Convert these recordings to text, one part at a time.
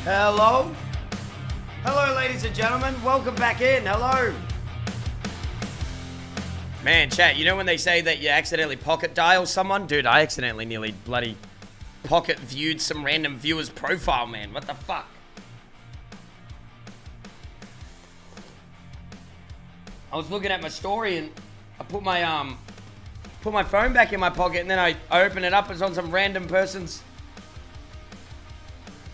Hello? Hello, ladies and gentlemen. Welcome back in. Hello. Man, chat, you know when they say that you accidentally pocket dial someone? Dude, I accidentally nearly bloody pocket viewed some random viewer's profile, man. What the fuck? I was looking at my story and I put my phone back in my pocket and then I open it up. It's on some random person's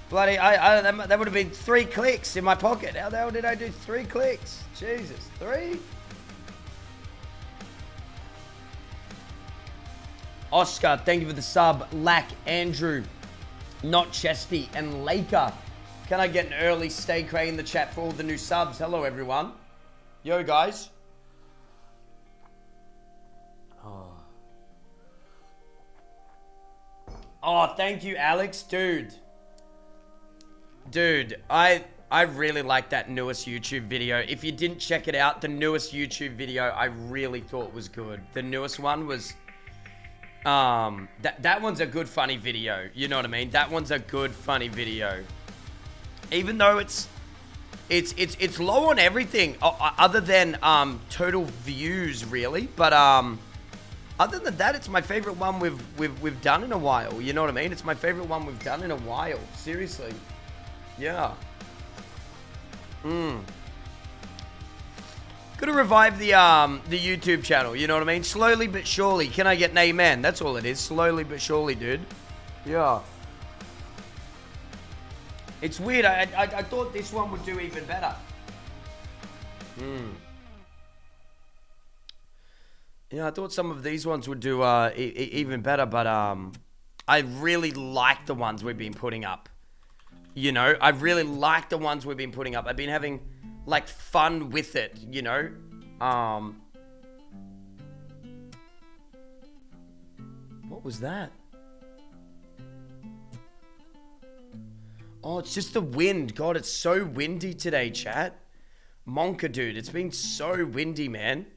bloody, that would have been 3 clicks in my pocket. How the hell did I do 3 clicks? Jesus, 3? Oscar, thank you for the sub. Lack, Andrew, Not Chesty, and Laker. Can I get an early stay Cray in the chat for all the new subs? Hello, everyone. Yo, guys. Oh, thank you, Alex. Dude, I really like that newest YouTube video. If you didn't check it out, the newest YouTube video I really thought was good. The newest one was that one's a good funny video. You know what I mean? That one's a good funny video. Even though it's low on everything other than total views really, but other than that, it's my favorite one we've done in a while. You know what I mean? It's my favorite one we've done in a while. Seriously. Yeah. Gotta revive the YouTube channel, you know what I mean? Slowly but surely. Can I get an amen? That's all it is. Slowly but surely, dude. Yeah. It's weird. I thought this one would do even better. Yeah, I thought some of these ones would do even better, but I really like the ones we've been putting up. You know, I really like the ones we've been putting up. I've been having, like, fun with it, you know? What was that? Oh, it's just the wind. God, it's so windy today, chat. Monka, dude, it's been so windy, man.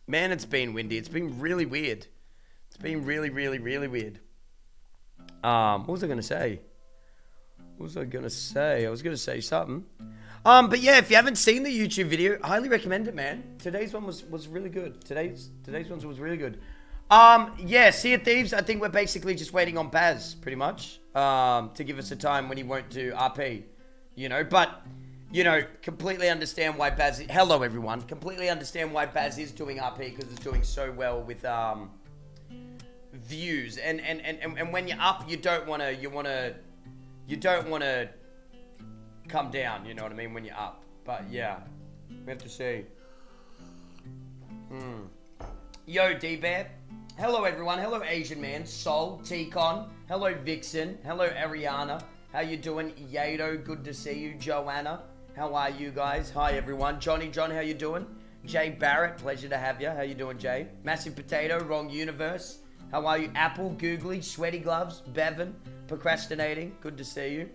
Man, it's been windy. It's been really weird. It's been really, really, really weird. What was I going to say? I was going to say something. But yeah, if you haven't seen the YouTube video, I highly recommend it, man. Today's one was really good. Today's one was really good. Yeah, Sea of Thieves, I think we're basically just waiting on Baz, pretty much, to give us a time when he won't do RP, you know, but, you know, completely understand why Baz, hello everyone, completely understand why Baz is doing RP, because it's doing so well with, views, and when you're up, you don't want to come down, you know what I mean, when you're up, but yeah, we have to see. Yo, D-Bear. Hello, everyone. Hello, Asian Man. Sol, T-Con. Hello, Vixen. Hello, Ariana. How you doing? Yato, good to see you. Joanna, how are you guys? Hi, everyone. Johnny John, how you doing? Jay Barrett, pleasure to have you. How you doing, Jay? Massive Potato, Wrong Universe. How are you? Apple, Googly, Sweaty Gloves, Bevan, Procrastinating. Good to see you.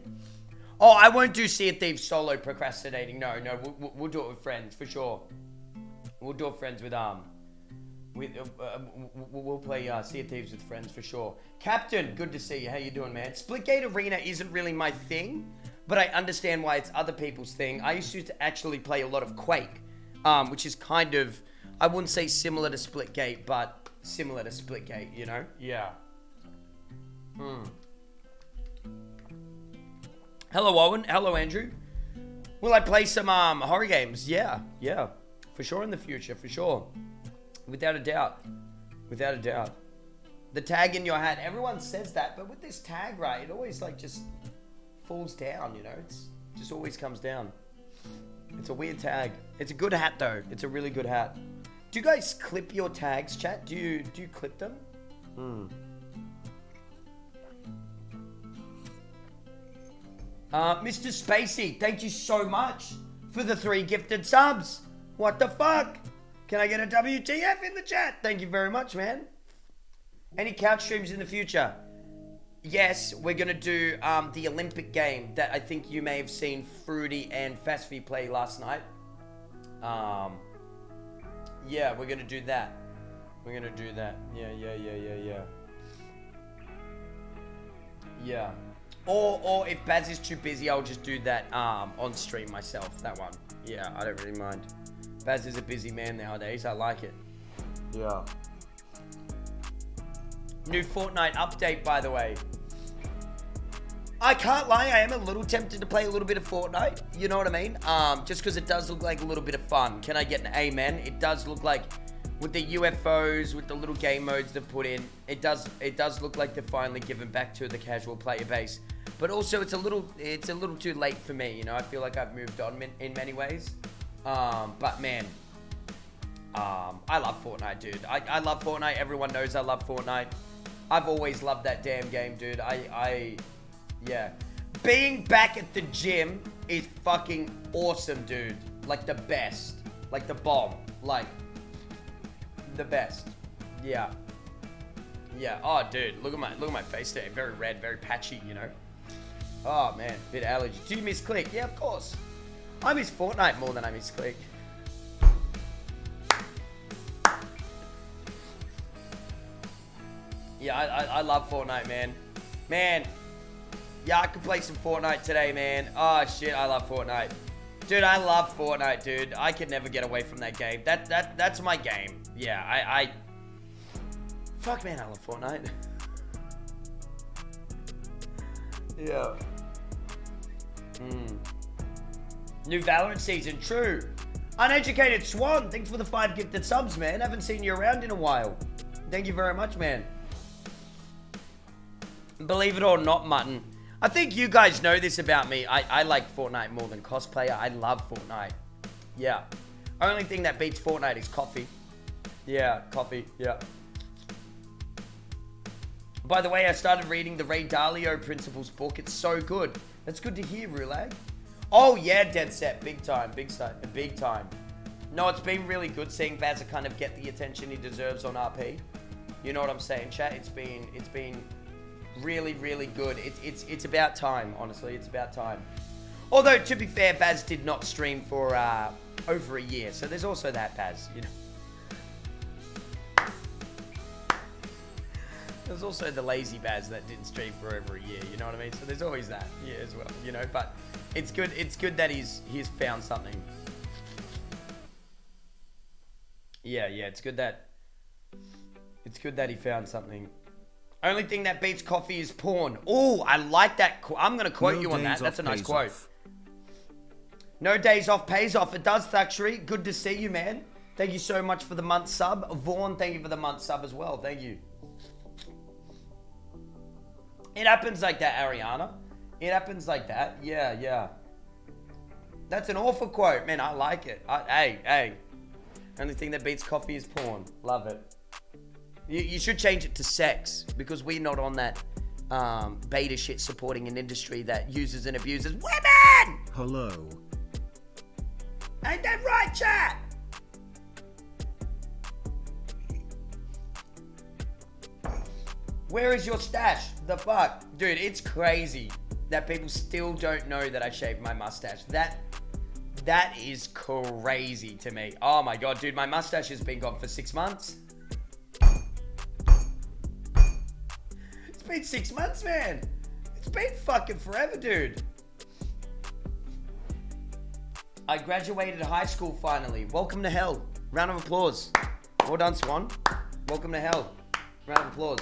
Oh, I won't do Sea of Thieves solo procrastinating. No, we'll do it with friends, for sure. We'll do it friends with, we'll play Sea of Thieves with friends for sure. Captain, good to see you. How you doing, man? Splitgate Arena isn't really my thing, but I understand why it's other people's thing. I used to actually play a lot of Quake, which is kind of, I wouldn't say similar to Splitgate, but similar to Splitgate, you know? Yeah. Hello, Owen. Hello, Andrew. Will I play some horror games? Yeah. For sure in the future, for sure. Without a doubt. Without a doubt. The tag in your hat. Everyone says that, but with this tag, right, it always like just falls down, you know? It's just always comes down. It's a weird tag. It's a good hat though. It's a really good hat. Do you guys clip your tags, chat? Do you clip them? Mr. Spacey, thank you so much for the 3 gifted subs. What the fuck? Can I get a WTF in the chat? Thank you very much, man. Any couch streams in the future? Yes, we're going to do the Olympic game that I think you may have seen Fruity and Fasfi play last night. Yeah, we're going to do that. We're going to do that. Yeah. Or if Baz is too busy, I'll just do that on stream myself. That one. Yeah, I don't really mind. Baz is a busy man nowadays. I like it. Yeah. New Fortnite update, by the way. I can't lie, I am a little tempted to play a little bit of Fortnite. You know what I mean? Just because it does look like a little bit of fun. Can I get an amen? It does look like, with the UFOs, with the little game modes they've put in, it does look like they're finally giving back to the casual player base. But also, it's a little too late for me. You know, I feel like I've moved on in many ways. But man, I love Fortnite, dude. I love Fortnite. Everyone knows I love Fortnite. I've always loved that damn game, dude. Yeah. Being back at the gym is fucking awesome, dude. Like the best. Like the bomb. Like the best. Yeah. Yeah. Oh, dude. Look at my face there. Very red, very patchy, you know. Oh man, bit allergy. Do you miss Click? Yeah, of course. I miss Fortnite more than I miss Click. Yeah, I love Fortnite, man. Man, yeah, I could play some Fortnite today, man. Oh shit, I love Fortnite. Dude, I love Fortnite, dude. I could never get away from that game. That's my game. Yeah, fuck, man, I love Fortnite. Yeah. New Valorant season, true. Uneducated Swan, thanks for the 5 gifted subs, man. Haven't seen you around in a while. Thank you very much, man. Believe it or not, Mutton. I think you guys know this about me. I like Fortnite more than cosplayer. I love Fortnite. Yeah. Only thing that beats Fortnite is coffee. Yeah, coffee. Yeah. By the way, I started reading the Ray Dalio Principles book. It's so good. That's good to hear, Rulag. Oh, yeah, Dead Set. Big time. Big time. No, it's been really good seeing Bazza kind of get the attention he deserves on RP. You know what I'm saying, chat? It's been really, really good. It's about time, honestly. It's about time. Although, to be fair, Baz did not stream for over a year. So there's also that, Baz, you know. There's also the lazy Baz that didn't stream for over a year, you know what I mean? So there's always that, yeah, as well, you know, but it's good that he's found something. Yeah, it's good that It's good that he found something. Only thing that beats coffee is porn. Oh, I like that. I'm going to quote you on that. That's a nice quote. No days off pays off. It does, Thakshri. Good to see you, man. Thank you so much for the month sub. Vaughn, thank you for the month sub as well. Thank you. It happens like that, Ariana. It happens like that. Yeah, yeah. That's an awful quote, man. I like it. Hey. Only thing that beats coffee is porn. Love it. You should change it to sex, because we're not on that beta shit supporting an industry that uses and abuses women! Hello. Ain't that right, chat? Where is your stash? The fuck? Dude, it's crazy that people still don't know that I shaved my mustache. That is crazy to me. Oh my god, dude, my mustache has been gone for 6 months. It's been 6 months, man. It's been fucking forever, dude. I graduated high school finally. Welcome to hell. Round of applause. Well done, Swan. Welcome to hell. Round of applause.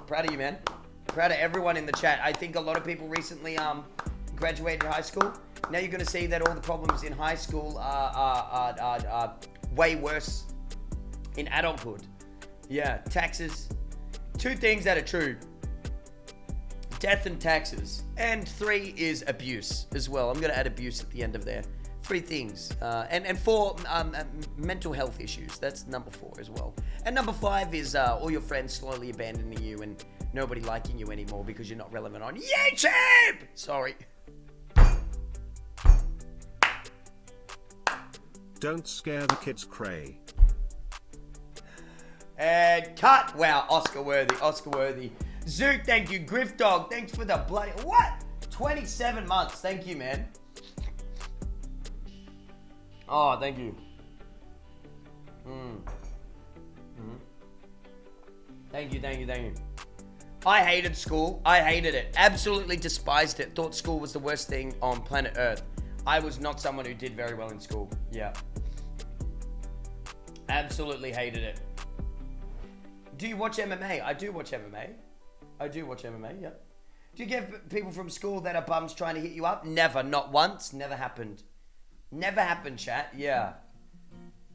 Proud of you, man. Proud of everyone in the chat. I think a lot of people recently graduated high school. Now you're going to see that all the problems in high school are way worse in adulthood. Yeah, taxes. 2 things that are true. Death and taxes. And 3 is abuse as well. I'm going to add abuse at the end of there. 3 things. And 4, mental health issues. That's number 4 as well. And number 5 is all your friends slowly abandoning you and nobody liking you anymore because you're not relevant on YouTube. Sorry. Don't scare the kids, Cray. And cut. Wow, Oscar worthy. Zook, thank you. Griff Dog, thanks for the bloody... What? 27 months. Thank you, man. Oh, thank you. Thank you. I hated school. I hated it. Absolutely despised it. Thought school was the worst thing on planet Earth. I was not someone who did very well in school. Yeah. Absolutely hated it. Do you watch MMA? I do watch MMA. Yeah. Do you get people from school that are bums trying to hit you up? Never. Not once. Never happened. Never happened, chat. Yeah.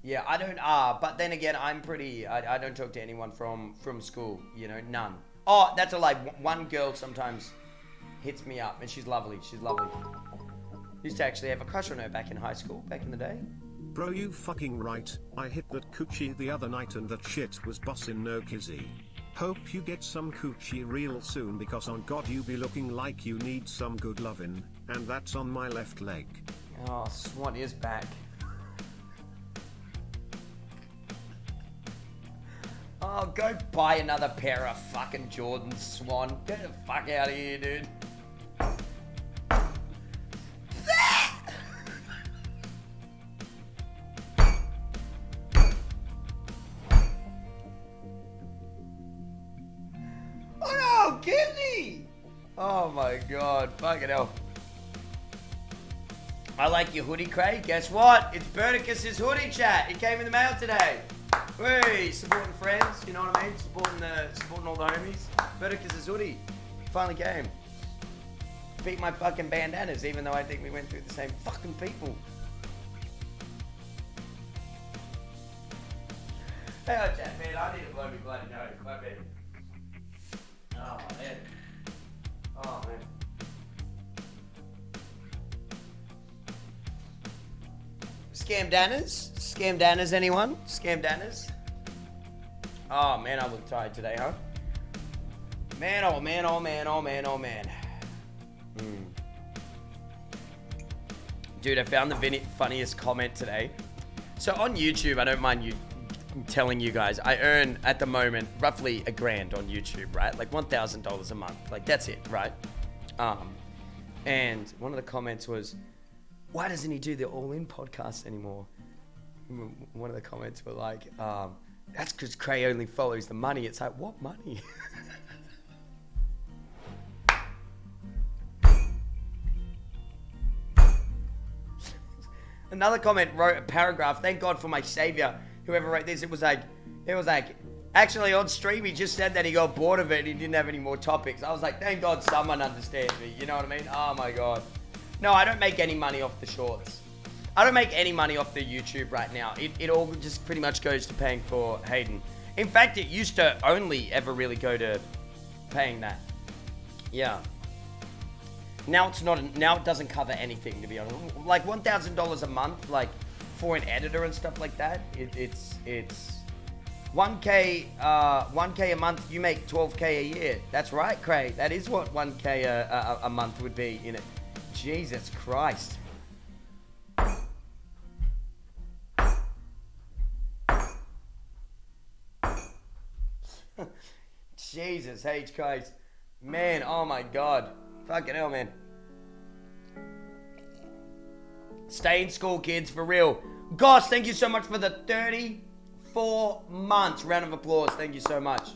Yeah, I don't, but then again, I'm pretty, I don't talk to anyone from school, you know, none. Oh, that's a lie. One girl sometimes hits me up, and she's lovely. Used to actually have a crush on her back in high school, back in the day. Bro, you fucking right. I hit that coochie the other night and that shit was bussin' no kizzy. Hope you get some coochie real soon, because on God you be looking like you need some good lovin', and that's on my left leg. Oh, Swan is back. Oh, go buy another pair of fucking Jordans, Swan. Get the fuck out of here, dude. Oh no, Kizzy! Oh my god, fucking hell. I like your hoodie, Cray. Guess what? It's Bernicus's hoodie, chat. It came in the mail today. Hey, supporting friends, you know what I mean? Supporting all the homies. Bernicus's hoodie finally came. Beat my fucking bandanas, even though I think we went through the same fucking people. Hey, chat, man. I need to blow me bloody nose. My bad. Oh, man. Oh, man. Scam Danners, anyone? Scam Danners? Oh man, I look tired today, huh? Man, oh man. Dude, I found the funniest comment today. So on YouTube, I don't mind you telling you guys, I earn at the moment roughly $1,000 on YouTube, right? Like $1,000 a month. Like that's it, right? And one of the comments was, why doesn't he do the All In podcast anymore? One of the comments were like, that's because Cray only follows the money. It's like, what money? Another comment wrote a paragraph. Thank God for my savior. Whoever wrote this, it was like, Actually, on stream, he just said that he got bored of it and he didn't have any more topics. I was like, thank God someone understands me. You know what I mean? Oh my God. No, I don't make any money off the shorts. I don't make any money off the YouTube right now. It all just pretty much goes to paying for Hayden. In fact, it used to only ever really go to paying that. Yeah. Now it's not. Now it doesn't cover anything, to be honest. Like $1,000 a month, like for an editor and stuff like that. It's 1K. 1K a month. You make 12K a year. That's right, Cray. That is what 1K a month would be in it. Jesus Christ. Jesus H Christ. Man, oh my God. Fucking hell, man. Stay in school, kids, for real. Goss, thank you so much for the 34 months. Round of applause. Thank you so much.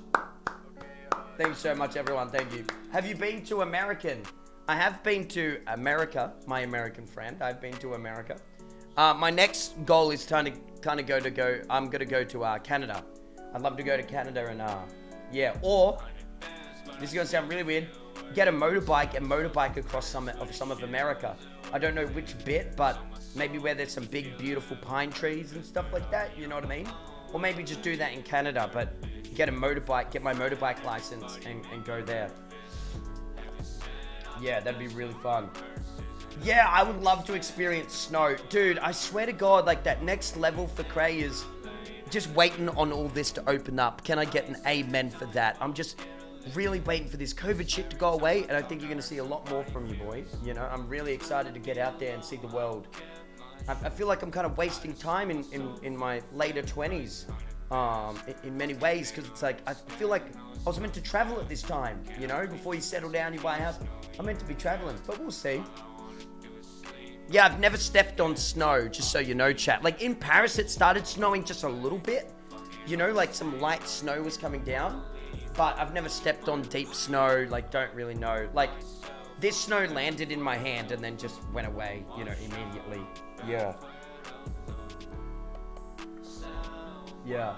Thank you so much, everyone. Thank you. Have you been to American? I have been to America, my American friend. I've been to America. My next goal is I'm gonna go to Canada. I'd love to go to Canada and yeah, or this is gonna sound really weird. Get a motorbike and motorbike across some of America. I don't know which bit, but maybe where there's some big, beautiful pine trees and stuff like that. You know what I mean? Or maybe just do that in Canada, but get a motorbike, get my motorbike license, and go there. Yeah, that'd be really fun. Yeah, I would love to experience snow. Dude, I swear to God, like that next level for Cray is just waiting on all this to open up. Can I get an amen for that? I'm just really waiting for this COVID shit to go away, and I think you're going to see a lot more from you boys. You know, I'm really excited to get out there and see the world. I feel like I'm kind of wasting time in my later 20s in many ways, because it's like I feel like I was meant to travel at this time, you know, before you settle down, you buy a house. I'm meant to be traveling, but we'll see. Yeah, I've never stepped on snow, just so you know, chat. Like in Paris, it started snowing just a little bit. You know, like some light snow was coming down. But I've never stepped on deep snow, like don't really know. Like this snow landed in my hand and then just went away, you know, immediately. Yeah. Yeah.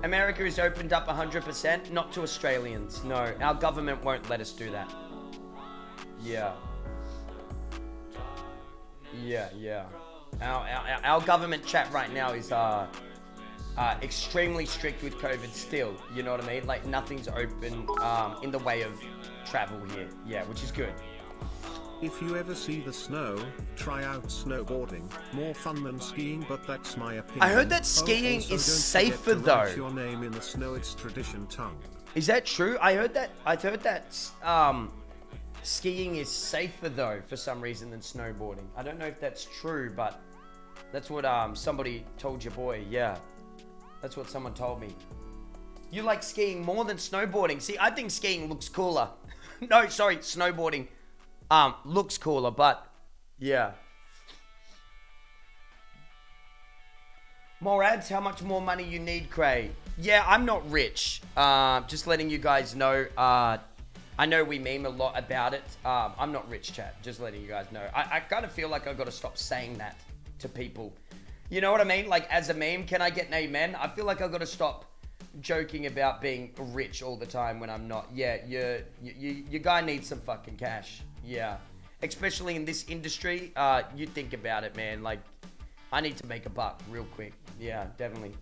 America is opened up 100%, not to Australians. No, our government won't let us do that. Yeah. Yeah. Our government chat right now is extremely strict with COVID still, you know what I mean? Like nothing's open in the way of travel here. Yeah, which is good. If you ever see the snow, try out snowboarding. More fun than skiing, but that's my opinion. I heard that skiing is safer though. Your name in the snow, it's tradition tongue. Is that true? I heard that skiing is safer though for some reason than snowboarding. I don't know if that's true, but that's what somebody told your boy. Yeah. That's what someone told me. You like skiing more than snowboarding. See, I think skiing looks cooler. No, sorry, snowboarding looks cooler, but yeah. More ads, how much more money you need, Cray? Yeah, I'm not rich. Just letting you guys know. I know we meme a lot about it. I'm not rich, chat. Just letting you guys know. I kind of feel like I've got to stop saying that to people. You know what I mean? Like, as a meme, can I get an amen? I feel like I've got to stop joking about being rich all the time when I'm not. Yeah, your guy needs some fucking cash. Yeah. Especially in this industry, you think about it, man. Like, I need to make a buck real quick. Yeah, definitely.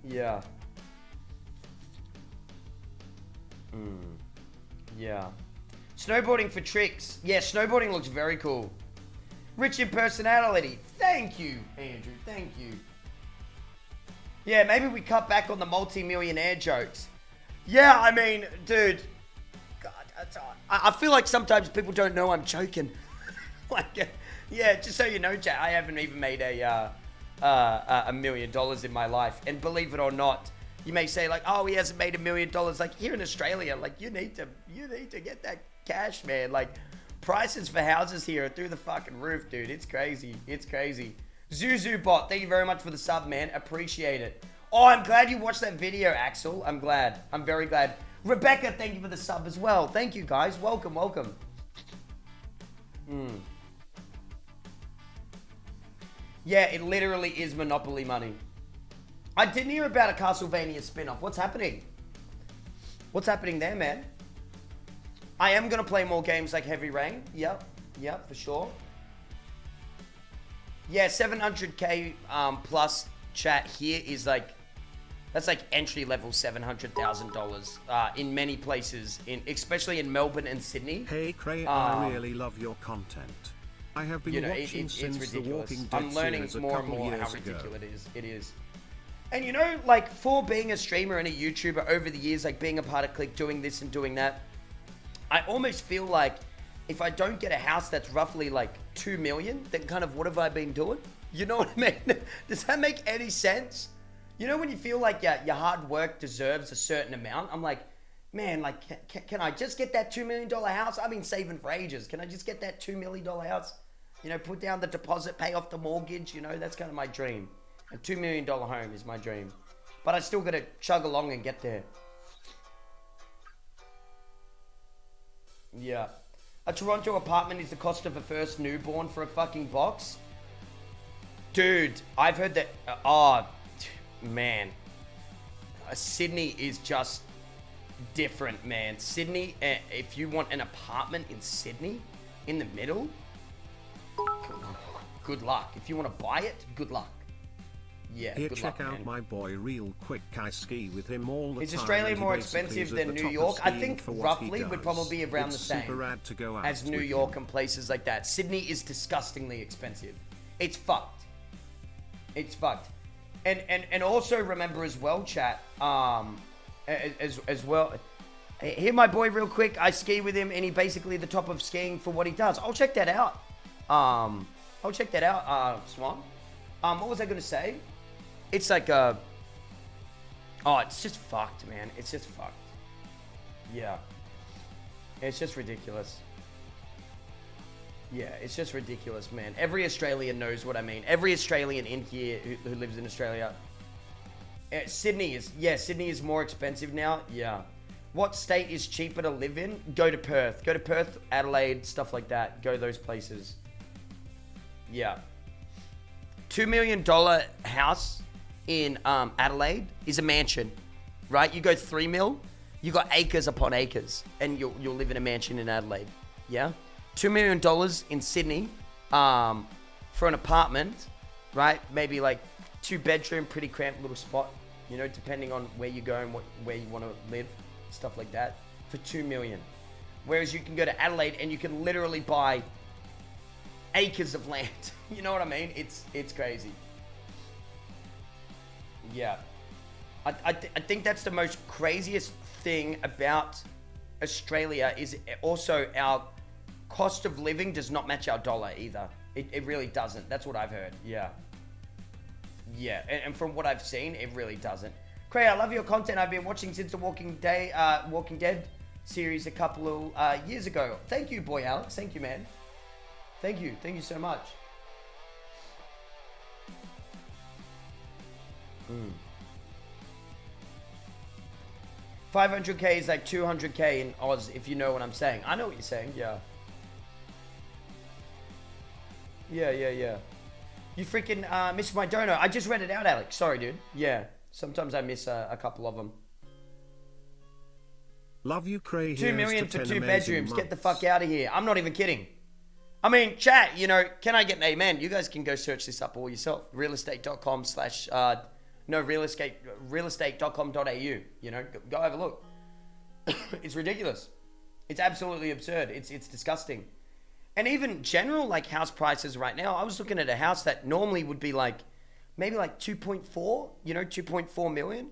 Yeah. Yeah. Snowboarding for tricks. Yeah, snowboarding looks very cool. Rich in personality. Thank you, Andrew. Thank you. Yeah, maybe we cut back on the multi-millionaire jokes. Yeah, I mean, dude. God, I feel like sometimes people don't know I'm joking. Like, yeah, just so you know, Jack, I haven't even made $1 million in my life. And believe it or not, you may say like, oh, he hasn't made $1 million. Like here in Australia, like you need to get that cash, man. Like prices for houses here are through the fucking roof, dude. It's crazy. It's crazy. ZuzuBot, thank you very much for the sub, man. Appreciate it. Oh, I'm glad you watched that video, Axel. I'm glad. I'm very glad. Rebecca, thank you for the sub as well. Thank you, guys. Welcome, welcome. Yeah, it literally is Monopoly money. I didn't hear about a Castlevania spin-off. What's happening? What's happening there, man? I am going to play more games like Heavy Rain. Yep, for sure. Yeah, 700k plus chat here is like, that's like entry level $700,000 in many places, especially in Melbourne and Sydney. Hey Cray, I really love your content. I have been watching since The Walking Dead I'm learning series more and more how ridiculous it is. And you know, like for being a streamer and a YouTuber over the years, like being a part of Click, doing this and doing that, I almost feel like if I don't get a house that's roughly like 2 million, then kind of what have I been doing? You know what I mean? Does that make any sense? You know when you feel like your hard work deserves a certain amount? I'm like, man, like, can I just get that $2 million house? I've been saving for ages. Can I just get that $2 million house? You know, put down the deposit, pay off the mortgage. You know, that's kind of my dream. A $2 million home is my dream. But I still got to chug along and get there. Yeah. A Toronto apartment is the cost of a first newborn for a fucking box? Dude, I've heard that... man. Sydney is just different, man. Sydney, if you want an apartment in Sydney, in the middle, good luck. If you want to buy it, good luck. Yeah, here, good check luck, out man. my boy real quick. I ski with him all the time. Is Australia more expensive than New York? I think roughly would probably be around the same as New York and places like that. Sydney is disgustingly expensive. It's fucked. It's fucked. And also remember as well, chat, as well. Here, my boy, real quick. I ski with him, and he basically the top of skiing for what he does. I'll check that out. Swan. What was I gonna say? It's like it's just fucked, man. It's just fucked. Yeah. It's just ridiculous. Yeah, it's just ridiculous, man. Every Australian knows what I mean. Every Australian in here who lives in Australia. Sydney is more expensive now. Yeah. What state is cheaper to live in? Go to Perth. Go to Perth, Adelaide, stuff like that. Go those places. Yeah. $2 million house in Adelaide is a mansion, right? You go 3 mil, you got acres upon acres, and you'll live in a mansion in Adelaide. Yeah. $2 million in Sydney for an apartment, right? Maybe like 2-bedroom, pretty cramped little spot, you know, depending on where you go and where you want to live, stuff like that, for $2 million. Whereas you can go to Adelaide and you can literally buy acres of land. You know what I mean? It's crazy. Yeah. I think that's the most craziest thing about Australia is also our cost of living does not match our dollar either. It really doesn't. That's what I've heard. Yeah. Yeah. And from what I've seen, it really doesn't. Cray, I love your content. I've been watching since the Walking Dead series a couple of years ago. Thank you, boy Alex. Thank you, man. Thank you. Thank you so much. 500k is like 200k in Oz, if you know what I'm saying. I know what you're saying, yeah. Yeah. You freaking missed my dono. I just read it out, Alex. Sorry, dude. Yeah, sometimes I miss a couple of them. Love you, Cray. 2 million for 2 bedrooms. Get the fuck out of here. I'm not even kidding. I mean, chat, you know, can I get an amen? You guys can go search this up all yourself. Realestate.com realestate.com.au. You know, go have a look. It's ridiculous. It's absolutely absurd. It's disgusting. And even general like house prices right now, I was looking at a house that normally would be like maybe like 2.4, you know, 2.4 million.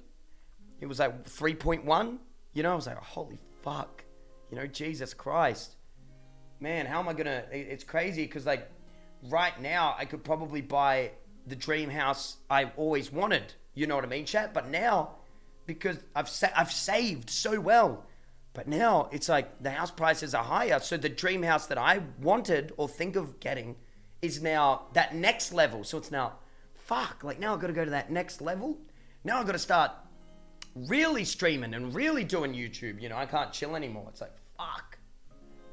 It was like 3.1, you know, I was like, holy fuck, you know, Jesus Christ. Man, how am I gonna, it's crazy because like right now I could probably buy the dream house I always wanted, you know what I mean, chat? But now, because I've saved so well, but now it's like the house prices are higher. So the dream house that I wanted or think of getting is now that next level. So it's now, fuck, like now I've got to go to that next level. Now I've got to start really streaming and really doing YouTube. You know, I can't chill anymore. It's like, fuck.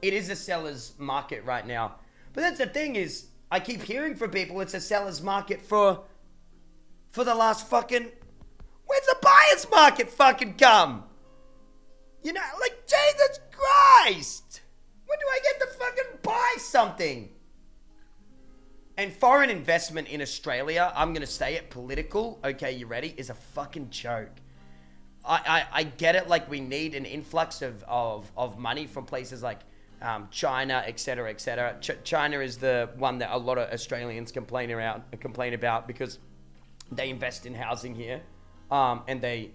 It is a seller's market right now. But that's the thing is, I keep hearing from people it's a seller's market for the last fucking When's the buyer's market fucking come? You know, like, Jesus Christ! When do I get to fucking buy something? And foreign investment in Australia, I'm gonna say it, political, okay, you ready, is a fucking joke. I get it, like, we need an influx of money from places like China, etc., etc. China is the one that a lot of Australians complain about because they invest in housing here, and they,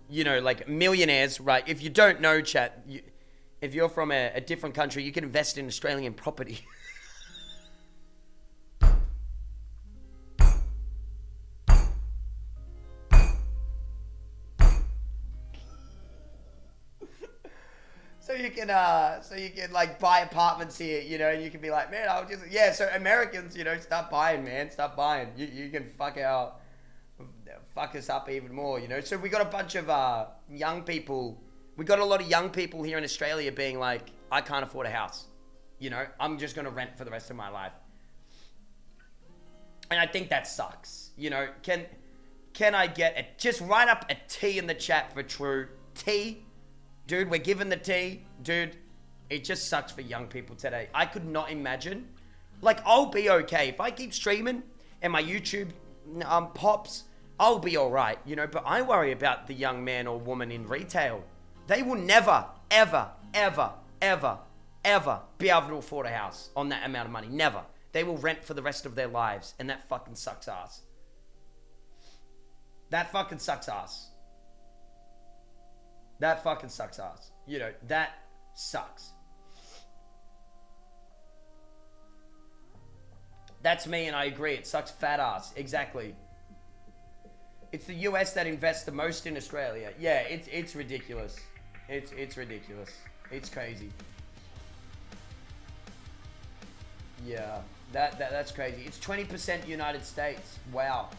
you know, like millionaires, right? If you don't know, chat, if you're from a different country, you can invest in Australian property. So you can like buy apartments here, you know, and you can be like, man, I'll just, yeah, so Americans, you know, start buying, man, start buying. You can fuck us up even more, you know. So we got a bunch of young people, we got a lot of young people here in Australia being like, I can't afford a house, you know, I'm just gonna rent for the rest of my life. And I think that sucks, you know. Can I get just write up a T in the chat for true? T? Dude, we're giving the tea. Dude, it just sucks for young people today. I could not imagine. Like, I'll be okay. If I keep streaming and my YouTube pops, I'll be all right, you know. But I worry about the young man or woman in retail. They will never, ever, ever, ever, ever be able to afford a house on that amount of money. Never. They will rent for the rest of their lives. And that fucking sucks ass. That fucking sucks ass. That fucking sucks ass. You know, that sucks. That's me and I agree. It sucks fat ass. Exactly. It's the US that invests the most in Australia. Yeah, it's ridiculous. It's ridiculous. It's crazy. Yeah, that's crazy. It's 20% United States. Wow.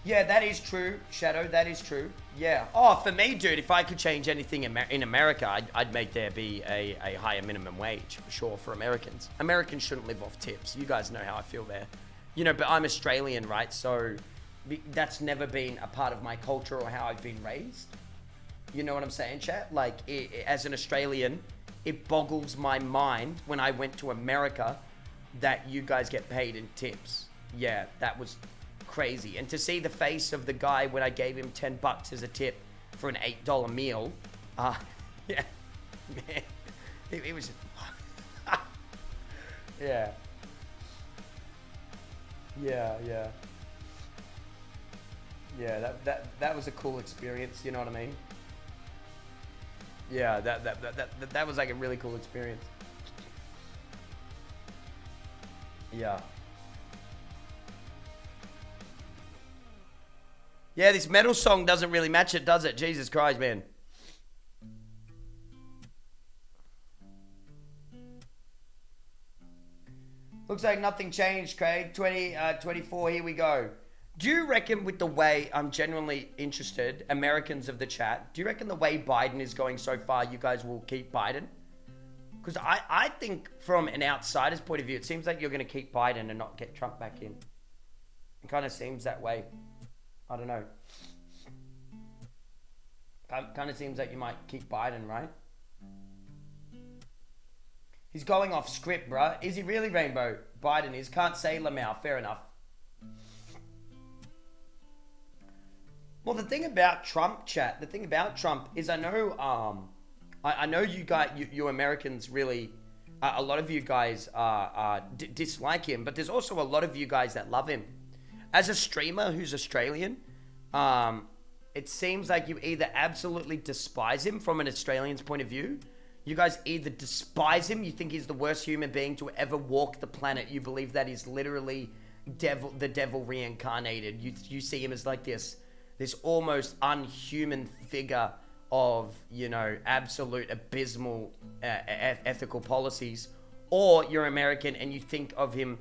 Yeah, that is true, Shadow. That is true. Yeah. Oh, for me, dude, if I could change anything in America, I'd make there be a higher minimum wage, for sure, for Americans. Americans shouldn't live off tips. You guys know how I feel there. You know, but I'm Australian, right? So that's never been a part of my culture or how I've been raised. You know what I'm saying, chat? Like, as an Australian, it boggles my mind when I went to America that you guys get paid in tips. Yeah, that was crazy. And to see the face of the guy when I gave him $10 as a tip for an $8 meal, yeah, man, it was just, yeah, that was a cool experience, you know what I mean? Yeah, that was like a really cool experience. Yeah. Yeah, this metal song doesn't really match it, does it? Jesus Christ, man. Looks like nothing changed, Craig. 24, here we go. Do you reckon with the way, I'm genuinely interested, Americans of the chat, do you reckon the way Biden is going so far, you guys will keep Biden? Because I think from an outsider's point of view, it seems like you're going to keep Biden and not get Trump back in. It kind of seems that way. I don't know. Kind of seems like you might keep Biden, right? He's going off script, bruh. Is he really, Rainbow? Biden is. Can't say Lamau. Fair enough. Well, the thing about Trump, chat, the thing about Trump is I know you guys, you Americans really, a lot of you guys dislike him, but there's also a lot of you guys that love him. As a streamer who's Australian, it seems like you either absolutely despise him from an Australian's point of view. You guys either despise him, you think he's the worst human being to ever walk the planet. You believe that he's literally the devil reincarnated. You see him as like this almost unhuman figure of, you know, absolute abysmal ethical policies. Or you're American and you think of him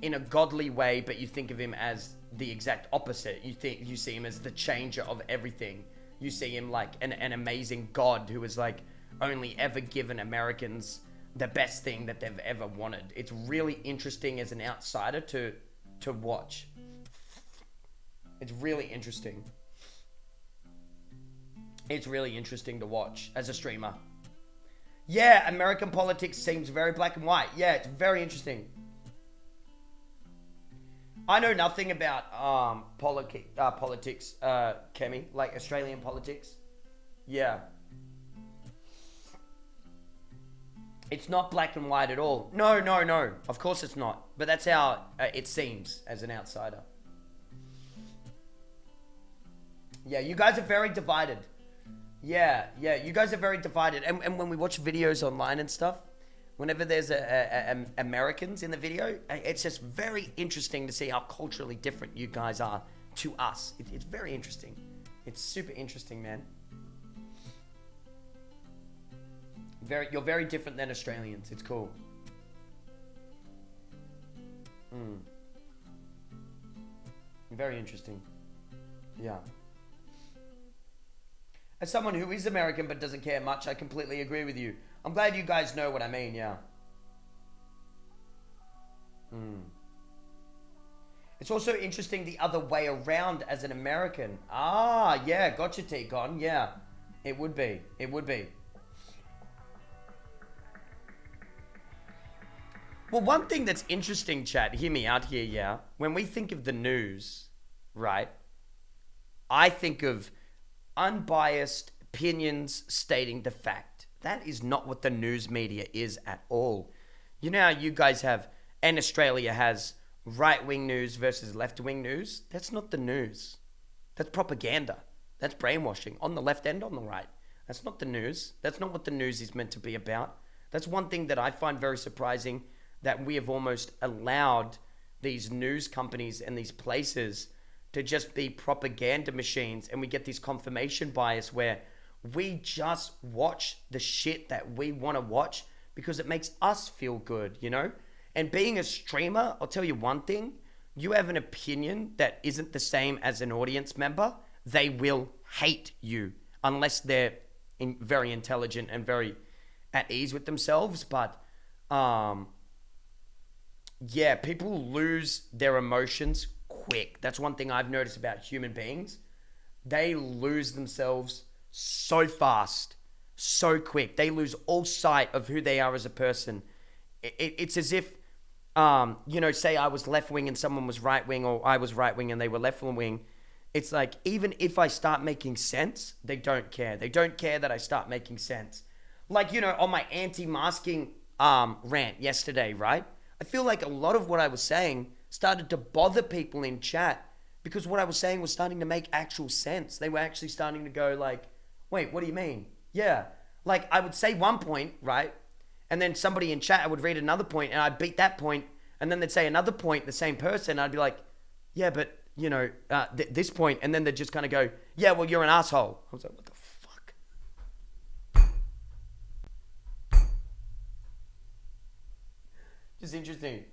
in a godly way, but you think of him as the exact opposite. You see him as the changer of everything. You see him like an amazing God who has like only ever given Americans the best thing that they've ever wanted. It's really interesting as an outsider to watch. It's really interesting. It's really interesting to watch as a streamer. Yeah, American politics seems very black and white. Yeah, it's very interesting. I know nothing about politics, Kemi, like Australian politics. Yeah. It's not black and white at all. No. Of course it's not. But that's how it seems as an outsider. Yeah, you guys are very divided. Yeah, you guys are very divided. And when we watch videos online and stuff, whenever there's Americans in the video, it's just very interesting to see how culturally different you guys are to us. It's very interesting. It's super interesting, man. You're very different than Australians. It's cool. Very interesting. Yeah. As someone who is American but doesn't care much, I completely agree with you. I'm glad you guys know what I mean, yeah. It's also interesting the other way around as an American. Ah, yeah, gotcha, T-Con, yeah. It would be. Well, one thing that's interesting, chat, hear me out here, yeah. When we think of the news, right, I think of unbiased opinions stating the fact. That is not what the news media is at all. You know how you guys have, and Australia has, right-wing news versus left-wing news? That's not the news. That's propaganda. That's brainwashing on the left and on the right. That's not the news. That's not what the news is meant to be about. That's one thing that I find very surprising, that we have almost allowed these news companies and these places to just be propaganda machines, and we get this confirmation bias where we just watch the shit that we want to watch because it makes us feel good, you know? And being a streamer, I'll tell you one thing, you have an opinion that isn't the same as an audience member, they will hate you unless they're very intelligent and very at ease with themselves. But yeah, people lose their emotions quick. That's one thing I've noticed about human beings. They lose themselves so fast, so quick. They lose all sight of who they are as a person. It's as if, you know, say I was left-wing and someone was right-wing, or I was right-wing and they were left-wing. It's like, even if I start making sense, they don't care. They don't care that I start making sense. Like, you know, on my anti-masking rant yesterday, right? I feel like a lot of what I was saying started to bother people in chat because what I was saying was starting to make actual sense. They were actually starting to go like, wait, what do you mean? Yeah. Like, I would say one point, right? And then somebody in chat, I would read another point and I'd beat that point. And then they'd say another point, the same person. I'd be like, yeah, but, you know, this point. And then they'd just kind of go, yeah, well, you're an asshole. I was like, what the fuck? Just interesting.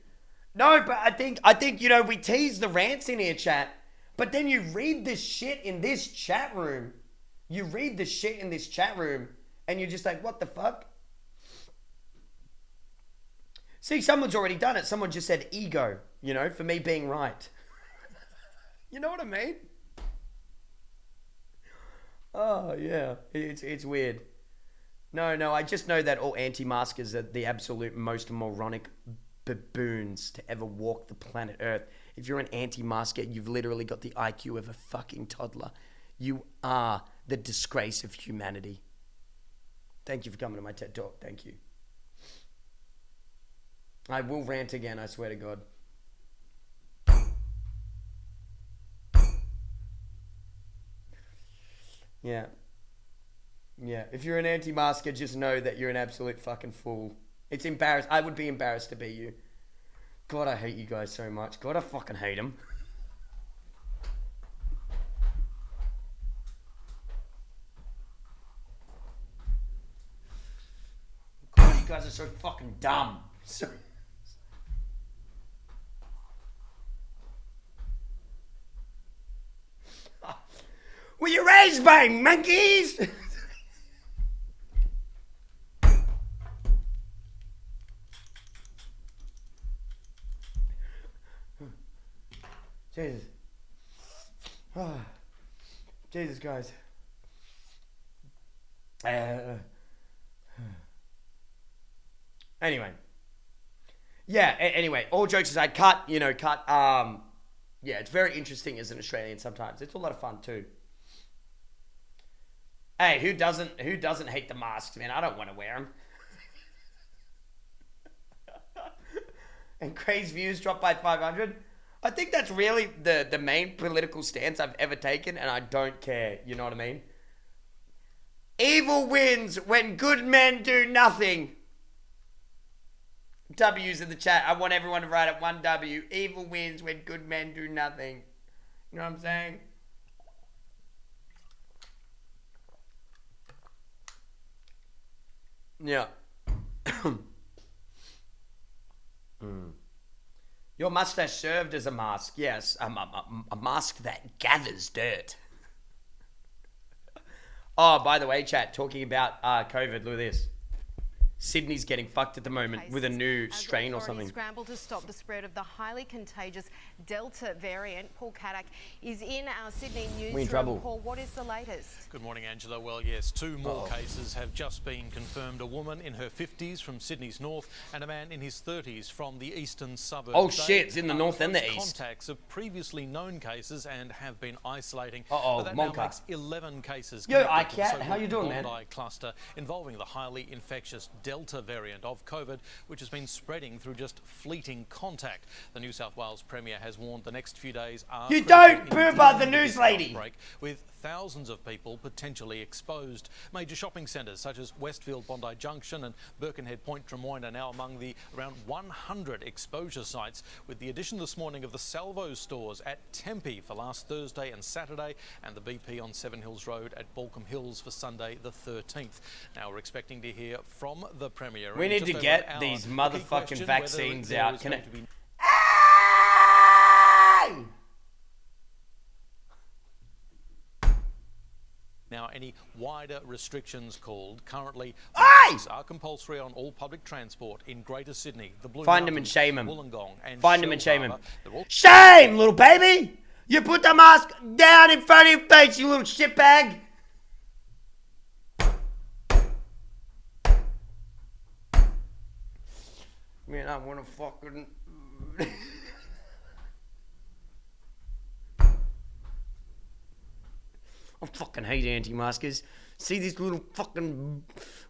No, but I think, you know, we tease the rants in here, chat. But then you read this shit in this chat room. You read the shit in this chat room. And you're just like, what the fuck? See, someone's already done it. Someone just said ego, you know, for me being right. You know what I mean? Oh, yeah. It's weird. No, I just know that all anti-maskers are the absolute most moronic baboons to ever walk the planet Earth. If you're an anti-masker, you've literally got the IQ of a fucking toddler. You are the disgrace of humanity. Thank you for coming to my TED Talk. Thank you. I will rant again, I swear to God. Yeah. Yeah. If you're an anti-masker, just know that you're an absolute fucking fool. It's embarrassing. I would be embarrassed to be you. God, I hate you guys so much. God, I fucking hate them. God, you guys are so fucking dumb. So... Were you raised by monkeys? Jesus. Oh, Jesus, guys. Anyway. Yeah, anyway, all jokes aside, cut. Yeah, it's very interesting as an Australian sometimes. It's a lot of fun too. Hey, who doesn't hate the masks, man? I don't want to wear them. And Cray's views dropped by 500. I think that's really the main political stance I've ever taken, and I don't care. You know what I mean? Evil wins when good men do nothing. W's in the chat. I want everyone to write it 1W. Evil wins when good men do nothing. You know what I'm saying? Yeah. Your mustache served as a mask. Yes, a mask that gathers dirt. Oh, by the way, chat, talking about COVID, look at this. Sydney's getting fucked at the moment with a new strain or something. Scramble to stop the spread of the highly contagious Delta variant. Paul Caddock is in our Sydney newsroom. Paul, what is the latest? Good morning, Angela. Well, yes, two more cases have just been confirmed. A woman in her 50s from Sydney's north and a man in his 30s from the eastern suburbs. Oh shit, it's in the north and the east. Contacts of previously known cases and have been isolating. That now makes 11 cases. Yo, ICAT, how you doing, man? Cluster involving the highly infectious Delta variant of COVID, which has been spreading through just fleeting contact. The New South Wales Premier has warned the next few days are... You don't poop about the news lady! ...with thousands of people potentially exposed. Major shopping centres such as Westfield Bondi Junction and Birkenhead Point Drummoyne are now among the around 100 exposure sites, with the addition this morning of the Salvo stores at Tempe for last Thursday and Saturday, and the BP on Seven Hills Road at Balcombe Hills for Sunday the 13th. Now we're expecting to hear from the Premier. We need to get these motherfucking vaccines out. Can it... Now, any wider restrictions called. Currently, masks are compulsory on all public transport in Greater Sydney, the Blue Find him and shame him. Wollongong, and Find him and shame him. All... Shame, little baby! You put the mask down in front of your face, you little shitbag! Man, I wanna fucking... I fucking hate anti-maskers. See these little fucking...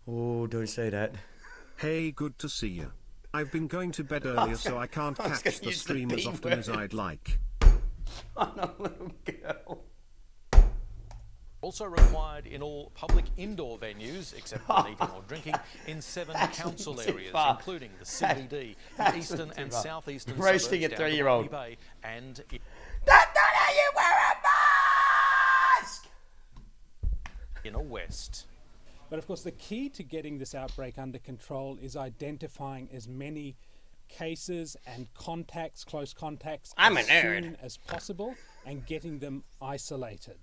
Oh, don't say that. Hey, good to see you. I've been going to bed earlier, so I can't catch the stream as often as I'd like. I'm a little girl. Also required in all public indoor venues, except for eating or drinking, in 7 council areas, including the CBD, the eastern and southeastern roasting suburbs, a 3-year-old. Bay, and... That's not how you wear a mask! Inner West. But of course, the key to getting this outbreak under control is identifying as many cases and contacts, close contacts, as soon as possible, and getting them isolated.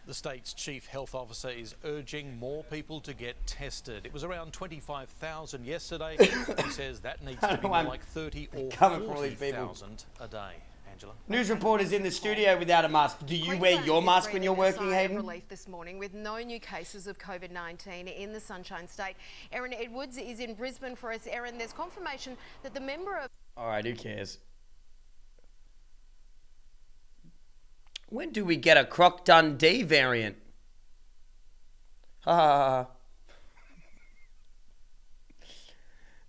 The state's chief health officer is urging more people to get tested. It was around 25,000 yesterday. He says that needs to be more like 30 or 40,000 a day. Angela. News reporters in the studio without a mask. Do you wear your mask when you're working, Hayden? Relief this morning with no new cases of COVID-19 in the Sunshine State. Erin Edwards is in Brisbane for us. Erin, there's confirmation that the member of... All right, who cares? When do we get a Croc Dundee variant?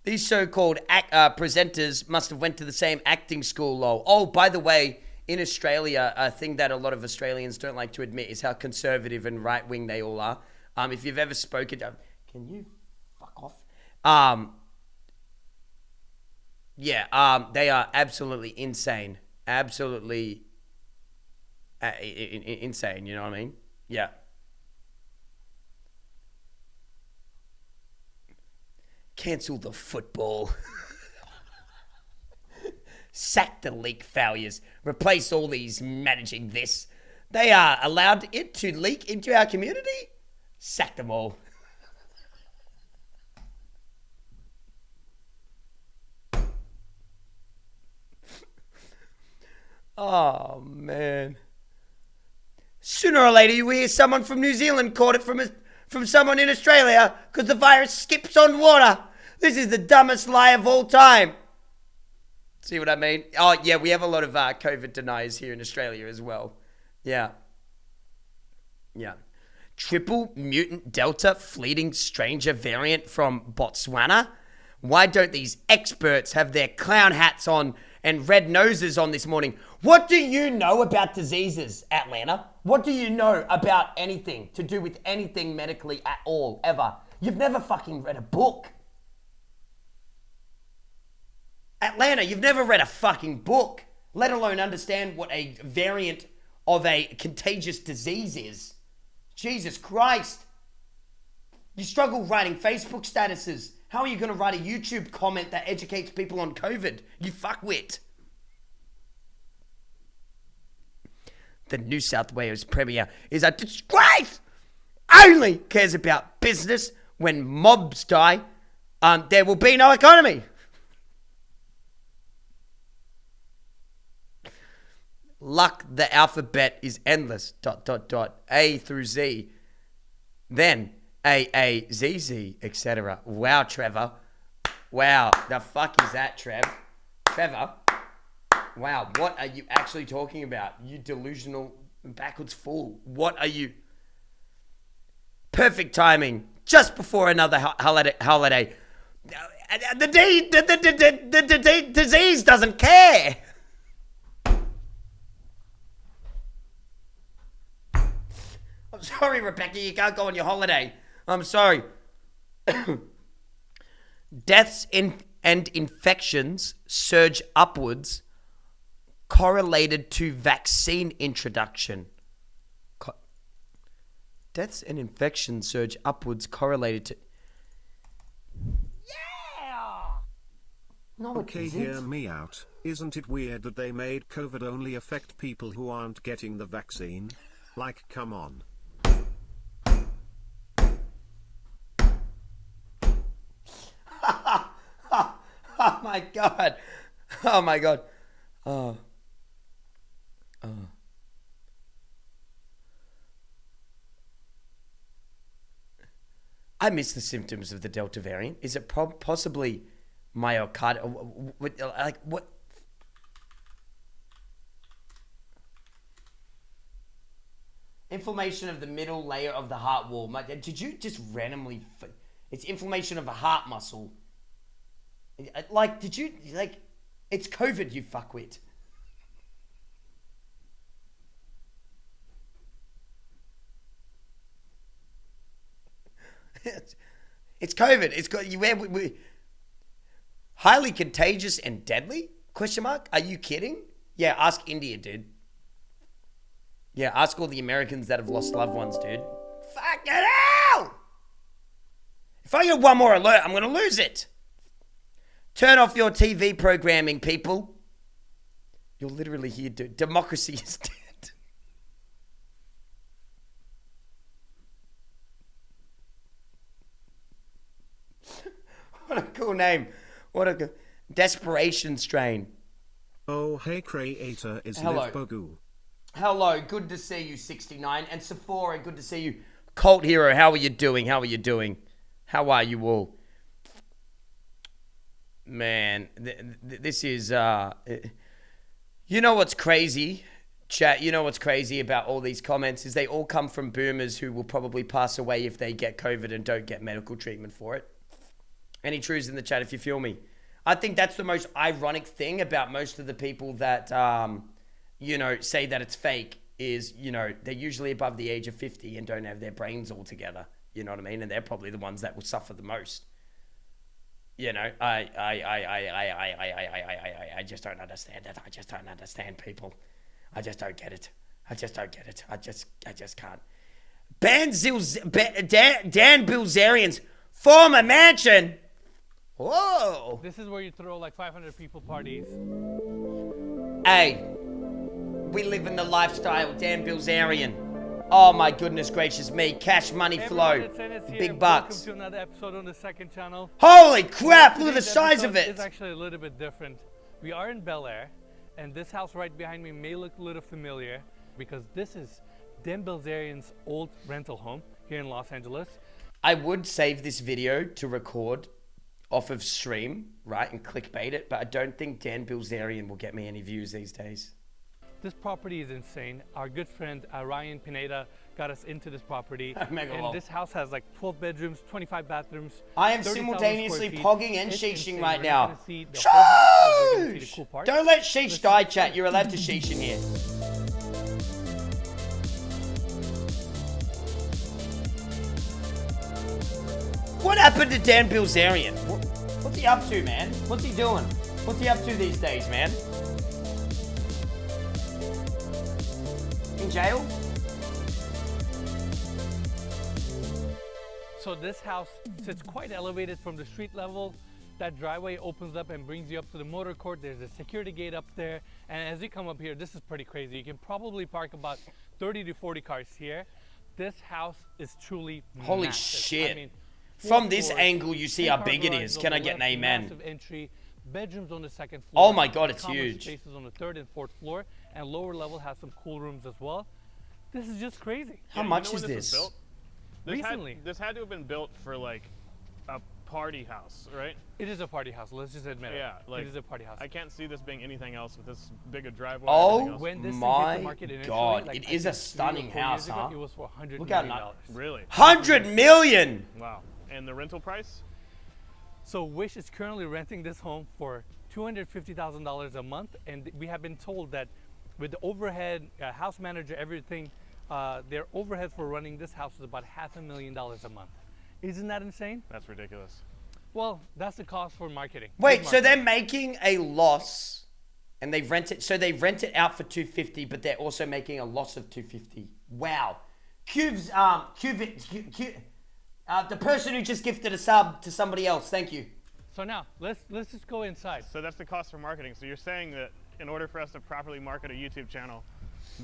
These so-called presenters must have went to the same acting school, lol. Oh, by the way, in Australia, a thing that a lot of Australians don't like to admit is how conservative and right-wing they all are. If you've ever spoken to... Can you fuck off? They are absolutely insane. Absolutely... insane, you know what I mean? Yeah. Cancel the football. Sack the leak failures. Replace all these managing this. They are allowed it to leak into our community? Sack them all. Oh, man. Sooner or later, you hear someone from New Zealand caught it from someone in Australia because the virus skips on water. This is the dumbest lie of all time. See what I mean? Oh, yeah, we have a lot of COVID deniers here in Australia as well. Yeah. Yeah. Triple mutant Delta fleeting stranger variant from Botswana? Why don't these experts have their clown hats on and red noses on this morning? What do you know about diseases, Atlanta? What do you know about anything to do with anything medically at all, ever? You've never fucking read a book. Atlanta, you've never read a fucking book, let alone understand what a variant of a contagious disease is. Jesus Christ. You struggle writing Facebook statuses. How are you going to write a YouTube comment that educates people on COVID? You fuckwit. The New South Wales Premier is a disgrace. Only cares about business. When mobs die, there will be no economy. Luck, the alphabet is endless. ... A through Z. Then A, Z, Z, etc. Wow, Trevor. Wow, the fuck is that, Trevor? Wow, what are you actually talking about? You delusional backwards fool. What are you? Perfect timing. Just before another holiday. The disease doesn't care. I'm sorry, Rebecca, you can't go on your holiday. I'm sorry. Deaths and infections surge upwards correlated to vaccine introduction. Deaths and infections surge upwards correlated to... Yeah! No, okay, hear me out. Isn't it weird that they made COVID only affect people who aren't getting the vaccine? Like, come on. Oh my god. Oh my god. I miss the symptoms of the Delta variant. Is it possibly myocarditis? Like what? Inflammation of the middle layer of the heart wall. Did you just randomly... It's inflammation of the heart muscle. Like, did you... Like, it's COVID, you fuckwit. It's COVID. It's got... we highly contagious and deadly? Question mark? Are you kidding? Yeah, ask India, dude. Yeah, ask all the Americans that have lost loved ones, dude. Fucking hell! If I get one more alert, I'm going to lose it. Turn off your TV programming, people. You're literally here, dude. Democracy is dead. What a cool name. What a desperation strain. Oh, hey, Crayator is Hello. Liv Bogu. Hello, good to see you, 69. And Sephora, good to see you. Cult Hero, how are you doing? How are you doing? How are you all? Man, this is, you know what's crazy, chat? You know what's crazy about all these comments is they all come from boomers who will probably pass away if they get COVID and don't get medical treatment for it. Any truths in the chat if you feel me? I think that's the most ironic thing about most of the people that, you know, say that it's fake is, you know, they're usually above the age of 50 and don't have their brains all together. You know what I mean? And they're probably the ones that will suffer the most. You know, I just don't understand it. I just don't understand people. I just don't get it. I just don't get it. I just can't. Dan Bilzerian's former mansion. Whoa. This is where you throw like 500 people parties. Hey, we live in the lifestyle, Dan Bilzerian. Oh my goodness gracious me. Cash money flow. Big bucks. Welcome to another episode on the second channel. Holy crap, look at the size of it. It's actually a little bit different. We are in Bel Air, And this house right behind me may look a little familiar because this is Dan Bilzerian's old rental home here in Los Angeles. I would save this video to record off of stream, right, and clickbait it, but I don't think Dan Bilzerian will get me any views these days. This property is insane. Our good friend Ryan Pineda got us into this property. Mega and lol. this house has like 12 bedrooms, 25 bathrooms. I am 30,000 simultaneously square feet. pogging and It's sheeshing insane. right We're now. gonna see the whole house, and we're gonna see the cool parts. Don't let sheesh Let's die, see. chat. You're allowed to sheesh in here. What happened to Dan Bilzerian? What's he up to, man? What's he doing? What's he up to these days, man? In jail? So this house sits quite elevated from the street level. That driveway opens up and brings you up to the motor court. There's a security gate up there. And as you come up here, this is pretty crazy. You can probably park about 30 to 40 cars here. This house is truly Holy massive. shit. I mean, From this floors, angle, you see how 10-car big it garages is. on Can the I get an left, amen? Massive entry, bedrooms on the second floor. Oh my God, it's common huge. Spaces on the third and fourth floor, and lower level has some cool rooms as well. This is just crazy. How you much know when is this was this? built? Recently. This had to have been built for like a party house, right? It is a party house. Let's just admit Yeah, it. like It is a party house. I can't see this being anything else with this big a driveway. Oh and everything else. When this thing hit my the market initially, God, like, it I is a think 3 or stunning 4 years house, ago, huh? It was for $100 Look how million. Really? 100 million! Wow. And the rental price? So Wish is currently renting this home for $250,000 a month, and we have been told that with the overhead, house manager, everything, their overhead for running this house is about $500,000 a month. Isn't that insane? That's ridiculous. Well, that's the cost for marketing. Wait, Good so they're marketing. making a loss and they rent it. So they rent it out for 250, but they're also making a loss of 250. Wow. The person who just gifted a sub to somebody else. Thank you. So now let's just go inside. So that's the cost for marketing. So you're saying that in order for us to properly market a YouTube channel,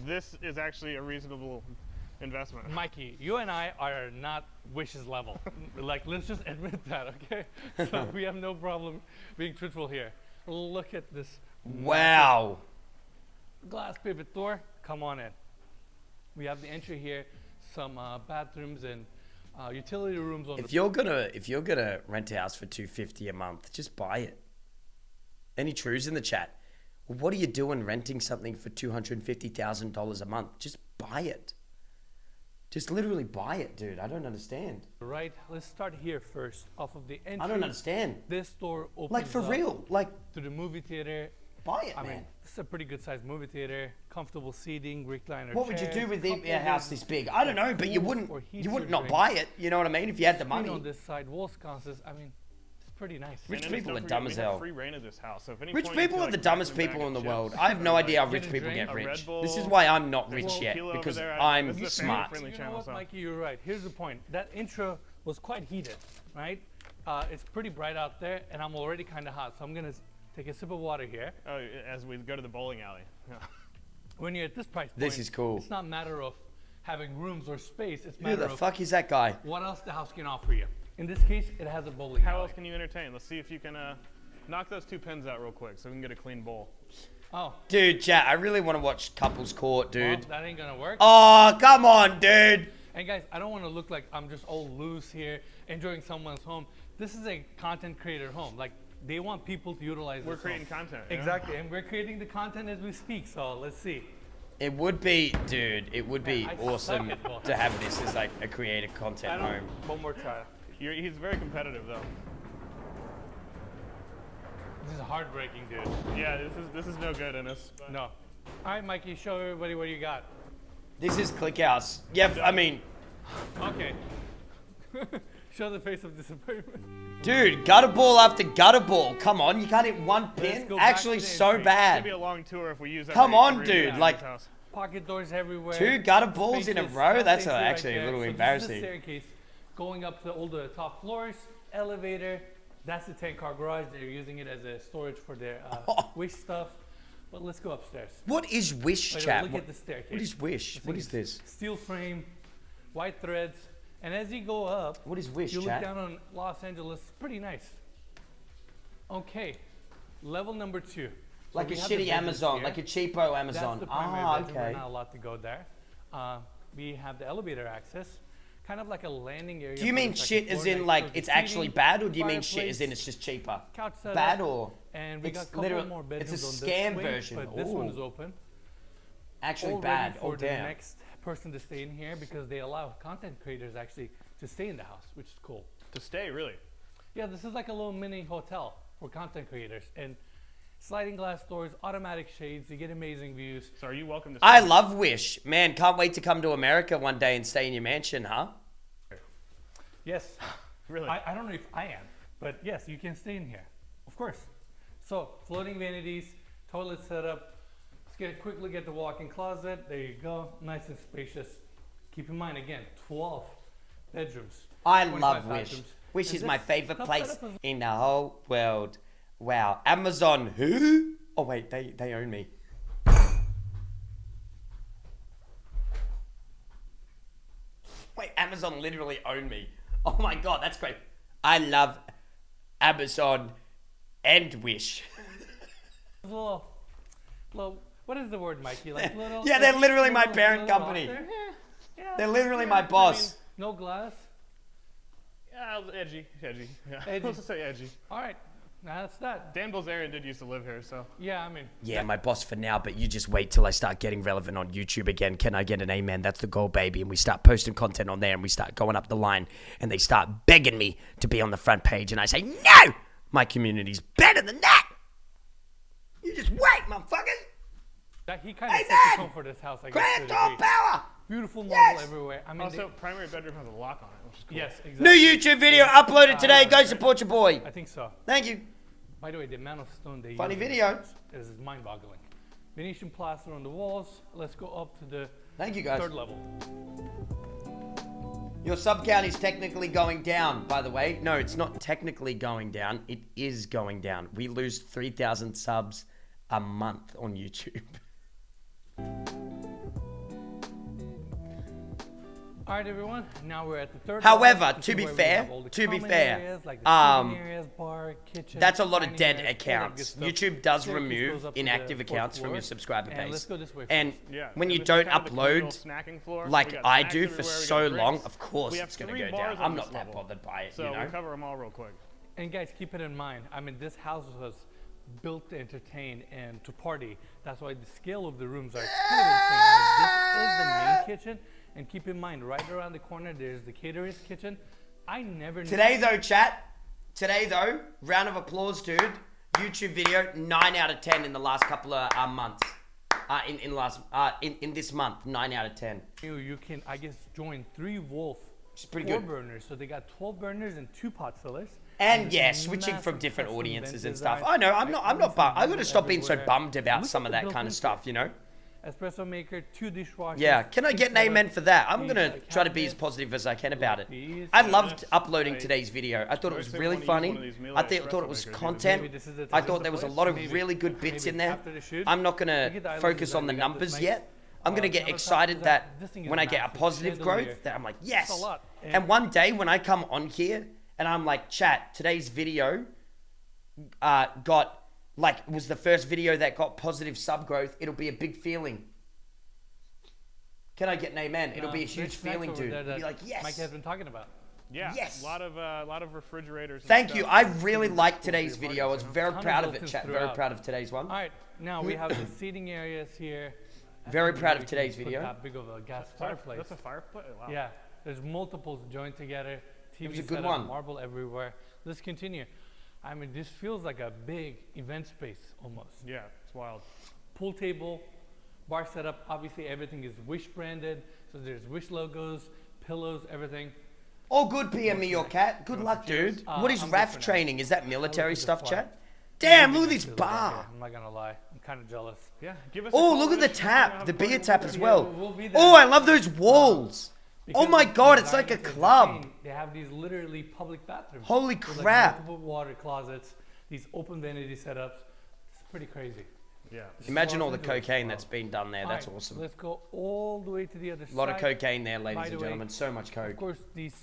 this is actually a reasonable investment. Mikey, you and I are not Wish's level. Like, let's just admit that, okay? So we have no problem being truthful here. Look at this Wow. glass pivot door. Come on in. We have the entry here, some bathrooms and utility rooms on If you're gonna rent a house for 250 a month, just buy it. Any trues in the chat? What are you doing renting something for $250,000 a month? Just buy it. Just literally buy it, dude. I don't understand. right. Let's start here first, off of the entry. I don't understand. This door opens Like for up real, like to the movie theater. buy it, I man. mean, this is a pretty good sized movie theater, comfortable seating, recliner What would you chairs, do with couple a house of this big? I don't know, but you pools wouldn't or you wouldn't heated not drinks. buy it. You know what I mean? If you had the Screen money. on this side, wall sconces. I mean, it's pretty nice. Rich And then people don't are forget, dumb we as have hell. free reign of this house. So if any Rich point you people feel are the like dumbest grabbing a people in the bag of world. chips I have no or, idea how Get rich a people drink, get a rich. Red Bull, This is why I'm not there's a rich little yet, kilo over because there. I'm This is a smart. family-friendly You know channel, what, so. Mikey, you're right. Here's the point. That intro was quite heated, right? It's pretty bright out there, and I'm already kind of hot, so I'm gonna take a sip of water here. Oh, as we go to the bowling alley. Yeah. When you're at this price point, This is cool. It's not a matter of having rooms or space. It's a Who matter the of fuck is that guy? what else the house can offer you. In this case, it has a bowling How alley. else can you entertain? Let's see if you can knock those 2 pins out real quick so we can get a clean bowl. Oh, Dude, chat, I really want to watch Couples Court, dude. well, that ain't gonna work. Oh, come on, dude. And guys, I don't want to look like I'm just all loose here, enjoying someone's home. This is a content creator home. Like, they want people to utilize We're this creating home. content. you know? Exactly, and we're creating the content as we speak, so let's see. It would be, dude, it would be I suck awesome at ball. to have this as like a creative content home. One more try. He's very competitive though. This is heartbreaking, dude. Yeah, this is no good in us. No. All right, Mikey, show everybody what you got. This is Clickhouse. Yeah, I mean, Okay. Show the face of disappointment. dude, gutter ball after gutter ball. Come on, you can't hit one pin. go back Actually, to the so entry. It's gonna be bad. a long tour if we use. Come every- on, every dude, room in like- this house. Pocket doors everywhere. Two gutter balls in a Spacious. row? That's entry right actually a there. little So this is embarrassing. the staircase going up to all the top floors, elevator. That's the 10-car garage. They're using it as a storage for their Wish stuff. But let's go upstairs. What is Wish, Wait, chat? look What, at the staircase. what is Wish? This What thing is this? Steel frame, white threads, and as you go up, What is Wish, you look chat? down on Los Angeles. Pretty nice. Okay, level number 2. Like a we have the shitty bedrooms Amazon, here. like a cheapo Amazon. That's the primary bedroom. Okay. We're not allowed to go there. We have the elevator access, kind of like a landing area. Do you for mean the second shit as floor in next like to the it's actually seating, bad, or do you mean shit as in fireplace, it's just cheaper? couch setup, Bad or and we it's got a couple literal- more it's a bedrooms on this scam wing, version. but this one Ooh. is open. Actually All bad. ready for Oh the damn. next person to stay in here because they allow content creators actually to stay in the house, which is cool. To stay, really? Yeah, this is like a little mini hotel for content creators, and sliding glass doors, automatic shades. You get amazing views. So are you welcome to I stay? love Wish. Man, can't wait to come to America one day and stay in your mansion, huh? Yes. Really? I don't know if I am, but yes, you can stay in here, of course. So floating vanities, toilet setup. Let's get a quick look at the walk-in closet. There you go, nice and spacious. Keep in mind again, 12 bedrooms. I 25 love Wish. bathrooms. Wish And is my this favorite top place setup is- in the whole world. Wow. Amazon who? Oh wait, they own me. Wait, Amazon literally own me. Oh my god, that's great. I love Amazon and Wish. little, what is the word, Mikey? Like little. Yeah, they're literally my little- parent little company. off there. Yeah, They're literally yeah, my I boss. mean, no glass. Yeah, edgy. Yeah. Edgy. Let's just say edgy. All right, that's that. Dan Bilzerian did used to live here, so. Yeah, I mean, Yeah, my boss for now, but you just wait till I start getting relevant on YouTube again. Can I get an amen? That's the goal, baby. And we start posting content on there and we start going up the line and they start begging me to be on the front page. And I say, no, my community's better than that. You just wait, motherfuckers. he kind of Hey, set the man! tone for this house, I guess. to a Crayator degree. power. Beautiful marble Yes! everywhere. I mean, Also, primary bedroom has a lock on it, which is cool. yes, exactly. New YouTube video uploaded today. Go support your boy. I think so. Thank you. By the way, the amount of stone they Funny use in video. this is mind-boggling. Venetian plaster on the walls. Let's go up to the Thank you, guys. third level. Your sub count is technically going down, by the way. No, it's not technically going down. It is going down. We lose 3,000 subs a month on YouTube. All right, everyone. Now we're at the third. However, level. This to is be where we fair- have all the to be common fair, areas, like the seating areas, bar, kitchen. That's a lot of dining dead areas, all that good accounts. stuff. YouTube does Staircase remove goes up to inactive the fourth accounts from floor. your subscriber And let's base. go this way And first. Yeah. when and you this is don't kind of the communal upload, snacking floor. We like got I snacks do for everywhere, we so got long, drinks. of course We have it's going to 3 go bars down. on I'm this not that level. bothered by it, So you know? we cover them all real quick. And guys, keep it in mind. I mean, this house was built to entertain and to party. That's why the scale of the rooms are kind of insane. I mean, this is the main kitchen. And keep in mind, right around the corner, there's the caterer's kitchen. I never knew. Today though, chat. Today though, round of applause, dude. YouTube video, 9 out of 10 in the last couple of months. In this month, 9 out of 10. You can, I guess, join 3 Wolf It's pretty 4 good. burners. So they got 12 burners and 2 pot fillers. And this yeah, switching from massive different custom audiences vent and stuff. design, I know, I'm like not bummed. I gotta everything stop being so everywhere. bummed about Look some at of the that kind built-in of stuff, you know? Espresso maker, 2 dishwashers. Yeah, can I get an kitchen amen setup, for that? I'm these, gonna like, try to be as cabinets, positive as I can about it. these. I loved Yes. uploading I- today's video. I thought it was First, I really wanna use one funny. of these Miele I thought it espresso was makers. content. Maybe this is the I time. thought there was a lot of Maybe. really good bits Maybe in there. after the shoot. I'm not Look gonna at the island focus design. on the We got this numbers nice, yet. I'm gonna get countertop excited design. that This thing is when I get a massive. positive Chandelier. growth, that I'm like, yes. It's a lot. And one day when I come on here and I'm like, chat, today's video was the first video that got positive sub growth. It'll be a big feeling. Can I get an amen? It'll be a There's huge snacks feeling, over dude. there It'll be that like, yes. Mike has been talking about. Yeah. Yes. A lot of refrigerators. And Thank you. stuff. I really liked Cool for your today's party, video. I was you know? very Ton of proud of it, built-ins chat. Very throughout. proud of today's one. All right, now we have the seating areas here. Very And proud we of can today's put video. That big of a gas fireplace. That's a fireplace. Wow. Yeah, there's multiples joined together. TV was a good setup, one. marble everywhere. Let's continue. I mean, this feels like a big event space almost. Yeah, it's wild. Pool table, bar setup. Obviously, everything is Wish branded, so there's Wish logos, pillows, everything. All good, PM me your cat. Good luck, dude. What is I'm good RAF for now. training? Is that military this stuff, far. chat? Damn, Maybe look at next this to the bar bar. here. I'm not gonna lie. I'm kind of jealous. Yeah. Give us. Oh, a call look at the if you wanna tap, have the a party, beer we'll tap be as there. well. we'll be there. Oh, I love those walls. Oh Because my it's God, it's like a designed to club. entertain. They have these literally public bathrooms. Holy with, like, crap. multiple water closets, these open vanity setups. It's pretty crazy. Yeah. Imagine all the Into it. cocaine that's been done there. That's All right, awesome. Let's go all the way to the other side. A lot of cocaine there, By ladies the and way, gentlemen. So much Of coke. course, these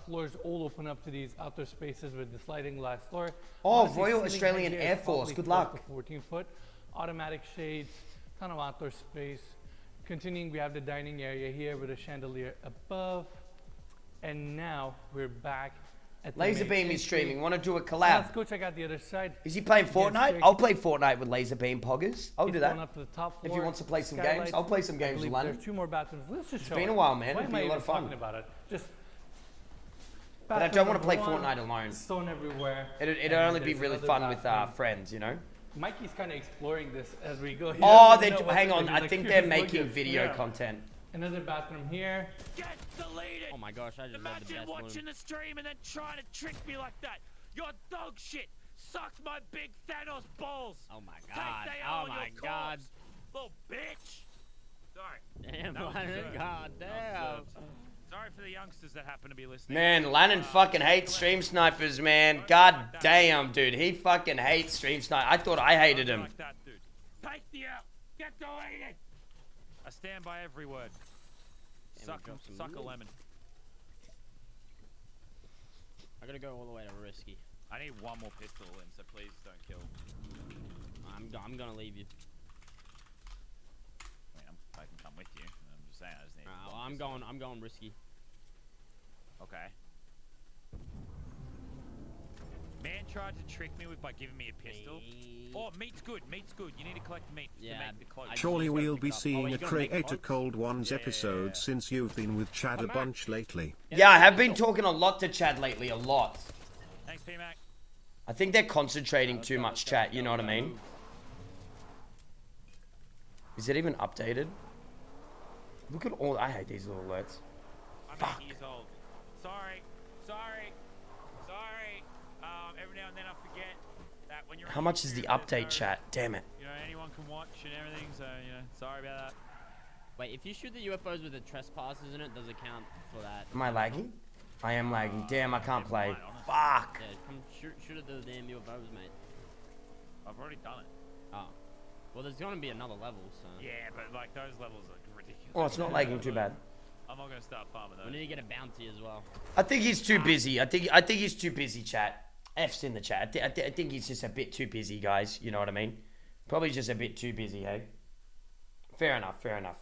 floors all open up to these outdoor spaces with the sliding glass door. Oh, Honestly, Royal ceiling Australian height here Air is Force. probably Good close luck. to 14 foot. automatic shades, ton of outdoor space. Continuing, we have the dining area here with a chandelier above. And now we're back at the Laser main Beam is entry. streaming. Want to do a Let's collab? go check out the other side. Is he playing Again, Fortnite? straight- I'll play Fortnite with Laser Beam Poggers. I'll He's do going that. up to the top If he floor. wants to play some Skylights. games, I'll play some I games with believe London. There's 2 more bathrooms. Let's just show been it. a while, man. Why It'd am be I a lot even of fun. talking about it? Just But I bathroom don't want to play number 1, Fortnite alone. Stone everywhere. It'd and only be there's really another fun with bathroom. friends, you know? Mikey's kind of exploring this as we go. He Oh, doesn't they know what's hang in it. on. He's I like, think "Here, they're just look making at-" video Yeah. content. Another bathroom here. Get deleted! Oh my gosh, I just love the Imagine best watching move. the stream and then trying to trick me like that. You're dog shit. Sucks my big Thanos balls. Oh my Take god. they Oh all my your god. corpse, little bitch. Sorry. Damn, That was Lennon, absurd. god damn. Sorry for the youngsters that happen to be listening. Man, Lannon fucking hates stream snipers, man. God damn, dude. He fucking hates stream snipers. I thought I hated him. Like that, dude. Take the L. Get deleted. I stand by every word. Damn, we dropped some Suck a loot. lemon. I gotta go all the way to risky. I need one more pistol in, so please don't kill. I'm gonna leave you. I mean, I can come with you. I'm just saying, I just need. Well, one I'm going risky. Okay. Man tried to trick me by giving me a pistol. Oh, meat's good. Meat's good. You need to collect meat to Yeah, make the cloak. I- Surely just gotta we'll pick be it up. seeing you a gotta make Crayator cloaks? Cold Ones Yeah. episode since you've been with Chad a I'm back. bunch lately. Yeah, I have been talking a lot to Chad lately. A lot. Thanks, P-Mac. I think they're concentrating too much chat. You know what I mean? Is it even updated? Look at all. I hate these little alerts. I'm Fuck. 8 years old. Sorry. Every now and then I forget that when you're How on much is the YouTube, there's update no- chat? Damn it. You know, anyone can watch and everything, so, you know, sorry about that. Wait, if you shoot the UFOs with the trespassers in it, does it count for that? Am I lagging? I am lagging. Damn, I can't play. might, honestly. Fuck. Yeah, come shoot at the damn UFOs, mate. I've already done it. Oh. Well, there's gonna be another level, so. Yeah, but, like, those levels are ridiculous. Oh, it's not lagging too bad. I'm not going to start farming We those. need to get a bounty as well. I think he's too busy. I think he's too busy, chat. F's in the chat. I think he's just a bit too busy, guys. You know what I mean? Probably just a bit too busy, hey? Fair enough, fair enough.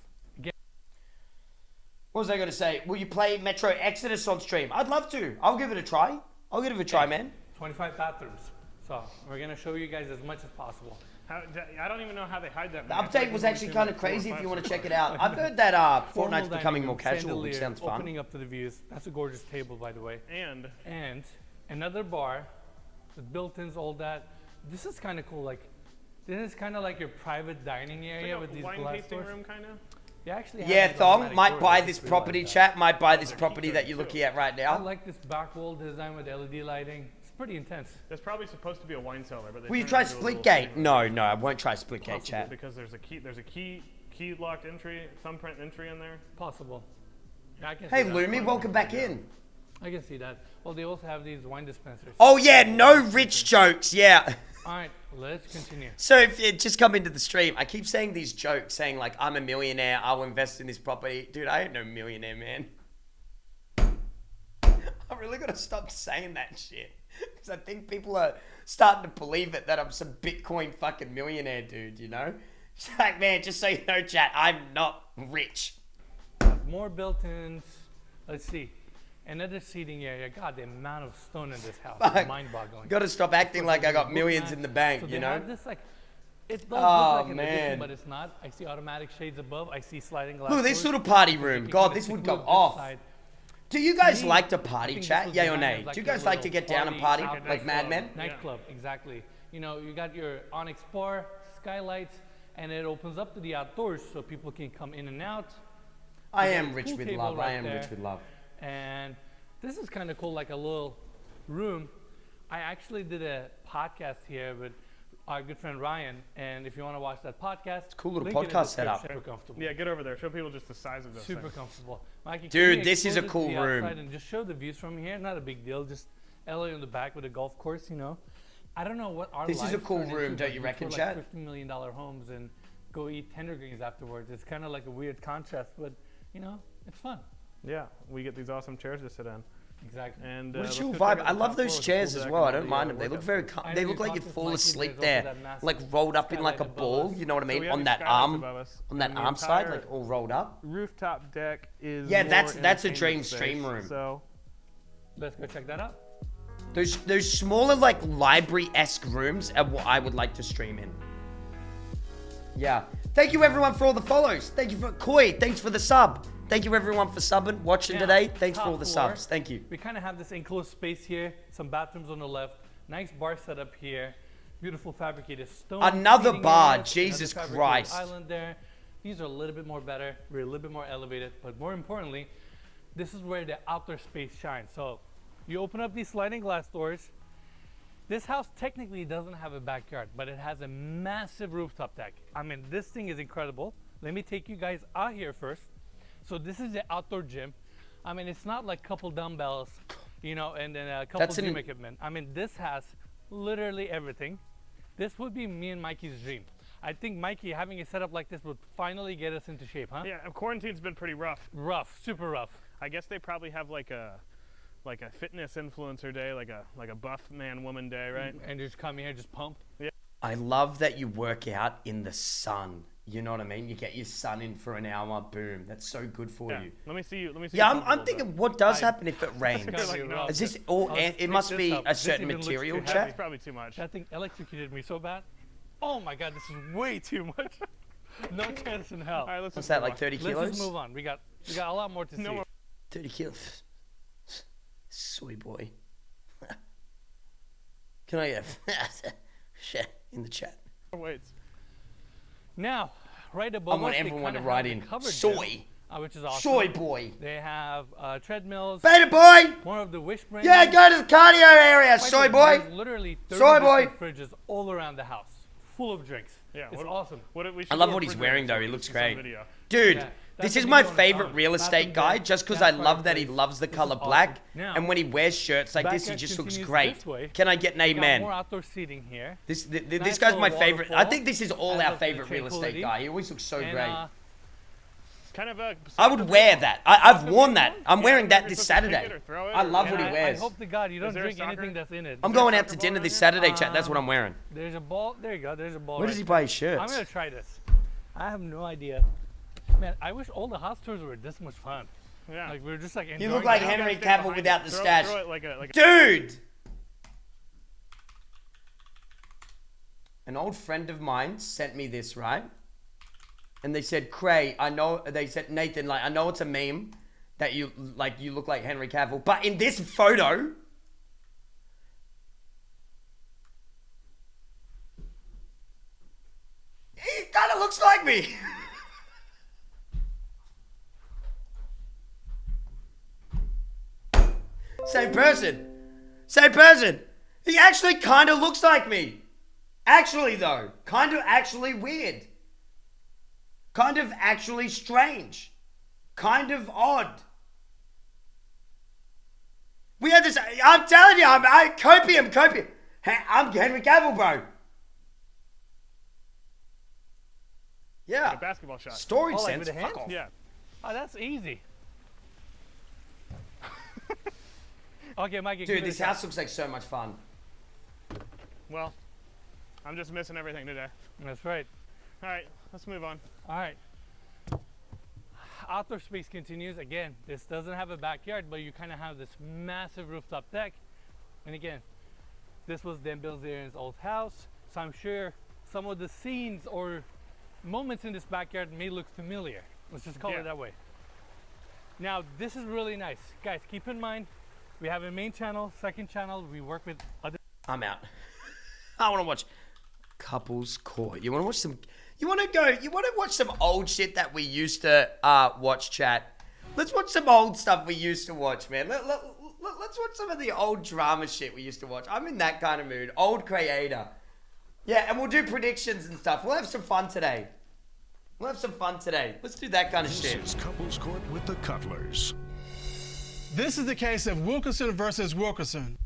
What was I going to say? Will you play Metro Exodus on stream? I'd love to. I'll give it a try. I'll give it a try, man. 25 bathrooms. So we're gonna show you guys as much as possible. I don't even know how they hide that. The update was actually kind of crazy if you want to check it out. I've heard that Formal Fortnite's becoming dining more room, casual, which chandelier, sounds fun. Opening up to the views. That's a gorgeous table, by the way. And Another bar with built-ins, all that. This is kind of cool. Like, this is kind of like your private dining area with these wine glass tasting doors. room, kind of. You actually have Yeah, these Thong, automatic might doors. buy I this just realized property, that. chat. Might buy this property that you're looking at right I now. like this back wall design with LED lighting. It's pretty intense. That's probably supposed to be a wine cellar, but they Will you turned try it into a little Splitgate? sitting No, room. no, I won't try Splitgate, Possible, chat. because there's a key locked entry, thumbprint entry in there. Possible. Yeah, I can Hey, see that. Lumi, welcome back in. I can see that. Well, they also have these wine dispensers. Oh, yeah, no rich jokes, yeah. All right, let's continue. So if you just come into the stream, I keep saying these jokes, saying like, I'm a millionaire, I'll invest in this property. Dude, I ain't no millionaire, man. I really gotta stop saying that shit. Because I think people are starting to believe it, that I'm some Bitcoin fucking millionaire dude, you know? It's like, man, just so you know, chat, I'm not rich. More built-ins. Let's see. Another seating area. God, the amount of stone in this house is Fuck. mind-boggling. Gotta stop acting like I got Book millions mat. in the bank, So you they know? have this, like, it does Oh, look like an man. addition, but it's not. I see automatic shades above. I see sliding glass Look at this doors. little party You room. can God, kinda this would seclude go this off. side. Do you guys me, like to I party, think chat? this was Yay or designed nay? as like Do you a guys like to little get down and party party like madmen? Nightclub, exactly. You know, you got your Onyx bar, skylights, and it opens up to the outdoors so people can come in and out. I You got am a rich pool with table love. I right am rich there. with love. And this is kind of cool, like a little room. I actually did a podcast here with our good friend Ryan, and if you want to watch that podcast, Cool little link in the podcast setup. description. Super comfortable. Yeah, get over there. Show people just the size of this Super thing. comfortable. Mikey, Dude, can you this is a expose it to cool the room. outside and just show the views from here. Not a big deal. Just LA in the back with a golf course. You know, I don't know what our This is a lives cool turn into, room, don't but you we reckon, tour, Chad? like $50 million homes and go eat tender greens afterwards. It's kind of like a weird contrast, but you know, it's fun. Yeah, we get these awesome chairs to sit in. Exactly. And What a let's chill go vibe. check out I the love top those floor, chairs full as deck well. I and don't all mind the them. They look workout very. stuff. They look like you fall asleep there, like rolled up in like a ball. You know what I So we mean? have On these that skylights arm, above us, on that and the arm side, entire like all rolled up. Rooftop deck is Yeah, more that's a entertainment dream space, stream room. So Let's go check that out. Those smaller like library-esque rooms are what I would like to stream in. Yeah. Thank you everyone for all the follows. Thank you for Koi. Thanks for the sub. Thank you everyone for subbing, watching Now, today. Thanks for top all the floor, subs. Thank you. We kind of have this enclosed space here, some bathrooms on the left, nice bar setup here, beautiful fabricated stone. Another seating bar, areas, Jesus another fabricated Christ. Island there. These are a little bit more better. We're a little bit more elevated, but more importantly, this is where the outdoor space shines. So you open up these sliding glass doors. This house technically doesn't have a backyard, but it has a massive rooftop deck. I mean, this thing is incredible. Let me take you guys out here first. So this is the outdoor gym. I mean, it's not like couple dumbbells, you know, and then a couple gym equipment. I mean, this has literally everything. This would be me and Mikey's dream. I think Mikey having a setup like this would finally get us into shape, huh? yeah, quarantine's been pretty rough. Rough, super rough. I guess they probably have like a fitness influencer day, like a buff man woman day, right? And just come here, just pump. I love that you work out in the sun. You know what I mean? You get your sun in for an hour, boom. That's so good for Yeah. you. Let me see you. Let me see. Yeah, you I'm thinking, what does happen if it rains? It's gonna be rough. Is this all? I'll It pick must this be up. a This certain even looks material, too That's chat. probably too much. That thing electrocuted me so bad. Oh my God, this is way too much. No chance in hell. All right, let's What's just that, move like on. 30 Let's kilos? just move on. We got a lot more to see. more. 30 kilos. Soy boy. Can I get shit in the chat? Weights. Now, right I above want us, they everyone to kinda write have in the covered soy. gym, which is awesome. Soy boy. They have treadmills, Beta boy. more of the wish brand. Yeah, go to the cardio area, soy boy. There's literally 30 Soy boy. different fridges all around the house, full of drinks. Yeah, It's awesome. I love what he's wearing though. He looks great. Video. Dude, Yeah, this that's is a my video on its favorite own. real estate Bathroom guy deck, just because I gas love that he fireplace. loves the This is color awesome. black. Now, And when he wears shirts like this, he backyard just looks continues great. this way. Can I get an We got amen? more outdoor seating here. This Nice guy's my little favorite. I waterfall. think this is all Adds our up to the favorite real estate tranquility. guy. He always looks so And, great. Kind of a. I would wear that. I've worn that. I'm wearing that this Saturday. I love what he I wears. hope to God you don't there a drink soccer? anything that's in it. I'm going out to dinner this Saturday, chat. That's what I'm wearing. There's a ball. There you go. There's a ball. Where right does he there. buy his shirts? I'm gonna try this. I have no idea. Man, I wish all the house tours were this much fun. Yeah. Like we were just like You enjoying look like it. Henry Stand Cavill behind without it. the Throw stash. it like a. Dude! An old friend of mine sent me this, right? And they said, Cray, I know, they said, Nathan, like, I know it's a meme that you look like Henry Cavill, but in this photo, he kind of looks like me. Same person. Same person. He actually kind of looks like me. Actually, though. Kind of actually weird. Kind of actually strange. Kind of odd. We had this. I'm telling you, copium. I'm Henry Cavill, bro. Yeah. A basketball shot. Story Oh, like sense. with the Fuck hands? off. Yeah. Oh, that's easy. Okay, Mikey. Dude, this house looks like so much fun. Well, I'm just missing everything today. That's right. All right, let's move on. All right. Outdoor space continues. Again, this doesn't have a backyard, but you kind of have this massive rooftop deck. And again, this was Dan Bilzerian's old house. So I'm sure some of the scenes or moments in this backyard may look familiar. Let's just call it that way. Now, this is really nice. Guys, keep in mind, we have a main channel, second channel. We work with other... I'm out. I want to watch Couples Court. You want to watch some... You want to watch some old shit that we used to watch, chat. Let's watch some old stuff we used to watch, man. Let's watch some of the old drama shit we used to watch. I'm in that kind of mood. Old Crayator. Yeah, and we'll do predictions and stuff. We'll have some fun today. Let's do that kind of shit. This is Couples Court with the Cutlers. This is the case of Wilkerson versus Wilkerson.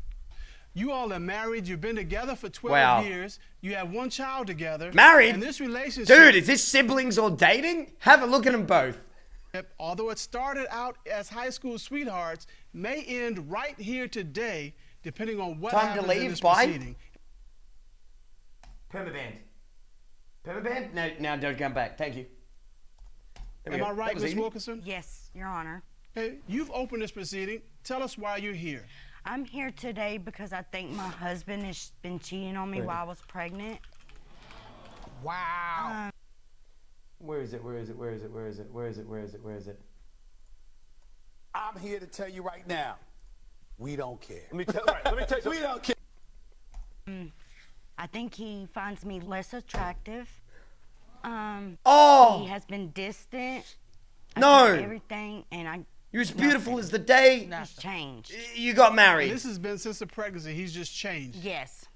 You all are married. You've been together for 12 years. You have one child together. Married? And this relationship... Dude, is this siblings or dating? Have a look at them both. Although it started out as high school sweethearts, may end right here today, depending on what Time to happens in leave, this bye. proceeding. Permaband. Permaband? No, now don't come back. Thank you. Am I right, Ms. Wilkerson? Yes, Your Honor. Hey, you've opened this proceeding. Tell us why you're here. I'm here today because I think my husband has been cheating on me while I was pregnant. Wow. Where is it? Where is it? Where is it? Where is it? Where is it? Where is it? Where is it? I'm here to tell you right now, we don't care. Let me tell you. We don't care. I think he finds me less attractive. Oh! He has been distant. No! Everything, and You're as beautiful as the day he's changed. you got married. This has been since the pregnancy. He's just changed. Yes.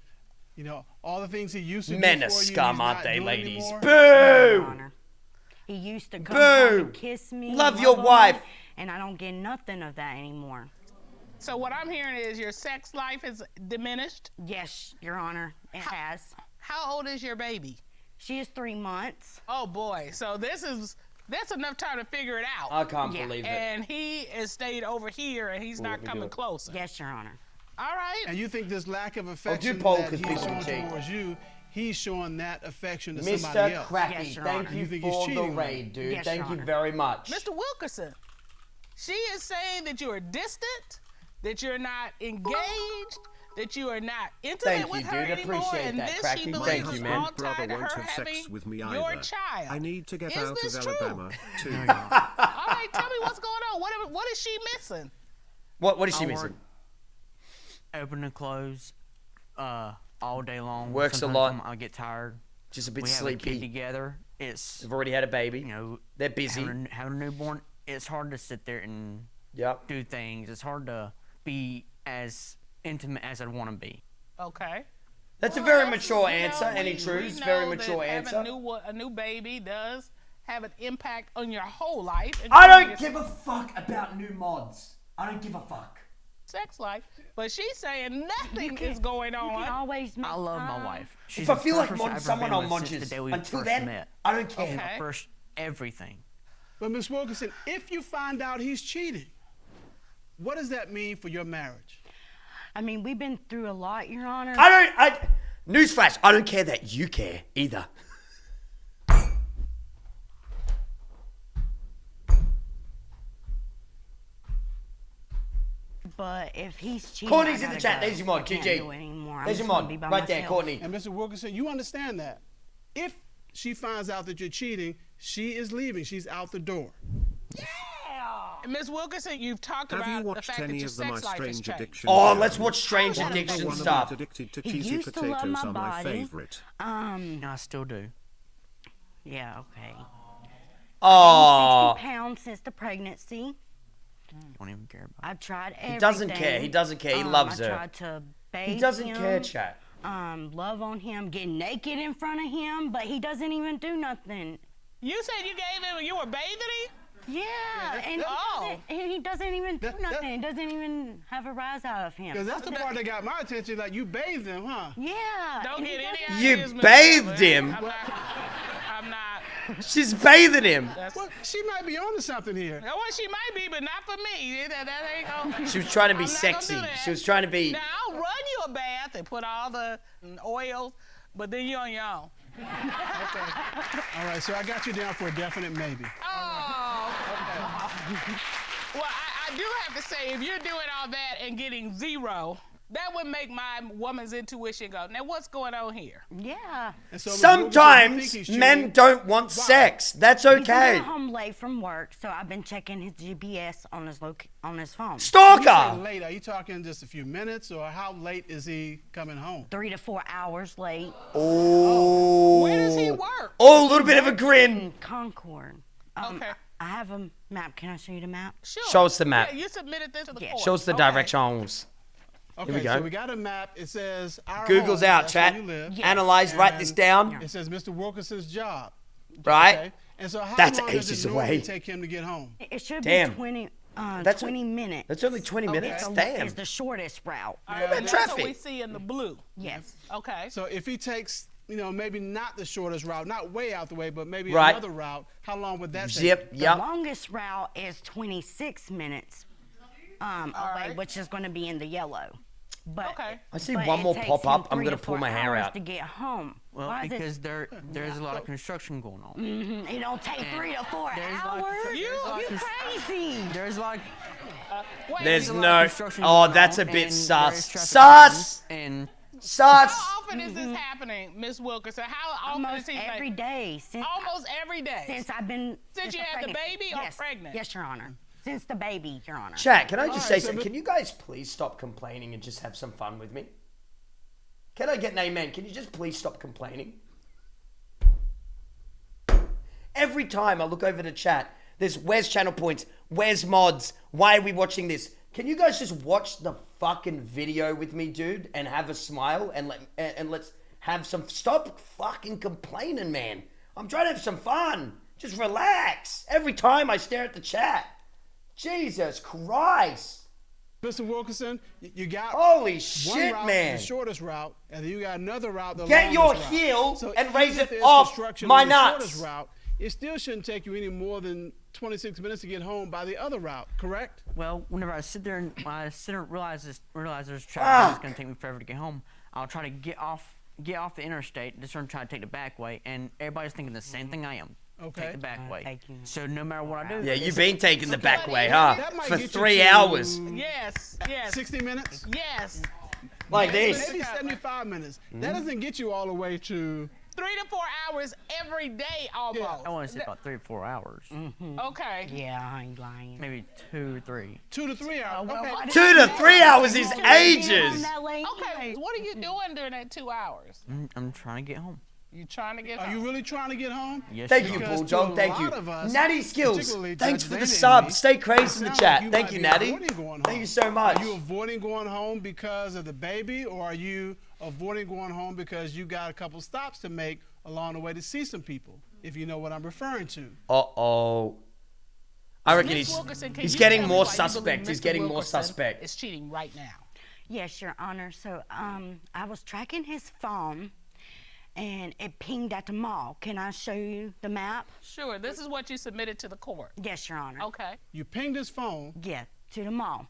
You know, all the things he used to Men do are for you, scum, he's aren't not they, doing ladies? anymore. Boo! He used to come home and kiss me. Love your on wife. me, and I don't get nothing of that anymore. So what I'm hearing is your sex life is diminished? Yes, Your Honor, it has. How old is your baby? She is 3 months. Oh boy, so that's enough time to figure it out. I can't believe it. And he has stayed over here and he's not coming closer. Yes, Your Honor. All right. And you think this lack of affection poll that 'cause he's people showing cheat. towards you, he's showing that affection to Mr. somebody else. Cracky, Yes, Your thank Honor. you think he's for the cheating on raid, dude. Yes, Thank Your you Honor. very much. Mr. Wilkerson, she is saying that you are distant, that you're not engaged, that you are not intimate Thank with you, her dude. anymore, Appreciate and that, this Cracky. she believes Thank is you, man. all My brother tied to won't her have having sex with me your either. child. I need to get Is out this of true? Alabama too. All right, tell me what's going on. What is she missing? What is she I missing? Open and close all day long. Works a Sometimes lot. I get tired. Just a bit we sleepy. have a kid together. It's They've already had a baby. You know, they're busy. Having a newborn, it's hard to sit there and do things. It's hard to be as intimate as I'd want to be. Okay. That's a very mature answer. Any truths? Very mature answer. A new baby does have an impact on your whole life. I don't give a fuck about new mods. I don't give a fuck. Sex life, but she's saying nothing is going on. You can always I love my wife. She's If I the feel like first person modding I've someone, been I'll with mod since you. the day we Until first then, met. I don't care. My first everything. But Ms. Wilkerson, if you find out he's cheating, what does that mean for your marriage? I mean, we've been through a lot, Your Honor. Newsflash, I don't care that you care either. But if he's cheating, Courtney's I in the gotta chat. go. There's your mod, I can't GG. do it anymore. I'm There's just your gonna mod. be by Right there, myself. Courtney. And Mr. Wilkerson, you understand that. If she finds out that you're cheating, she is leaving. She's out the door. Ms. Wilkerson, you've talked Have about you the watched fact that any your of the My sex life has Strange changed. Addiction? Oh, let's watch Strange One of the Addiction one stuff. about Addicted to He cheesy used to love potatoes my are my body. favorite. I still do. Yeah, okay. Oh. 60 pounds since the pregnancy. Don't even care about. I've tried everything. He doesn't care. He doesn't care. He loves I her. tried to bathe He doesn't him, care, chat. love on him, get naked in front of him, but he doesn't even do nothing. You said you gave him, you were bathing him? Yeah, and he doesn't even do nothing. He doesn't even have a rise out of him. Because that's the part that got my attention. Like, you bathed him, huh? Yeah. Don't get any You ideas, Mr. bathed Weber. him? I'm not. She's bathing him. Well, she might be onto something here. Well, she might be, but not for me. That ain't gonna, She was trying to be I'm not sexy. gonna do that. She was trying to be. Now, I'll run you a bath and put all the oils, but then you're on your own. Okay. All right, so I got you down for a definite maybe. Oh. Okay. Well, I do have to say, if you're doing all that and getting zero, that would make my woman's intuition go, now what's going on here? Yeah. Sometimes men don't want sex. That's He's been okay. home late from work, so I've been checking his GPS on his phone. When you Stalker! say late, are you talking just a few minutes, or how late is he coming home? 3 to 4 hours late. Oh. Where does he work? Oh, a little bit of a grin. In Concord. Okay. I have a map. Can I show you the map? Sure. Show us the map. Yeah, you submitted this to the court. Show us the Okay. directions. Okay, Here we go. so we got a map. It says our Google's home, out, that's chat. where you live. Analyze, write this And down. It says Mr. Wilkerson's job. Right? Okay. And so how That's long does ages it normally away. take him to get home? It should Damn. be 20 That's 20 minutes. That's only 20 minutes? Damn. It's the shortest route. All right, that that's what we traffic? see in the blue. Yes. Okay. So if he takes, maybe not the shortest route, not way out the way, but maybe Right. another route, how long would that take? Yep, The yep. longest route is 26 minutes. away, which is going to be in the yellow. But I see one more pop up. I'm gonna pull my hair out to get home. Well, because there's a lot of construction going on. It don't take 3 to 4 hours. You crazy. There's like. There's no. Oh, that's a bit sus. Sus. Sus. How often is this happening, Miss Wilkerson? How often Almost is he every day. Almost every day. Since I've been. Since you had the baby or pregnant? Yes, Your Honor. Since the baby, Your Honor. Chat, can I just say something? Can you guys please stop complaining and just have some fun with me? Can I get an amen? Can you just please stop complaining? Every time I look over the chat, there's where's channel points? Where's mods? Why are we watching this? Can you guys just watch the fucking video with me, dude, and have a smile and let's have some. Stop fucking complaining, man. I'm trying to have some fun. Just relax. Every time I stare at the chat. Jesus Christ. Mr. Wilkerson, you got holy one shit, route, man. the shortest route, and then you got another route, the Get your longest route. heel So and raise even if it there's off construction my on the nuts. shortest route, it still shouldn't take you any more than 26 minutes to get home by the other route, correct? Well, whenever I sit there and realize there's traffic, it's going to take me forever to get home, I'll try to get off the interstate, just try to take the back way, and everybody's thinking the same thing I am. Okay. Take the back way. So no matter what I do. Yeah, you've been taking the back way, huh? For 3 hours. Yes. 60 minutes? Yes. Like this. Maybe 75 minutes. That doesn't get you all the way to 3 to 4 hours every day almost. I want to say about 3 or 4 hours. Okay. Yeah, I ain't lying. Maybe 2 or 3. 2 to 3 hours. Okay. 2 to 3 hours is ages. Okay, what are you doing during that 2 hours? I'm trying to get home. You trying to get Are home? you really trying to get home? Yes, Thank you, Because Bulldog. to a Thank you. lot of us, Natty Skills. particularly Thanks Judge for the Dana sub. and me, Stay crazy in it the sounds chat. like Thank might you, be Natty. avoiding going home. Thank you so much. Are you avoiding going home because of the baby, or are you avoiding going home because you got a couple stops to make along the way to see some people, if you know what I'm referring to? Uh-oh. I reckon Miss Wilkerson, can he's you getting tell me more why you believe suspect. He's Mr. getting more Wilkerson suspect. is cheating right now. Yes, Your Honor. So, I was tracking his phone, and it pinged at the mall. Can I show you the map? Sure. This is what you submitted to the court. Yes, Your Honor. Okay. You pinged his phone. Yeah, to the mall.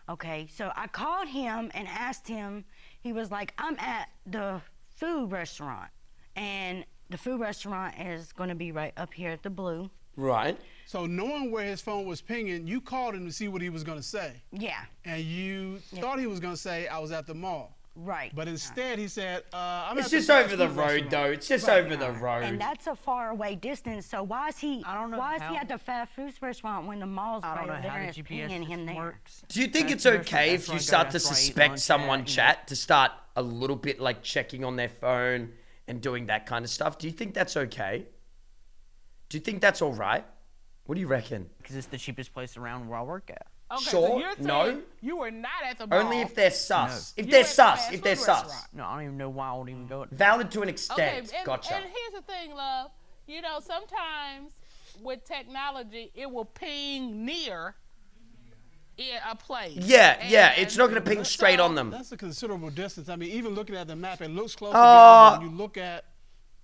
Okay, so I called him and asked him. He was like, I'm at the food restaurant, and the food restaurant is going to be right up here at the Blue. Right. So knowing where his phone was pinging, you called him to see what he was going to say. Yeah. And you thought he was going to say, I was at the mall. Right. But instead he said, I'm It's at the just fast over the food road, restaurant. though. It's just over the road. And that's a far away distance. So why is he? I don't know Why is he how- at the fast food restaurant when the mall's I right don't know over there how and the it's GPS pinging him there? works. Do you think Fast it's food okay restaurant, if you that's start why I to go, that's why I eat suspect lunch someone, at, chat, to start a little bit like checking on their phone and doing that kind of stuff? Do you think that's okay? Do you think that's all right? What do you reckon? Because it's the cheapest place around where I work at. Okay, Sure, so you're saying no. you were not at the mall. Only if they're sus. No. If You they're were at the sus. fast If they're food sus. restaurant. No, I don't even know why I would even go. Valid to an Okay, extent. and, Gotcha. and here's the thing, love. You know, sometimes with technology, it will ping near a place. Yeah, yeah. And It's not going to ping straight on them. That's a considerable distance. I mean, even looking at the map, it looks close Uh, together. When you look at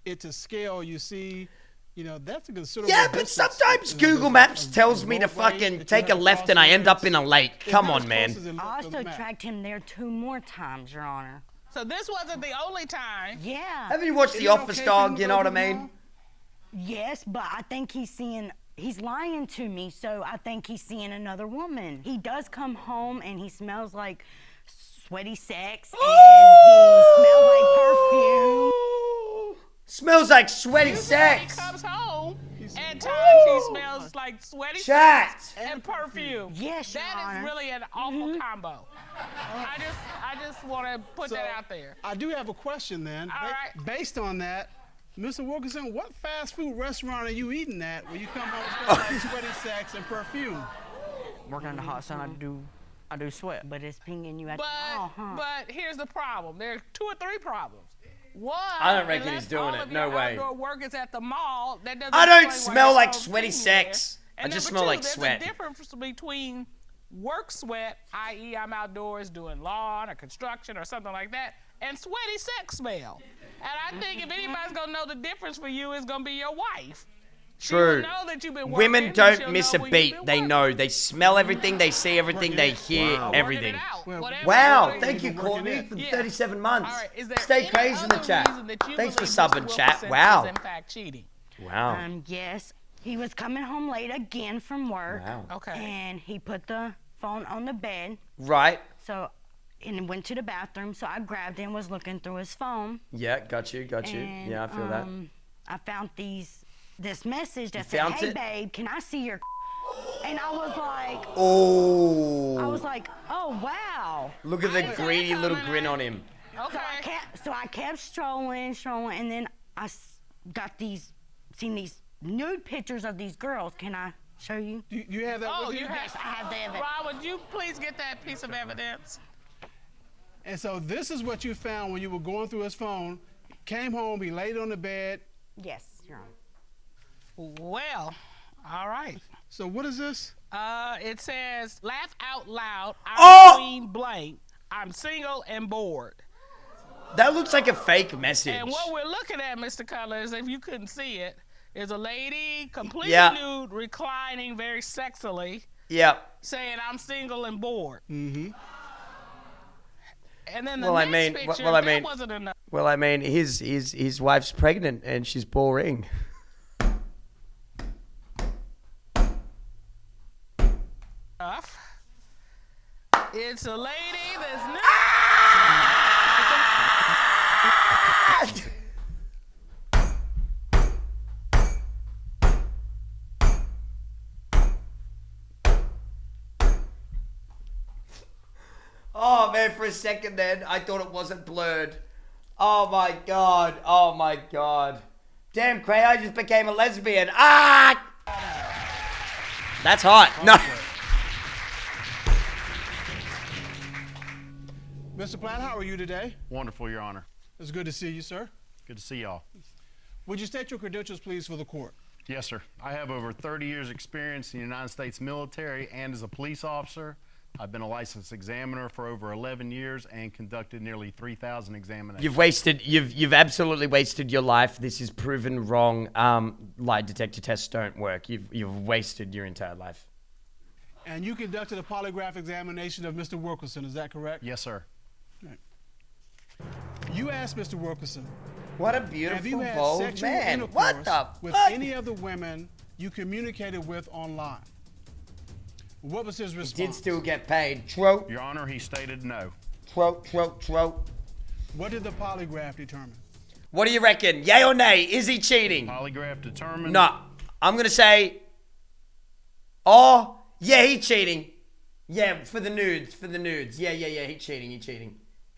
it to scale, you see, you know, that's a considerable Yeah, but distance. sometimes Google Maps tells me to fucking take a left and I end up in a lake. Come on, man. I also tracked him there 2 more times, Your Honor. So this wasn't the only time. Yeah. Haven't you watched The Office, dog? You know what I mean? Yes, but I think he's lying to me, so I think he's seeing another woman. He does come home and he smells like sweaty sex and he smells like perfume. Smells like sweaty sex. He comes home, at times he smells like sweaty Chat. sex and perfume. Yes, Your That Honor. is really an awful combo. I just want to put that out there. I do have a question then. All right. Based on that, Mr. Wilkerson, what fast food restaurant are you eating at when you come home smelling like sweaty sex and perfume? Working in the hot sun, I do sweat. But it's pinging you at the mall, huh? But here's the problem. There are 2 or 3 problems. One, I don't reckon unless he's doing all it. of No your way. outdoor work is at the mall. That doesn't I don't explain why smell your like phone's sweaty pinging sex. there. I And just number smell 2, like there's sweat. a difference between work sweat, i.e. I'm outdoors doing lawn or construction or something like that, and sweaty sex smell. And I think if anybody's gonna know the difference for you, it's gonna be your wife. True. She'll know that you've been Women working, don't she'll miss know a where beat. you've been They know. They smell everything. They see everything. They hear Wow. everything. Whatever Wow. you're Thank doing. you, Courtney, for the Yeah. 37 months. All right, is there Stay any crazy in the other chat. reason that you Thanks for believe subbing, Mr. chat. Wilkerson Wow. is in fact cheating? Wow. Yes, he was coming home late again from work. Wow. Okay. And he put the phone on the bed. Right. So, and went to the bathroom. So I grabbed him, was looking through his phone. Yeah, got you. And, Yeah, I feel that. I found this message that You said, found "Hey it? babe, can I see your?" And I was like, Oh. I was like, oh wow. Look at the greedy little grin on him. Okay. So I kept strolling, and then I seen these nude pictures of these girls. Can I show you? Do you have that Oh, with you? you have. Yes, I have the evidence. Ron, would you please get that piece of evidence? And so this is what you found when you were going through his phone. Came home, he laid on the bed. Yes, Your Honor. Well, all right. So what is this? It says, laugh out loud, I'm Oh! Queen blank. I'm single and bored. That looks like a fake message. And what we're looking at, Mr. Cullers, if you couldn't see it, is a lady completely nude, reclining very sexily, saying, I'm single and bored. Mm-hmm. And then the next picture, that wasn't enough. Well, I mean, his wife's pregnant and she's boring. It's a lady that's nude. Oh man, for a second then, I thought it wasn't blurred. Oh my god. Oh my god. Damn, Cray, I just became a lesbian. Ah! That's hot. No. Mr. Platt, how are you today? Wonderful, Your Honor. It's good to see you, sir. Good to see y'all. Would you state your credentials, please, for the court? Yes, sir. I have over 30 years experience in the United States military and as a police officer. I've been a licensed examiner for over 11 years and conducted nearly 3,000 examinations. You've absolutely wasted your life. This is proven wrong. Lie detector tests don't work. You've wasted your entire life. And you conducted a polygraph examination of Mr. Wilkerson, is that correct? Yes, sir. Right. You asked Mr. Wilkerson, what a have beautiful, you had bold sexual man. intercourse What the with fuck? any of the women you communicated with online? What was his response? He did still get paid. Trope. Your Honor, he stated no. Trope. What did the polygraph determine? What do you reckon? Yay or nay? Is he cheating? Polygraph determined. No. I'm going to say, oh, yeah, he cheating. Yeah, for the nudes. Yeah,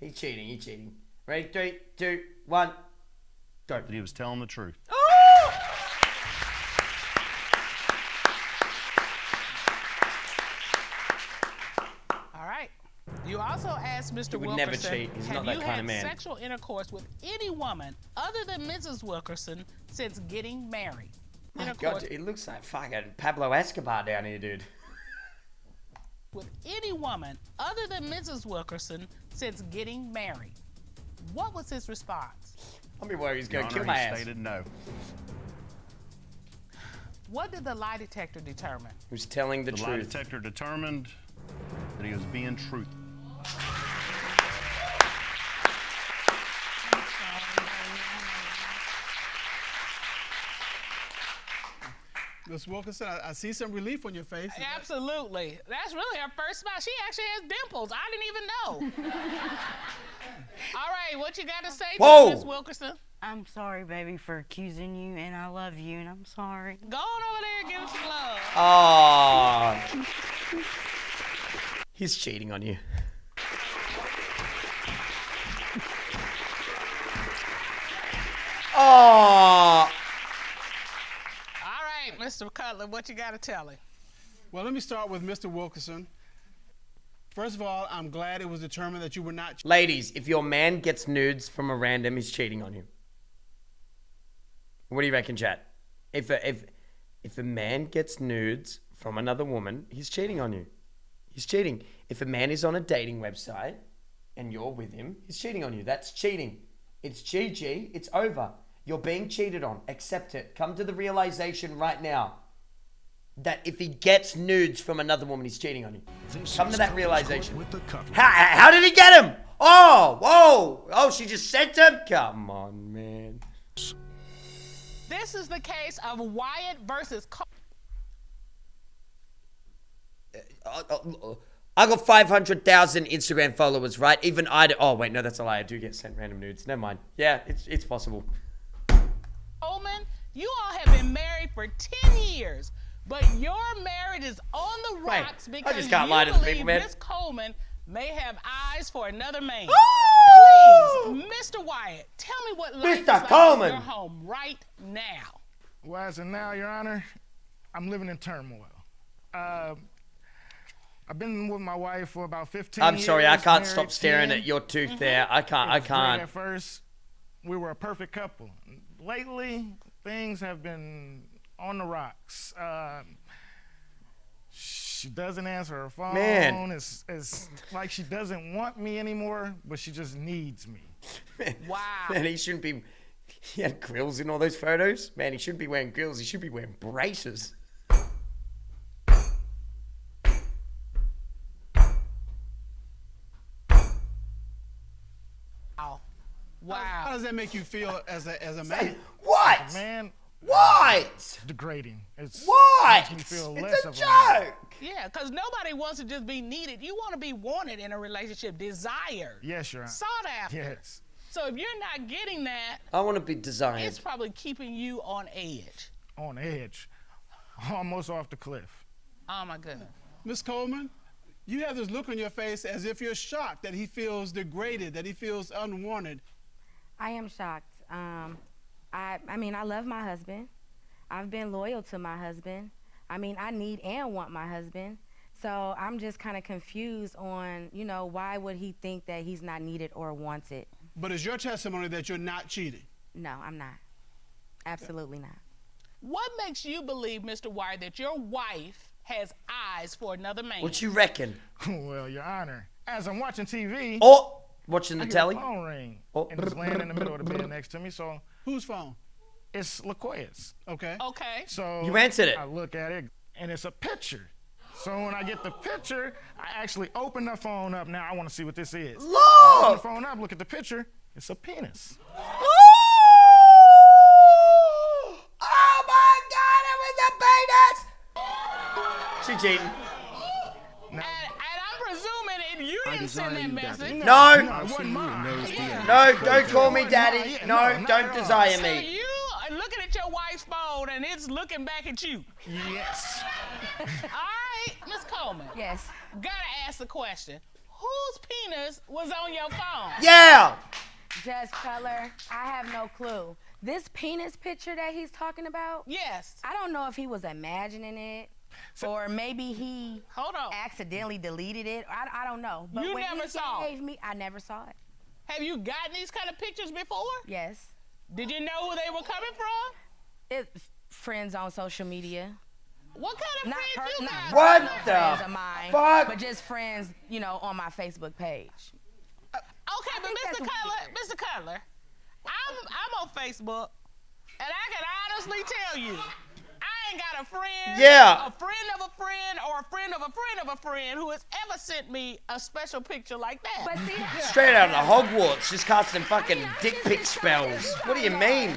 he cheating. Ready? 3, 2, 1, go. That he was telling the truth. Oh! All right. You also asked Mr. He would Wilkerson, never cheat. He's have not that you kind had of man. sexual intercourse with any woman other than Mrs. Wilkerson since getting married? My God, it looks like fucking Pablo Escobar down here, dude. With any woman other than Mrs. Wilkerson since getting married. What was his response? I'll be worried he's going to Your kill Honor, my he ass. stated no. What did the lie detector determine? He was telling the The lie truth. detector determined that he was being truthful. Ms. Wilkerson, I see some relief on your face. Absolutely. That's really her first smile. She actually has dimples. I didn't even know. All right, what you got to say to Ms. Wilkerson? I'm sorry, baby, for accusing you, and I love you, and I'm sorry. Go on over there and give him some love. Oh. He's cheating on you. Oh. All right, Mr. Cutler, what you got to tell him? Well, let me start with Mr. Wilkerson. First of all, I'm glad it was determined that you were not. Ladies, if your man gets nudes from a random, he's cheating on you. What do you reckon, chat? If a man gets nudes from another woman, he's cheating on you. He's cheating. If a man is on a dating website and you're with him, he's cheating on you. That's cheating. It's GG. It's over. You're being cheated on. Accept it. Come to the realization right now that if he gets nudes from another woman, he's cheating on you. Come to that realization. How did he get him? Oh, whoa. Oh, she just sent him? Come on, man. This is the case of Wyatt versus I got 500,000 Instagram followers, right? Even I do. Oh, wait, no, that's a lie. I do get sent random nudes. Never mind. Yeah, it's possible. Coleman. You all have been married for 10 years, but your marriage is on the rocks because I just can't you lie to the believe people, man. Miss Coleman may have eyes for another man. Oh! Please, Mr. Wyatt, tell me what life is Mr. like Coleman. in your home right now. Well, as of now, Your Honor, I'm living in turmoil. I've been with my wife for about 15 years. I'm sorry, I can't married stop staring 10. at your tooth there. I can't. At first, we were a perfect couple. Lately, things have been on the rocks. She doesn't answer her phone. Man. It's like she doesn't want me anymore, but she just needs me. Wow. Man, he shouldn't be... He had grills in all those photos. Man, he shouldn't be wearing grills. He should be wearing braces. Wow. How does that make you feel as a man? What? Man, what? Degrading. It's What? makes me feel It's less a of a man. joke. Yeah, because nobody wants to just be needed. You want to be wanted in a relationship, desired. Yes, Your Honor. Sought after. Yes. So if you're not getting that, I want to be desired. it's probably keeping you on edge. On edge. Almost off the cliff. Oh, my goodness. Miss Coleman, you have this look on your face as if you're shocked that he feels degraded, that he feels unwanted. I am shocked. I mean, I love my husband. I've been loyal to my husband. I mean, I need and want my husband. So I'm just kind of confused on, you know, why would he think that he's not needed or wanted? But is your testimony that you're not cheating? No, I'm not. Absolutely not. What makes you believe, Mr. Wyatt, that your wife has eyes for another man? What you reckon? Well, Your Honor, as I'm watching TV... Oh! Watching the I hear telly? The phone ring. Oh. And it's laying in the middle of the bed next to me, so... Whose phone? It's LaQuaya's. Okay. Okay. So... You answered it. I look at it, and it's a picture. So when I get the picture, I actually open the phone up. Now I want to see what this is. Look! I open the phone up, look at the picture. It's a penis. Oh my God, it was a penis! She cheating. And I'm presuming if you didn't send that message. No. it wasn't mine. No, don't call me daddy. No, don't desire So me. you are looking at your wife's phone and it's looking back at you. Yes. All right, Miss Coleman. Yes. Gotta ask the question. Whose penis was on your phone? Yeah. Judge Cutler, I have no clue. This penis picture that he's talking about? Yes. I don't know if he was imagining it or maybe he accidentally deleted it. I don't know. But You when never he saw it? gave me, I never saw it. Have you gotten these kind of pictures before? Yes. Did you know who they were coming from? It's friends on social media. What kind of friends you got? What Not the friends of mine, fuck? but just friends, you know, on my Facebook page. Okay, but Mr. Cutler, I'm on Facebook, and I can honestly tell you, I ain't got a friend, a friend of a friend, or a friend of a friend of a friend who has ever sent me a special picture like that. But see, Straight out of the Hogwarts, just casting fucking dick pic spells. What do you mean?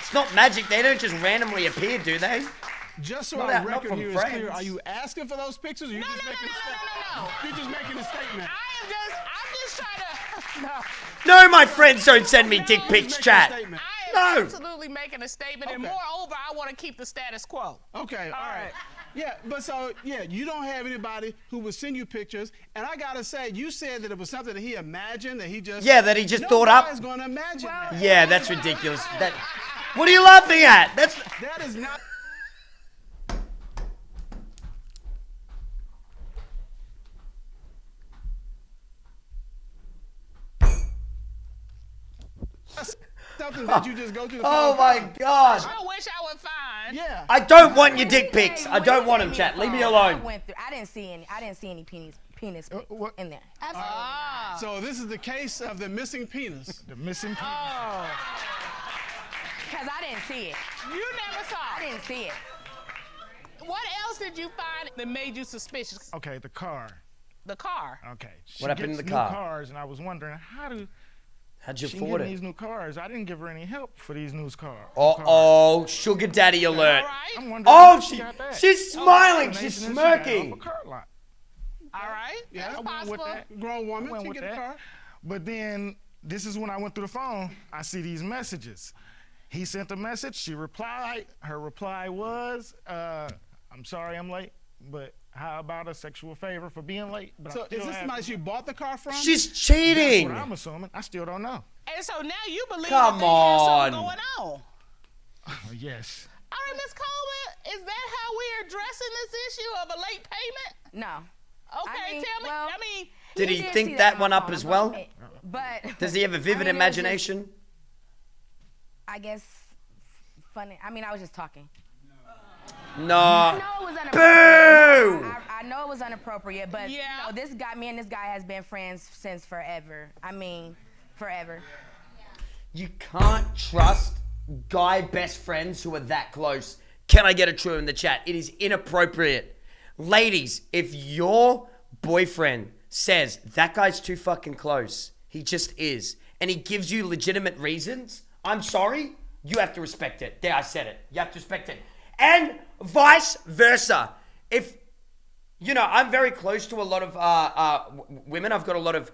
It's not magic. They don't just randomly appear, do they? Just so Not our out- not record from here is friends. clear, are you asking for those pictures or you just making a statement? You're just making a statement. I'm just trying to. No, my friends don't send me dick pics, chat. I am No. absolutely making a statement, and moreover, I want to keep the status quo. Okay, all right. Yeah, but so, yeah, you don't have anybody who would send you pictures, and I gotta say, you said that it was something that he imagined, that he just... Yeah, that he just thought up. Nobody's gonna imagine that. Yeah, that's ridiculous. That. What are you laughing at? That is not... something that you just go to the Oh phone my for. God. I wish I would find. Yeah. I don't want your dick pics. I don't want them, chat. Leave me alone. I didn't see any penis pics in there. So this is the case of the missing penis. The missing penis. I didn't see it. You never saw I didn't see it. What else did you find that made you suspicious? Okay, the car. The car. Okay. What happened gets in the car? New cars, and I was wondering how'd you she afford get it? these new cars. I didn't give her any help for these new cars. Oh, sugar daddy alert. I'm wondering Oh, how she got that. she's smiling. Explanation She's is she got it smirking. off a car lot. All right. Yeah, That's I went with possible. that. Grown woman, Went she with get a that. car. But then this is when I went through the phone. I see these messages. He sent a message. She replied. Her reply was, "I'm sorry I'm late, but how about a sexual favor for being late?" But So is this somebody she bought the car from? She's cheating. That's what I'm assuming. I still don't know. And so now you believe Come that they have something on. going on. Yes. All right, Ms. Coleman, is that how we're addressing this issue of a late payment? No. Okay, I mean, tell me. well, I mean, Did he did think see that on one my up phone, as well? But Does he have a vivid I mean, it was just- imagination? I guess funny. I mean, I was just talking. No. I know it was Boo! inappropriate. I know it was inappropriate, but Yeah. you know, this guy, me and this guy has been friends since forever. I mean, forever. You can't trust guy best friends who are that close. Can I get a true in the chat? It is inappropriate. Ladies, if your boyfriend says that guy's too fucking close, he just is, and he gives you legitimate reasons, I'm sorry, you have to respect it. There, I said it. You have to respect it. And vice versa. If, you know, I'm very close to a lot of women. I've got a lot of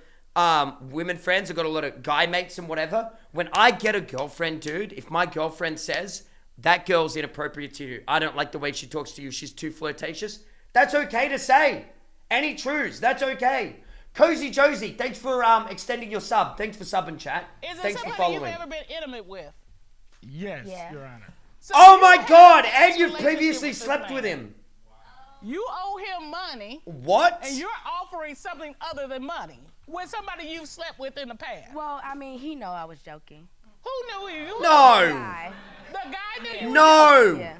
women friends. I've got a lot of guy mates and whatever. When I get a girlfriend, dude, if my girlfriend says, that girl's inappropriate to you, I don't like the way she talks to you, she's too flirtatious, that's okay to say. Any truths, that's okay. Cozy Josie, thanks for extending your sub. Thanks for subbing, chat. is it Thanks for somebody you've following. ever been intimate with? Yes, Yeah. Your Honor. So Oh you my have God, a and you've relationship previously with this slept man. with him. You owe him money. What? And you're offering something other than money with somebody you've slept with in the past. Well, I mean, he know I was joking. Who knew you? No. Guy. The guy knew you. No. Yeah.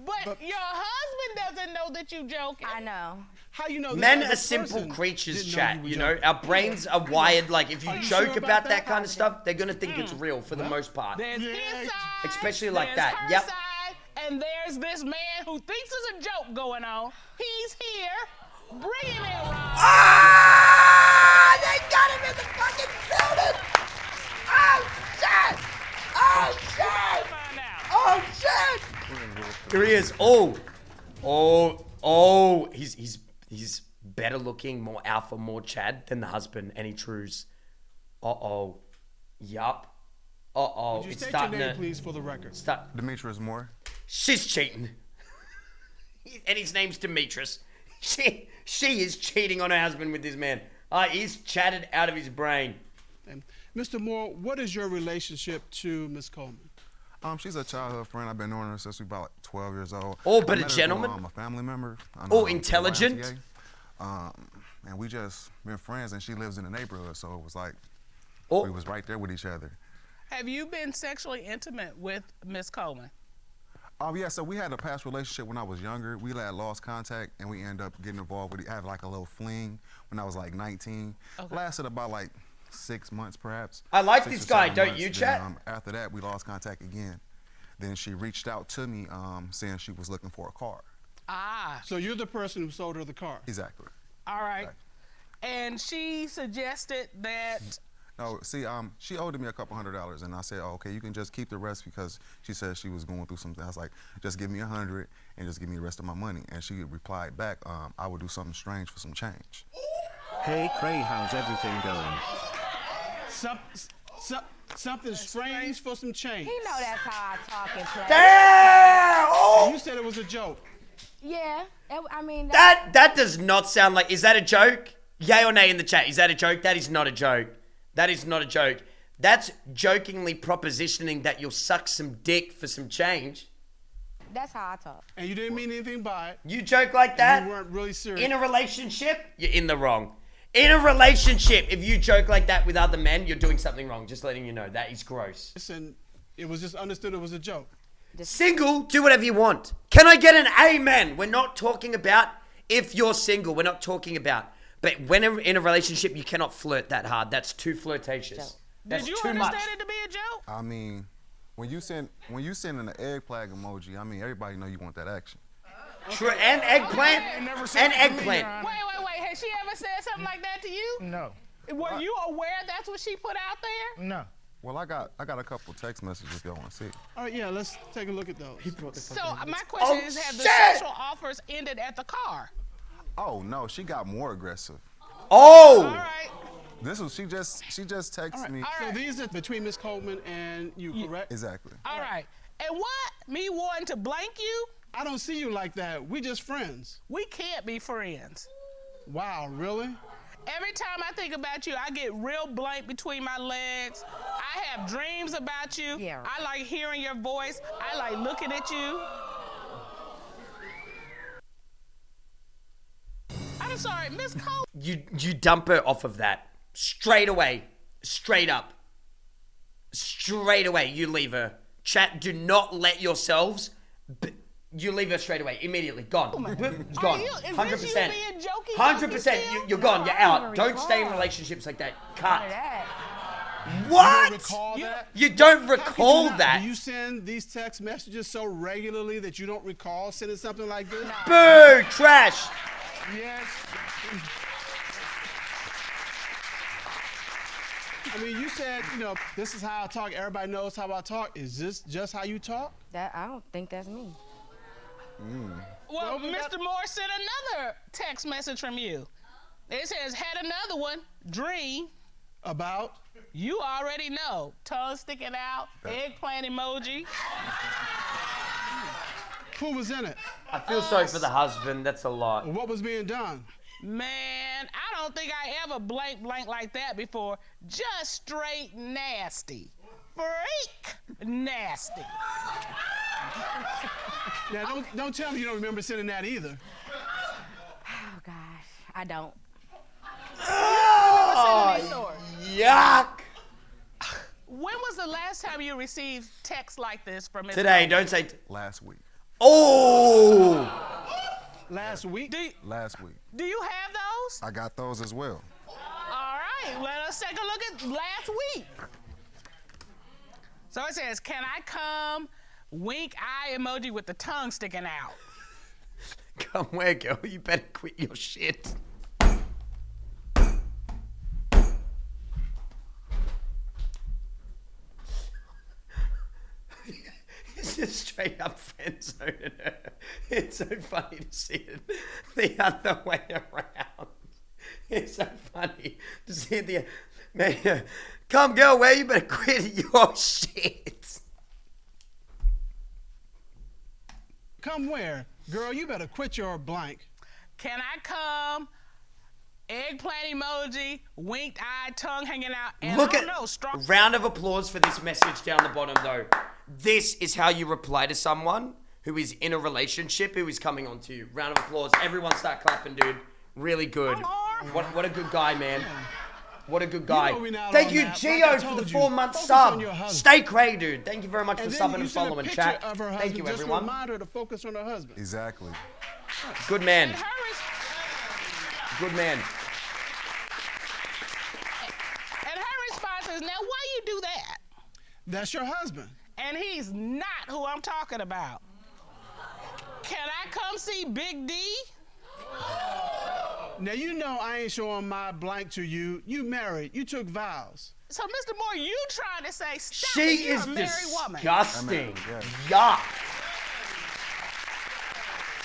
But your husband doesn't know that you joking. I know. How you know this Men other are simple person creatures, didn't chat. were You know, joking? our brains are wired. Like, if you Are you joke sure about about that that? kind of stuff, they're gonna think it's real for the most part. There's his side. Especially like there's that. her Yep. side, and there's this man who thinks it's a joke going on. He's here. Bring him in, Rob. Ah! They got him in the fucking building. Oh shit! Oh shit! Find out. Oh shit! Here he is. Oh! He's better looking, more alpha, more Chad than the husband, any trues. Uh-oh. Yup. Uh-oh. Would you It's state your starting name, to... please, for the record? Demetrius Moore. She's cheating. And his name's Demetrius. She is cheating on her husband with this man. He's chatted out of his brain. And Mr. Moore, what is your relationship to Miss Coleman? She's a childhood friend. I've been knowing her since we about 12 years old. Oh, I but a met her gentleman? through, a family member. Oh, intelligent? And we just been friends, and she lives in the neighborhood, so it was like Oh. we was right there with each other. Have you been sexually intimate with Miss Coleman? Yeah, so we had a past relationship when I was younger. We had lost contact, and we ended up getting involved with had like a little fling when I was like 19. Okay. Lasted about like 6 months, perhaps. I like 6 this or guy, 7 don't months. you, Then, chat? After that, we lost contact again. Then she reached out to me saying she was looking for a car. Ah. So you're the person who sold her the car? Exactly. All right. And she suggested that. No, see, she owed me a couple $100, and I said, oh, okay, you can just keep the rest because she said she was going through something. I was like, just give me $100 and just give me the rest of my money. And she replied back, I would do something strange for some change. Hey Cray, how's everything going? Something strange for some change. He know that's how I talk and play. Damn! And you said it was a joke. Yeah. I mean. That does not sound like... Is that a joke? Yay or nay in the chat. Is that a joke? That is not a joke. That is not a joke. That's jokingly propositioning that you'll suck some dick for some change. That's how I talk. And you didn't mean anything by it. You joke like that? And you weren't really serious. In a relationship, you're in the wrong. In a relationship, if you joke like that with other men, you're doing something wrong. Just letting you know. That is gross. Listen, it was just understood it was a joke. Single, do whatever you want. Can I get an amen? We're not talking about if you're single. We're not talking about. But when in a relationship, you cannot flirt that hard. That's too flirtatious. That's Did you too understand much. it to be a joke? I mean, When you send an eggplant emoji, I mean everybody know you want that action. True, and eggplant, and eggplant. Wait. Has she ever said something like that to you? No. Were you aware that's what she put out there? No. Well, I got a couple text messages if y'all want to see. All right, yeah, let's take a look at those. So my question is, have the sexual offers ended at the car? Oh no, she got more aggressive. Oh. All right. She just texted me. So these are between Miss Coleman and you, correct? Exactly. All right. And what? Me wanting to blank you? I don't see you like that. We just friends. We can't be friends. Wow, really? Every time I think about you, I get real blank between my legs. I have dreams about you. Yeah. I like hearing your voice. I like looking at you. I'm sorry, Miss Cole. You dump her off of that straight away, straight up, straight away. You leave her. Chat. Do not let yourselves. You leave her straight away, immediately. Gone. Gone. 100%. 100%. You're gone. You're out. Don't stay in relationships like that. Cut. What? You don't recall that? You don't recall that? Do you send these text messages so regularly that you don't recall sending something like this? Boo! Trash. Yes. I mean, you said, this is how I talk. Everybody knows how I talk. Is this just how you talk? I don't think that's me. Well, Mr. Moore sent another text message from you. It says, had another one, dream. About? You already know. Tongue sticking out, eggplant emoji. Who was in it? I feel sorry for the husband. That's a lot. What was being done? Man, I don't think I ever blank like that before. Just straight nasty. Freak nasty. Now, don't tell me you don't remember sending that either. Oh, gosh. I don't. Oh, yuck. When was the last time you received text like this from Ms. Today, Coleman? don't say... Last week. Oh! Last week? Last week. Do you have those? I got those as well. All right, let us take a look at last week. So it says, can I come? Wink eye emoji with the tongue sticking out. Come where, girl? You better quit your shit. It's just straight up friend zoning her. It's so funny to see it the other way around. It's so funny to see the man. Come, girl, where you better quit your shit. Come where? Girl, you better quit your blank. Can I come? Eggplant emoji, winked eye, tongue hanging out, and Look I at don't know, strong. round of applause for this message down the bottom though. This is how you reply to someone who is in a relationship who is coming on to you. Round of applause. Everyone start clapping, dude. Really good. What a good guy, man. What a good guy. Thank you, Gio, for the 4-month sub. Stay Cray, dude. Thank you very much for subbing and following, chat. Thank you, everyone. Just remind her to focus on her husband. Exactly. Good man. Good man. And her response is, now why you do that? That's your husband. And he's not who I'm talking about. Can I come see Big D? Now, you know I ain't showing my blank to you. You married. You took vows. So, Mr. Moore, you trying to say, stop She it, you're is a married woman. disgusting. Yuck.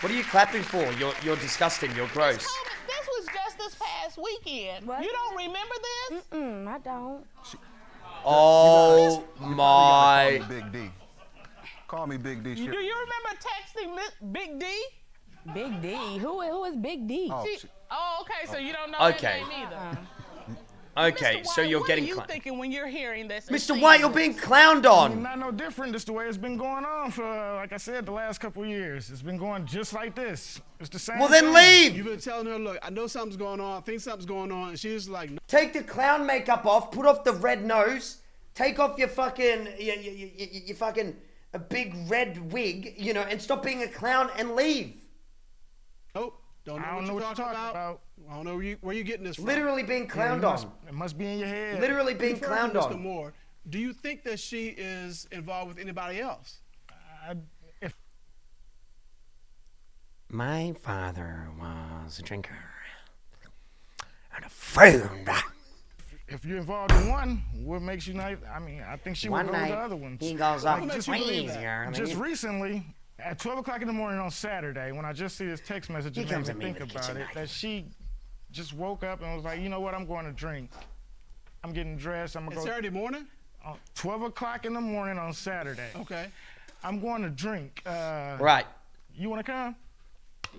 What are you clapping for? You're disgusting. You're gross. This was just this past weekend. What? You don't remember this? I don't. Oh my. Call me Big D. Call me Big D. Do you remember texting Big D? Big D? Who is Big D? Oh, okay, so you don't know Okay. her name either. Okay, so you're getting What are you thinking when you're hearing this? Mr. White, you're being clowned on. Not no different. It's the way it's been going on for, like I said, the last couple of years. It's been going just like this. It's the same. Well, then thing. leave. You've been telling her, look, I know something's going on. I think something's going on. And she's like, no. Take the clown makeup off. Put off the red nose. Take off your fucking, your fucking a big red wig, and stop being a clown and leave. Oh, don't know what you're talking about. I don't know where you're getting this from. Literally being clowned on. It must be in your head. Literally being clowned Mr. on. Moore, Do you think that she is involved with anybody else? My father was a drinker and a friend. If you're involved in one, what makes you not? I mean, I think she would go with the other ones. He goes up crazier. Just recently, at 12 o'clock in the morning on Saturday, when I just see this text message and made me think about it, that she just woke up and was like, you know what, I'm going to drink. I'm getting dressed. I'm going to go. Saturday morning? 12 o'clock in the morning on Saturday. Okay. I'm going to drink. Right. You want to come?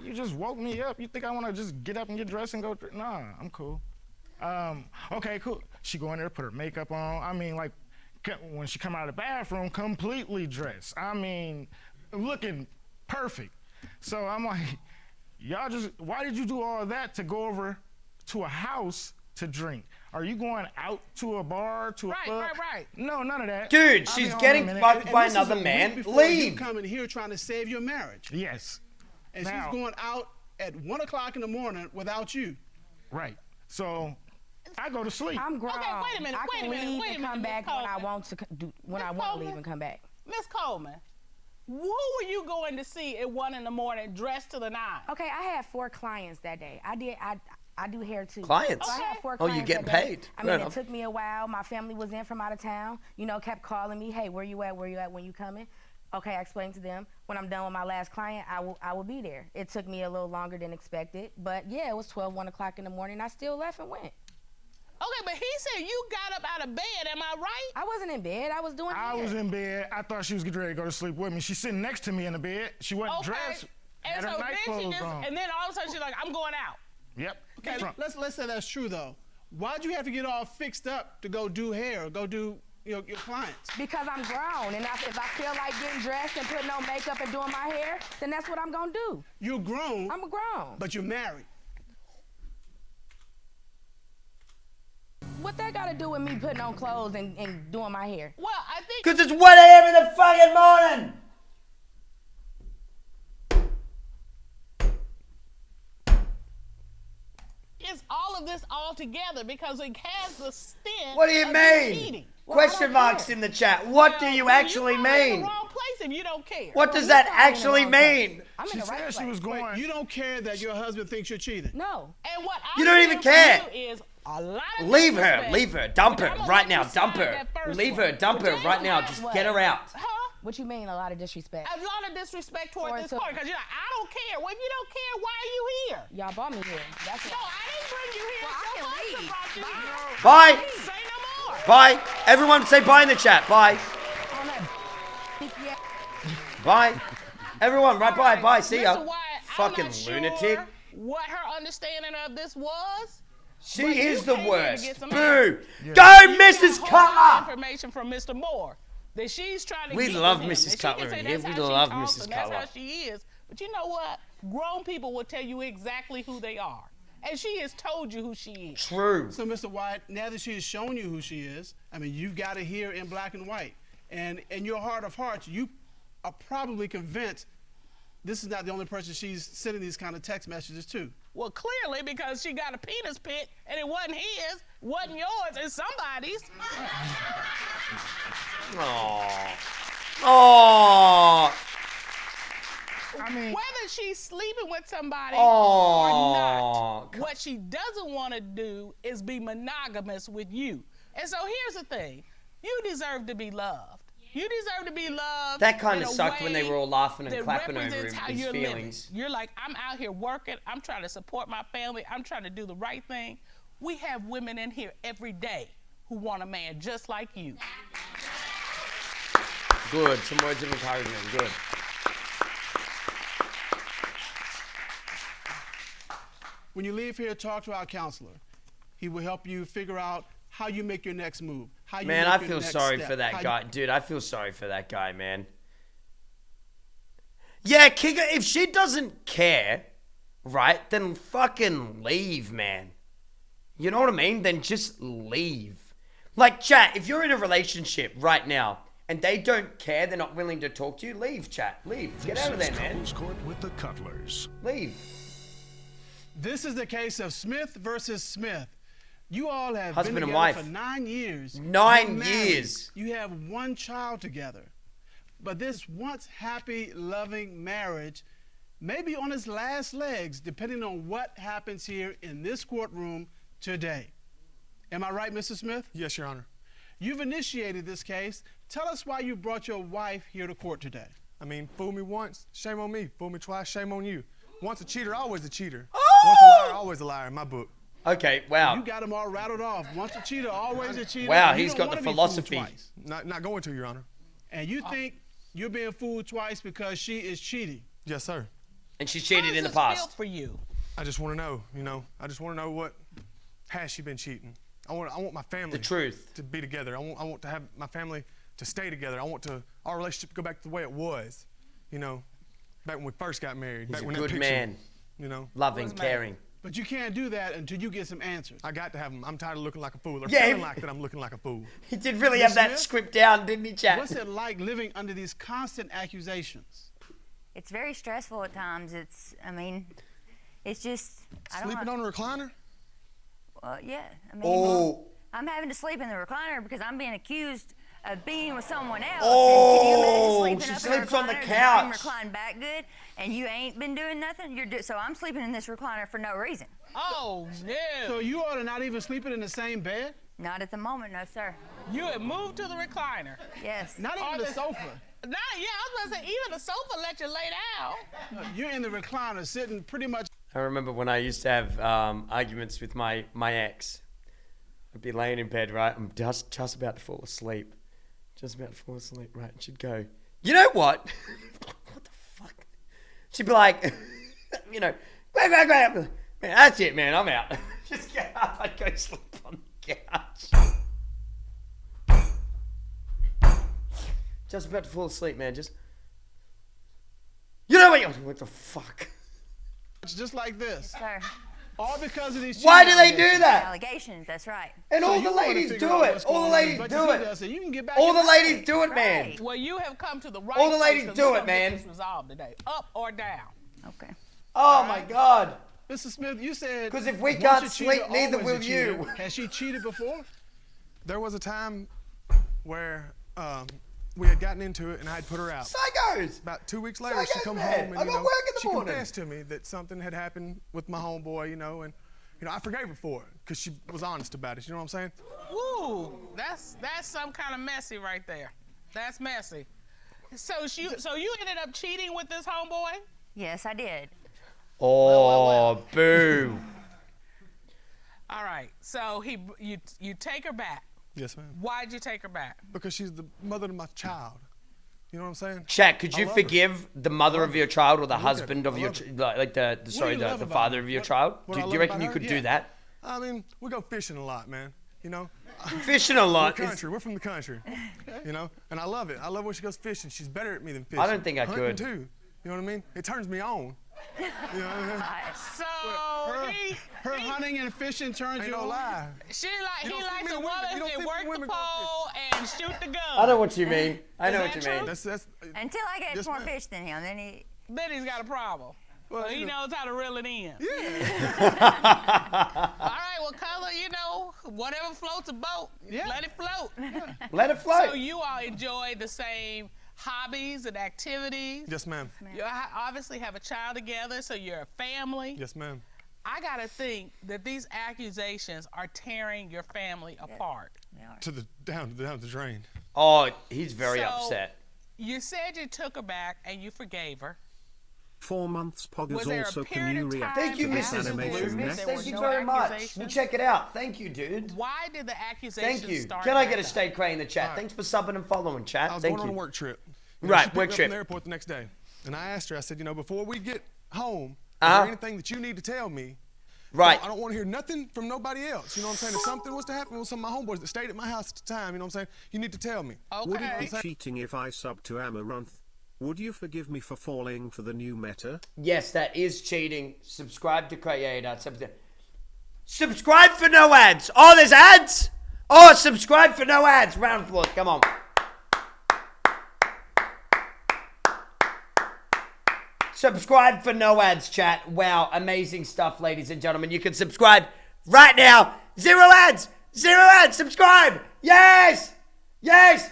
You just woke me up. You think I want to just get up and get dressed and go? Nah, I'm cool. Okay, cool. She go in there, put her makeup on. I mean, like, when she come out of the bathroom, completely dressed. I mean, looking perfect. So I'm like, y'all just, why did you do all of that to go over to a house to drink? Are you going out to a bar, to a club? Right. No, none of that. Dude, she's getting fucked by another man. Leave. You coming here trying to save your marriage. Yes. And she's going out at 1 o'clock in the morning without you. Right. So I go to sleep. I'm grown. Okay, wait a minute. I can leave and come back when I want to when I want to leave and come back. Miss Coleman, who were you going to see at 1 in the morning dressed to the nines? Okay, I had 4 clients that day. I do hair too. Clients? So I had 4 Oh, clients you getting that day. paid. I mean, it took me a while. My family was in from out of town. You know, kept calling me. Hey, where you at? Where you at? When you coming? Okay, I explained to them. When I'm done with my last client, I will be there. It took me a little longer than expected, but yeah, it was 12, 1 o'clock in the morning. I still left and went. Okay, but he said you got up out of bed. Am I right? I wasn't in bed. I was doing hair. I was in bed. I thought she was getting ready to go to sleep with me. She's sitting next to me in the bed. She wasn't dressed. And had so her night then she clothes just, on. and then all of a sudden she's like, I'm going out. Yep. Okay, let's say that's true though. Why'd you have to get all fixed up to go do hair, or go do your clients? Because I'm grown, and if I feel like getting dressed and putting on makeup and doing my hair, then that's what I'm gonna do. You're grown. I'm grown. But you're married. What that got to do with me putting on clothes and doing my hair? Well, I think... Because it's 1 a.m. in the fucking morning! It's all of this all together because it has the stint. What do you mean? Question marks in the chat. What do you actually mean? You're in the wrong place if you don't care. What does that actually mean? She said she was going. Wait, you don't care that your husband thinks you're cheating? No. And what You don't even care. Is a lot of Leave her. disrespect. Leave her. Dump her I'm right gonna now. let you Dump sign her. that first Leave one. her. Dump her right now. Just get her out. What you mean, a lot of disrespect? A lot of disrespect toward this part because you're like, I don't care. Well, if you don't care, why are you here? Y'all brought me here. That's No, I didn't bring you here. Well, I Your can husband leave. brought you here. Bye. Say no more. Bye. Everyone say bye in the chat. Bye. Bye. Everyone, right bye. Bye. See ya. Mr. Wyatt, Fucking I'm not lunatic. Sure what her understanding of this was. She but is you the came here to worst. get some Boo. answers. Go, You get Mrs. a whole lot of Cutler. information from Mr. Moore that she's trying to We get love with him. Mrs. And she Cutler can say in here. that's We how she love talks Mrs. and that's Cutler. how she is. But you know what? Grown people will tell you exactly who they are. And she has told you who she is. True. So, Mr. Wyatt, now that she has shown you who she is, I mean, you've got it here in black and white. And in your heart of hearts, you are probably convinced this is not the only person she's sending these kind of text messages to. Well, clearly, because she got a penis pic and it wasn't his, wasn't yours, it's somebody's. Aww. Aww. I mean, whether she's sleeping with somebody or not, what she doesn't want to do is be monogamous with you. And so here's the thing. You deserve to be loved. You deserve to be loved. That kind in of a sucked when they way were all laughing and that clapping over represents how his you're feelings. living. You're like, I'm out here working. I'm trying to support my family. I'm trying to do the right thing. We have women in here every day who want a man just like you. Good. Some words of encouragement. Good. When you leave here, talk to our counselor. He will help you figure out how you make your next move. How you Man, make I your feel next sorry step, for that how guy. Dude, I feel sorry for that guy, man. Yeah, kick her. If she doesn't care, right, then fucking leave, man. You know what I mean? Then just leave. Like, chat, if you're in a relationship right now and they don't care, they're not willing to talk to you, leave, chat. Leave. Get out of there, man. Couples Court with the Cutlers. Leave. This is the case of Smith versus Smith. You all have Husband been and together wife. for 9 years. 9 You're married. years. You have one child together. But this once happy, loving marriage may be on its last legs, depending on what happens here in this courtroom today. Am I right, Mr. Smith? Yes, Your Honor. You've initiated this case. Tell us why you brought your wife here to court today. I mean, fool me once, shame on me. Fool me twice, shame on you. Once a cheater, always a cheater. Once a liar, always a liar in my book. Okay, wow. You got them all rattled off. Once a cheater, always a cheater. Wow, You he's don't got the wanna be philosophy. fooled twice. Not going to, Your Honor. And you think you're being fooled twice because she is cheating? Yes, sir. And she cheated in the Feel past. for you. I just want to know, I just want to know what has she been cheating. I want my family. The truth. To be together. I want to have my family to stay together. I want our relationship to go back to the way it was. Back when we first got married. He's back a when good that picture, man. Loving, caring. But you can't do that until you get some answers. I got to have them. I'm tired of looking like a fool. Or Yeah, feeling like that I'm looking like a fool. He did really have that script down, didn't he, Chat? What's it like living under these constant accusations? It's very stressful at times. It's just... Sleeping on a recliner? Well, yeah. Oh. I'm having to sleep in the recliner because I'm being accused of being with someone else. Oh, and can you imagine she sleeping up sleeps in a on the recliner, couch. recline back good, and you ain't been doing nothing? So I'm sleeping in this recliner for no reason. Oh, no. So you ought to not even sleeping in the same bed? Not at the moment, no, sir. You have moved to the recliner. Yes. Not even the sofa. I was about to say, even the sofa let you lay down. You're in the recliner sitting pretty much. I remember when I used to have arguments with my ex. I'd be laying in bed, right? I'm just about to fall asleep. Just about to fall asleep, right? And she'd go, you know what? What the fuck? She'd be like, great. Man, that's it, man. I'm out. Just get up. I'd go sleep on the couch. Just about to fall asleep, man. You know what the fuck? It's just like this. Yes, sir. All because of these. Why do they do that? Allegations, that's right. And all the ladies do it. All the ladies do it. So you can get back All in the line. ladies do it, man. Well, you have come to the right All the place, ladies 'cause do we're it, gonna get man. this resolved today, up or down. Okay. Oh my God. Mr. Smith, you said. 'Cause if we once can't a cheater, sleep, neither always a will cheater. you. Has she cheated before? There was a time where we had gotten into it and I had put her out. Psychos! About 2 weeks later, she Psychos, come man. home I and got work in the she morning. confessed to me that something had happened with my homeboy, and I forgave her for it because she was honest about it. You know what I'm saying? Woo, that's some kind of messy right there. That's messy. So you ended up cheating with this homeboy? Yes, I did. Oh, boo. All right. So you take her back. Yes, ma'am. Why'd you take her back? Because she's the mother of my child. You know what I'm saying? Chat, could I you love her. forgive the mother of your child or the I love her. husband of I your, love her. like the you love the about father her? of your child? What Do I you love reckon about you her? could Yeah. do that? I mean, we go fishing a lot, man. Fishing a lot We're is- country. We're from the country. And I love it. I love when she goes fishing. She's better at me than fishing. I don't think I Hunting could. too. You know what I mean? It turns me on. You know what I mean? So Her hunting and fishing turns Ain't you no on? lie. he don't see likes many a women- woman you don't that see work the women go pole and shoot the gun. I know what you mean. I know Is what you that mean. true? Until I get Yes, more ma'am. fish than him, then He's got a problem. Well, he knows how to reel it in. Yeah. All right, well, Color, whatever floats a boat, let it float. Let it float. So you all enjoy the same hobbies and activities. Yes, ma'am. You obviously have a child together, so you're a family. Yes, ma'am. I gotta think that these accusations are tearing your family apart. Down the drain. Oh, he's very So, upset. You said you took her back and you forgave her. 4 months Pog Was is there a also period can of you time react Thank you, to this Mrs. animation Blue. next? Thank you no very much. accusations? We'll check it out. Thank you, dude. Why did the accusations Thank you. start? Can I back get a up? stay Cray in the chat? All right. Thanks for subbing and following, chat. I was Thank going you. on a work trip. Right, she picked work me up trip. from the airport the next day. And I asked her, I said, before we get home, is Uh-huh. there anything that you need to tell me? Right. I don't want to hear nothing from nobody else. You know what I'm saying? If something was to happen with some of my homeboys that stayed at my house at the time, you know what I'm saying? You need to tell me. Would it be cheating if I sub to Amaranth? Would you forgive me for falling for the new meta? Yes, that is cheating. Subscribe to Crayator. Subscribe for no ads. Oh, there's ads? Oh, subscribe for no ads. Round of applause. Come on. Subscribe for no ads, chat. Wow, amazing stuff, ladies and gentlemen. You can subscribe right now 0 ads! 0 ads! Subscribe! Yes! Yes!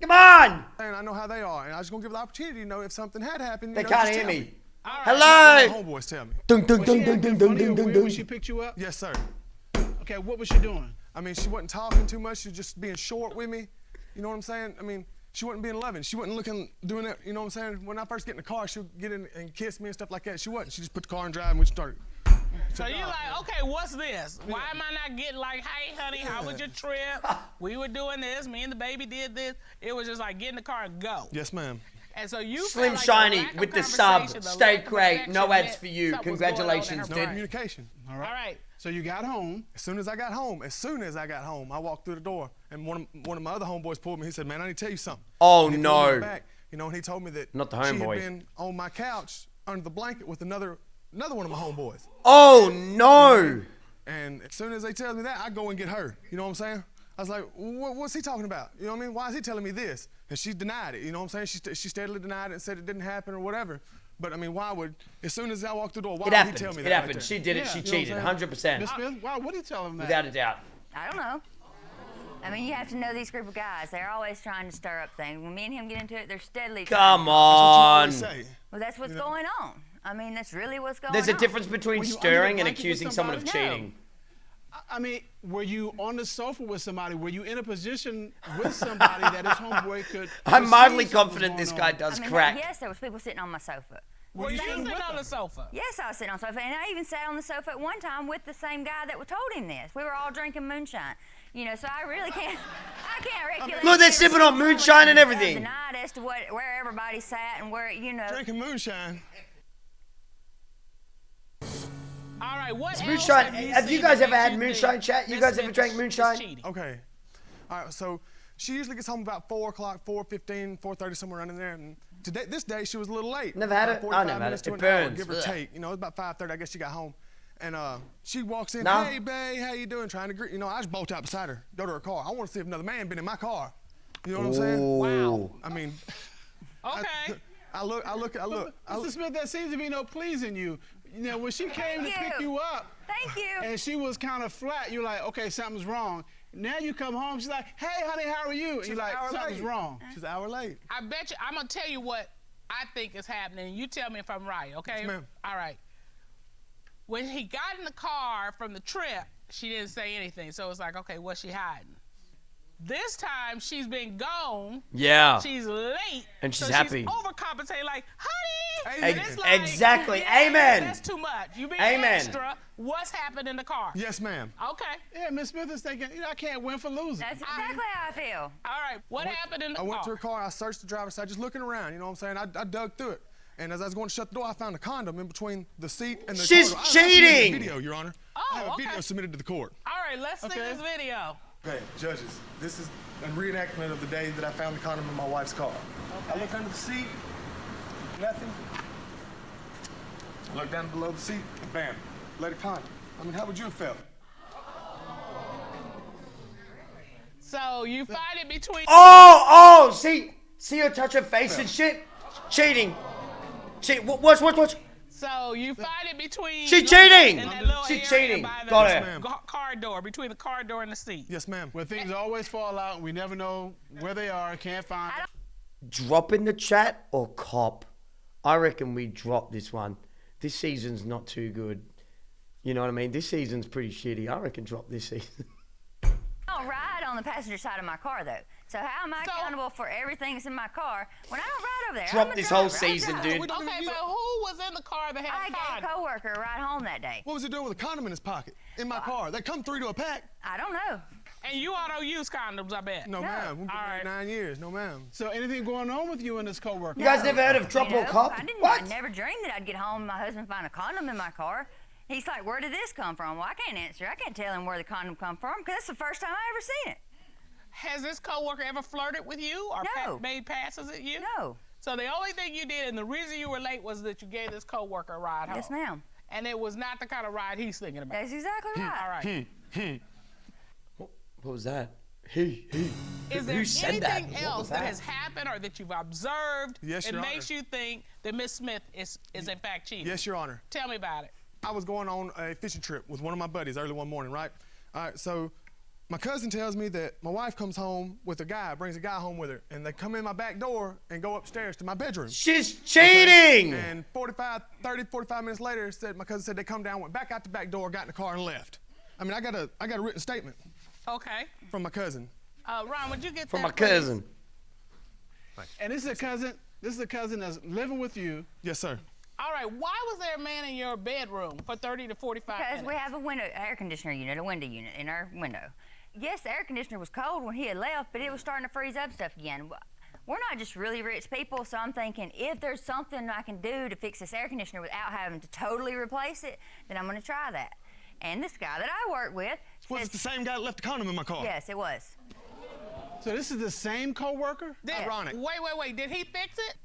Come on! And I know how they are, and I was gonna give the opportunity to know if something had happened. They you know, can't just hear tell me. Right. Hello! My homeboys tell me. Dun, dun, dun, dun, dun, dun, dun, dun, When she picked you up? Yes, sir. Okay, what was she doing? I mean, she wasn't talking too much. She was just being short with me. You know what I'm saying? I mean, she wasn't being loving. She wasn't doing it. You know what I'm saying? When I first get in the car, she'll get in and kiss me and stuff like that. She wasn't. She just put the car in drive and we started. So you're like, okay, what's this? Why am I not getting like, hey, honey, how was your trip? We were doing this. Me and the baby did this. It was just like, get in the car and go. Yes, ma'am. And so you Slim felt like Shiny with the sub. Stay Cray. No affection ads for you. Congratulations, No dude. communication. All right. So you got home. As soon as I got home, I walked through the door, and one of my other homeboys pulled me. He said, "Man, I need to tell you something." Oh, And he pulled me no. back, you know, and he told me that Not the she homeboy. had been on my couch under the blanket with another one of my homeboys. Oh, no. And as soon as they tell me that, I go and get her. You know what I'm saying? I was like, what's he talking about? You know what I mean? Why is he telling me this? And she denied it. You know what I'm saying? She steadily denied it and said it didn't happen or whatever. But I mean, why would, as soon as I walked through the door, why would he tell me that? It happened. She did it. She cheated. 100%. Miss Smith, why would he tell him that? Without a doubt. I don't know. I mean, you have to know these group of guys. They're always trying to stir up things. When me and him get into it, they're steadily Come trying to- on. Well, that's what's going on. I mean, that's really what's going on. There's a difference between Were you stirring under the and blanket accusing with someone of somebody? cheating. I mean, were you on the sofa with somebody? Were you in a position with somebody that his homeboy could? I'm could mildly see something confident this going guy on? does I mean, crack. Yes, there was people sitting on my sofa. Were you sitting on the sofa? Yes, I was sitting on the sofa, and I even sat on the sofa at one time with the same guy that told him this. We were all drinking moonshine. You know, so I really can't, regulate. Look, they're sipping on moonshine and The everything. night as to where everybody sat and where, you know. Drinking moonshine. All right, what else Moonshine. Have you seen guys that ever had makes you moonshine think chat? You Miss guys ever Smith drank is moonshine? cheating? Okay. All right, so she usually gets home about 4 o'clock, 4:15, 4:30, somewhere around in there. And this day she was a little late. Never had About it? 45 I never had minutes it. to It an hour, burns. give or Ugh. take. You know, it was about 5:30. I guess she got home. And she walks in, No. hey, babe, how you doing? Trying to greet. You know, I just bolt out beside her, go to her car. I want to see if another man been in my car. You know what I'm saying? Wow. I mean, okay. I look. Mr. Smith, there seems to be no pleasing you. You know, when she came to pick you up, Thank you. and she was kind of flat, you're like, okay, something's wrong. Now you come home, she's like, hey, honey, how are you? And you're like, something's wrong. She's an hour late. I bet you, I'm going to tell you what I think is happening. You tell me if I'm right, okay? Yes, ma'am. All right. When he got in the car from the trip, she didn't say anything. So it's like, okay, what's she hiding? This time, she's been gone. Yeah. She's late. And she's so happy. She's overcompensating, like, honey. Ex- And it's like, exactly. yeah, Amen. That's too much. You being Amen. extra. What's happened in the car? Yes, ma'am. Okay. Yeah, Miss Smith is thinking, you know, I can't win for losing. That's exactly how I feel. All right. What happened in the I car? went to her car. I searched the driver's side, just looking around. You know what I'm saying? I dug through it. And as I was going to shut the door, I found a condom in between the seat and the She's car door. I submitted cheating! a video, Your Honor. I have a video submitted to the court. All right, let's see this video. Okay, judges, this is a reenactment of the day that I found the condom in my wife's car. I look under the seat, nothing. I look down below the seat, bam, let it condom. I mean, how would you have felt? So you find it between. Oh, see her touch her face and shit? Cheating. Watch. So you find it between. She cheating! in that little She area cheating. by the Got her. car door, between the car door and the seat. Yes, ma'am. Where things always fall out and we never know where they are, can't find them. Drop in the chat or cop? I reckon we drop this one. This season's not too good. You know what I mean? This season's pretty shitty. I reckon drop this season. I don't ride on the passenger side of my car, though. So how am I accountable for everything that's in my car when I don't ride over there? Drop I'm a this driver. whole season, dude. Okay, but who was in the car that had I a gave a condom? coworker a ride home that day. What was he doing with a condom in his pocket? In my car. They come 3 to a pack. I don't know. And you all don't use condoms, I bet. No, ma'am. We've been married 9 years. No, ma'am. So anything going on with you and this coworker? You guys never heard of drop or cop? I never dreamed that I'd get home and my husband find a condom in my car. He's like, where did this come from? Well, I can't answer. I can't tell him where the condom come from because that's the first time I ever seen it. Has this coworker ever flirted with you or No. made passes at you? No. So the only thing you did and the reason you were late was that you gave this coworker a ride home. Yes, ma'am. And it was not the kind of ride he's thinking about. That's exactly right. All right. What was that? He. Is there Who said that? anything What else was that that? has happened or that you've observed Yes, that Your makes you think that Miss Smith is in fact cheating? Yes, Your Honor. Tell me about it. I was going on a fishing trip with one of my buddies early one morning, right? All right, so my cousin tells me that my wife comes home with a guy, brings a guy home with her, and they come in my back door and go upstairs to my bedroom. She's cheating! Okay? And 45 minutes later, my cousin said they come down, went back out the back door, got in the car, and left. I mean, I got a written statement. Okay. From my cousin. Ron, would you get From that, my cousin. And this is a cousin. This is a cousin that's living with you. Yes, sir. All right, why was there a man in your bedroom for 30 to 45 minutes? Because we have a air conditioner unit, a window unit in our window. Yes, the air conditioner was cold when he had left, but it was starting to freeze up stuff again. We're not just really rich people, so I'm thinking if there's something I can do to fix this air conditioner without having to totally replace it, then I'm going to try that. And this guy that I work with Was it the same guy that left the condom in my car? Yes, it was. So this is the same co-worker? Ironic. Wait. Did he fix it?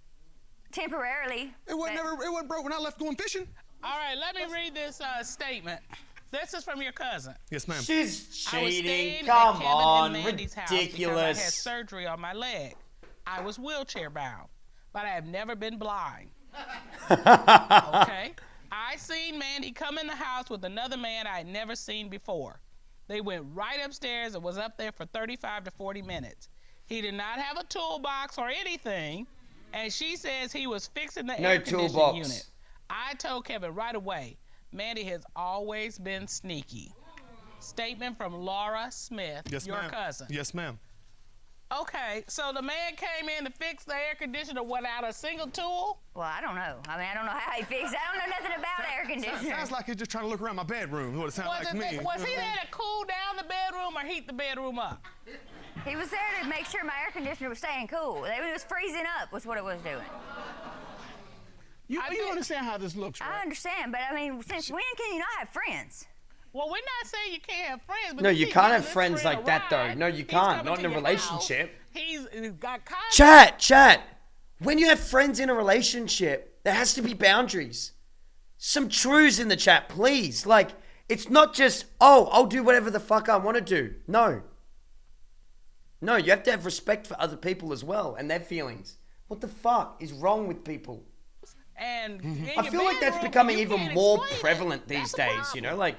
Temporarily. It wasn't broke when I left going fishing. All right, let me read this statement. This is from your cousin. Yes, ma'am. She's I was cheating. staying Come at Kevin on, and Mandy's house because I had ridiculous. surgery on my leg. I was wheelchair bound, but I have never been blind. Okay. I seen Mandy come in the house with another man I had never seen before. They went right upstairs and was up there for 35 to 40 minutes. He did not have a toolbox or anything, and she says he was fixing the air conditioning unit. I told Kevin right away, Mandy has always been sneaky. Statement from Laura Smith, your cousin. Yes, ma'am. Okay, so the man came in to fix the air conditioner without a single tool? Well, I don't know. I mean, I don't know how he fixed it. I don't know nothing about air conditioning. Sounds like he's just trying to look around my bedroom, is what it sounds like to me. Was he there to cool down the bedroom or heat the bedroom up? He was there to make sure my air conditioner was staying cool. It was freezing up was what it was doing. You understand how this looks, right? I understand, but I mean, since when can you not have friends? Well, we're not saying you can't have friends. But No, you can't have friends like that, though. No, you can't. Not in a relationship. He's got contact. Chat. When you have friends in a relationship, there has to be boundaries. Some truths in the chat, please. Like, it's not just, oh, I'll do whatever the fuck I want to do. No. No, you have to have respect for other people as well and their feelings. What the fuck is wrong with people? And I feel like that's becoming even more prevalent these days, you know? Like,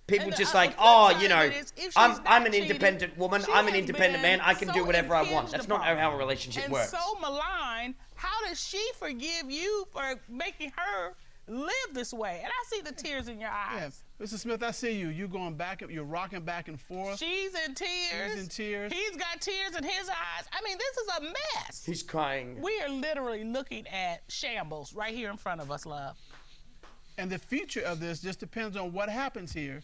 people just like, oh, you know, I'm an independent woman, I'm an independent man, I can do whatever I want. That's not how a relationship works. And so maligned, how does she forgive you for making her live this way? And I see the tears in your eyes. Yeah. Mr. Smith, I see you. You're going back, you're rocking back and forth. She's in tears. She's in tears. He's got tears in his eyes. I mean, this is a mess. He's crying. We are literally looking at shambles right here in front of us, love. And the future of this just depends on what happens here.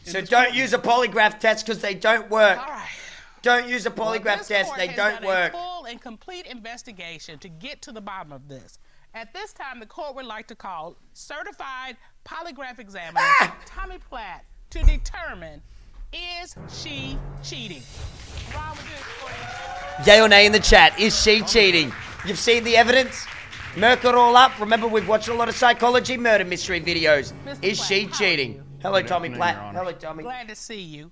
So don't use a polygraph test because they don't work. All right. Don't use a polygraph test. They don't work. A full and complete investigation to get to the bottom of this. At this time, the court would like to call certified polygraph examiner Tommy Platt to determine, is she cheating? Ron, would you Yay or nay in the chat. Is she cheating? You've seen the evidence? Merc it all up. Remember, we've watched a lot of psychology murder mystery videos. Is she cheating? Hello, Tommy Platt. Hello, Tommy. Glad to see you.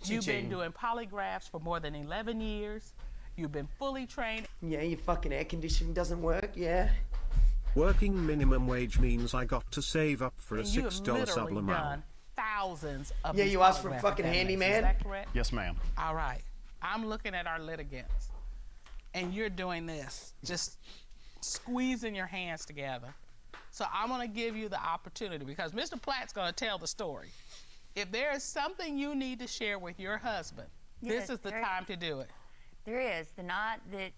You've been doing polygraphs for more than 11 years. You've been fully trained. Yeah, your fucking air conditioning doesn't work, yeah. Working minimum wage means I got to save up for a And you have $6 literally supplement. done thousands of Yeah, these you asked for a polygraph fucking examinations. handyman? Is that correct? Yes, ma'am. All right. I'm looking at our litigants, and you're doing this, just squeezing your hands together. So I'm going to give you the opportunity because Mr. Platt's going to tell the story. If there is something you need to share with your husband, this is the time to do it. There is. The night that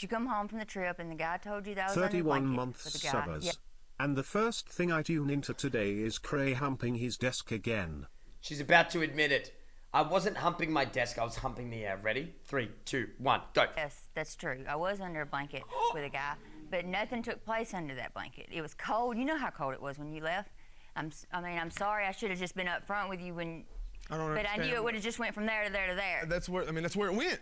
you come home from the trip and the guy told you that was under the 31 blanket months with the guy. subbers. Yeah. And the first thing I tune into today is Cray humping his desk again. She's about to admit it. I wasn't humping my desk, I was humping the air. Ready? 3, 2, 1, go. Yes, that's true. I was under a blanket with a guy, but nothing took place under that blanket. It was cold. You know how cold it was when you left. I'm sorry. I should have just been up front with you when. I don't But understand. I knew it would have just went from there to there to there. That's where. I mean, that's where it went.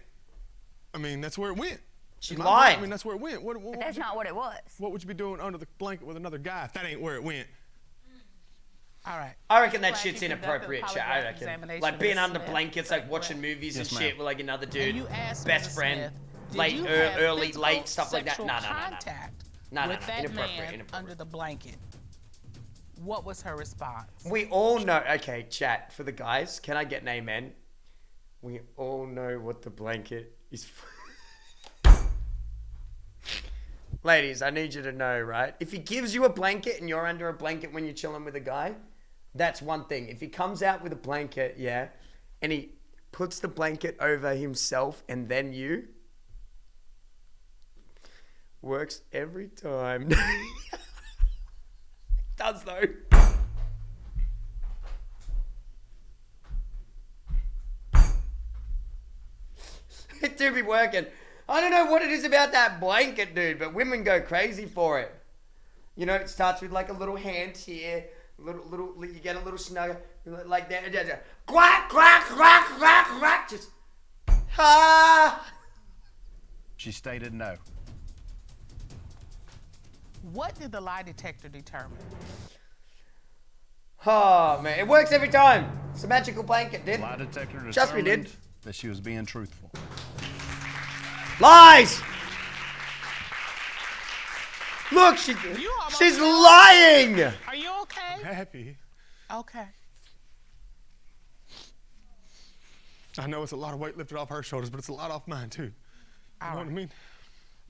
That's where it went. She In my lied. mind, I mean, that's where it went. But that's not what it was. What would you be doing under the blanket with another guy if that ain't where it went? All right. I reckon that Glad shit's you conducted inappropriate, a chat. I polygraph reckon. examination Like of being Ms. under Smith. blankets, like watching movies and Yes, shit ma'am. with like another And dude, you asked best Mrs. friend, Smith, did late, you have early, physical, late, stuff like that. sexual No. contact No, with that inappropriate, man inappropriate. under the blanket. What was her response? We all know. Okay, chat for the guys. Can I get an amen? We all know what the blanket is. Ladies, I need you to know, right? If he gives you a blanket and you're under a blanket when you're chilling with a guy, that's one thing. If he comes out with a blanket, yeah, and he puts the blanket over himself and then you, works every time. Does though. It do be working. I don't know what it is about that blanket, dude, but women go crazy for it. You know, it starts with like a little hand here, little. You get a little snugger like that. Quack, quack, quack, quack, quack. Just She stated no. What did the lie detector determine? Oh man, it works every time. It's a magical blanket, dude. Lie detector Trust me, dude. determined that she was being truthful. Lies! Look, she's lying! Are you okay? I'm happy. Okay. I know it's a lot of weight lifted off her shoulders, but it's a lot off mine too. You know what I mean?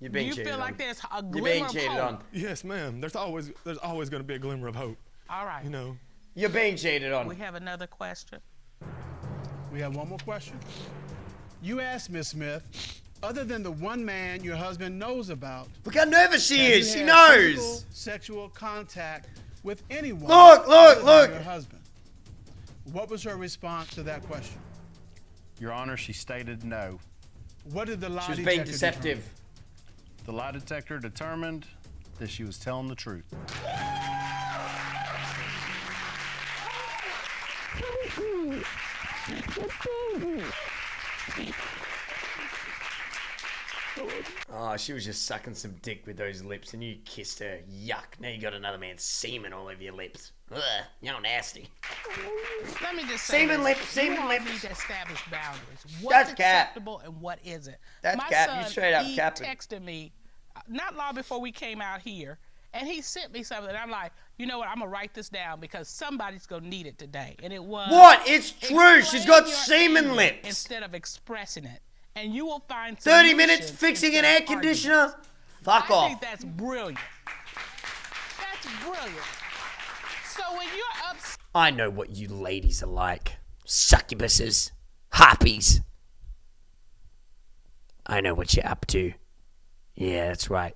You're being Do you cheated feel on. like there's a You're glimmer being of cheated hope? on. Yes, ma'am. There's always going to be a glimmer of hope. All right. You know. You're being cheated on. We have another question. We have one more question. You asked Miss Smith, other than the one man your husband knows about. Look how nervous she have is. you She had knows. physical, sexual contact with anyone. Look, other than look. Your husband. What was her response to that question? Your Honor, she stated no. What did the lie She was detector being deceptive. determine? The lie detector determined that she was telling the truth. Oh, she was just sucking some dick with those lips and you kissed her. Yuck. Now you got another man's semen all over your lips. Ugh, you're nasty. Let me just say Semen this. lips, semen You all lips. need to establish boundaries. What's That's cap. acceptable and what isn't? That's My cap. son, You straight up he capping. texted me not long before we came out here, and he sent me something. And I'm like, you know what? I'm gonna write this down because somebody's gonna need it today. And it was What? It's true. She's explain got your semen anger lips. instead of expressing it, and you will find 30 minutes solutions fixing an instead air of conditioner? arguments. Fuck I off. think that's brilliant. That's brilliant. So when you're upset. I know what you ladies are like. Succubuses. Harpies. I know what you're up to. Yeah, that's right.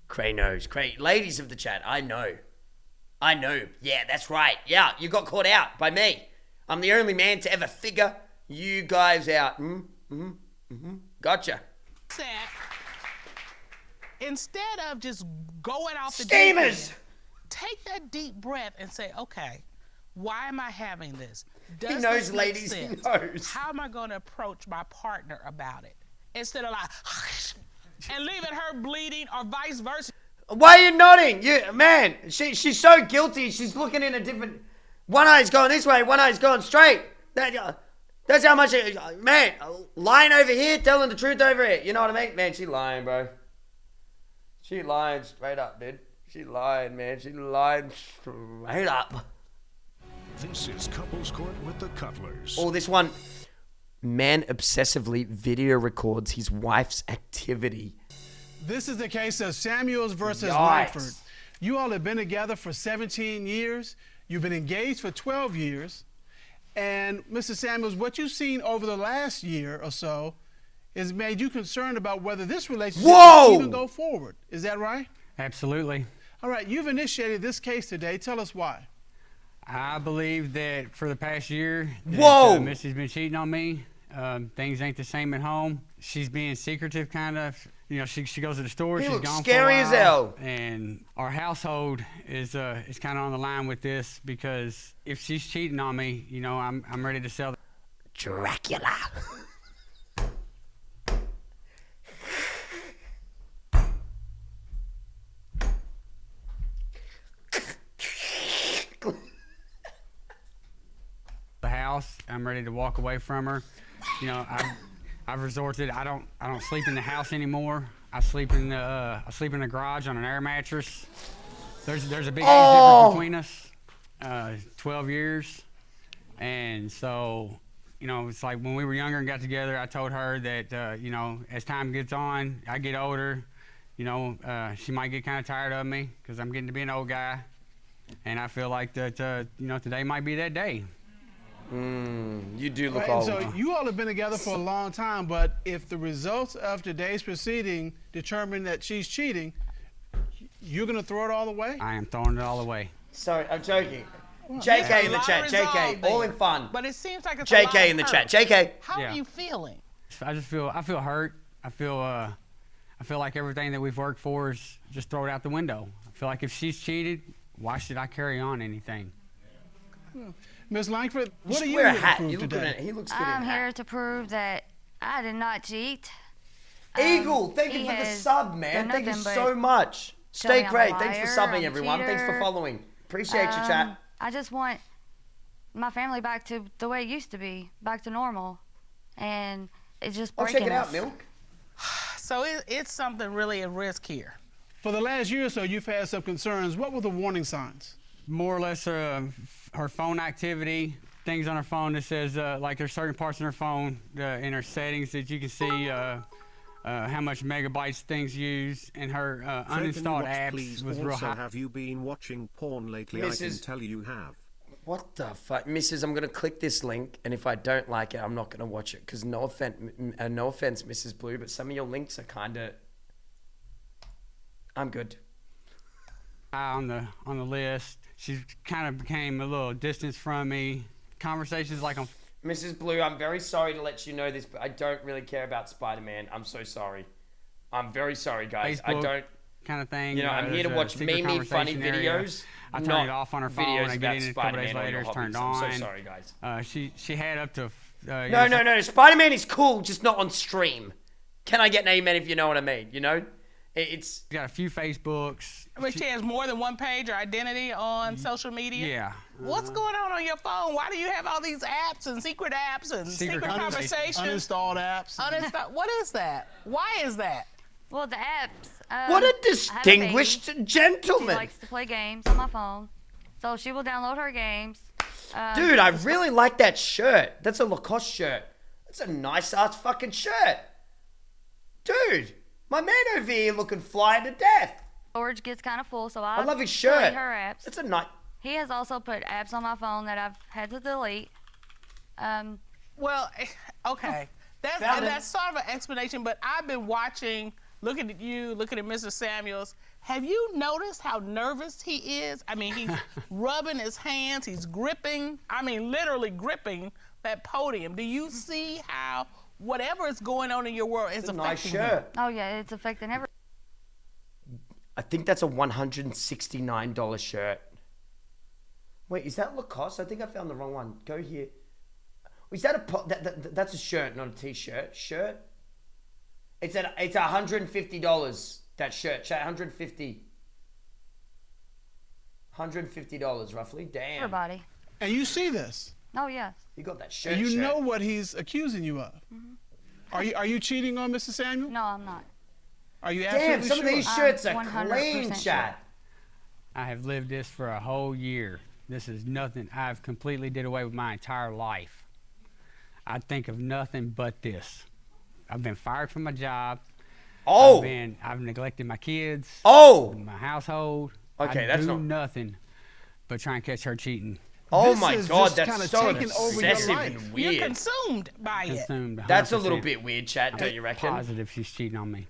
Cray knows. Cray, ladies of the chat, I know. I know. Yeah, that's right. Yeah, you got caught out by me. I'm the only man to ever figure you guys out. Gotcha. Upset, instead of just going off the Schemers! deep end, take that deep breath and say, okay, why am I having this? He knows, this make ladies, he sense? knows. How am I going to approach my partner about it? Instead of like, and leaving her bleeding or vice versa. Why are you nodding? Man, she's so guilty. She's looking in a different... One eye's going this way, one eye's going straight. That's how much... Man, lying over here, telling the truth over here. You know what I mean? Man, she lying, bro. She lying straight up, dude. She lied, man. She lied straight up. This is Couples Court with the Cutlers. Oh, this one. Man obsessively video records his wife's activity. This is the case of Samuels versus Yikes. Langford. You all have been together for 17 years. You've been engaged for 12 years. And Mr. Samuels, what you've seen over the last year or so has made you concerned about whether this relationship can even go forward. Is that right? Absolutely. All right, you've initiated this case today. Tell us why. I believe that for the past year, Whoa! Missy's been cheating on me. Things ain't the same at home. She's being secretive, kind of. You know, she goes to the store. He She's looks gone scary for a as while, hell. And our household is kind of on the line with this because if she's cheating on me, you know, I'm ready to sell. Dracula. The house. I'm ready to walk away from her. You know, I've resorted. I don't sleep in the house anymore. I sleep in the garage on an air mattress. there's a big age difference between us, 12 years. And so, you know, it's like when we were younger and got together, I told her that, you know, as time gets on, I get older, you know, she might get kind of tired of me because I'm getting to be an old guy. And I feel like that, you know, today might be that day. You do look Right, old. so you all have been together for a long time, but if the results of today's proceeding determine that she's cheating, you're going to throw it all away? I am throwing it all away. Sorry, I'm joking. Well, JK in the chat. JK, all in fun. But it seems like it's JK in the chat. JK. How are you feeling? I feel hurt. I feel like everything that we've worked for is just throw it out the window. I feel like if she's cheated, why should I carry on anything? Ms. Langford, what are you wear a here to hat. prove You look today? good in- he looks good in I'm a hat. here to prove that I did not cheat. Eagle, thank you he for the has sub, man. done Thank you nothing but so much. tell me Stay I'm a great. Thanks for liar, subbing, I'm a everyone. Thanks for cheater. following. Appreciate you, chat. I just want my family back to the way it used to be, back to normal. And it's just I'll breaking check it out, us. Milk. So it's something really at risk here. For the last year or so, you've had some concerns. What were the warning signs? More or less her phone activity, things on her phone that says, like there's certain parts on her phone in her settings that you can see how much megabytes things use, and her uninstalled apps Please was real also, high. have you been watching porn lately? I can Mrs. tell you have. What the fuck? Mrs., I'm going to click this link, and if I don't like it, I'm not going to watch it. Because no offense, Mrs. Blue, but some of your links are kind of... I'm good. On the list, she kind of became a little distance from me. Conversations like on... Mrs. Blue, I'm very sorry to let you know this, but I don't really care about Spider-Man. I'm so sorry. I'm very sorry, guys. I Facebook don't... kind of thing. You know, I'm here to there's a watch secret Mimi funny conversation area. videos. I not turned it off on her phone. videos I about get in a couple days Spider-Man or later, your it's turned hobbies. on. I'm so sorry, guys. She had up to. No. Spider-Man is cool, just not on stream. Can I get an amen if you know what I mean? You know, it's got a few Facebooks. But she has more than one page or identity on social media? Yeah. What's going on your phone? Why do you have all these apps and secret secret conversations? Uninstalled apps. What is that? Why is that? Well, the apps. What a I have baby. distinguished gentleman. She likes to play games on my phone, so she will download her games. Dude, I really like that shirt. That's a Lacoste shirt. That's a nice ass fucking shirt. Dude, my man over here looking fly to death. Storage gets kind of full, so I love his delete shirt. her apps. That's a nice. He has also put apps on my phone that I've had to delete. Well, okay, that's sort of an explanation. But I've been watching, looking at you, looking at Mr. Samuels. Have you noticed how nervous he is? I mean, he's rubbing his hands. He's gripping. I mean, literally gripping that podium. Do you see how whatever is going on in your world is affecting nice him? shirt. Oh yeah, it's affecting every. I think that's a $169 shirt. Wait, is that Lacoste? I think I found the wrong one. Go here. Is that a that's a shirt, not a t-shirt. Shirt. It's $150. That shirt. $150 roughly. Damn. Everybody. And you see this. Oh yes. You got that shirt. And you know what he's accusing you of. Are you cheating on Mr. Samuel? No, I'm not. Are you Damn, absolutely some sure? of these shirts are 100% clean, sure. chat. I have lived this for a whole year. This is nothing. I've completely did away with my entire life. I think of nothing but this. I've been fired from my job. Oh. I've neglected my kids. Oh. My household. Okay, I that's do not nothing but try and catch her cheating. Oh This my is God, just that's kinda so taking over your excessive life. and weird. You're consumed by it. Consumed That's a little 100%. bit weird, chat. Don't you reckon? Positive she's cheating on me.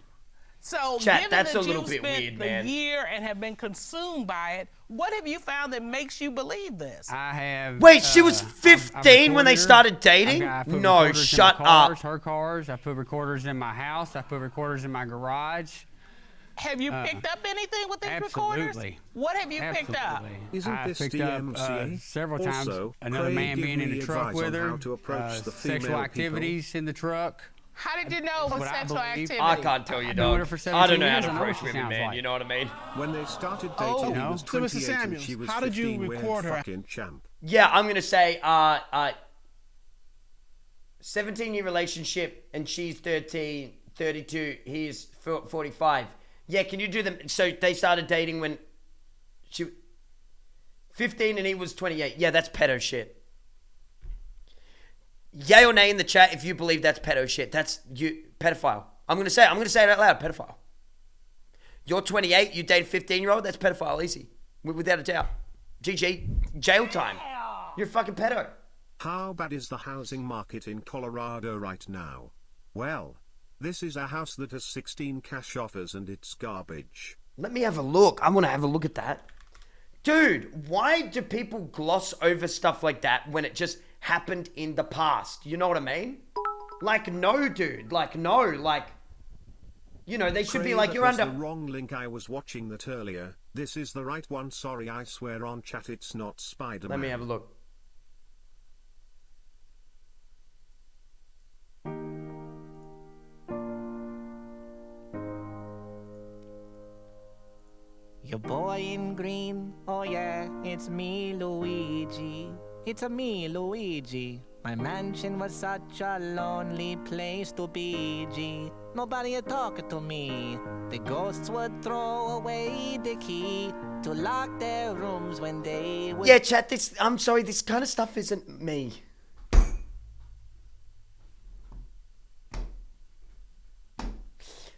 So, Chat, given that's that a little you've bit spent weird, the man. year and have been consumed by it, what have you found that makes you believe this? I have. Wait, she was I've 15 when they recorded her. started dating? I put No, recorders shut in my cars, up. Her cars. I put recorders in my house. I put recorders in my garage. Have you picked up anything with these absolutely. recorders? What have you picked up? Isn't I this picked up DMCA? several Also, times another Cray man give being in me the truck advice with on her, how to approach the sexual female activities in the truck. How did you know it was what I sexual believe. activity? I can't tell you, I've been with her dog. for I 17 don't know how years. to I know what approach she women, sounds man. like. You know what I mean? When they started Oh, dating, he no. was So, Mr. 28 and Samuels, she was how did you 15. Weird record her? fucking champ. Yeah, I'm gonna say 17-year relationship, and she's 13, 32. He's 45. Yeah, can you do them? So they started dating when She 15 and he was 28. Yeah, that's pedo shit. Yay or nay in the chat if you believe that's pedo shit. That's you pedophile. I'm gonna say it out loud. Pedophile. You're 28. You date a 15-year-old. That's pedophile. Easy, without a doubt. GG. Jail time. You're a fucking pedo. How bad is the housing market in Colorado right now? Well, this is a house that has 16 cash offers and it's garbage. Let me have a look. I want to have a look at that. Dude, why do people gloss over stuff like that when it just happened in the past? You know what I mean? Like, no, dude. Like, no. Like, you know, they should Cray, be like, you're under... the wrong link. I was watching that earlier. This is the right one. Sorry, I swear on chat it's not Spider-Man. Let me have a look. Your boy in green, oh yeah, it's me, Luigi. It's a me, Luigi. My mansion was such a lonely place to be, G. Nobody had talked to me. The ghosts would throw away the key to lock their rooms when they would... Yeah, chat, I'm sorry, this kind of stuff isn't me.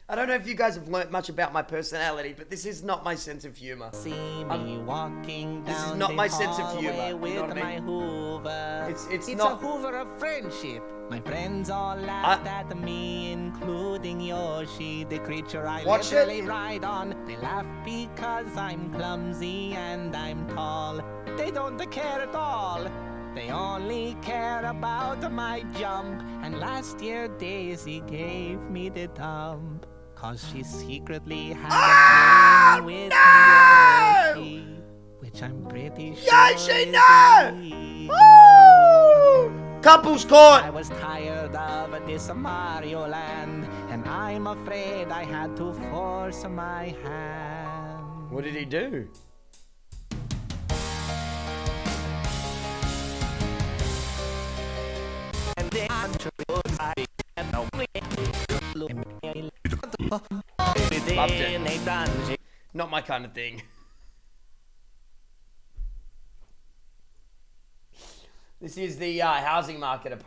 I don't know if you guys have learnt much about my personality, but this is not my sense of humor. See me walking down this is not my sense of humor. with You know what I mean? my Hoover. It's It's not... a Hoover of friendship. My friends all laughed at me, including Yoshi, the creature I Watch literally it. ride on. They laugh because I'm clumsy and I'm tall. They don't care at all. They only care about my jump. And last year Daisy gave me the dump. Cause she secretly had a fling with Yoshi, which I'm pretty sure Yoshi, no! Woo! Couples court! I was tired of this Mario Land, and I'm afraid I had to force my hand. What did he do? Loved it. Not my kind of thing. This is the housing market.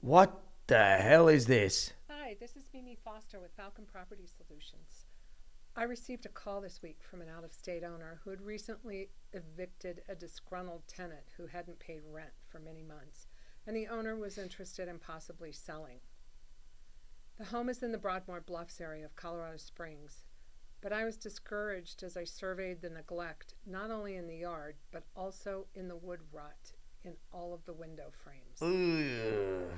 What the hell is this? Hi, this is Mimi Foster with Falcon Property Solutions. I received a call this week from an out-of-state owner who had recently evicted a disgruntled tenant who hadn't paid rent for many months, and the owner was interested in possibly selling. The home is in the Broadmoor Bluffs area of Colorado Springs, but I was discouraged as I surveyed the neglect not only in the yard, but also in the wood rot in all of the window frames. Ugh.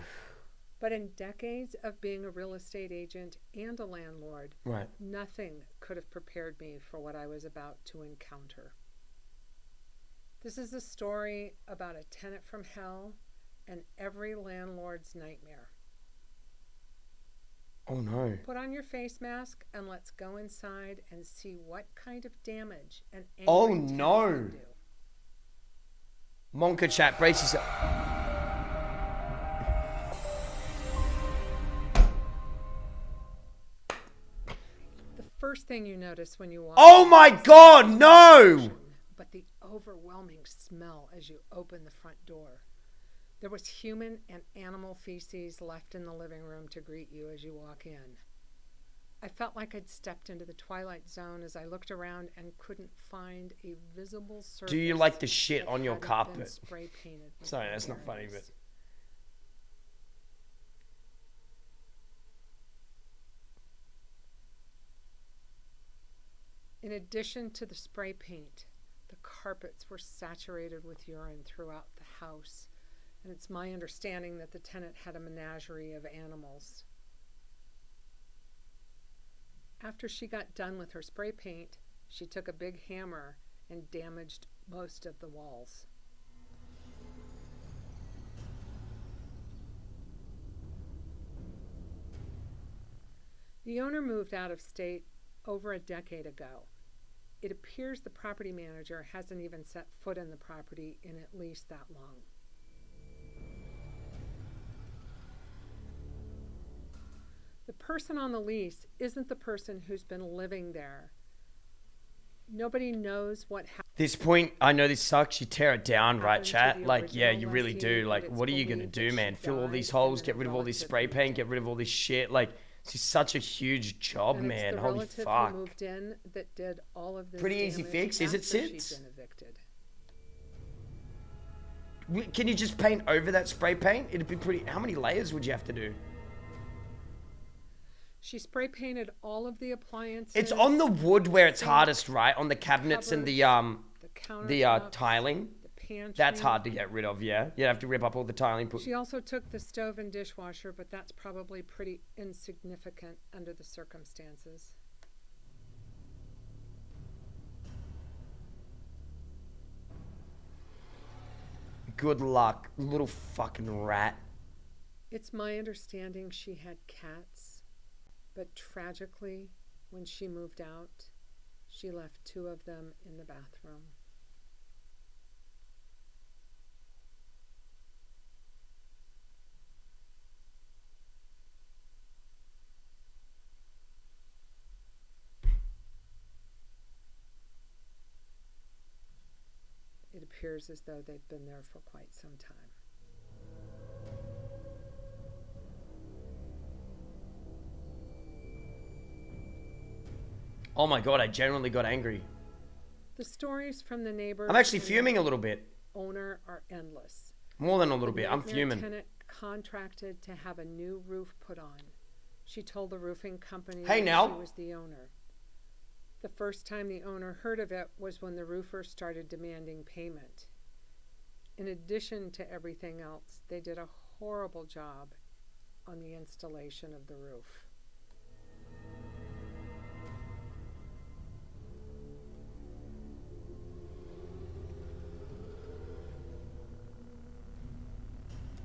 But in decades of being a real estate agent and a landlord, Right. nothing could have prepared me for what I was about to encounter. This is a story about a tenant from hell and every landlord's nightmare. Oh no. Put on your face mask and let's go inside and see what kind of damage an angry Oh tenant no. can do. Monka chat, brace yourself. The first thing you notice when you walk Oh in my is God, the no! destruction, but the overwhelming smell as you open the front door. There was human and animal feces left in the living room to greet you as you walk in. I felt like I'd stepped into the Twilight Zone as I looked around and couldn't find a visible surface. Do you like the shit that on your hadn't been carpet? spray painted with Sorry, that's not funny, awareness. but... In addition to the spray paint, the carpets were saturated with urine throughout the house, and it's my understanding that the tenant had a menagerie of animals. After she got done with her spray paint, she took a big hammer and damaged most of the walls. The owner moved out of state over a decade ago. It appears the property manager hasn't even set foot in the property in at least that long. The person on the lease isn't the person who's been living there Nobody knows what happened. This point, I know this sucks. You tear it down, right, to chat? the Like, yeah, original you really lessee, do. but Like, it's what are you gonna believed do, that man? she Fill all died these and holes, that get a rid of all this relative spray paint, moved get rid of all this shit. Like, this is such a huge job, And it's man. the Holy relative fuck. who moved in that did all of this Pretty easy damage fix. Is it, after she'd Sids? been evicted. Can you just paint over that spray paint? It'd be pretty. How many layers would you have to do? She spray painted all of the appliances. It's on the wood where it's sink, hardest, right? On the cabinets and the countertops, tiling. the pantry. That's hard to get rid of, yeah. You have to rip up all the tiling. She also took the stove and dishwasher, but that's probably pretty insignificant under the circumstances. Good luck, little fucking rat. It's my understanding she had cats, but tragically, when she moved out, she left 2 of them in the bathroom. It appears as though they've been there for quite some time. Oh my god, I genuinely got angry. The stories from the neighbors. I'm actually and fuming the a little bit. Owner are endless. More than a little The bit. I'm nightmare fuming. Tenant contracted to have a new roof put on. She told the roofing company Hey, that now. she was the owner. The first time the owner heard of it was when the roofer started demanding payment. In addition to everything else, they did a horrible job on the installation of the roof.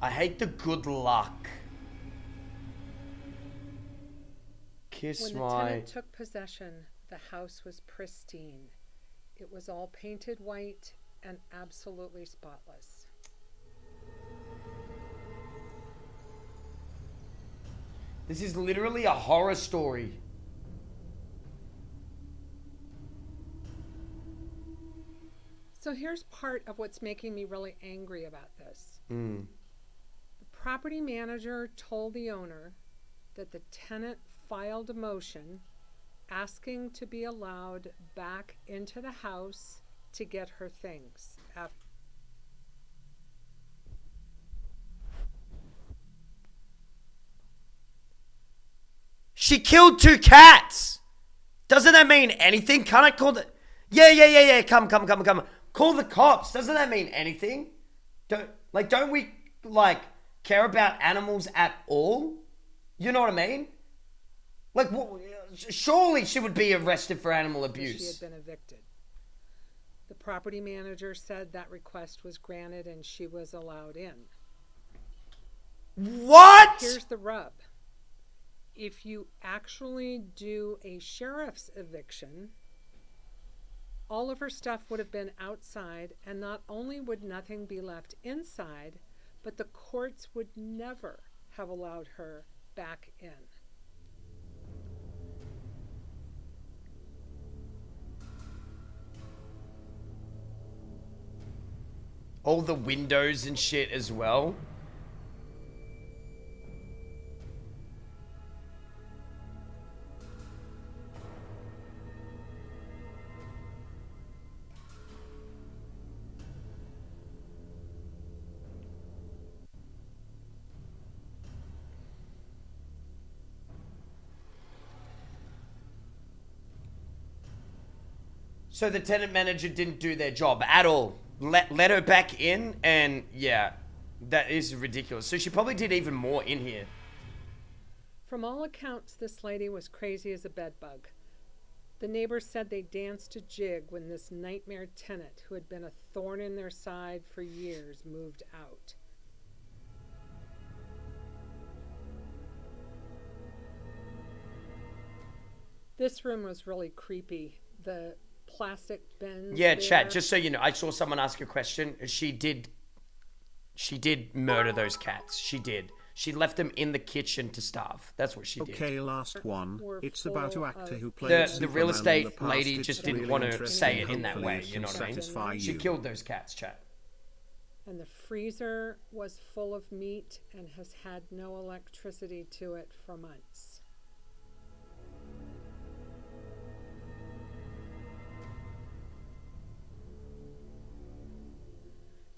I hate the good luck. Kiss When the my... tenant took possession, the house was pristine. It was all painted white and absolutely spotless. This is literally a horror story. So here's part of what's making me really angry about this. Mm. The property manager told the owner that the tenant filed a motion asking to be allowed back into the house to get her things. She killed 2 cats! Doesn't that mean anything? Can't I call the... Yeah. Come. Call the cops. Doesn't that mean anything? Don't we, care about animals at all? You know what I mean? Surely she would be arrested for animal abuse. She had been evicted. The property manager said that request was granted and she was allowed in. What? Here's the rub. If you actually do a sheriff's eviction, all of her stuff would have been outside, and not only would nothing be left inside, but the courts would never have allowed her back in. All the windows and shit as well. So the tenant manager didn't do their job at all. Let her back in, and yeah, that is ridiculous. So she probably did even more in here. From all accounts, this lady was crazy as a bedbug. The neighbors said they danced a jig when this nightmare tenant, who had been a thorn in their side for years, moved out. This room was really creepy. The plastic bins. Yeah, there. chat, just so you know, I saw someone ask a question. She did murder those cats. She did. She left them in the kitchen to starve. That's what she did. Okay, last one. It's about an actor who played The real Superman in the estate past. lady It's just didn't really want to interesting. say it in that Hopefully way, it you can know what I satisfy mean? She you. killed those cats, chat. And the freezer was full of meat and has had no electricity to it for months.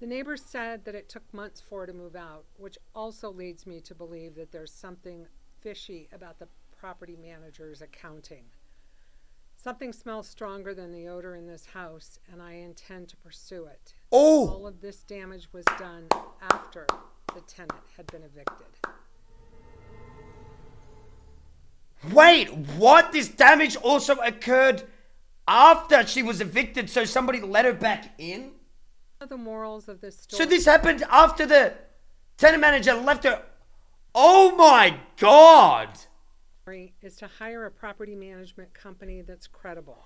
The neighbors said that it took months for her to move out, which also leads me to believe that there's something fishy about the property manager's accounting. Something smells stronger than the odor in this house, and I intend to pursue it. Oh! All of this damage was done after the tenant had been evicted. Wait, what? This damage also occurred after she was evicted, so somebody let her back in? The morals of this story. So this happened after the tenant manager left her. Oh my God! Is to hire a property management company that's credible.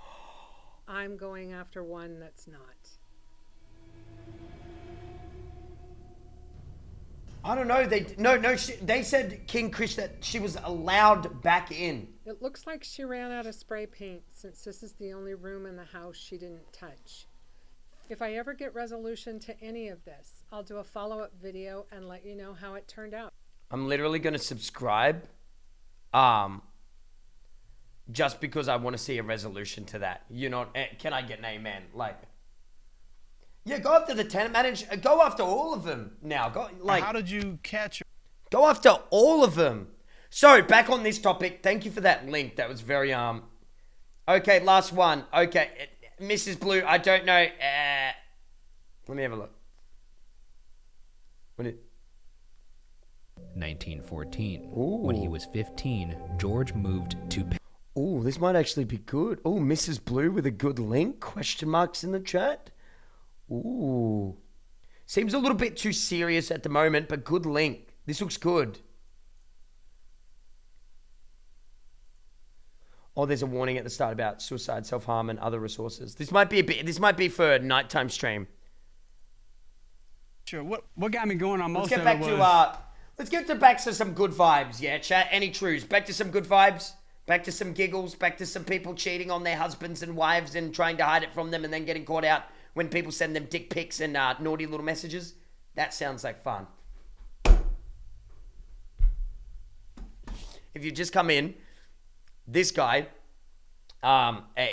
I'm going after one that's not. I don't know. They said, King Chris, that she was allowed back in. It looks like she ran out of spray paint since this is the only room in the house she didn't touch. If I ever get resolution to any of this, I'll do a follow-up video and let you know how it turned out. I'm literally going to subscribe just because I want to see a resolution to that. You know, can I get an amen? Like, yeah, go after the tenant manager. Go after all of them now. Go like. How did you catch her? Go after all of them. So, back on this topic. Thank you for that link. That was very, Okay, last one. Okay, Mrs. Blue, I don't know. Let me have a look. 1914. When he was 15, George moved to... Oh, this might actually be good. Oh, Mrs. Blue with a good link? Question marks in the chat. Ooh. Seems a little bit too serious at the moment, but good link. This looks good. Oh, there's a warning at the start about suicide, self-harm, and other resources. This might be for a nighttime stream. Sure. What got me going on most Let's get back to some good vibes, yeah, chat. Any truths? Back to some good vibes. Back to some giggles. Back to some people cheating on their husbands and wives and trying to hide it from them and then getting caught out when people send them dick pics and naughty little messages. That sounds like fun. If you just come in, this guy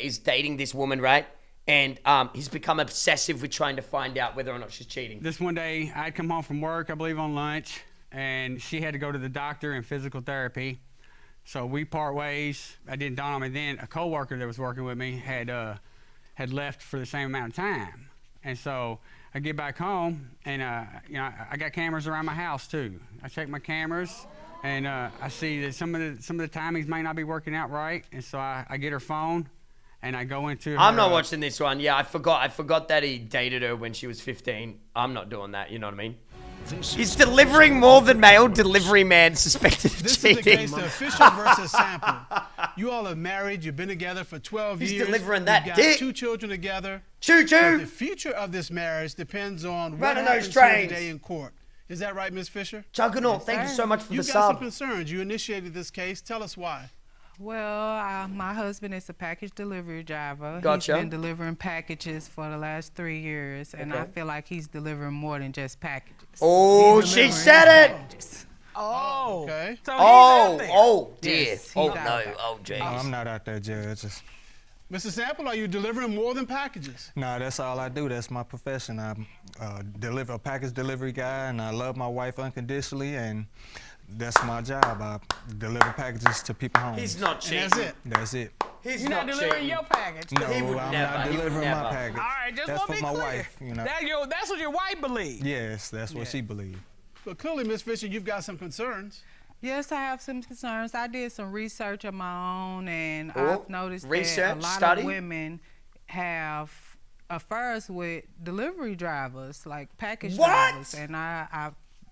is dating this woman, right? And he's become obsessive with trying to find out whether or not she's cheating. This one day, I'd come home from work, I believe on lunch, and she had to go to the doctor and physical therapy. So we part ways. I didn't dawn on me then. A coworker that was working with me had left for the same amount of time, and so I get back home, and I got cameras around my house too. I check my cameras, and I see that some of the timings may not be working out right, and so I get her phone, and I go into. I'm not watching this one. Yeah, I forgot that he dated her when she was 15. I'm not doing that. You know what I mean? He's delivering more than male delivery man suspected of This cheating. is the case of Fisher versus Sample. You all are married. You've been together for 12 years. He's delivering that You've dick. got 2 children together. Choo choo. But the future of this marriage depends on what Running those happens here trains. today in court. Is that right, Ms. Fisher? Juggernaut, thank you so much for the You've got sub. some concerns. You initiated this case. Tell us why. Well, my husband is a package delivery driver. Gotcha. He's been delivering packages for the last 3 years, and I Okay. feel like he's delivering more than just packages. Oh, He's she delivering said it. packages. Oh, okay. So Oh dear. Yes, he's Oh out no. there. Oh jeez. No, I'm not out there, Judge. Mr. Sample, are you delivering more than packages? No, that's all I do. That's my profession. I'm a package delivery guy, and I love my wife unconditionally, and that's my job. I deliver packages to people's homes. He's not cheating. And that's it. That's it. He's You're not delivering your package. No, He would I'm never. not He would delivering never. my package. All right, just that's want for to be my clear. wife. You know. That's what your wife believes. Yes, that's what she believes. But clearly, Ms. Fisher, you've got some concerns. Yes, I have some concerns. I did some research of my own, and Oh, I've noticed that research, a lot study? of women have affairs with delivery drivers, like package What? drivers, and I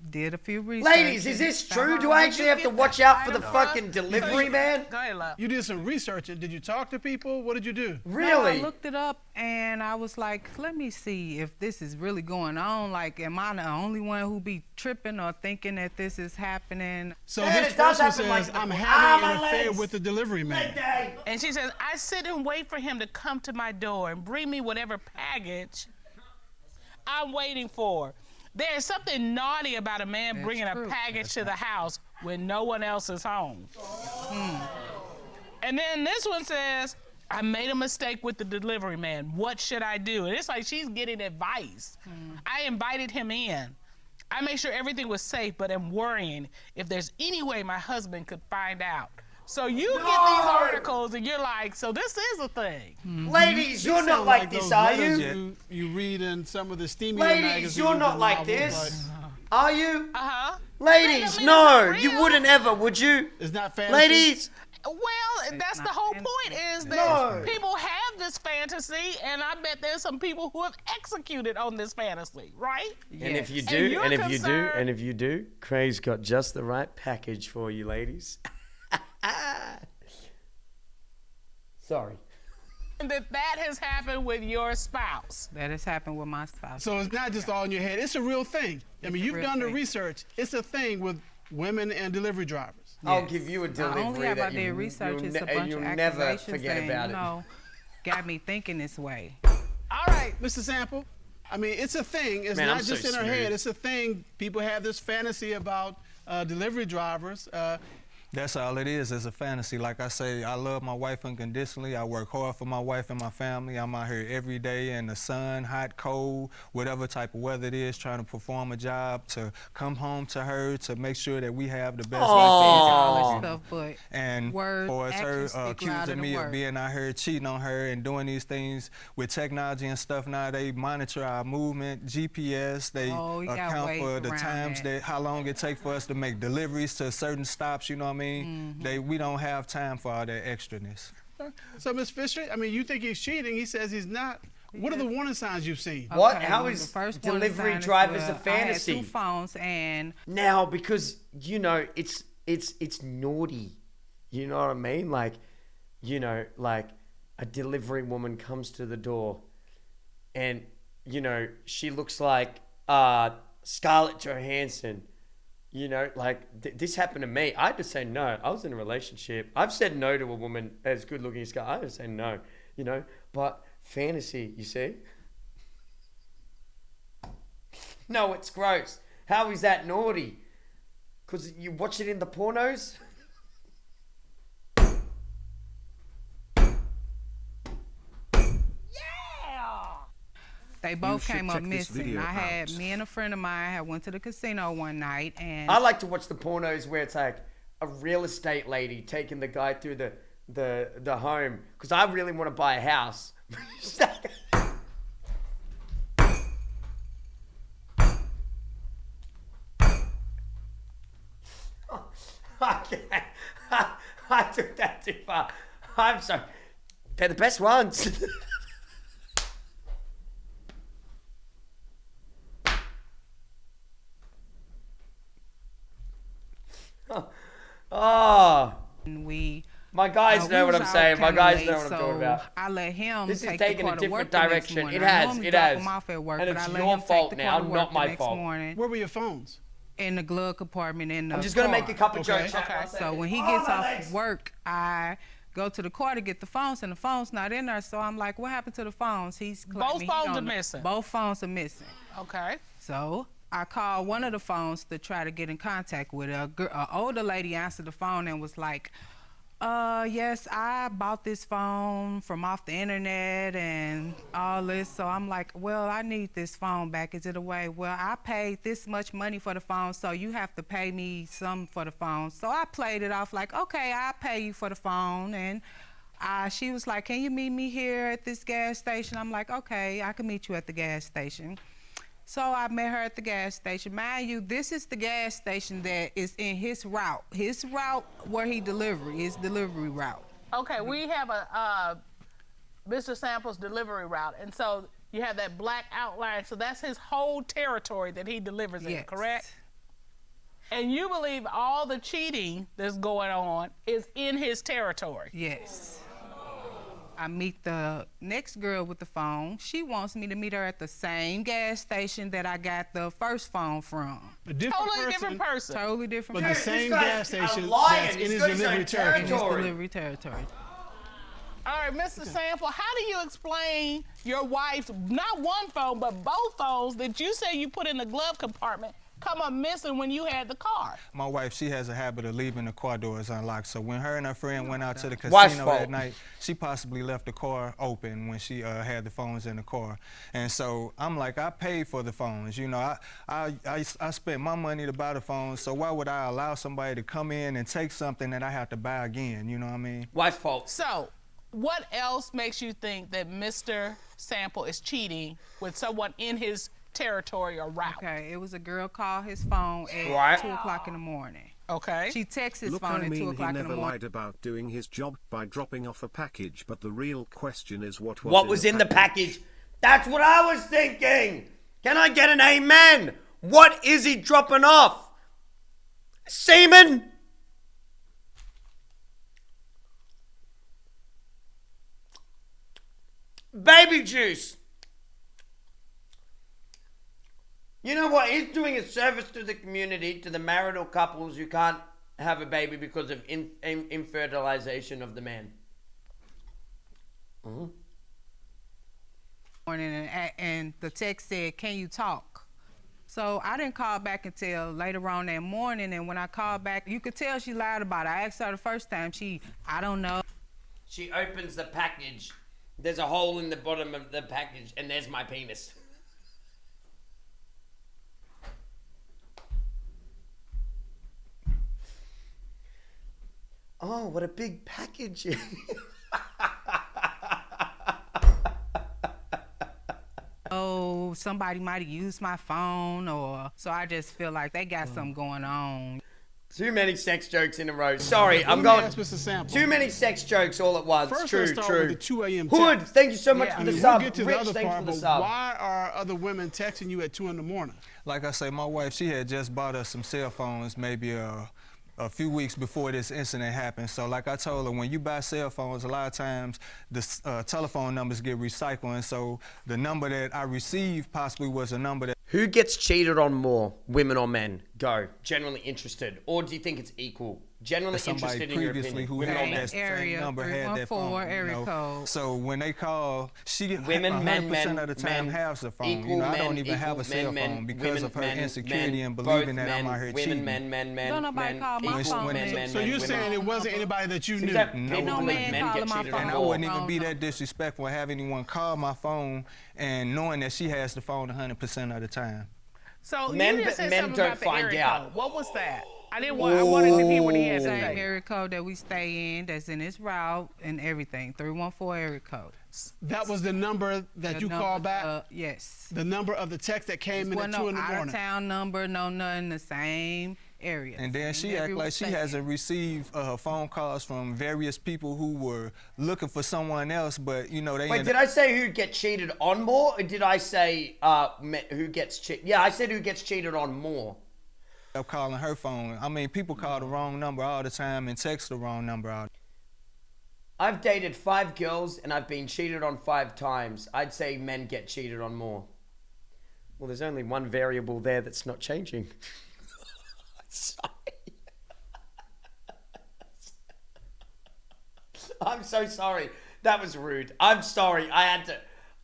did a few research. Ladies, is this true? Do I actually have to watch out for the fucking delivery man? Go ahead, love. You did some research. Did you talk to people? What did you do? No, I looked it up and I was like, let me see if this is really going on. Like, am I the only one who be tripping or thinking that this is happening? So this person says, I'm having an affair with the delivery man. And she says, I sit and wait for him to come to my door and bring me whatever package I'm waiting for. There's something naughty about a man bringing a package to the house when no one else is home. And then this one says, I made a mistake with the delivery man. What should I do? And it's like she's getting advice. I invited him in. I made sure everything was safe, but I'm worrying if there's any way my husband could find out. So you get these articles and you're like, so this is a thing. Ladies, you're not like this, are you? You read in some of the steamy Ladies, magazines. you're not and like novels, this. Are you? Uh-huh. Ladies, no, you wouldn't ever, would you? It's not fantasy. Ladies. Well, that's the whole point is that people have this fantasy, and I bet there's some people who have executed on this fantasy, right? And if you do, and if you do, Cray's got just the right package for you, ladies. Sorry. That has happened with your spouse. That has happened with my spouse. So it's not just all in your head. It's a real thing. I mean, you've done the research. It's a thing with women and delivery drivers. I'll give you a delivery only have I that did research is a bunch of never accusations forget and, about you know, got me thinking this way. All right, Mr. Sample. I mean, it's a thing. It's Man, not I'm just so in our smooth. head. It's a thing. People have this fantasy about delivery drivers. That's all it is. It's a fantasy. Like I say, I love my wife unconditionally. I work hard for my wife and my family. I'm out here every day in the sun, hot, cold, whatever type of weather it is, trying to perform a job, to come home to her, to make sure that we have the best life. Stuff, but And words, for us, her actions speak louder accusing than me of words. being out here cheating on her and doing these things with technology and stuff now, they monitor our movement, GPS, they Oh, you gotta account wait for the around times that. how long it takes for us to make deliveries to certain stops, you know what I mean? We don't have time for all that extraness. So, Ms. Fisher, I mean, you think he's cheating. He says he's not. What are the warning signs you've seen? What? Okay, How the is first delivery warning sign drivers is, a fantasy? I had 2 phones and Now, because you know, it's naughty. You know what I mean? Like, you know, like a delivery woman comes to the door, and you know she looks like Scarlett Johansson. You know, like this happened to me. I had to say no. I was in a relationship. I've said no to a woman as good looking as Scarlett. I had to say no. You know, but fantasy, you see. No, it's gross. How is that naughty? Because you watch it in the pornos? they both should came up check this missing. video I had out. me and a friend of mine had went to the casino one night and I like to watch the pornos where it's like a real estate lady taking the guy through the home. Because I really want to buy a house. Okay. I took that too far. I'm sorry. They're the best ones. Oh. we My guys know what I'm saying. My guys know what I'm talking about. I let him This is take taking the a car to work different the next direction. morning. It I has, normally it drop has. him off at work, And but it's I let your him take fault the now, car to work not my the next fault. morning. Where were your phones? In the glove compartment in the I'm just gonna car. make a couple jokes. Okay. So when he gets off work, I go to the car to get the phones, and the phone's not in there. So I'm like, "What happened to the phones?" He's claiming Both he phones don't are know. missing. Both phones are missing. Okay. So I called one of the phones to try to get in contact with her. An older lady answered the phone and was like, yes, I bought this phone from off the internet and all this. So I'm like, well, I need this phone back. Is it a way? Well, I paid this much money for the phone, so you have to pay me some for the phone. So I played it off like, okay, I'll pay you for the phone. And she was like, can you meet me here at this gas station? I'm like, okay, I can meet you at the gas station. So I met her at the gas station. Mind you, this is the gas station that is in his route. His route where he delivered, his delivery route. Okay, we have a Mr. Sample's delivery route, and so you have that black outline. So that's his whole territory that he delivers in, Yes. correct? And you believe all the cheating that's going on is in his territory? Yes. I meet the next girl with the phone. She wants me to meet her at the same gas station that I got the first phone from. A different person. Totally different But the person. same gas station that's in his delivery territory. In his delivery territory. All right, Mr. Sample, how do you explain your wife's, not one phone, but both phones that you say you put in the glove compartment come up missing when you had the car? My wife, she has a habit of leaving the car doors unlocked. So when her and her friend went out to the Wife's casino fault. that night, she possibly left the car open when she had the phones in the car. And so I'm like, I paid for the phones. You know, I spent my money to buy the phones. So why would I allow somebody to come in and take something that I have to buy again? You know what I mean? Wife's fault. So, what else makes you think that Mr. Sample is cheating with someone in his territory or route? Okay, it was a girl called his phone at 2 o'clock in the morning. Okay. She texts his Look, phone I at 2 mean, he o'clock in the never morning. lied about doing his job by dropping off a package, but the real question is what was in the package? That's what I was thinking. Can I get an amen? What is he dropping off? Semen? Baby juice. You know what? He's doing a service to the community, to the marital couples who can't have a baby because of infertilization of the man. Mm-hmm. Morning, and the text said, "Can you talk?" So I didn't call back until later on that morning, and when I called back, you could tell she lied about it. I asked her the first time, I don't know. She opens the package. There's a hole in the bottom of the package, and there's my penis. Oh, what a big package. Oh, somebody might have used my phone, or so I just feel like they got something going on. Too many sex jokes in a row. Sorry, I'm going. Ask Mr. Sample. Too many sex jokes all at once. First, true, let's start true. with the 2 a.m. Hood, text. thank you so much for the We'll sub. get to Rich, the other thanks part, for the but sub. why are other women texting you at 2 in the morning? Like I say, my wife, she had just bought us some cell phones maybe a few weeks before this incident happened. So like I told her, when you buy cell phones, a lot of times the telephone numbers get recycled. And so the number that I received possibly was a number that... Who gets cheated on more, women or men? Go. Generally interested. Or do you think it's equal? Generally somebody interested in your previously opinion. who Women or had men? that same number had that phone. area code. So when they call, she Women, 100% men, of the time men, has a phone. equal You know, I men, don't even have a equal cell men, phone because women, of her men, insecurity men, and believing both that I'm out here cheating. men, Don't nobody call my phone. So you're saying it wasn't anybody that you knew? No man calling my phone. And I wouldn't even be that disrespectful and have anyone call my phone and knowing that she has the phone 100% of the time. So Men- you just said men something don't about the find area out. code. What was that? I wanted to hear what he had to Same say. area code that we stay in, that's in his route and everything. 314 area code. That was the number that you called back? Yes. The number of the text that came in at 2 in the out morning? of town number, no nothing, the same area. And then she act like she hasn't received phone calls from various people who were looking for someone else, but you know they. Wait, did I say who get cheated on more, or did I say who gets cheated? Yeah, I said who gets cheated on more. Up calling her phone. I mean, people call the wrong number all the time and text the wrong number out. I've dated 5 girls and I've been cheated on 5 times. I'd say men get cheated on more. Well, there's only one variable there that's not changing. Sorry. I'm so sorry. That was rude. I'm sorry. I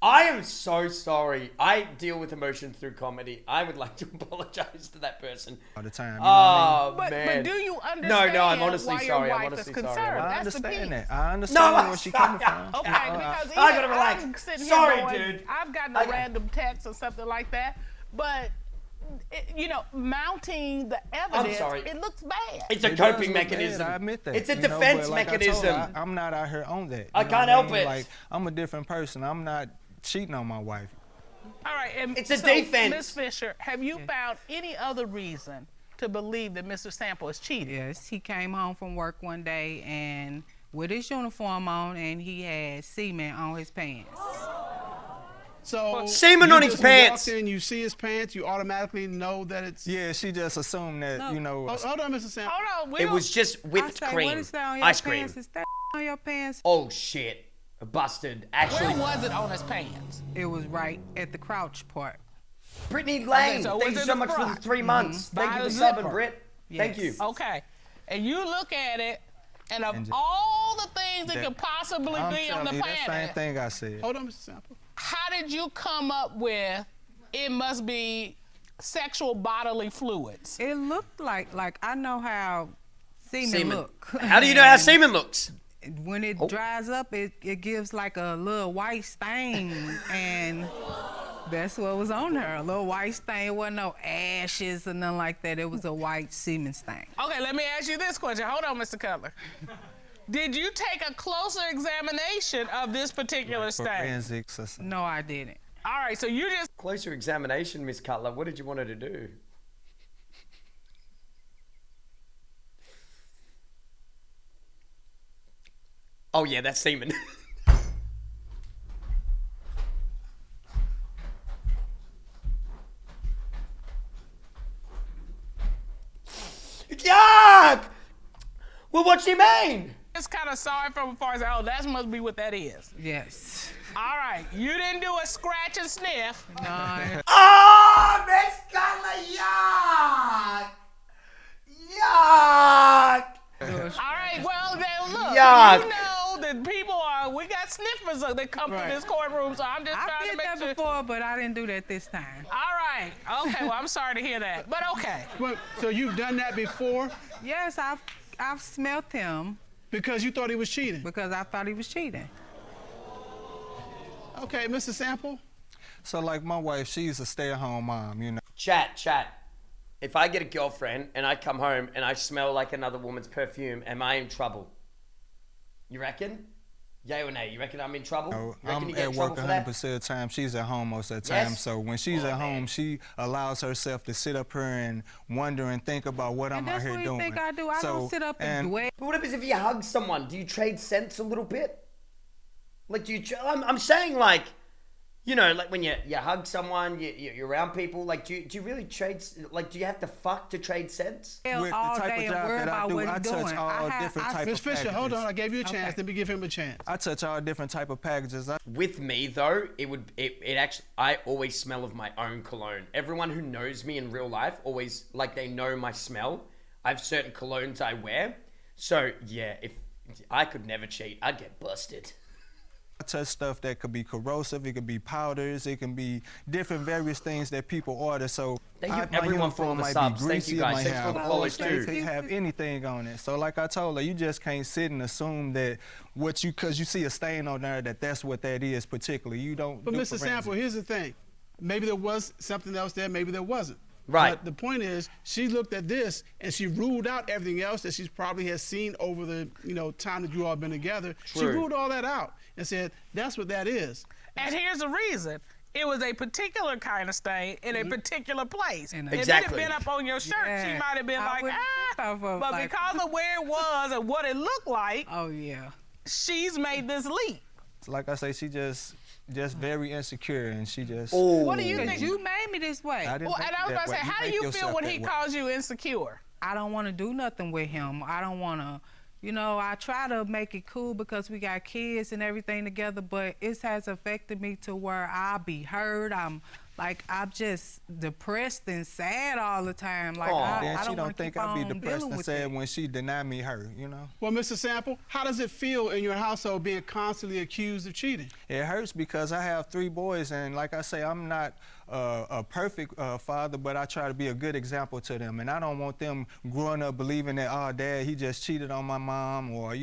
am so sorry. I deal with emotion through comedy. I would like to apologize to that person. All the time. Oh, But man. do you understand No, I'm honestly why sorry. your I'm wife honestly is sorry. concerned? I That's the understand piece. that. I understand where she's coming from. Okay, because I gotta relax. I'm sitting Sorry, here going, dude. I've gotten a random text or something like that, but you know, mounting the evidence, sorry. it looks bad. It's a It coping does look mechanism. bad, I admit that. It's a you know, defense but like I told mechanism. her, I'm not out here on that. I You know can't what help mean? it. Like, I'm a different person. I'm not cheating on my wife. All right, and It's a so, defense. Ms. Fisher, have you found any other reason to believe that Mr. Sample is cheating? Yes, he came home from work one day and with his uniform on, and he had semen on his pants. So semen you on his just pants. walked in, you see his pants, you automatically know that it's. Yeah, she just assumed that, you know. Hold on, Mr. Sam. Hold on. It was just whipped I say, cream, what is that on your ice pants? cream. Is that on your pants? Oh shit, busted. Actually, Where was it on his pants? It was right at the crouch part. Brittany Lane, so thank was you it so the much for the front? 3 months. By Thank you the for zipper. subbing, Britt. Thank you. Okay. And you look at it, and of all the things that could possibly be on the That same planet, thing I said. Hold on, Mr. Sample. how did you come up with it must be sexual bodily fluids? It looked like I know how semen look. How do you know how semen looks? When it dries up, it gives like a little white stain, and that's what was on her. A little white stain. It wasn't no ashes or nothing like that. It was a white semen stain. Okay, let me ask you this question. Hold on, Mr. Cutler. Did you take a closer examination of this particular stain? Forensics or something. No, I didn't. All right, so you just... Closer examination, Miss Cutler. What did you want her to do? Oh yeah, that's semen. Yuck! Well, what you mean? Just kind of saw it from afar and said, oh, that must be what that is. Yes. All right, you didn't do a scratch and sniff. No. Oh, Miss Cutler, yuck! Yuck! All right, well, then look, Yuck. you know that people are, we got sniffers that come through this courtroom, so I'm just I trying to did make that sure. before, but I didn't do that this time. All right, okay, well, I'm sorry to hear that, but okay. Well, so you've done that before? Yes, I've smelt him. Because you thought he was cheating? Because I thought he was cheating. Okay, Mr. Sample? So like my wife, she's a stay-at-home mom, you know. Chat. If I get a girlfriend and I come home and I smell like another woman's perfume, am I in trouble? You reckon? Yay or nay? You reckon I'm in trouble? No, You reckon I'm you get at in work trouble for that? 100% of the time. She's at home most of the time. Yes? So when she's at home, she allows herself to sit up here and wonder and think about what I'm out here doing. That's what you think I do. I don't sit up and dwell. But what happens if you hug someone? Do you trade scents a little bit? Like, do you? I'm saying, like, you know, like when you hug someone, you're around people. Like, do you really trade? Like, do you have to fuck to trade scents? With the type of job that I do, I touch all different type Miss of Fisher, packages. hold on. I gave you a chance. Let me give him a chance. I touch all different type of packages. With me though, it actually, I always smell of my own cologne. Everyone who knows me in real life always, like, they know my smell. I have certain colognes I wear. So yeah, if I could never cheat, I'd get busted. I touch stuff that could be corrosive, it could be powders, it can be different various things that people order. So Thank you, my everyone, for all uniform the might subs. be Thank greasy, you, it guys. might Thanks for have the oil follows, stains, too. it could have anything on it. So like I told her, you just can't sit and assume that because you see a stain on there, that's what that is particularly. You don't. But do Mr. forensics. Sample, here's the thing. Maybe there was something else there, maybe there wasn't. Right. But the point is, she looked at this and she ruled out everything else that she probably has seen over the time that you all been together. She True. ruled all that out and said, that's what that is. And here's the reason. It was a particular kind of stain in a particular place. If it had Exactly. been up on your shirt, she Yeah. might have been I like, wouldn't ah. think of But like- because of where it was and what it looked like, Oh yeah. she's made this leap. Like I say, she just very insecure, and she just. What do you Because think? you made me this way. I didn't Well, make and I was it about that to say, way. how do make you feel yourself when that he way. calls you insecure? I don't want to do nothing with him. I don't want to, I try to make it cool because we got kids and everything together, but it has affected me to where I'll be hurt. I'm just depressed and sad all the time. Like, Then I she don't don't want to think keep I'd be on depressed dealing and with sad it. when she denied me her, you know? Well, Mr. Sample, how does it feel in your household being constantly accused of cheating? It hurts because I have 3 boys, and like I say, I'm not a perfect father, but I try to be a good example to them. And I don't want them growing up believing that, oh, Dad, he just cheated on my mom, or,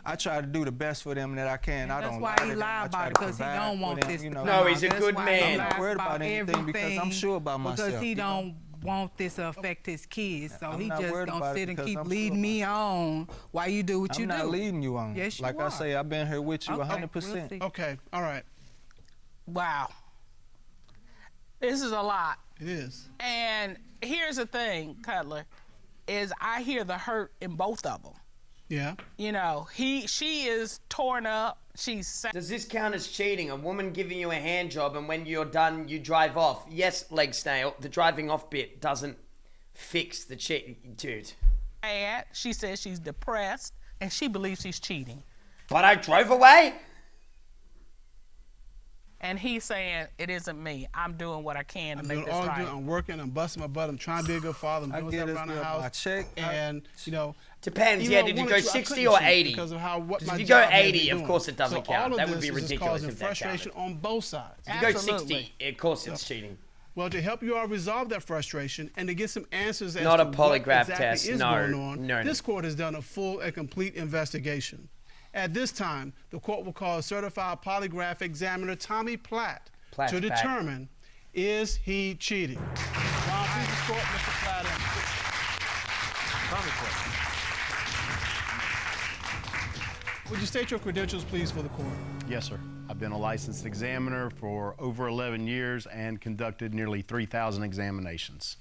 I try to do the best for them that I can. And I that's don't why lie he to them. lied I about try it, to 'cause he provide don't for want them, this to you know. come No, he's a That's good why man. he I'm not lies worried about anything because I'm everything, sure about because myself. he don't want this to affect his kids, so I'm he not just worried gonna about it sit and because keep I'm leading sure me on while you do what you I'm do. not leading you on. Yes, you like are. I say, I've been here with you Okay, 100%. we'll see. Okay, all right. Wow. This is a lot. It is. And here's the thing, Cutler, is I hear the hurt in both of them. Yeah. You know, she is torn up. Does this count as cheating? A woman giving you a hand job and when you're done, you drive off. Yes, leg snail, the driving off bit doesn't fix the cheat, dude. Mad. She says she's depressed and she believes she's cheating. But I drove away. And he's saying, it isn't me. I'm doing what I can to make this all right. I'm working, I'm busting my butt, I'm trying to be a good father, I'm doing stuff around the house. I check. And, you know. Depends, even yeah, though did you one go or two, I 60 couldn't or cheat 80? Because of how, what my If you go job had me 80, of doing. course it doesn't So count. all of That would this be is just ridiculous causing if that frustration on both sides. If you go 60, of course it's cheating. Well, to help you all resolve that frustration and to get some answers as Not to a polygraph what exactly test, is no, going on, no. this court has done a full and complete investigation. At this time, the court will call certified polygraph examiner Tommy Platt Platt's to back. determine, is he cheating? Ron, please escort Mr. Platt in. Would you state your credentials, please, for the court? Yes, sir. I've been a licensed examiner for over 11 years and conducted nearly 3,000 examinations.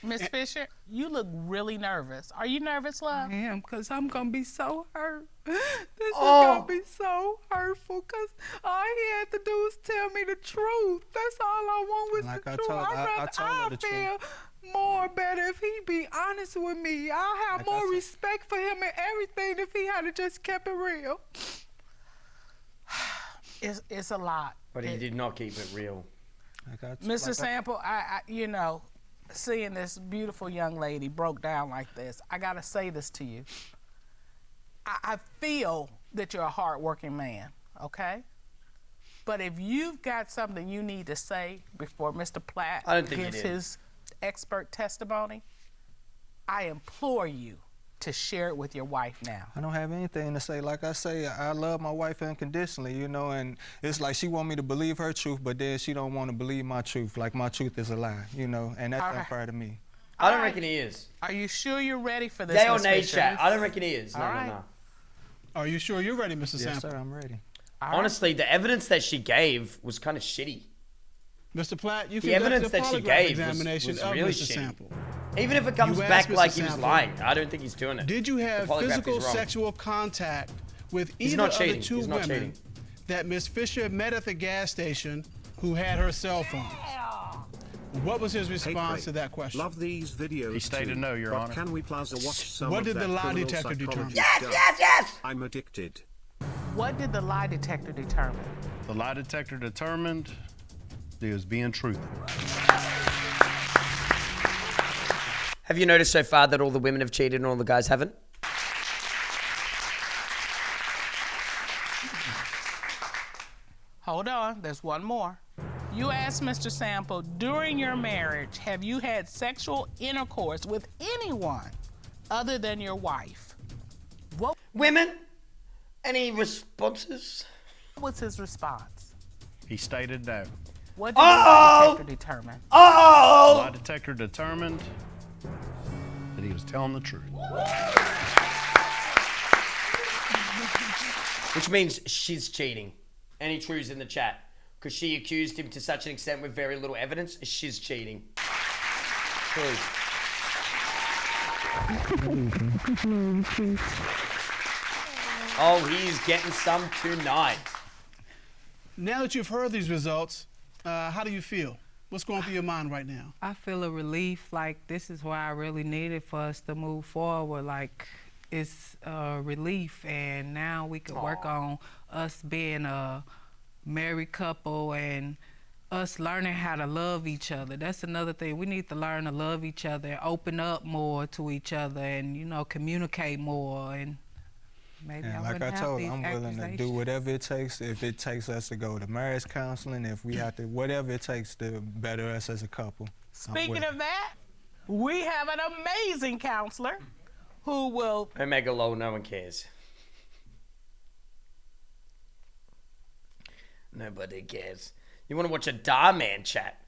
Miss Fisher, you look really nervous. Are you nervous, love? I am, because I'm going to be so hurt. This is going to be so hurtful, because all he had to do was tell me the truth. That's all I want was Like the I truth. told- I told her the feel more better if he be honest with me. I'll have Like I more said- respect for him and everything if he had just kept it real. It's a lot. But he did not keep it real. Mr. Sample, I you know, seeing this beautiful young lady broke down like this, I gotta say this to you. I feel that you're a hardworking man, okay? But if you've got something you need to say before Mr. Platt I don't think he gives did. his expert testimony, I implore you to share it with your wife now. I don't have anything to say. Like I say, I love my wife unconditionally, you know, and it's like she want me to believe her truth, but then she don't want to believe my truth, like my truth is a lie, you know, and that's All right. unfair to me. I don't reckon he is. Are you sure you're ready for this? Yay or Miss nay, Fisher? chat. I don't reckon he is. All No, right. no. Are you sure you're ready, Mr. Yes, Sample? sir, I'm ready. Honestly, the evidence that she gave was kind of shitty. Mr. Platt, you The conducted evidence a that she polygraph gave examination was of really Mr. shitty. Sample. Even if it comes You back asked Mr. like he was Sample, lying, I don't think he's doing it. Did you have The polygraph physical is wrong. sexual contact with He's either not of cheating. the two He's not women cheating. that Miss Fisher met at the gas station who had her cell phones? What was his response to that question? Love these videos. He stated too, no, Your but Honor. Can we plaza watch some What of did the that lie criminal detector determine? psychology stuff? Yes! I'm addicted. What did the lie detector determine? The lie detector determined he was being truthful. Have you noticed so far that all the women have cheated and all the guys haven't? Hold on, there's one more. You asked Mr. Sample, during your marriage, have you had sexual intercourse with anyone other than your wife? What Women? Any responses? was his response? He stated no. What did the lie detector determine? The lie detector determined that he was telling the truth. Which means she's cheating. Any truths in the chat? Because she accused him to such an extent with very little evidence, she's cheating. Please. Oh, he's getting some tonight. Now that you've heard these results, how do you feel? What's going through your mind right now? I feel a relief, like this is why I really needed for us to move forward. Like it's a relief, and now we could work on us being a married couple and us learning how to love each other. That's another thing. We need to learn to love each other, open up more to each other, and, you know, communicate more. And maybe And I like wouldn't I have told these her, I'm willing to do accusations. whatever it takes. If it takes us to go to marriage counseling, if we have to, whatever it takes to better us as a couple. I'm Speaking willing. of that, we have an amazing counselor who will Omega low, no one cares. Nobody cares. You want to watch a Dar Man chat?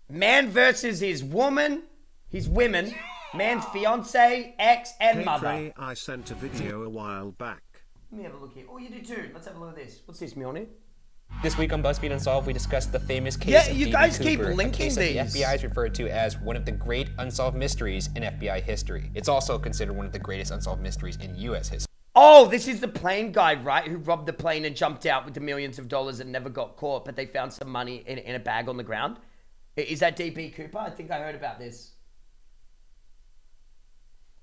Man versus his woman, his women, man's fiance, ex, and Hey, mother. Cray, I sent a video a while back. Let me have a look here. Oh, you do too. Let's have a look at this. What's this, Mjolnir? This week on BuzzFeed Unsolved, we discussed the famous case Yeah, of you D.B. guys Cooper, keep a linking case that these. the FBI is referred to as one of the great unsolved mysteries in FBI history. It's also considered one of the greatest unsolved mysteries in U.S. history. Oh, this is the plane guy, right? Who robbed the plane and jumped out with the millions of dollars and never got caught, but they found some money in a bag on the ground. Is that D.B. Cooper? I think I heard about this.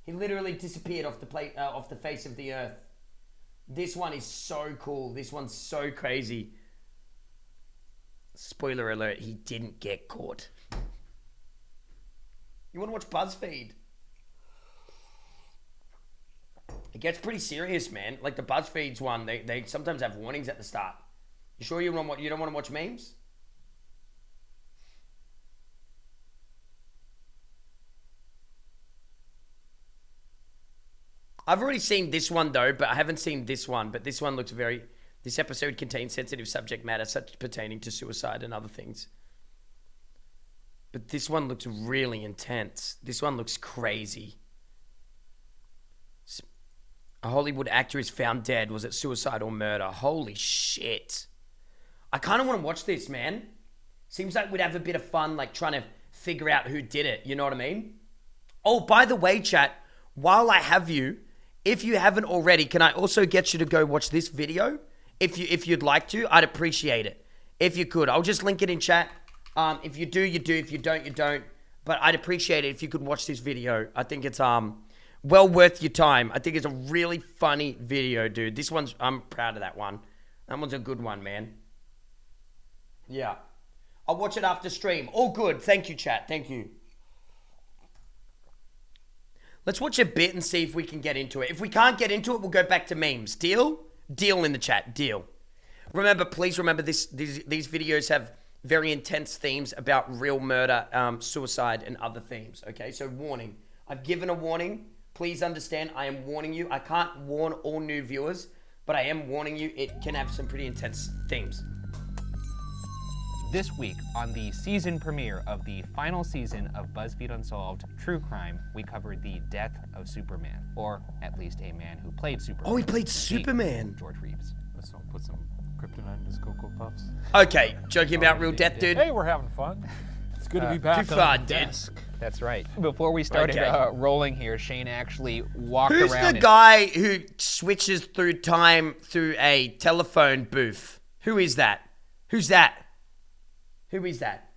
He literally disappeared off the face of the earth. This one is so cool. This one's so crazy. Spoiler alert, he didn't get caught. You want to watch BuzzFeed? It gets pretty serious, man. Like the BuzzFeed's one, they sometimes have warnings at the start. You sure you don't want to watch memes? I've already seen this one though, but I haven't seen this one. But this one looks very... This episode contains sensitive subject matter such pertaining to suicide and other things. But this one looks really intense. This one looks crazy. A Hollywood actor is found dead. Was it suicide or murder? Holy shit. I kind of want to watch this, man. Seems like we'd have a bit of fun, like trying to figure out who did it. You know what I mean? Oh, by the way, chat, while I have you, if you haven't already, can I also get you to go watch this video? If you'd like to, I'd appreciate it. If you could, I'll just link it in chat. If you do, you do. If you don't, you don't. But I'd appreciate it if you could watch this video. I think it's well worth your time. I think it's a really funny video, dude. This one's, I'm proud of that one. That one's a good one, man. Yeah. I'll watch it after stream. All good. Thank you, chat. Thank you. Let's watch a bit and see if we can get into it. If we can't get into it, we'll go back to memes. Deal? Deal in the chat. Deal. Remember, please remember these videos have very intense themes about real murder, suicide, and other themes. Okay, so warning. I've given a warning. Please understand, I am warning you. I can't warn all new viewers, but I am warning you. It can have some pretty intense themes. This week, on the season premiere of the final season of BuzzFeed Unsolved True Crime, we covered the death of Superman, or at least a man who played Superman. Oh, he played Superman. George Reeves. Let's put some kryptonite in his Cocoa Puffs. Okay, joking about real death, dude. Hey, we're having fun. It's good to be back on the desk. That's right. Before we started rolling here, Shane actually walked Who's around. Who's the guy who switches through time through a telephone booth? Who is that? Who's that? Who is that?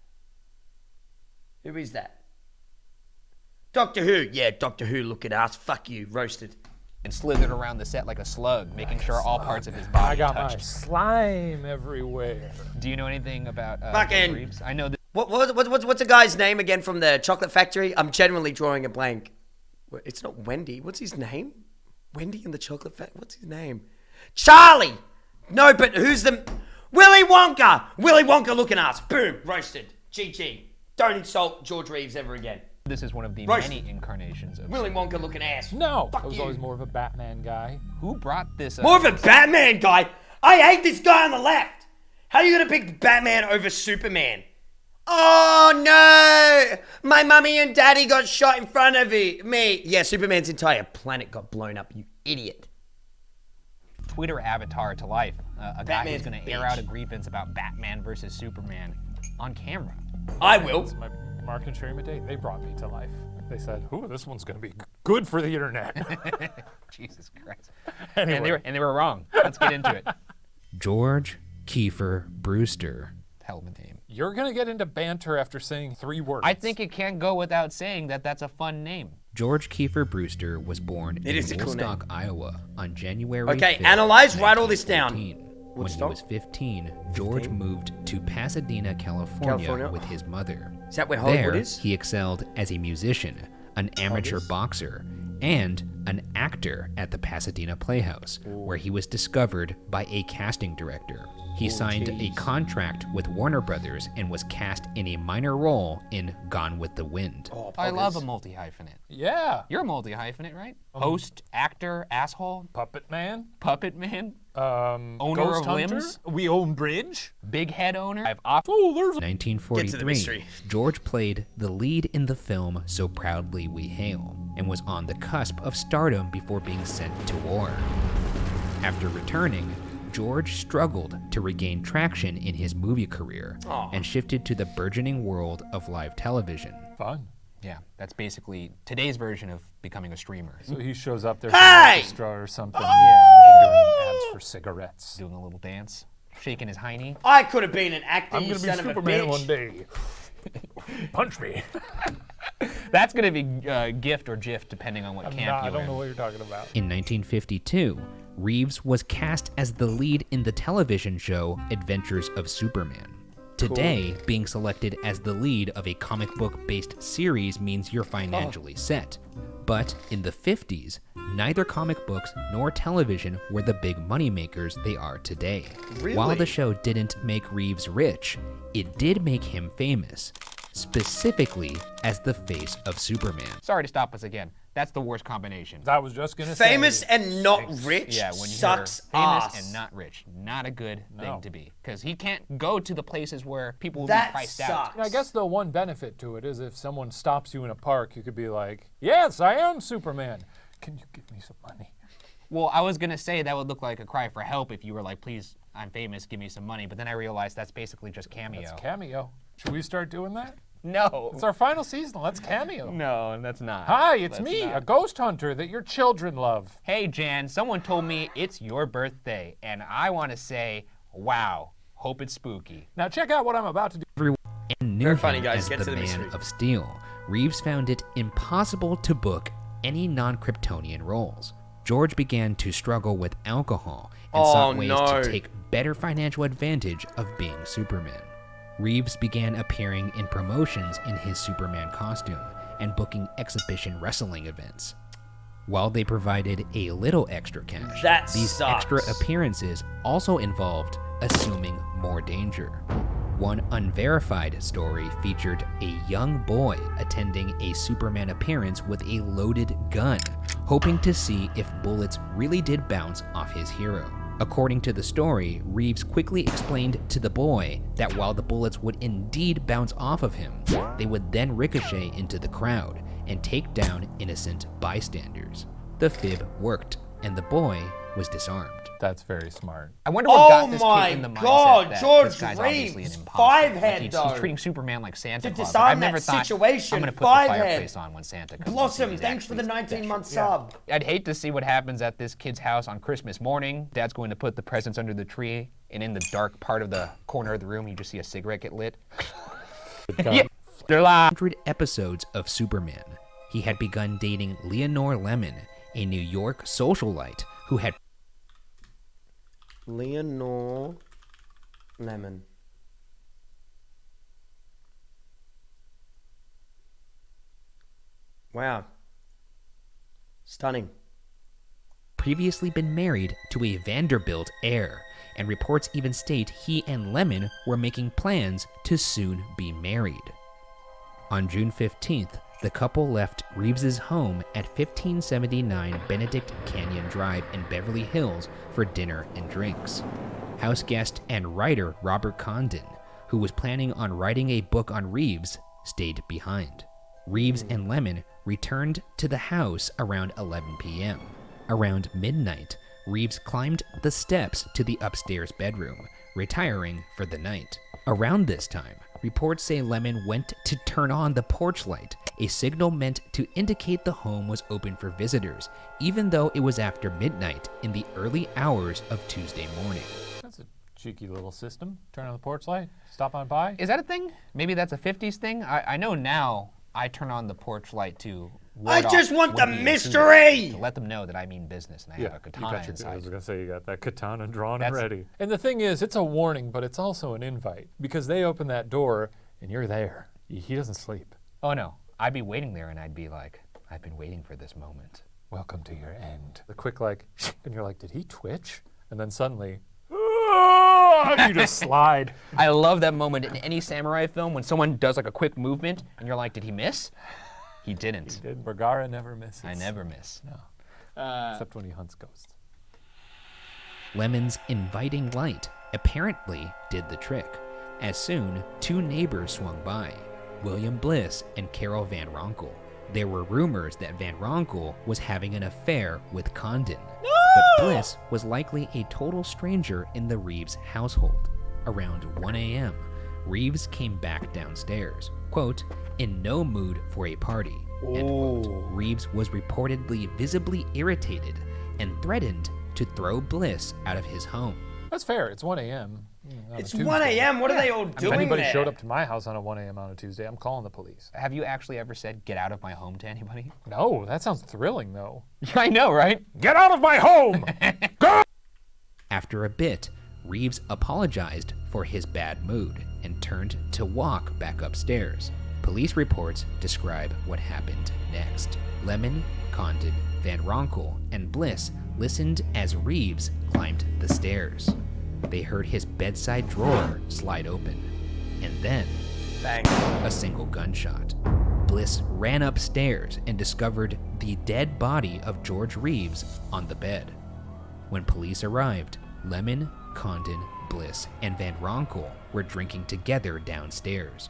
Who is that? Doctor Who. Yeah, Doctor Who, look at us. Fuck you. Roasted. And slithered around the set like a slug, making sure all parts of his body I got touched. my slime everywhere. Do you know anything about Fucking Reeves? I know that. What's the guy's name again from the Chocolate Factory? I'm generally drawing a blank. It's not Wendy. What's his name? Wendy in the Chocolate Factory. What's his name? Charlie! No, but who's the... Willy Wonka! Willy Wonka looking ass. Boom. Roasted. GG. Don't insult George Reeves ever again. This is one of the Roasted. many incarnations of Willy Wonka looking ass. No, Fuck I was you. always more of a Batman guy. Who brought this up? More of a Batman guy? I hate this guy on the left. How are you going to pick Batman over Superman? Oh, no. My mummy and daddy got shot in front of me. Yeah, Superman's entire planet got blown up, you idiot. Twitter avatar to life. A guy who's Batman's going to bitch. air out a grievance about Batman versus Superman on camera. I will. It's my Mark and Sherry Day. They brought me to life. They said, "Ooh, this one's going to be good for the internet." Jesus Christ. Anyway. And they were wrong. Let's get into it. George Kiefer Brewster. Hell of a name. You're going to get into banter after saying 3 words. I think it can't go without saying that that's a fun name. George Kiefer Brewster was born in is a cool Woodstock, Iowa on January Okay, 5th, analyze, write all this down. 1914. When he Woodstock? was 15, George moved to Pasadena, California with his mother. Is that where Hollywood There, is? he excelled as a musician, an amateur boxer, and an actor at the Pasadena Playhouse, where he was discovered by a casting director. He signed a contract with Warner Brothers and was cast in a minor role in Gone with the Wind. Oh, I love a multi-hyphenate. Yeah. You're a multi-hyphenate, right? Host, actor, asshole. Puppet Man. Puppet Man. Owner Ghost of Hunter? limbs. We own Bridge. Big head owner. There's 1943, mystery. George played the lead in the film So Proudly We Hail and was on the cusp of stardom before being sent to war. After returning, George struggled to regain traction in his movie career and shifted to the burgeoning world of live television. Fun. Yeah, that's basically today's version of becoming a streamer. So he shows up there Hey! for an orchestra or something. Yeah, doing ads for cigarettes. Doing a little dance, shaking his hiney. I could have been an actor, I'm you gonna be son of a Superman bitch. one day. Punch me. That's going to be GIF or GIF, depending on what camp you're in. I don't know what you're talking about. In 1952, Reeves was cast as the lead in the television show Adventures of Superman. Today, being selected as the lead of a comic book-based series means you're financially set. But in the 50s, neither comic books nor television were the big moneymakers they are today. Really? While the show didn't make Reeves rich, it did make him famous, specifically as the face of Superman. Sorry to stop us again. That's the worst combination. I was just going to say. Famous and not rich Yeah, when you sucks hear famous ass. and not rich. Not a good No. thing to be. Because he can't go to the places where people will That be priced sucks. out. Yeah, I guess the one benefit to it is if someone stops you in a park, you could be like, yes, I am Superman. Can you give me some money? Well, I was going to say that would look like a cry for help if you were like, please, I'm famous, give me some money. But then I realized that's basically just cameo. That's cameo. Should we start doing that? No. It's our final season. Let's cameo. No, that's not. Hi, it's That's me, not. a ghost hunter that your children love. Hey, Jan, someone told me it's your birthday, and I want to say, wow, hope it's spooky. Now check out what I'm about to do. Everyone knew Very him funny, guys. as Get the to the Man mystery. of Steel. Reeves found it impossible to book any non-Kryptonian roles. George began to struggle with alcohol and sought ways no. to take better financial advantage of being Superman. Reeves began appearing in promotions in his Superman costume and booking exhibition wrestling events. While they provided a little extra cash, That these sucks. extra appearances also involved assuming more danger. One unverified story featured a young boy attending a Superman appearance with a loaded gun, hoping to see if bullets really did bounce off his hero. According to the story, Reeves quickly explained to the boy that while the bullets would indeed bounce off of him, they would then ricochet into the crowd and take down innocent bystanders. The fib worked, and the boy was disarmed. That's very smart. I wonder what got this my kid in the mindset God, that George this guy's obviously an Reeves, imposter. five-head, he's though. treating Superman like Santa To Claus. disarm Like, I've never that thought, situation, I'm going to put the five-head. fireplace on when Santa comes. Blossom, thanks for the 19-month sub. I'd hate to see what happens at this kid's house on Christmas morning. Dad's going to put the presents under the tree, and in the dark part of the corner of the room, you just see a cigarette get lit. Yeah, they're live. 100 episodes of Superman. He had begun dating Leonore Lemon, a New York socialite who had Leonore Lemon. Wow. Stunning. previously been married to a Vanderbilt heir, and reports even state he and Lemon were making plans to soon be married. On June 15th, the couple left Reeves's home at 1579 Benedict Canyon Drive in Beverly Hills for dinner and drinks. House guest and writer Robert Condon, who was planning on writing a book on Reeves, stayed behind. Reeves and Lemon returned to the house around 11 p.m. Around midnight, Reeves climbed the steps to the upstairs bedroom, retiring for the night. Around this time, reports say Lemon went to turn on the porch light, a signal meant to indicate the home was open for visitors, even though it was after midnight in the early hours of Tuesday morning. That's a cheeky little system. Turn on the porch light, stop on by. Is that a thing? Maybe that's a 50s thing? I know now I turn on the porch light to I just want the mystery! To let them know that I mean business and I have a katana I inside. was going to say, you got that katana drawn and That's- ready. And the thing is, it's a warning, but it's also an invite. Because they open that door, and you're there. He doesn't sleep. Oh no, I'd be waiting there and I'd be like, I've been waiting for this moment. Welcome to your end. The quick like, and you're like, did he twitch? And then suddenly, you just slide. I love that moment in any samurai film when someone does like a quick movement and you're like, did he miss? He didn't. He did. Bergara never misses. I never miss. No. Except when he hunts ghosts. Lemon's inviting light apparently did the trick, as soon two neighbors swung by, William Bliss and Carol Van Ronkel. There were rumors that Van Ronkel was having an affair with Condon, But Bliss was likely a total stranger in the Reeves household. Around 1 a.m., Reeves came back downstairs, quote, in no mood for a party, end quote. Reeves was reportedly visibly irritated and threatened to throw Bliss out of his home. That's fair. It's 1 a.m. It's 1 a.m. What are they all doing If anybody there? showed up to my house on a 1 a.m. on a Tuesday, I'm calling the police. Have you actually ever said, get out of my home to anybody? No, that sounds thrilling, though. I know, right? Get out of my home! Go! After a bit, Reeves apologized for his bad mood and turned to walk back upstairs. Police reports describe what happened next. Lemon, Condon, Van Ronkel, and Bliss listened as Reeves climbed the stairs. They heard his bedside drawer slide open, and then bang, a single gunshot. Bliss ran upstairs and discovered the dead body of George Reeves on the bed. When police arrived, Lemon, Condon, Bliss, and Van Ronkel were drinking together downstairs.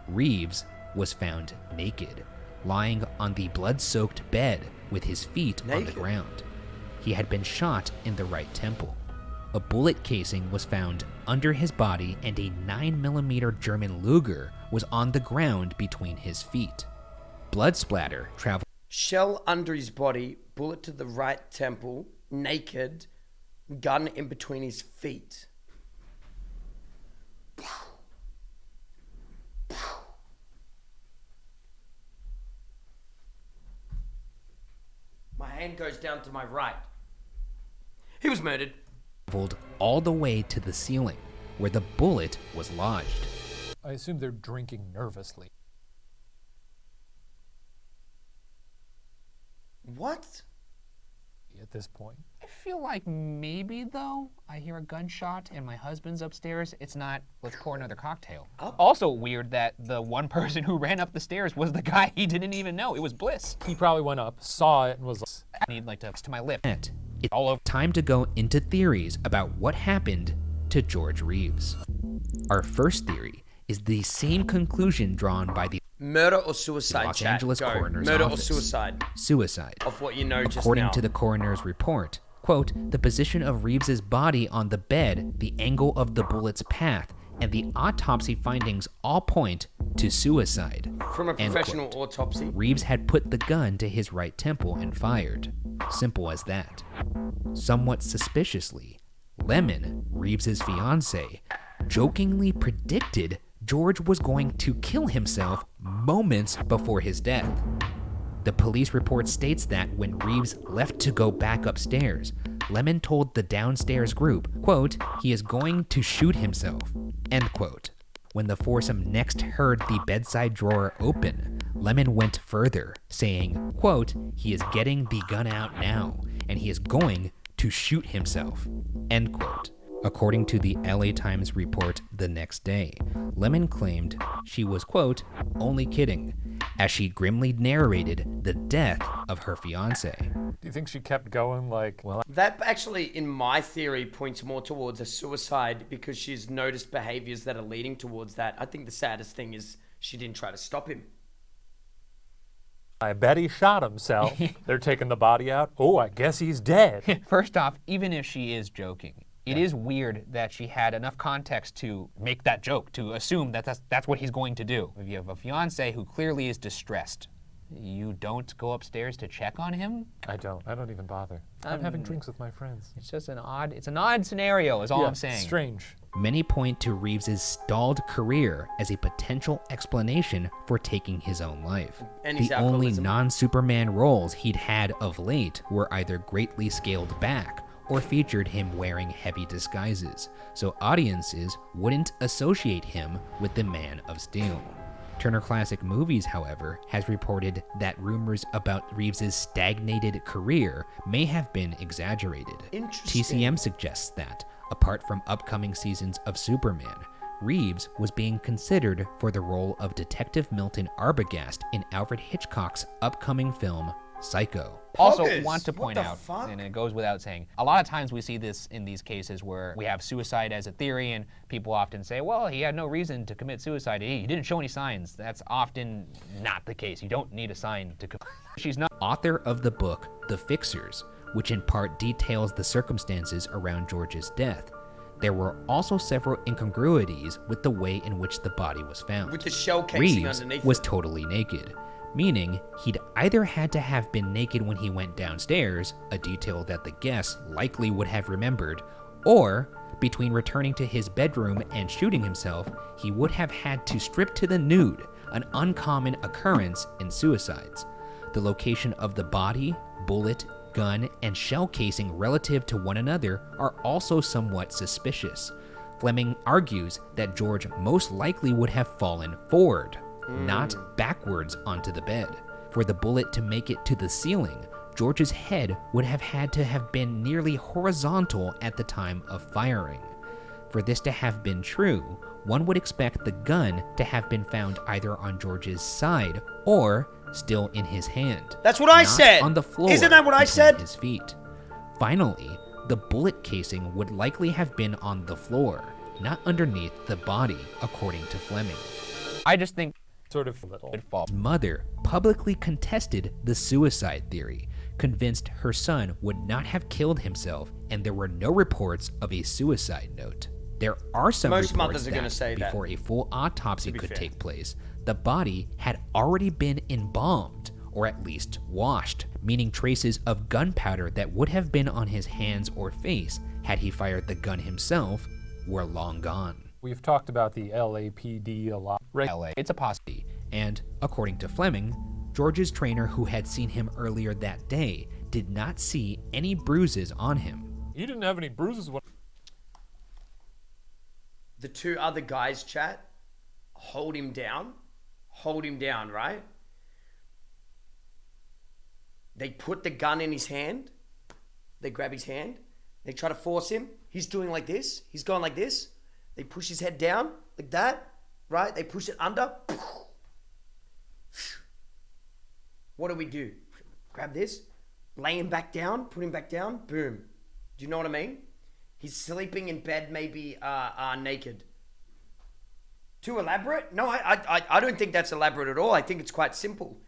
Reeves was found naked, lying on the blood-soaked bed with his feet on the ground. He had been shot in the right temple. A bullet casing was found under his body, and a 9mm German Luger was on the ground between his feet. Blood splatter traveled. Shell under his body, bullet to the right temple, naked, gun in between his feet. My hand goes down to my right. He was murdered. Traveled all the way to the ceiling, where the bullet was lodged. I assume they're drinking nervously. What? At this point. I feel like maybe, though, I hear a gunshot and my husband's upstairs. It's not, let's pour another cocktail. Also weird that the one person who ran up the stairs was the guy he didn't even know. It was Bliss. He probably went up, saw it, and was like, I need like to my lip. It's all over. Time to go into theories about what happened to George Reeves. Our first theory is the same conclusion drawn by the murder or suicide, Los chat. Angeles Go. coroner's Murder office. or suicide. Suicide. Of what you know just now. According to the coroner's report, quote, the position of Reeves's body on the bed, the angle of the bullet's path, and the autopsy findings all point to suicide. From a End professional quote. autopsy. Reeves had put the gun to his right temple and fired. Simple as that. Somewhat suspiciously, Lemon, Reeves's fiancée, jokingly predicted George was going to kill himself moments before his death. The police report states that when Reeves left to go back upstairs, Lemon told the downstairs group, quote, he is going to shoot himself, end quote. When the foursome next heard the bedside drawer open, Lemon went further, saying, quote, he is getting the gun out now, and he is going to shoot himself, end quote. According to the LA Times report the next day, Lemon claimed she was, quote, only kidding, as she grimly narrated the death of her fiancé. do you think she kept going like, well, That actually, in my theory, points more towards a suicide because she's noticed behaviors that are leading towards that. I think the saddest thing is she didn't try to stop him. I bet he shot himself. They're taking the body out. Oh, I guess he's dead. First off, even if she is joking, it is weird that she had enough context to make that joke, to assume that that's what he's going to do. If you have a fiancé who clearly is distressed, you don't go upstairs to check on him? I don't even bother. I'm having drinks with my friends. It's just an odd scenario is all I'm saying. Strange. Many point to Reeves's stalled career as a potential explanation for taking his own life. And his The only alcoholism. non-Superman roles he'd had of late were either greatly scaled back or featured him wearing heavy disguises, so audiences wouldn't associate him with the Man of Steel. Turner Classic Movies, however, has reported that rumors about Reeves's stagnated career may have been exaggerated. Interesting. TCM suggests that, apart from upcoming seasons of Superman, Reeves was being considered for the role of Detective Milton Arbogast in Alfred Hitchcock's upcoming film, Psycho. Also, Poggers, want to what point the out, fuck? and it goes without saying, a lot of times we see this in these cases where we have suicide as a theory, and people often say, well, he had no reason to commit suicide. He didn't show any signs. That's often not the case. You don't need a sign to commit. She's not. Author of the book The Fixers, which in part details the circumstances around George's death, there were also several incongruities with the way in which the body was found. With the shell casing Reeves underneath was it. totally naked, meaning he'd either had to have been naked when he went downstairs, a detail that the guests likely would have remembered, or between returning to his bedroom and shooting himself, he would have had to strip to the nude, an uncommon occurrence in suicides. The location of the body, bullet, gun, and shell casing relative to one another are also somewhat suspicious. Fleming argues that George most likely would have fallen forward, not backwards onto the bed. For the bullet to make it to the ceiling, George's head would have had to have been nearly horizontal at the time of firing. For this to have been true, one would expect the gun to have been found either on George's side or still in his hand. That's what I not said. On the floor. Isn't that what I between said? His feet. Finally, the bullet casing would likely have been on the floor, not underneath the body, according to Fleming. I just think sort of little. His mother publicly contested the suicide theory, convinced her son would not have killed himself, and there were no reports of a suicide note. There are some Most reports mothers are that gonna say that, before a full autopsy to be could fair. take place, the body had already been embalmed, or at least washed, meaning traces of gunpowder that would have been on his hands or face had he fired the gun himself were long gone. We've talked about the LAPD a lot. LA. It's a possibility. And according to Fleming, George's trainer who had seen him earlier that day did not see any bruises on him. You didn't have any bruises when... The two other guys, chat, hold him down, right? They put the gun in his hand. They grab his hand. They try to force him. He's doing like this. He's going like this. They push his head down like that, right? They push it under. What do? Grab this, lay him back down, put him back down, boom. Do you know what I mean? He's sleeping in bed, maybe naked. Too elaborate? No, I don't think that's elaborate at all. I think it's quite simple.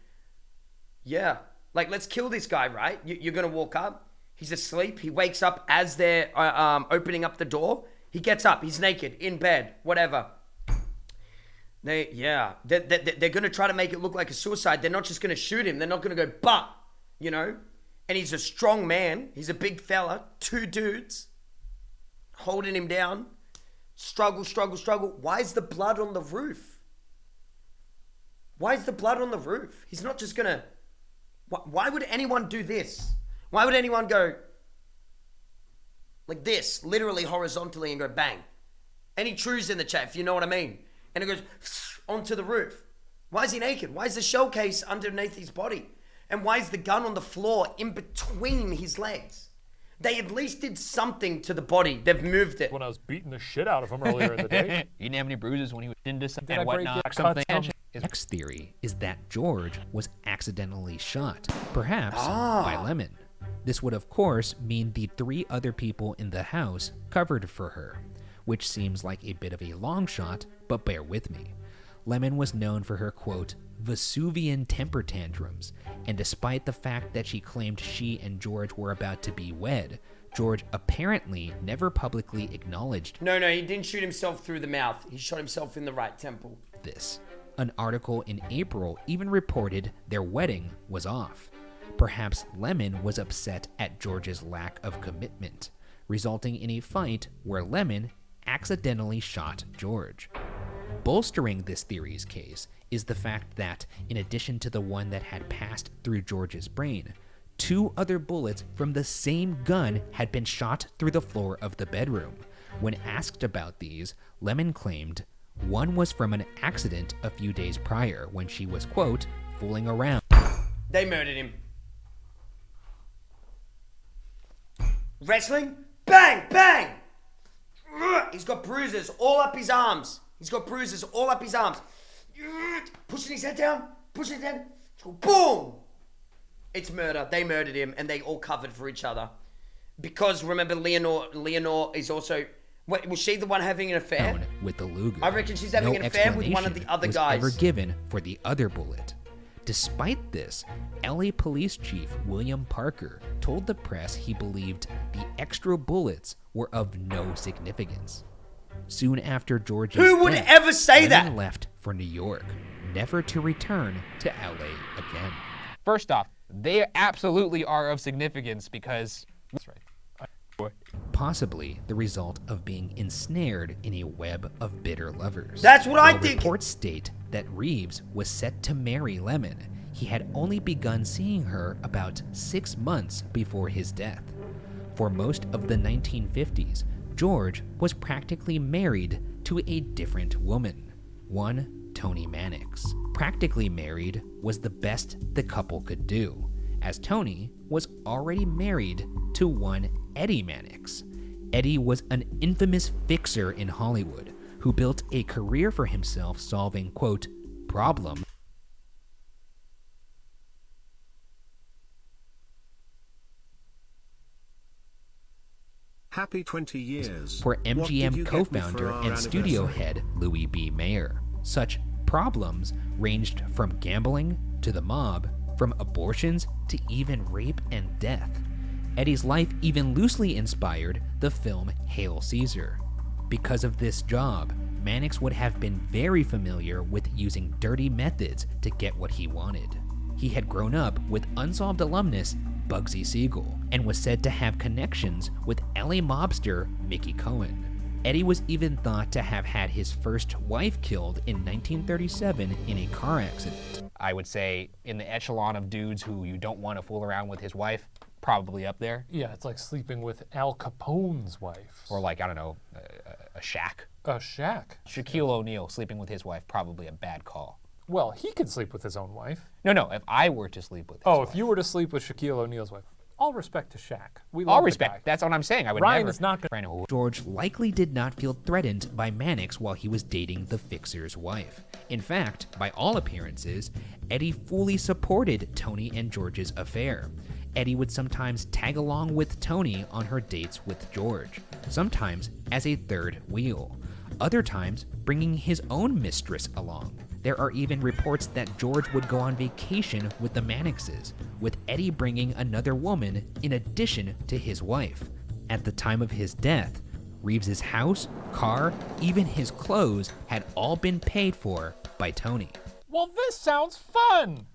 Yeah, like let's kill this guy, right? You're gonna walk up. He's asleep. He wakes up as they're opening up the door. He gets up. He's naked in bed. Whatever. They're gonna try to make it look like a suicide. They're not just gonna shoot him. They're not gonna go, but, you know. And he's a strong man. He's a big fella. Two dudes holding him down. Struggle. Why is the blood on the roof? Why is the blood on the roof? He's not just gonna... Why would anyone do this? Why would anyone go like this, literally horizontally, and go bang? Any trues in the chat, if you know what I mean? And it goes onto the roof. Why is he naked? Why is the shell case underneath his body? And why is the gun on the floor in between his legs? They at least did something to the body. They've moved it. When I was beating the shit out of him earlier in the day. You didn't have any bruises when he was into something Did I and break whatnot. your Something. cuts? Next theory is that George was accidentally shot, perhaps by Lemon. This would of course mean the three other people in the house covered for her, which seems like a bit of a long shot, but bear with me. Lemon was known for her, quote, Vesuvian temper tantrums, and despite the fact that she claimed she and George were about to be wed, George apparently never publicly acknowledged No, he didn't shoot himself through the mouth. He shot himself in the right temple. this. An article in April even reported their wedding was off. Perhaps Lemon was upset at George's lack of commitment, resulting in a fight where Lemon accidentally shot George. Bolstering this theory's case is the fact that, in addition to the one that had passed through George's brain, two other bullets from the same gun had been shot through the floor of the bedroom. When asked about these, Lemon claimed one was from an accident a few days prior when she was, quote, fooling around. They murdered him. Wrestling? Bang! Bang! He's got bruises all up his arms. Pushing his head down. Boom! It's murder. They murdered him, and they all covered for each other. Because, remember, Leonore is also... Wait, was she the one having an affair? With the Luger. I reckon she's having an affair with one of the other was guys. ever given for the other bullet. Despite this, LA Police Chief William Parker told the press he believed the extra bullets were of no significance. Soon after George's Who would death, ever say Lemon that? left for New York, never to return to LA again. First off, they absolutely are of significance because... That's right. Possibly the result of being ensnared in a web of bitter lovers. That's what I While think. Reports state that Reeves was set to marry Lemon. He had only begun seeing her about 6 months before his death. For most of the 1950s, George was practically married to a different woman, one Toni Mannix. Practically married was the best the couple could do, as Toni was already married to one Eddie Mannix. Eddie was an infamous fixer in Hollywood who built a career for himself solving, quote, problems. Happy 20 years. For What did you MGM get me co-founder for our and studio anniversary? head Louis B. Mayer. Such problems ranged from gambling to the mob, from abortions to even rape and death. Eddie's life even loosely inspired the film Hail Caesar. Because of this job, Mannix would have been very familiar with using dirty methods to get what he wanted. He had grown up with unsolved alumnus Bugsy Siegel and was said to have connections with LA mobster Mickey Cohen. Eddie was even thought to have had his first wife killed in 1937 in a car accident. I would say in the echelon of dudes who you don't want to fool around with his wife, probably up there. Yeah, it's like sleeping with Al Capone's wife. Or like, I don't know, a Shaq. A Shaq. Shaquille O'Neal sleeping with his wife, probably a bad call. Well, he could sleep with his own wife. No, if I were to sleep with his Oh, wife. if you were to sleep with Shaquille O'Neal's wife. All respect to Shaq. We All love the respect. guy. That's what I'm saying. I would Ryan never. is not gonna. George likely did not feel threatened by Mannix while he was dating the fixer's wife. In fact, by all appearances, Eddie fully supported Toni and George's affair. Eddie would sometimes tag along with Toni on her dates with George, sometimes as a third wheel, other times bringing his own mistress along. There are even reports that George would go on vacation with the Mannixes, with Eddie bringing another woman in addition to his wife. At the time of his death, Reeves's house, car, even his clothes had all been paid for by Toni. Well, this sounds fun.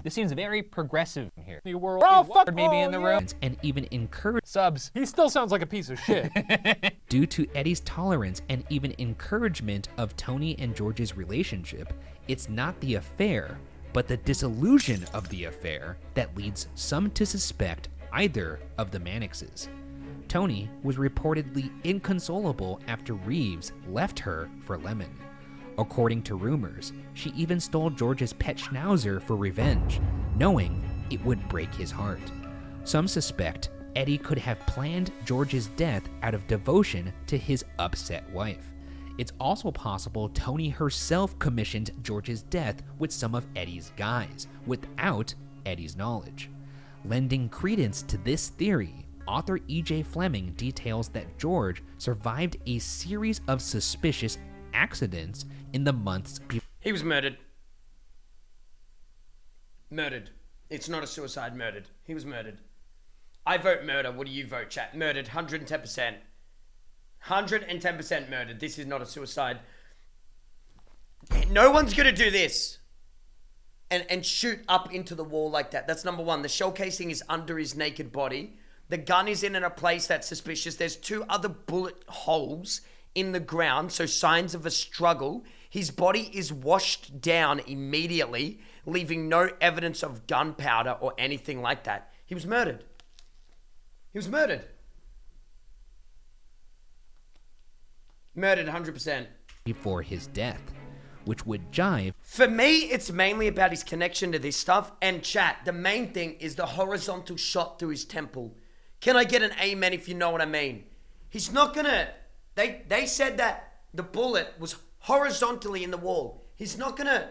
This seems very progressive here. The world. Oh, fuck maybe in the room. And even encouraged subs. He still sounds like a piece of shit. Due to Eddie's tolerance and even encouragement of Toni and George's relationship, it's not the affair, but the disillusion of the affair that leads some to suspect either of the Mannixes. Toni was reportedly inconsolable after Reeves left her for Lemon. According to rumors, she even stole George's pet schnauzer for revenge, knowing it would break his heart. Some suspect Eddie could have planned George's death out of devotion to his upset wife. It's also possible Toni herself commissioned George's death with some of Eddie's guys, without Eddie's knowledge. Lending credence to this theory, author E.J. Fleming details that George survived a series of suspicious accidents in the months before. He was murdered. Murdered. It's not a suicide, murdered. He was murdered. I vote murder. What do you vote, chat? Murdered, 110%. 110% murdered. This is not a suicide. No one's gonna do this and shoot up into the wall like that. That's number one. The shell casing is under his naked body. The gun is in a place that's suspicious. There's 2 other bullet holes in the ground, so signs of a struggle. His body is washed down immediately, leaving no evidence of gunpowder or anything like that. He was murdered. He was murdered. Murdered 100%. Before his death, which would jive. For me, it's mainly about his connection to this stuff. And chat, the main thing is the horizontal shot through his temple. Can I get an amen if you know what I mean? He's not gonna... They said that the bullet was horizontally in the wall. He's not gonna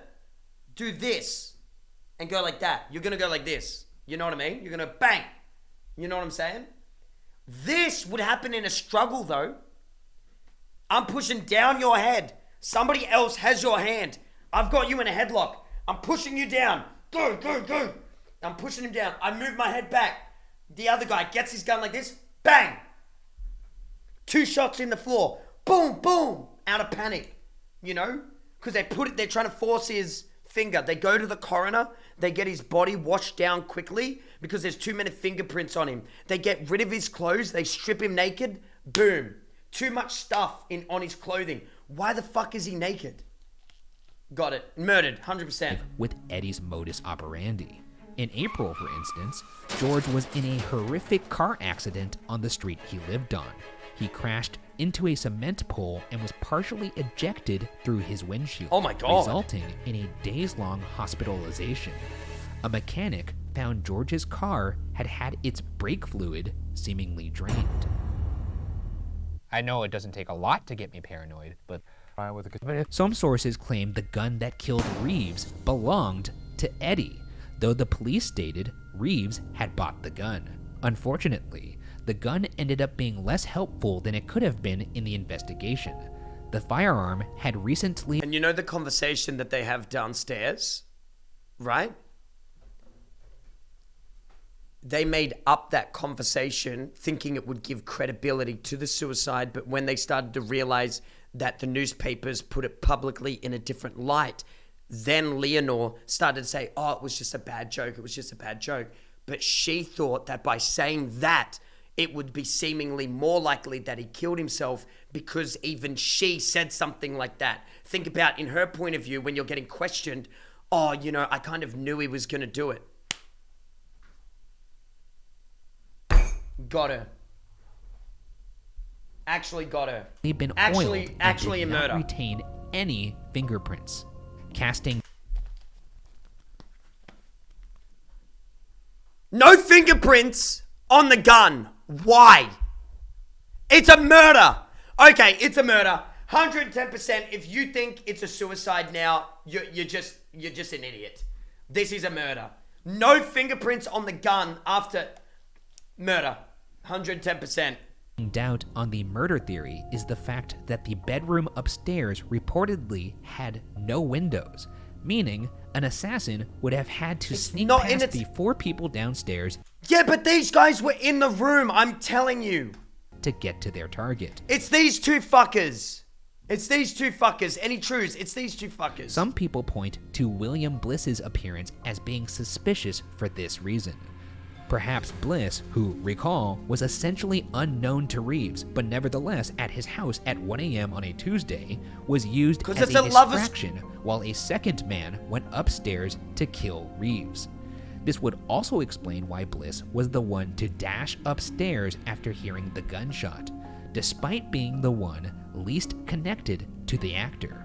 do this and go like that. You're gonna go like this. You know what I mean? You're gonna bang. You know what I'm saying? This would happen in a struggle though. I'm pushing down your head. Somebody else has your hand. I've got you in a headlock. I'm pushing you down. go, go, go. I'm pushing him down. I move my head back. The other guy gets his gun like this. Bang. 2 shots in the floor. Boom, boom. Out of panic. You know? Because they're trying to force his finger. They go to the coroner. They get his body washed down quickly because there's too many fingerprints on him. They get rid of his clothes. They strip him naked. Boom. Too much stuff on his clothing. Why the fuck is he naked? Got it. Murdered. 100%. With Eddie's modus operandi. In April, for instance, George was in a horrific car accident on the street he lived on. He crashed into a cement pole and was partially ejected through his windshield, oh my God, resulting in a days-long hospitalization. A mechanic found George's car had its brake fluid seemingly drained. I know it doesn't take a lot to get me paranoid, but some sources claim the gun that killed Reeves belonged to Eddie, though the police stated Reeves had bought the gun. Unfortunately, the gun ended up being less helpful than it could have been in the investigation. The firearm had recently... And you know the conversation that they have downstairs, right? They made up that conversation thinking it would give credibility to the suicide, but when they started to realize that the newspapers put it publicly in a different light, then Leonore started to say, oh, it was just a bad joke, it was just a bad joke. But she thought that by saying that, it would be seemingly more likely that he killed himself because even she said something like that. Think about, in her point of view, when you're getting questioned, oh, you know, I kind of knew he was going to do it. Got her. Actually got her. They've been actually did a not murder. Retain any fingerprints, casting no fingerprints on the gun. Why? It's a murder. Okay, it's a murder. 110%. If you think it's a suicide now, you're just an idiot. This is a murder. No fingerprints on the gun after murder. 110%. doubt on the murder theory is the fact that the bedroom upstairs reportedly had no windows, meaning an assassin would have had to sneak past the 4 people downstairs. Yeah, but these guys were in the room, I'm telling you. To get to their target. It's these 2 fuckers. It's these 2 fuckers. Any truths? It's these 2 fuckers. Some people point to William Bliss's appearance as being suspicious for this reason. Perhaps Bliss, who, recall, was essentially unknown to Reeves, but nevertheless at his house at 1 a.m. on a Tuesday, was used as a distraction while a second man went upstairs to kill Reeves. This would also explain why Bliss was the one to dash upstairs after hearing the gunshot, despite being the one least connected to the actor.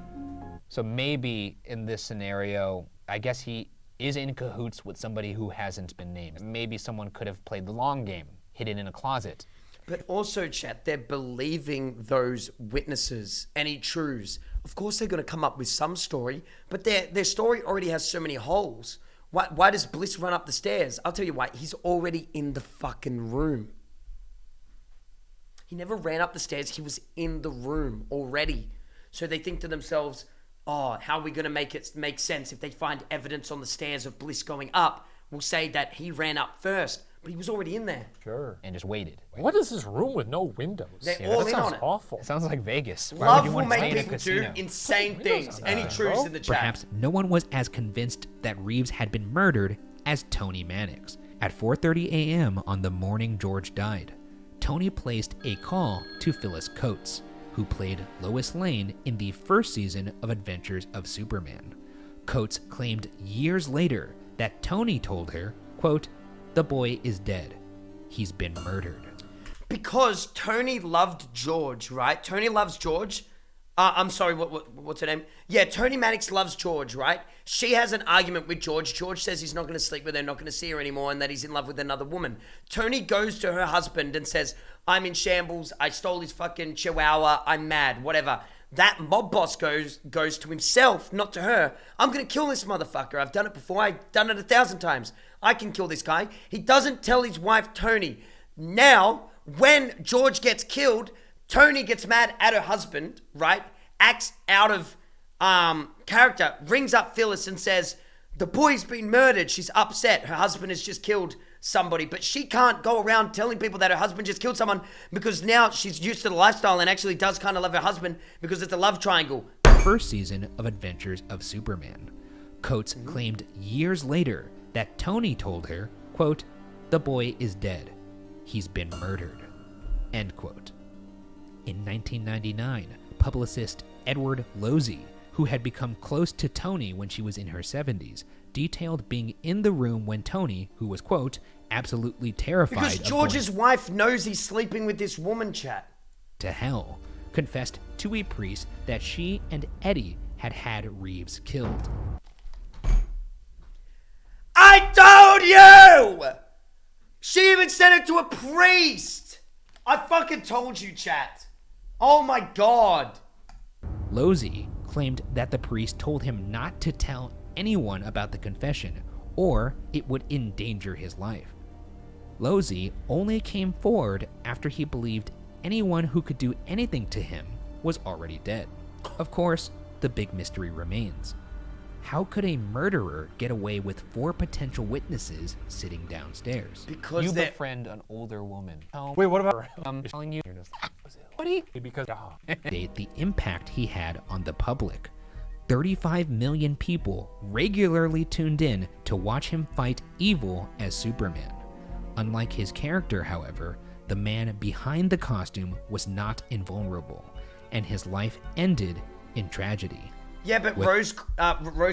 So maybe in this scenario, I guess he is in cahoots with somebody who hasn't been named. Maybe someone could have played the long game, hidden in a closet. But also, chat, they're believing those witnesses, any truths. Of course they're going to come up with some story, but their story already has so many holes. Why does Bliss run up the stairs? I'll tell you why. He's already in the fucking room. He never ran up the stairs. He was in the room already. So they think to themselves, oh, how are we going to make it make sense if they find evidence on the stairs of Bliss going up? We'll say that he ran up first, but he was already in there. Sure. And just waited. What is this room with no windows? They're all in on it. Awful. It sounds like Vegas. Why Love would you will want to stay make in a people casino? do insane things. Any truths in the chat? Perhaps no one was as convinced that Reeves had been murdered as Tony Mannix. At 4:30 a.m. on the morning George died, Tony placed a call to Phyllis Coates, who played Lois Lane in the first season of Adventures of Superman. Coates claimed years later that Tony told her, quote, "The boy is dead. He's been murdered." Because Tony loved George, right? Tony loves George. I'm sorry, what's her name? Yeah, Tony Mannix loves George, right? She has an argument with George. George says he's not going to sleep with her, not going to see her anymore, and that he's in love with another woman. Tony goes to her husband and says, I'm in shambles. I stole his fucking chihuahua. I'm mad, whatever. That mob boss goes to himself, not to her. I'm going to kill this motherfucker. I've done it before. I've done it 1,000 times. I can kill this guy. He doesn't tell his wife, Tony. Now, when George gets killed, Tony gets mad at her husband, right? Acts out of character, rings up Phyllis and says, The boy's been murdered. She's upset. Her husband has just killed somebody, but she can't go around telling people that her husband just killed someone because now she's used to the lifestyle and actually does kind of love her husband because it's a love triangle. First season of Adventures of Superman. Coates claimed years later that Tony told her, quote, "The boy is dead. He's been murdered." End quote. In 1999, publicist Edward Losey, who had become close to Tony when she was in her 70s, detailed being in the room when Tony, who was, quote, absolutely terrified because of George's going wife knows he's sleeping with this woman, chat. to hell, confessed to a priest that she and Eddie had Reeves killed. I told you! She even said it to a priest. I fucking told you, chat. Oh my God. Losey claimed that the priest told him not to tell anyone about the confession or it would endanger his life. Losey only came forward after he believed anyone who could do anything to him was already dead. Of course, the big mystery remains. How could a murderer get away with 4 potential witnesses sitting downstairs? Because you befriend an older woman. Wait, what about? I'm telling you. What do you? Because the impact he had on the public. 35 million people regularly tuned in to watch him fight evil as Superman. Unlike his character, however, the man behind the costume was not invulnerable, and his life ended in tragedy. Yeah, but Rose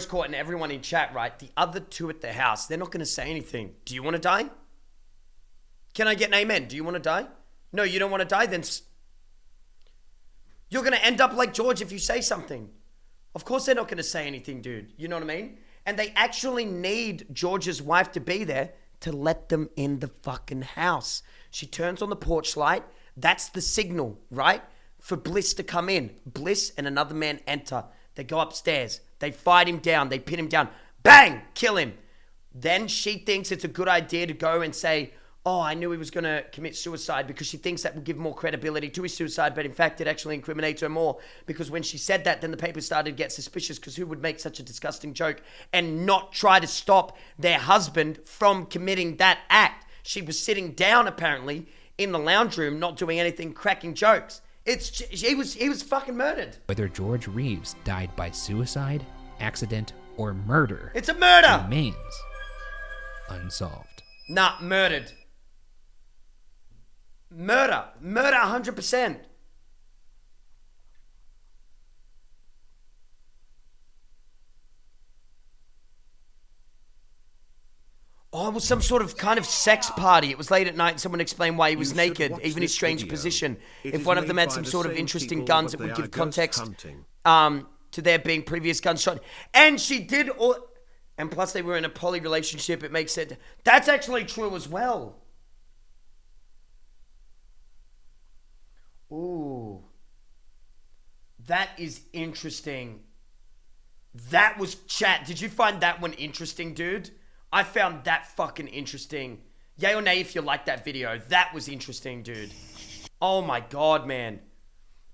Court and everyone in chat, right? The other 2 at the house, they're not going to say anything. Do you want to die? Can I get an amen? Do you want to die? No, you don't want to die? Then you're going to end up like George if you say something. Of course they're not going to say anything, dude. You know what I mean? And they actually need George's wife to be there to let them in the fucking house. She turns on the porch light. That's the signal, right? For Bliss to come in. Bliss and another man enter. They go upstairs. They fight him down. They pin him down. Bang! Kill him. Then she thinks it's a good idea to go and say, oh, I knew he was going to commit suicide, because she thinks that will give more credibility to his suicide, but in fact, it actually incriminates her more, because when she said that, then the paper started to get suspicious, because who would make such a disgusting joke and not try to stop their husband from committing that act? She was sitting down, apparently, in the lounge room, not doing anything, cracking jokes. He was fucking murdered. Whether George Reeves died by suicide, accident, or murder, it's a murder, remains unsolved. Nah, murdered. Murder 100%. Oh, it was some sort of kind of sex party. It was late at night and someone explained why he was naked, even his strange position. If one of them had some sort of interesting guns, it would give context to there being previous gunshot. And she did all... And plus they were in a poly relationship, it makes it... That's actually true as well. Ooh. That is interesting. That was chat. Did you find that one interesting, dude? I found that fucking interesting. Yay or nay if you like that video. That was interesting, dude. Oh my God, man.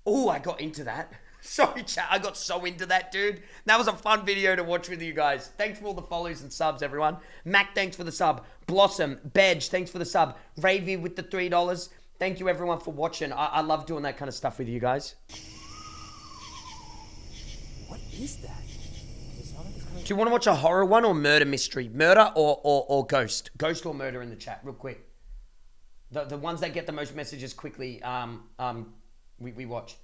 Ooh, I got into that. Sorry, chat. I got so into that, dude. That was a fun video to watch with you guys. Thanks for all the follows and subs, everyone. Mac, thanks for the sub. Blossom, Bedge, thanks for the sub. Ravy with the $3. Thank you, everyone, for watching. I love doing that kind of stuff with you guys. What is that? Do you want to watch a horror one or murder mystery? Murder or ghost? Ghost or murder in the chat, real quick. The ones that get the most messages quickly, we watch.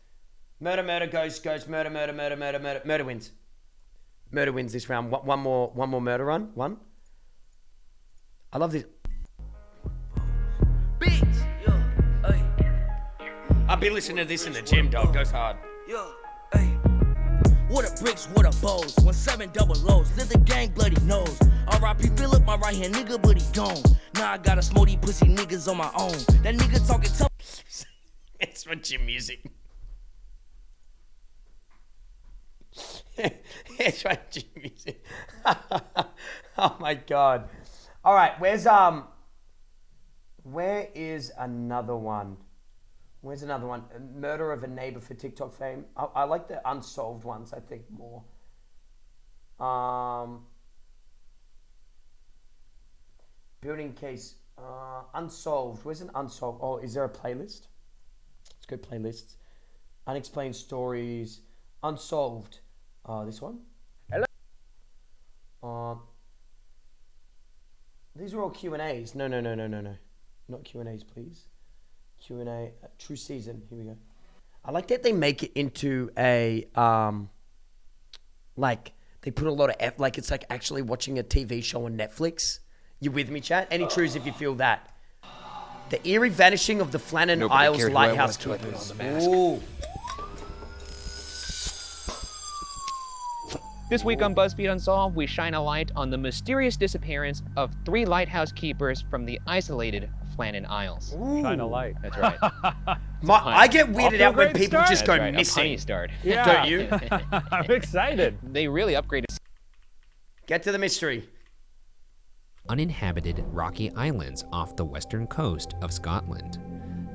Murder, ghost, murder, murder wins. Murder wins this round. One more murder run. One. I love this. I'll be listening to this in the gym, dog. Goes hard. What a bricks, what a bows. 17 double lows. Let the gang bloody nose. R.I.P. Philip, my right hand nigga, but he gone. Now I got a smoky pussy niggas on my own. That nigga talking tough. It's for gym music. It's for gym music. Oh my God. All right, where is another one? Where's another one? Murder of a neighbor for TikTok fame. I like the unsolved ones, I think, more. Building case. Unsolved. Where's an unsolved? Oh, is there a playlist? Let's go playlists. Unexplained stories. Unsolved. This one? Hello. These are all Q&As. No. Not Q&As, please. Q&A. True season. Here we go. I like that they make it into a, like, they put a lot of like, it's like actually watching a TV show on Netflix. You with me, chat? Any truths if you feel that? The eerie vanishing of the Flannan Isles lighthouse keepers. Ooh. This week on BuzzFeed Unsolved, we shine a light on the mysterious disappearance of 3 lighthouse keepers from the isolated Flannan Isles. Ooh. Shine a light. That's right. I get weirded out when people just go That's right, missing. A punny start. Yeah. Don't you? I'm excited. They really upgraded. Get to the mystery. Uninhabited rocky islands off the western coast of Scotland.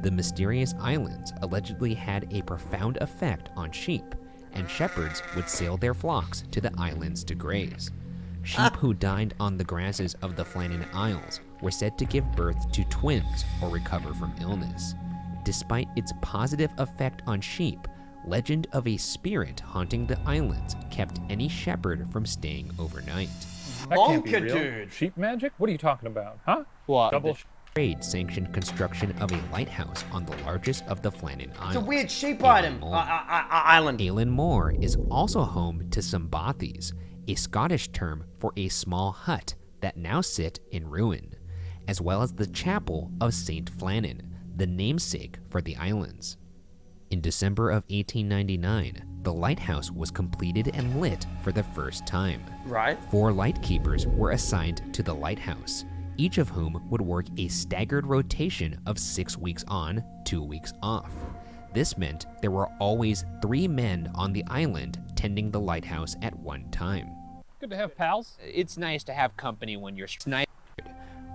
The mysterious islands allegedly had a profound effect on sheep, and shepherds would sail their flocks to the islands to graze. Sheep who dined on the grasses of the Flannan Isles were said to give birth to twins or recover from illness. Despite its positive effect on sheep, legend of a spirit haunting the islands kept any shepherd from staying overnight. That can't be Monka, real. dude. Sheep magic? What are you talking about? Huh? Well, Double. Trade sanctioned construction of a lighthouse on the largest of the Flannan Isles. It's a weird sheep Ailen item. Moor. Island. Ailen Moor is also home to Sambathies, a Scottish term for a small hut that now sit in ruin, as well as the chapel of St. Flannan, the namesake for the islands. In December of 1899, the lighthouse was completed and lit for the first time. Right. 4 lightkeepers were assigned to the lighthouse, each of whom would work a staggered rotation of 6 weeks on, 2 weeks off. This meant there were always 3 men on the island tending the lighthouse at one time. Good to have pals. It's nice to have company when you're sniped.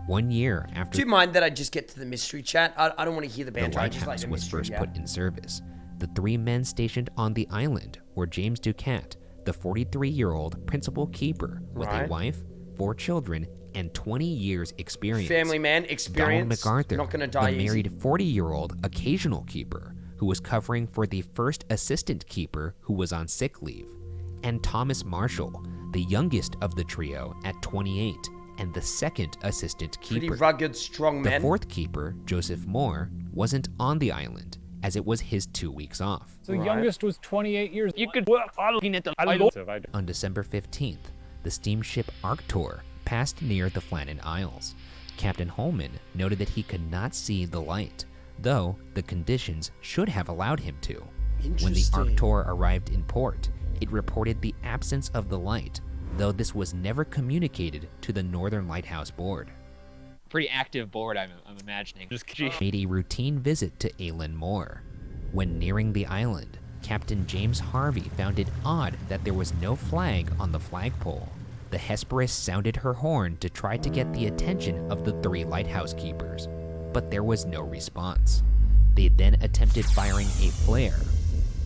1 year after Do you mind that I just get to the mystery, chat? I don't want to hear the the banter. I just like lighthouse the was mystery, first yeah. put in service, the 3 men stationed on the island were James Ducat, the 43-year-old principal keeper with Right. a wife, 4 children, and 20 years experience. Family man, Donald experience. MacArthur, Not gonna die the easy. married 40-year-old occasional keeper who was covering for the first assistant keeper who was on sick leave, and Thomas Marshall, the youngest of the trio at 28 and the second assistant keeper. Pretty rugged, strong The men. 4th keeper, Joseph Moore, wasn't on the island as it was his 2 weeks off. So the youngest was 28 years. You could work on looking at the island. On December 15th, the steamship Arctur passed near the Flannan Isles. Captain Holman noted that he could not see the light, though the conditions should have allowed him to. When the Interesting. Arctur arrived in port, it reported the absence of the light, though this was never communicated to the Northern Lighthouse Board. Pretty active board, I'm imagining. Made a routine visit to Ailen Moor. When nearing the island, Captain James Harvey found it odd that there was no flag on the flagpole. The Hesperus sounded her horn to try to get the attention of the 3 lighthouse keepers, but there was no response. They then attempted firing a flare.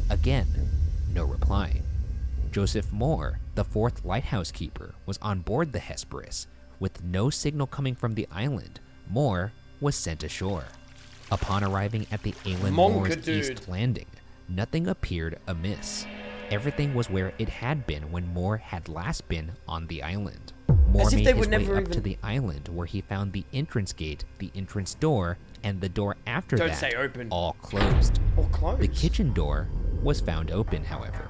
Again, no reply. Joseph Moore, the 4th lighthouse keeper, was on board the Hesperus. With no signal coming from the island, Moore was sent ashore. Upon arriving at the Ailen Moor's east landing, nothing appeared amiss. Everything was where it had been when Moore had last been on the island. Moore made his way up to the island where he found the entrance gate, the entrance door, and the door after Don't that say open. all closed. All closed. The kitchen door was found open, however,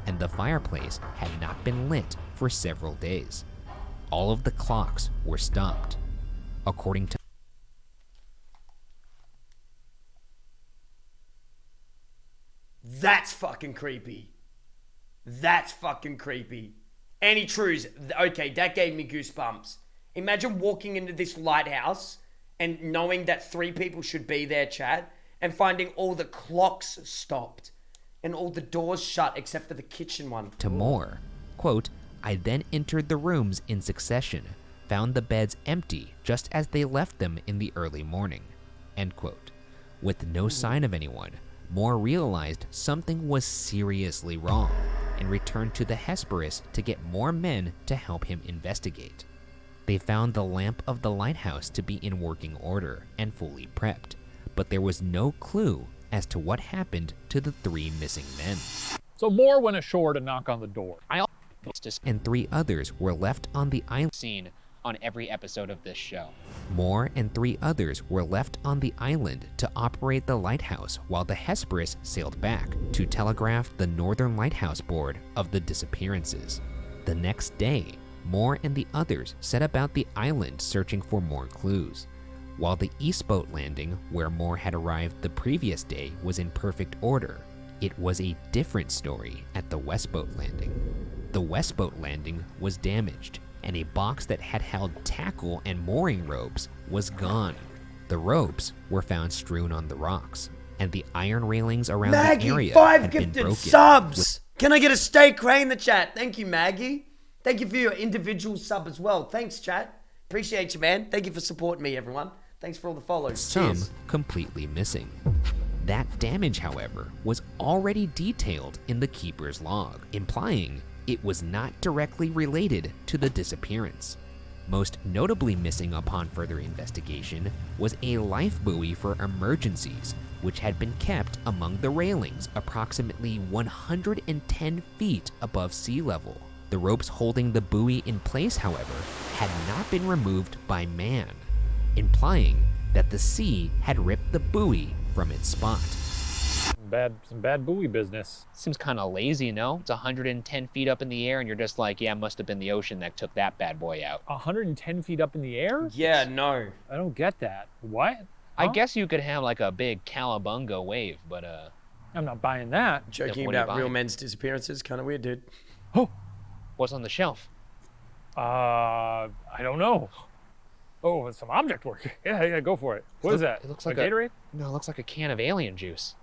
and the fireplace had not been lit for several days. All of the clocks were stopped. According to That's fucking creepy. That's fucking creepy. Any truths? Okay, that gave me goosebumps. Imagine walking into this lighthouse and knowing that 3 people should be there, chat, and finding all the clocks stopped and all the doors shut except for the kitchen one. to Moore, quote, I then entered the rooms in succession, found the beds empty just as they left them in the early morning, end quote. With no sign of anyone, Moore realized something was seriously wrong and returned to the Hesperus to get more men to help him investigate. They found the lamp of the lighthouse to be in working order and fully prepped, but there was no clue as to what happened to the 3 missing men. So Moore went ashore to knock on the door. And 3 others were left on the island. Seen on every episode of this show. Moore and 3 others were left on the island to operate the lighthouse while the Hesperus sailed back to telegraph the Northern Lighthouse Board of the disappearances. The next day, Moore and the others set about the island searching for more clues. While the East Boat landing, where Moore had arrived the previous day, was in perfect order, it was a different story at the West Boat landing. The West Boat landing was damaged, and a box that had held tackle and mooring ropes was gone. The ropes were found strewn on the rocks, and the iron railings around Maggie, the area 5 had been gifted broken. subs! Can I get a stay Cray in the chat? Thank you, Maggie. Thank you for your individual sub as well. Thanks, chat. Appreciate you, man. Thank you for supporting me, everyone. Thanks for all the follows. Some Cheers. completely missing. That damage, however, was already detailed in the keeper's log, implying it was not directly related to the disappearance. Most notably missing upon further investigation was a life buoy for emergencies, which had been kept among the railings approximately 110 feet above sea level. The ropes holding the buoy in place, however, had not been removed by man, implying that the sea had ripped the buoy from its spot. Some bad buoy business. Seems kind of lazy, no? It's 110 feet up in the air, and you're just like, yeah, must have been the ocean that took that bad boy out. 110 feet up in the air? Yeah, no. I don't get that. What? I Huh? guess you could have like a big Calabunga wave, but I'm not buying that. Joking what are you about real buying? men's disappearances. Kind of weird, dude. What's on the shelf? I don't know. Oh, it's some object work. Yeah, go for it. What is that? It looks like Gatorade? No, it looks like a can of alien juice.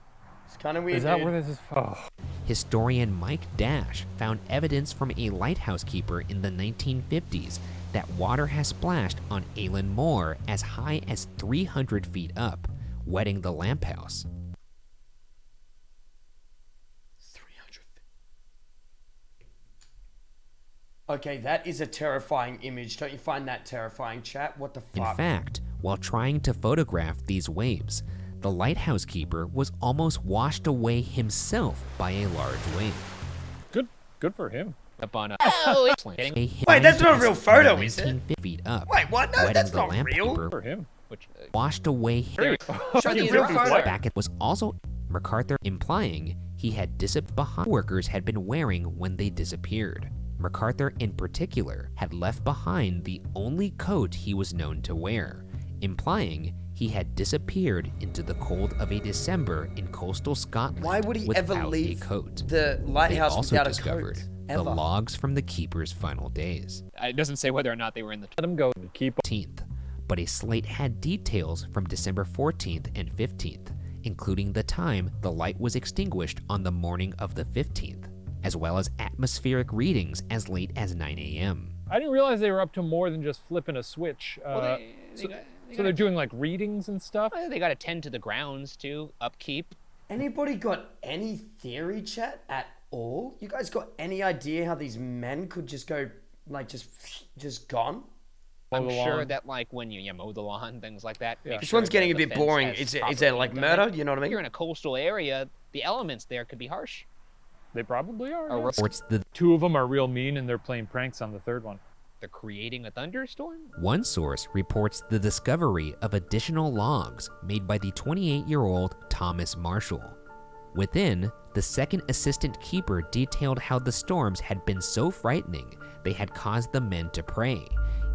It's kind of weird, Is that dude. where this is? Oh. Historian Mike Dash found evidence from a lighthouse keeper in the 1950s that water has splashed on Aylin Moore as high as 300 feet up, wetting the lamp house. 300 feet. Okay, that is a terrifying image. Don't you find that terrifying, chat? What the In fuck? fact, while trying to photograph these waves, the lighthouse keeper was almost washed away himself by a large wave. Good for him. Up on a Wait, that's not a real photo, is it? 19 feet up, Wait, what? No, wetting that's the not lamp real. keeper For him. washed away. Show me a real photo. Back it was also MacArthur, implying he had disappeared behind workers had been wearing when they disappeared. MacArthur in particular had left behind the only coat he was known to wear, implying he had disappeared into the cold of a December in coastal Scotland. Why would he ever without leave a coat? the lighthouse They also without a discovered coat? the Ever. logs from the keeper's final days. It doesn't say whether or not they were in the. Let him go. Keep 14th, but a slate had details from December 14th and 15th, including the time the light was extinguished on the morning of the 15th, as well as atmospheric readings as late as 9 a.m. I didn't realize they were up to more than just flipping a switch. Well, So they're doing like readings and stuff? They got to tend to the grounds too, upkeep. Anybody got any theory, chat, at all? You guys got any idea how these men could just go, like, just gone? I'm sure that like when you mow the lawn, things like that. make This sure one's getting that a the bit fence boring. has Is there like properly murder? done it. You know what I If mean? you're in a coastal area, the elements there could be harsh. They probably are. Or yes. Reports the Two of them are real mean and they're playing pranks on the third one. They're creating a thunderstorm? One source reports the discovery of additional logs made by the 28-year-old Thomas Marshall. Within, the second assistant keeper detailed how the storms had been so frightening they had caused the men to pray,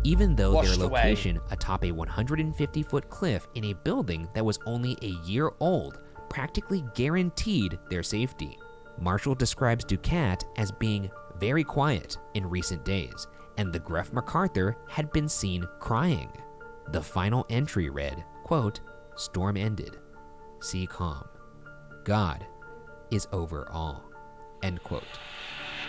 even though Washed their away. location atop a 150-foot cliff in a building that was only a year old practically guaranteed their safety. Marshall describes Ducat as being very quiet in recent days, and the gruff MacArthur had been seen crying. The final entry read, quote, "Storm ended. Sea calm. God is over all." End quote.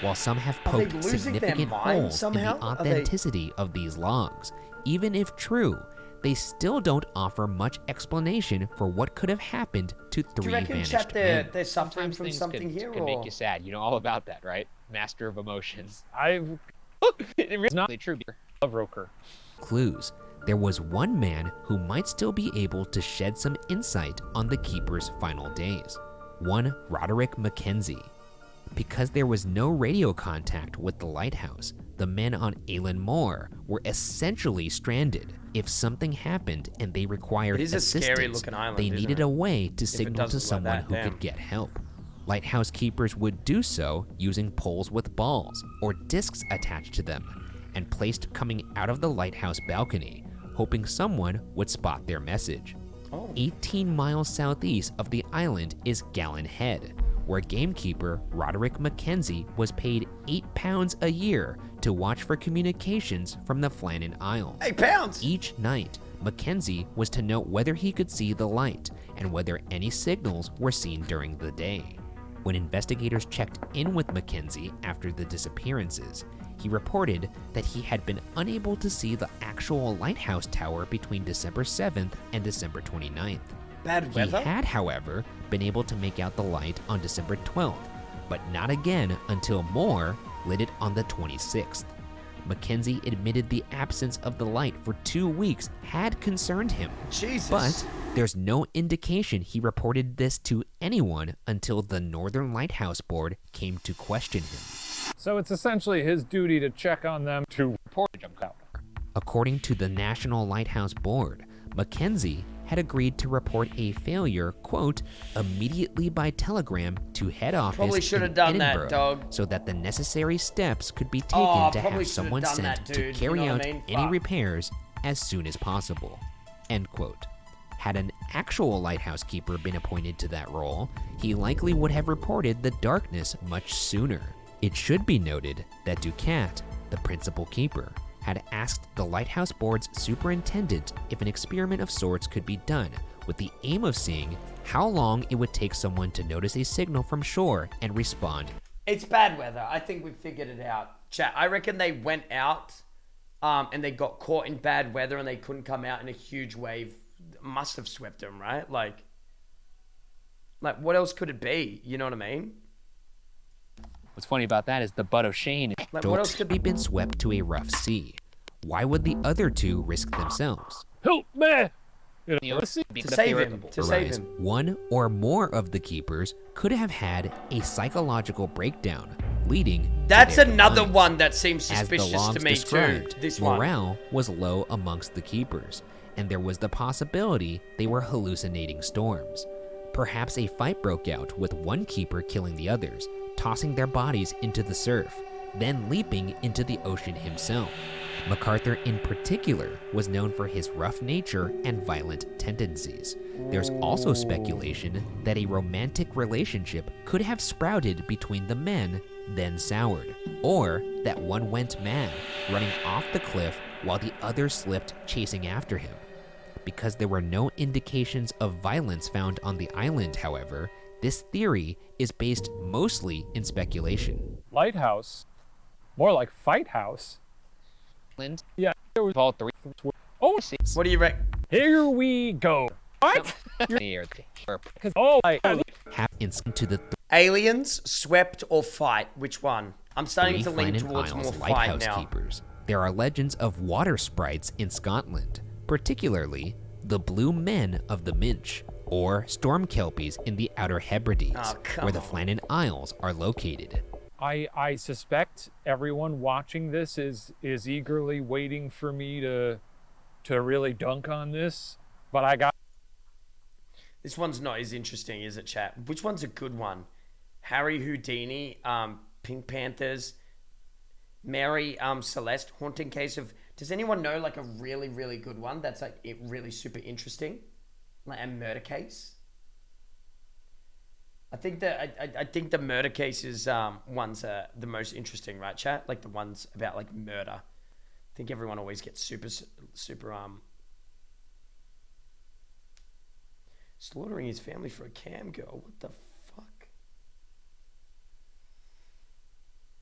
While some have Are they poked losing their significant minds holes somehow? in the Are they- authenticity of these logs, even if true, they still don't offer much explanation for what could have happened to Do three you reckon, vanished chat, men. they're suffering Sometimes from things something could, here, could or make you sad. You know all about that, right? Master of emotions. I've It's not really true. love Roker. clues, there was one man who might still be able to shed some insight on the keeper's final days. One Roderick Mackenzie. Because there was no radio contact with the lighthouse, the men on Aylen Moor were essentially stranded. If something happened and they required It is a assistance, scary-looking island, they isn't needed it? a way to If it signal to doesn't look like someone that, who damn. could get help. Lighthouse keepers would do so using poles with balls or discs attached to them and placed coming out of the lighthouse balcony, hoping someone would spot their message. 18 miles southeast of the island is Gallon Head, where gamekeeper Roderick Mackenzie was paid £8 a year to watch for communications from the Flannan Isles. £8? Each night, Mackenzie was to note whether he could see the light and whether any signals were seen during the day. When investigators checked in with Mackenzie after the disappearances, he reported that he had been unable to see the actual lighthouse tower between December 7th and December 29th. Bad weather? He had, however, been able to make out the light on December 12th, but not again until Moore lit it on the 26th. Mackenzie admitted the absence of the light for 2 weeks had concerned him. Jesus. But there's no indication he reported this to anyone until the Northern Lighthouse Board came to question him. So it's essentially his duty to check on them to report a jump out. According to the National Lighthouse Board, Mackenzie had agreed to report a failure, quote, immediately by telegram to head office Probably should have in done that, Edinburgh, dog. so that the necessary steps could be taken Oh, to probably have should have someone done sent that, to dude. carry You know out what I mean? any Fuck. repairs as soon as possible, end quote. Had an actual lighthouse keeper been appointed to that role, he likely would have reported the darkness much sooner. It should be noted that Ducat, the principal keeper, had asked the Lighthouse Board's superintendent if an experiment of sorts could be done, with the aim of seeing how long it would take someone to notice a signal from shore and respond. It's bad weather. I think we figured it out. Chat, I reckon they went out and they got caught in bad weather and they couldn't come out and a huge wave must have swept them, right? Like what else could it be? You know what I mean? What's funny about that is the butt of Shane. Like, what else could be been swept to a rough sea? Why would the other two risk themselves? Help me! To save him. To save Arise. him. One or more of the keepers could have had a psychological breakdown, leading to That's their another demise. one that seems As the suspicious logs to me too. described, This one. morale was low amongst the keepers, and there was the possibility they were hallucinating storms. Perhaps a fight broke out with one keeper killing the others, tossing their bodies into the surf, then leaping into the ocean himself. MacArthur in particular was known for his rough nature and violent tendencies. There's also speculation that a romantic relationship could have sprouted between the men, then soured, or that one went mad, running off the cliff while the other slipped chasing after him. Because there were no indications of violence found on the island, however, this theory is based mostly in speculation. Lighthouse? More like fight house. Yeah, there was all three. Oh, what do you reckon? Here we go. What? Oh, Into the Aliens, swept, or fight? Which one? I'm starting to lean Flannan towards more Isles fight lighthouse now. keepers. There are legends of water sprites in Scotland, particularly the Blue Men of the Minch, or storm kelpies in the Outer Hebrides, Oh, come where the on. Flannan Isles are located. I suspect everyone watching this is eagerly waiting for me to really dunk on this, but I got. This one's not as interesting, is it, chat? Which one's a good one? Harry Houdini, Pink Panthers, Mary Celeste, haunting case of. Does anyone know like a really, really good one that's like really super interesting, like a murder case? I think the murder cases ones are the most interesting, right, chat? Like the ones about like murder. I think everyone always gets super slaughtering his family for a cam girl. What the fuck?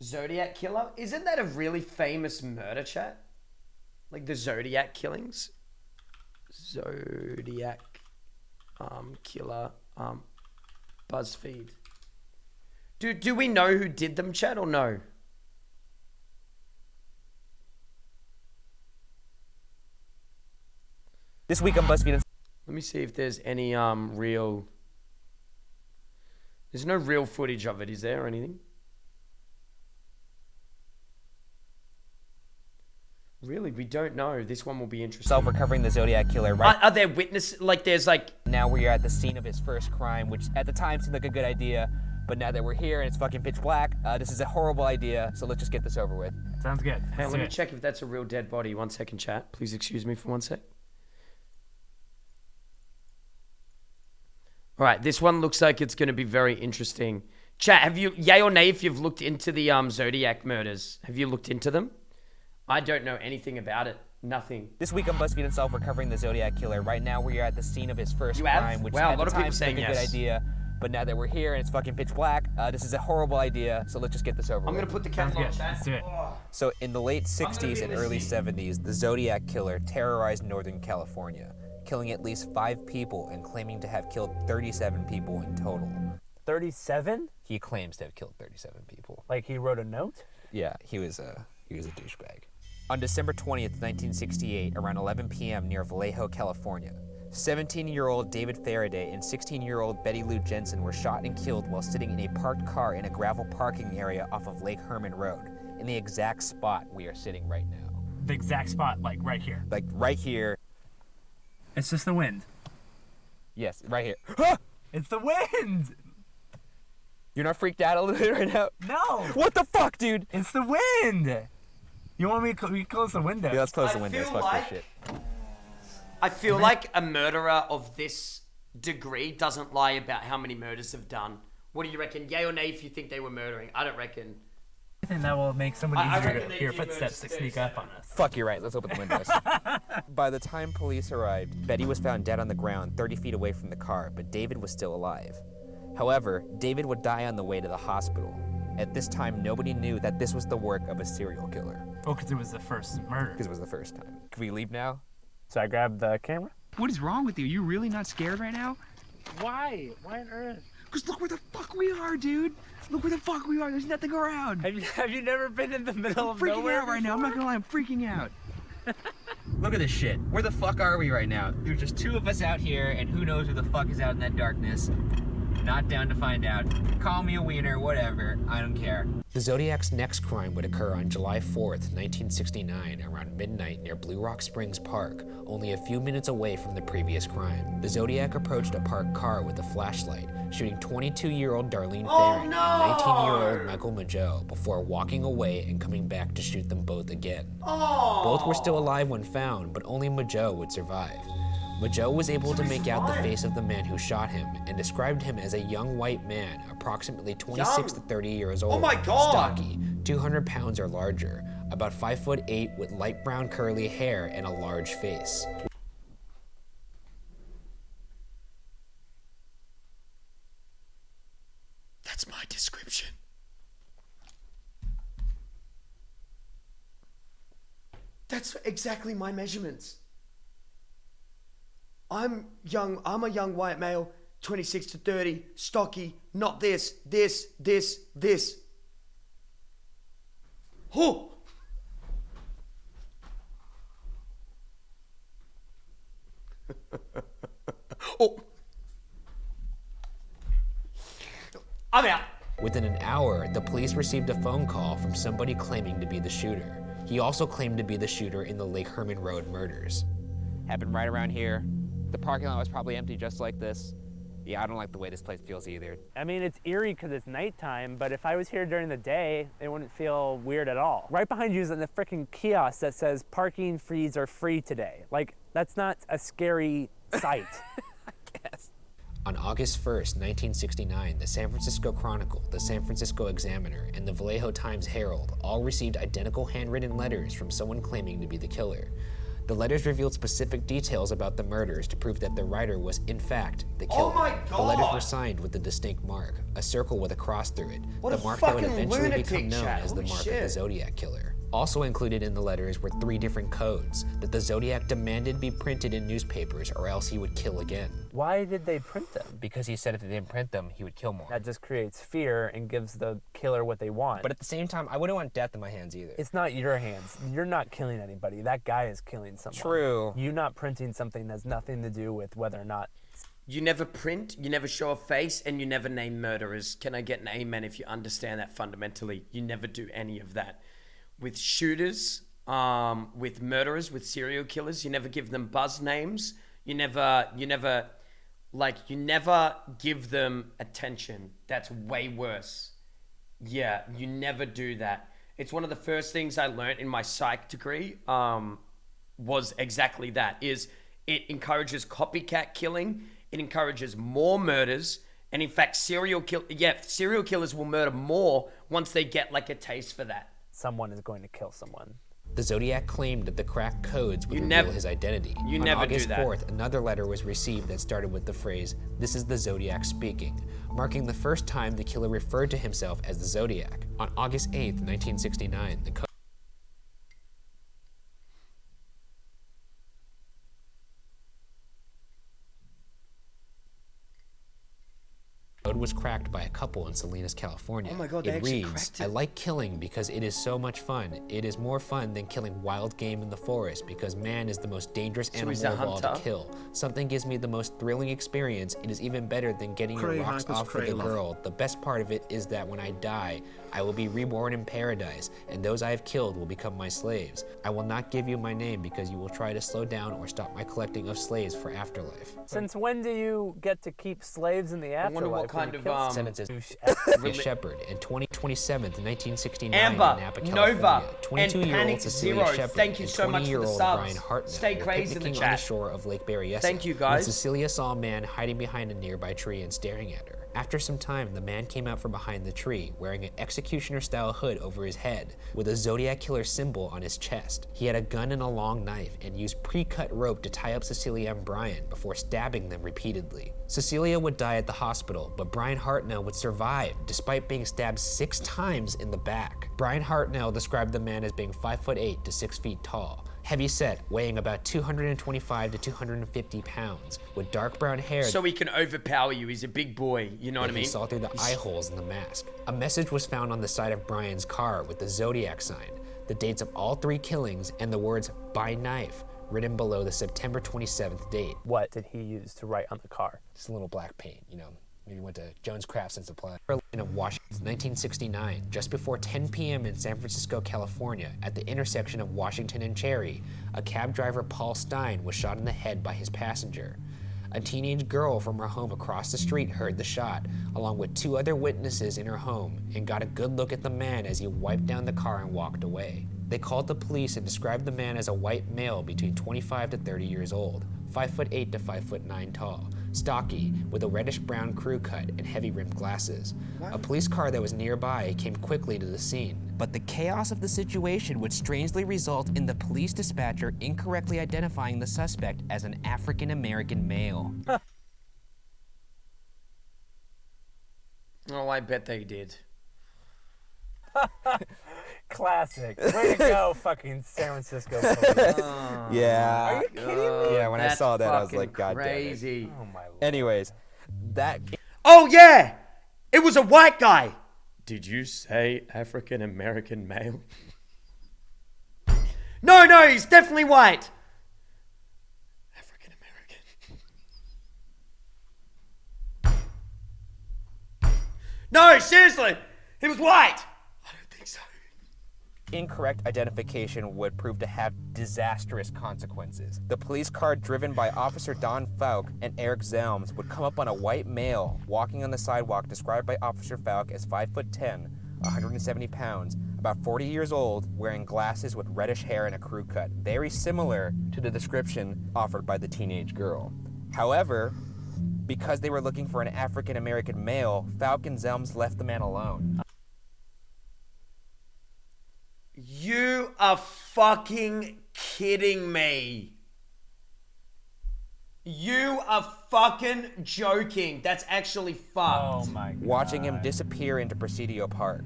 Zodiac killer? Isn't that a really famous murder, chat? Like the Zodiac killings? Zodiac killer BuzzFeed. Do we know who did them, chat, or no? This week on BuzzFeed. Let me see if there's any real. There's no real footage of it, is there, or anything? Really, we don't know. This one will be interesting. Self-recovering the Zodiac Killer, right? Are there witnesses? Like, there's like... Now we're at the scene of his first crime, which at the time seemed like a good idea, but now that we're here and it's fucking pitch black, this is a horrible idea, so let's just get this over with. Sounds good. Hey, let me check if that's a real dead body. 1 second, chat. Please excuse me for 1 sec. All right, this one looks like it's going to be very interesting. Chat, have you, yay or nay, if you've looked into the Zodiac murders? Have you looked into them? I don't know anything about it. Nothing. This week on BuzzFeed and Self-Recovering the Zodiac Killer, right now we're at the scene of his first crime, which wow, at a lot the of people time saying seemed like a yes. good idea, but now that we're here and it's fucking pitch black, this is a horrible idea, so let's just get this over with. I'm going to put the camera on, chat. Let's do it. So in the late 60s and early 70s, the Zodiac Killer terrorized Northern California, killing at least 5 people and claiming to have killed 37 people in total. 37? He claims to have killed 37 people. Like he wrote a note? Yeah, he was a douchebag. On December 20th, 1968, around 11 p.m. near Vallejo, California, 17-year-old David Faraday and 16-year-old Betty Lou Jensen were shot and killed while sitting in a parked car in a gravel parking area off of Lake Herman Road, in the exact spot we are sitting right now. The exact spot, like right here. Like right here. It's just the wind. Yes, right here. It's the wind! You're not freaked out a little bit right now? No! What the fuck, dude? It's the wind! You want me to close the window? Yeah, let's close the windows. Fuck this shit. I feel like a murderer of this degree doesn't lie about how many murders they've done. What do you reckon? Yay or nay if you think they were murdering? I don't reckon. I think that will make someone easier to hear footsteps to sneak up on us. Fuck, you're right. Let's open the windows. By the time police arrived, Betty was found dead on the ground 30 feet away from the car, but David was still alive. However, David would die on the way to the hospital. At this time, nobody knew that this was the work of a serial killer. Oh, because it was the first murder. Because it was the first time. Can we leave now? So I grabbed the camera? What is wrong with you? You really not scared right now? Why? Why on earth? Because look where the fuck we are, dude. Look where the fuck we are. There's nothing around. Have you never been in the middle of nowhere? I'm freaking out right now. I'm not gonna lie. I'm freaking out. Look at this shit. Where the fuck are we right now? There's just 2 of us out here, and who knows who the fuck is out in that darkness. Not down to find out. Call me a wiener, whatever. I don't care. The Zodiac's next crime would occur on July 4th, 1969, around midnight near Blue Rock Springs Park, only a few minutes away from the previous crime. The Zodiac approached a parked car with a flashlight, shooting 22-year-old Darlene Theron and 19-year-old Michael Mageau before walking away and coming back to shoot them both again. Both were still alive when found, but only Mageau would survive. Mageau was able to make out the face of the man who shot him and described him as a young white man, approximately 26 to 30 years old, stocky, 200 pounds or larger, about 5'8" with light brown curly hair and a large face. That's my description. That's exactly my measurements. I'm a young white male, 26 to 30, stocky, not this. Oh! Oh! I'm out. Within an hour, the police received a phone call from somebody claiming to be the shooter. He also claimed to be the shooter in the Lake Herman Road murders. Happened right around here. The parking lot was probably empty just like this. Yeah, I don't like the way this place feels either. I mean, it's eerie because it's nighttime, but if I was here during the day, it wouldn't feel weird at all. Right behind you is the freaking kiosk that says parking fees are free today. Like, that's not a scary sight. I guess. On August 1st, 1969, the San Francisco Chronicle, the San Francisco Examiner, and the Vallejo Times-Herald all received identical handwritten letters from someone claiming to be the killer. The letters revealed specific details about the murders to prove that the writer was, in fact, the killer. Oh my God. The letters were signed with a distinct mark, a circle with a cross through it, What the a mark that would fucking eventually lunatic, become known chat. as the Holy mark shit. of the Zodiac Killer. Also included in the letters were 3 different codes that the Zodiac demanded be printed in newspapers or else he would kill again. Why did they print them? Because he said if they didn't print them, he would kill more. That just creates fear and gives the killer what they want. But at the same time, I wouldn't want death in my hands either. It's not your hands. You're not killing anybody. That guy is killing someone. True. You not printing something has nothing to do with whether or not. You never print, you never show a face, and you never name murderers. Can I get an amen if you understand that fundamentally? You never do any of that. With shooters, with murderers, with serial killers, you never give them buzz names. You never give them attention. That's way worse. Yeah, you never do that. It's one of the first things I learned in my psych degree, was exactly that, is it encourages copycat killing. It encourages more murders. And in fact, serial killers will murder more once they get like a taste for that. Someone is going to kill someone. The Zodiac claimed that the cracked codes would reveal his identity. You On never do August that. 4th, another letter was received that started with the phrase, "This is the Zodiac speaking," marking the first time the killer referred to himself as the Zodiac. On August 8th, 1969, the code was cracked by a couple in Salinas, California. Oh my God, they it actually reads, cracked it. "I like killing because it is so much fun. It is more fun than killing wild game in the forest because man is the most dangerous So he's a animal of all to hunter? kill. Something gives me the most thrilling experience. It is even better than getting your Cray rocks hypers off for Cray the love. girl. The best part of it is that when I die, I will be reborn in paradise, and those I have killed will become my slaves. I will not give you my name because you will try to slow down or stop my collecting of slaves for afterlife." Since when do you get to keep slaves in the afterlife? wonder what kind of, sentences. Rela- Shepard, and 27th, 1969 Amber, in Napa, Nova, California. and 22-year-old Panic Cecilia Zero, Shepard thank you and so much for the 20-year-old subs. Brian Hartnell Stay were crazy in the picnicking on the chat. shore of Lake Berryessa. Thank you, when guys. Cecilia saw a man hiding behind a nearby tree and staring at her. After some time, the man came out from behind the tree, wearing an executioner-style hood over his head, with a Zodiac Killer symbol on his chest. He had a gun and a long knife, and used pre-cut rope to tie up Cecilia and Brian before stabbing them repeatedly. Cecilia would die at the hospital, but Brian Hartnell would survive, despite being stabbed 6 times in the back. Brian Hartnell described the man as being 5'8" to 6 feet tall, heavy-set, weighing about 225 to 250 pounds, with dark brown hair. So he can overpower you. He's a big boy. You know what I that mean? He saw through the eye holes in the mask. A message was found on the side of Brian's car with the Zodiac sign, the dates of all 3 killings, and the words "by knife" written below the September 27th date. What did he use to write on the car? Just a little black paint, you know. Maybe went to Jones Crafts and Supply. In Washington, 1969, just before 10 p.m. in San Francisco, California, at the intersection of Washington and Cherry, a cab driver, Paul Stein, was shot in the head by his passenger. A teenage girl from her home across the street heard the shot, along with 2 other witnesses in her home, and got a good look at the man as he wiped down the car and walked away. They called the police and described the man as a white male between 25 to 30 years old, 5'8" to 5'9" tall, stocky, with a reddish-brown crew cut and heavy-rimmed glasses. A police car that was nearby came quickly to the scene. But the chaos of the situation would strangely result in the police dispatcher incorrectly identifying the suspect as an African-American male. Oh, I bet they did. Classic. Way to go, fucking San Francisco police. Yeah. Are you kidding me? Yeah, when I That's saw that, I was fucking like, God crazy. damn it. Oh my Lord. Anyways, that. Oh, yeah! It was a white guy! Did you say African American male? No, he's definitely white! African American. No, seriously! He was white! I don't think so. Incorrect identification would prove to have disastrous consequences. The police car driven by Officer Don Falk and Eric Zelms would come up on a white male walking on the sidewalk described by Officer Falk as 5'10", 170 pounds, about 40 years old, wearing glasses with reddish hair and a crew cut, very similar to the description offered by the teenage girl. However, because they were looking for an African-American male, Falk and Zelms left the man alone. You are fucking kidding me. You are fucking joking. That's actually fucked. Oh my God. Watching him disappear into Presidio Park.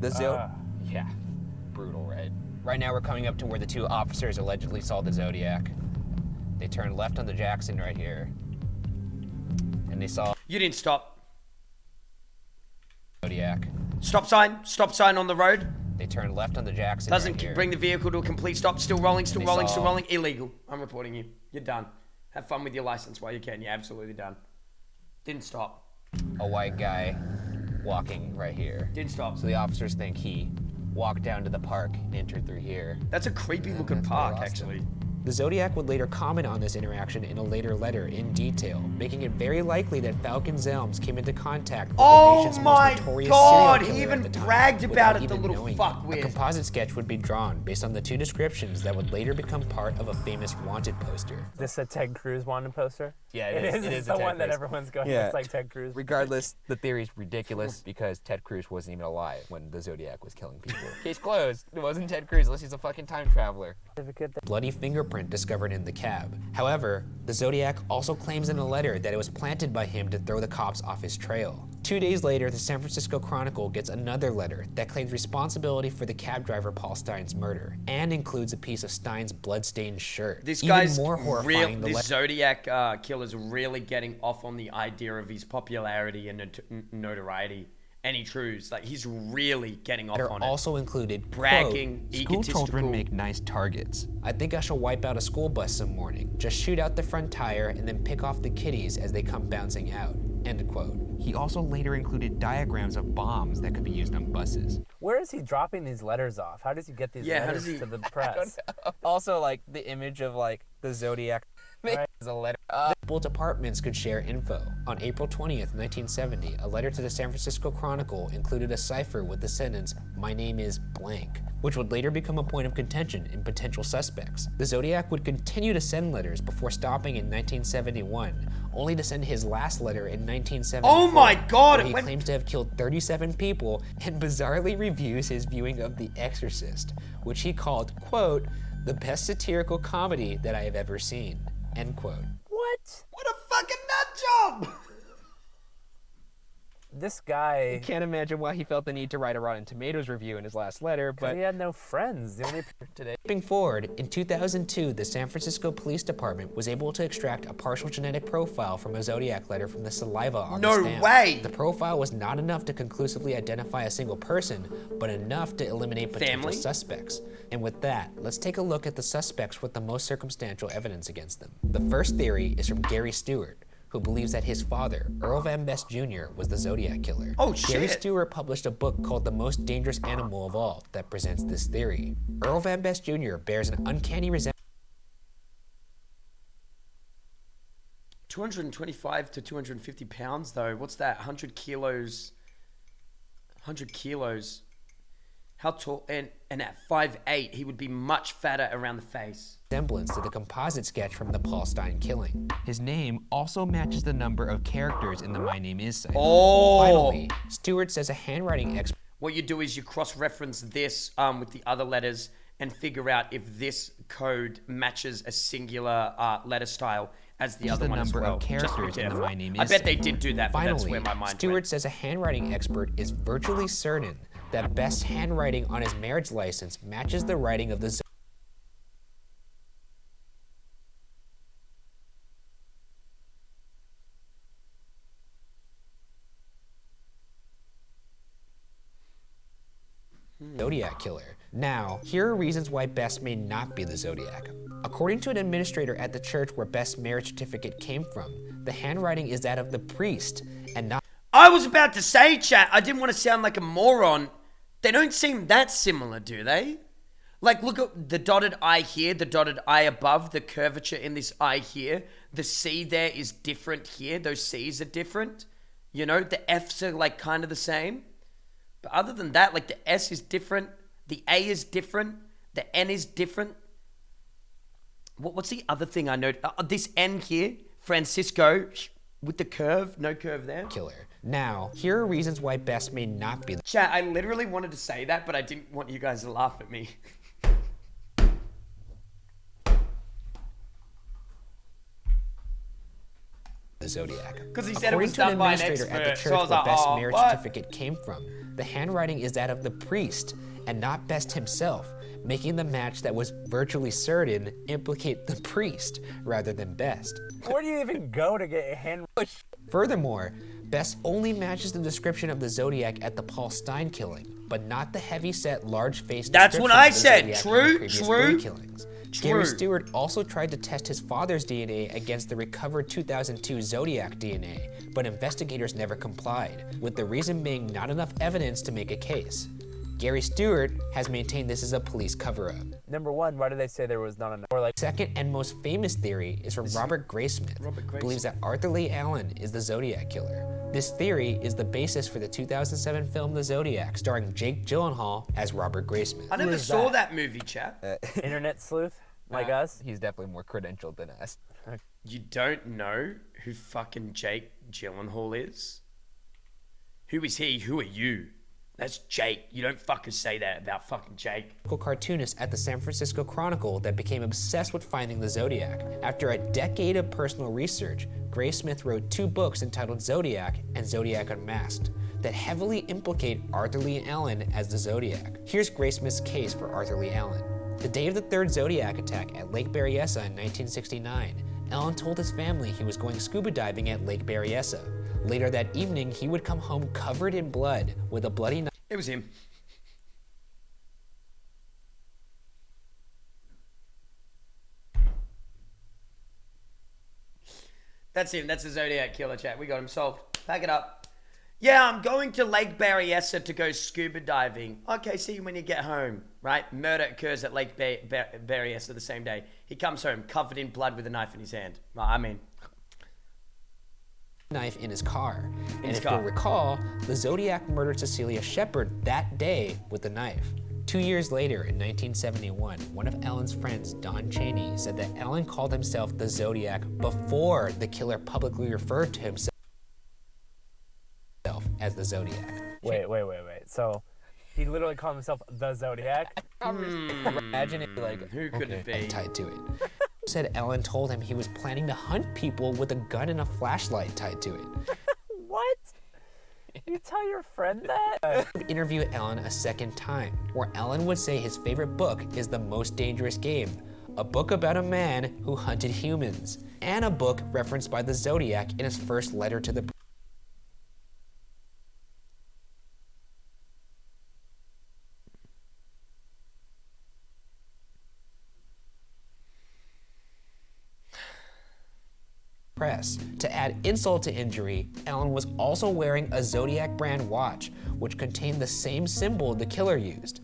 The Yeah, brutal, right? Right now we're coming up to where the two officers allegedly saw the Zodiac. They turned left onto Jackson right here. And they saw... You didn't stop. Zodiac. Stop sign on the road. They turned left onto Jackson Doesn't right here. bring the vehicle to a complete stop. Still rolling, still And they rolling, saw- still rolling. Illegal. I'm reporting you. You're done. Have fun with your license while you can. You're absolutely done. Didn't stop. A white guy walking right here. Didn't stop. So the officers think he walked down to the park and entered through here. That's a creepy looking park, actually. The Zodiac would later comment on this interaction in a later letter in detail, making it very likely that Falcon Zelms came into contact with the nation's most notorious God, serial he killer even at the time, bragged without about it, the even little knowing fuckwit. A composite sketch would be drawn based on the two descriptions that would later become part of a famous wanted poster. This a Ted Cruz wanted poster? Yeah, it is. It It's is the a Ted one that Cruz. everyone's going. Yeah. It's like Ted Cruz. Regardless, the theory's ridiculous because Ted Cruz wasn't even alive when the Zodiac was killing people. Case closed. It wasn't Ted Cruz unless he's a fucking time traveler. Bloody fingerprint discovered in the cab. However, the Zodiac also claims in a letter that it was planted by him to throw the cops off his trail. 2 days later, the San Francisco Chronicle gets another letter that claims responsibility for the cab driver Paul Stein's murder and includes a piece of Stein's bloodstained shirt. This Even guy's more horrifying. The this Zodiac killer's really getting off on the idea of his popularity and notoriety. Any truths, like he's really getting off on it. Also included bragging, quote, school egotistical. children make nice targets. I think I shall wipe out a school bus some morning. Just shoot out the front tire and then pick off the kiddies as they come bouncing out. End quote. He also later included diagrams of bombs that could be used on buses. Where is he dropping these letters off? How does he get these letters to the press? Also, like the image of like the Zodiac is a letter. Multiple departments could share info. On April 20th, 1970, a letter to the San Francisco Chronicle included a cipher with the sentence, "My name is blank," which would later become a point of contention in potential suspects. The Zodiac would continue to send letters before stopping in 1971, only to send his last letter in 1974. Oh my God, where he claims to have killed 37 people and bizarrely reviews his viewing of The Exorcist, which he called, quote, "the best satirical comedy that I have ever seen," end quote. What? What a fucking nut job! This guy... I can't imagine why he felt the need to write a Rotten Tomatoes review in his last letter, but... he had no friends. The only today. Moving forward, in 2002, the San Francisco Police Department was able to extract a partial genetic profile from a Zodiac letter from the saliva on the stamp. No way! The profile was not enough to conclusively identify a single person, but enough to eliminate potential suspects. And with that, let's take a look at the suspects with the most circumstantial evidence against them. The first theory is from Gary Stewart, who believes that his father, Earl Van Best Jr., was the Zodiac killer. Oh, shit. Gary Stewart published a book called The Most Dangerous Animal of All that presents this theory. Earl Van Best Jr. bears an uncanny resemblance 225 to 250 pounds, though. What's that? 100 kilos. 100 kilos. How tall? And at 5'8", he would be much fatter around the face. To the composite sketch from the Paul Stein killing. His name also matches the number of characters in the My Name Is cipher. Oh! Finally, Stewart says a handwriting expert. What you do is you cross-reference this with the other letters and figure out if this code matches a singular letter style as the other one as well. Of characters in the My Name Is I bet they did do that, but Finally, that's where my mind Stewart went. says a handwriting expert is virtually certain that Best's handwriting on his marriage license matches the writing of the Zodiac killer. Now, here are reasons why Best may not be the Zodiac. According to an administrator at the church where Best's marriage certificate came from, the handwriting is that of the priest and not... I was about to say, chat, I didn't want to sound like a moron. They don't seem that similar, do they? Like, look at the dotted I here, the dotted I above, the curvature in this I here. The C there is different here. Those C's are different. You know, the F's are like kind of the same. But other than that, like the S is different, the A is different, the N is different. What's the other thing I noticed? This N here, Francisco, with the curve, no curve there. Killer. Now, here are reasons why Best may not be the... Chat, I literally wanted to say that, but I didn't want you guys to laugh at me. the Zodiac. Because he said it According was to an done by an administrator at the expert, church so I was where like, Best's oh, marriage what? certificate came from, the handwriting is that of the priest and not Best himself, making the match that was virtually certain implicate the priest rather than Best. Where do you even go to get a hand? Furthermore, Best only matches the description of the Zodiac at the Paul Stein killing, but not the heavy-set, large-faced That's what description I of the said. Zodiac in True, the previous true, three killings. Gary true. Stewart also tried to test his father's DNA against the recovered 2002 Zodiac DNA, but investigators never complied, with the reason being not enough evidence to make a case. Gary Stewart has maintained this is a police cover-up. Number one, why do they say there was not enough? Or like, second and most famous theory is from Robert Graysmith, who believes that Arthur Lee Allen is the Zodiac killer. This theory is the basis for the 2007 film The Zodiac, starring Jake Gyllenhaal as Robert Graysmith. I never saw that movie, chat. Internet sleuth like us? He's definitely more credentialed than us. You don't know who fucking Jake Gyllenhaal is? Who is he? Who are you? That's Jake. You don't fucking say that about fucking Jake. Cartoonist at the San Francisco Chronicle that became obsessed with finding the Zodiac. After a decade of personal research, Graysmith wrote 2 books entitled Zodiac and Zodiac Unmasked that heavily implicate Arthur Lee Allen as the Zodiac. Here's Graysmith's case for Arthur Lee Allen. The day of the 3rd Zodiac attack at Lake Berryessa in 1969, Allen told his family he was going scuba diving at Lake Berryessa. Later that evening, he would come home covered in blood with a bloody knife. It was him. That's him. That's the Zodiac killer, chat. We got him solved. Pack it up. Yeah, I'm going to Lake Berryessa to go scuba diving. Okay, see you when you get home, right? Murder occurs at Lake Berryessa the same day. He comes home covered in blood with a knife in his hand. I mean... knife in his car. And if you'll recall, the Zodiac murdered Cecilia Shepard that day with a knife. 2 years later, in 1971, one of Allen's friends, Don Chaney, said that Allen called himself the Zodiac before the killer publicly referred to himself as the Zodiac. Wait. So he literally called himself the Zodiac? Imagine it like, who could it be? I'm tied to it. Said Ellen told him he was planning to hunt people with a gun and a flashlight tied to it. What? You tell your friend that? Interview Ellen a second time, where Ellen would say his favorite book is The Most Dangerous Game, a book about a man who hunted humans, and a book referenced by the Zodiac in his first letter to the press. To add insult to injury, Allen was also wearing a Zodiac brand watch, which contained the same symbol the killer used.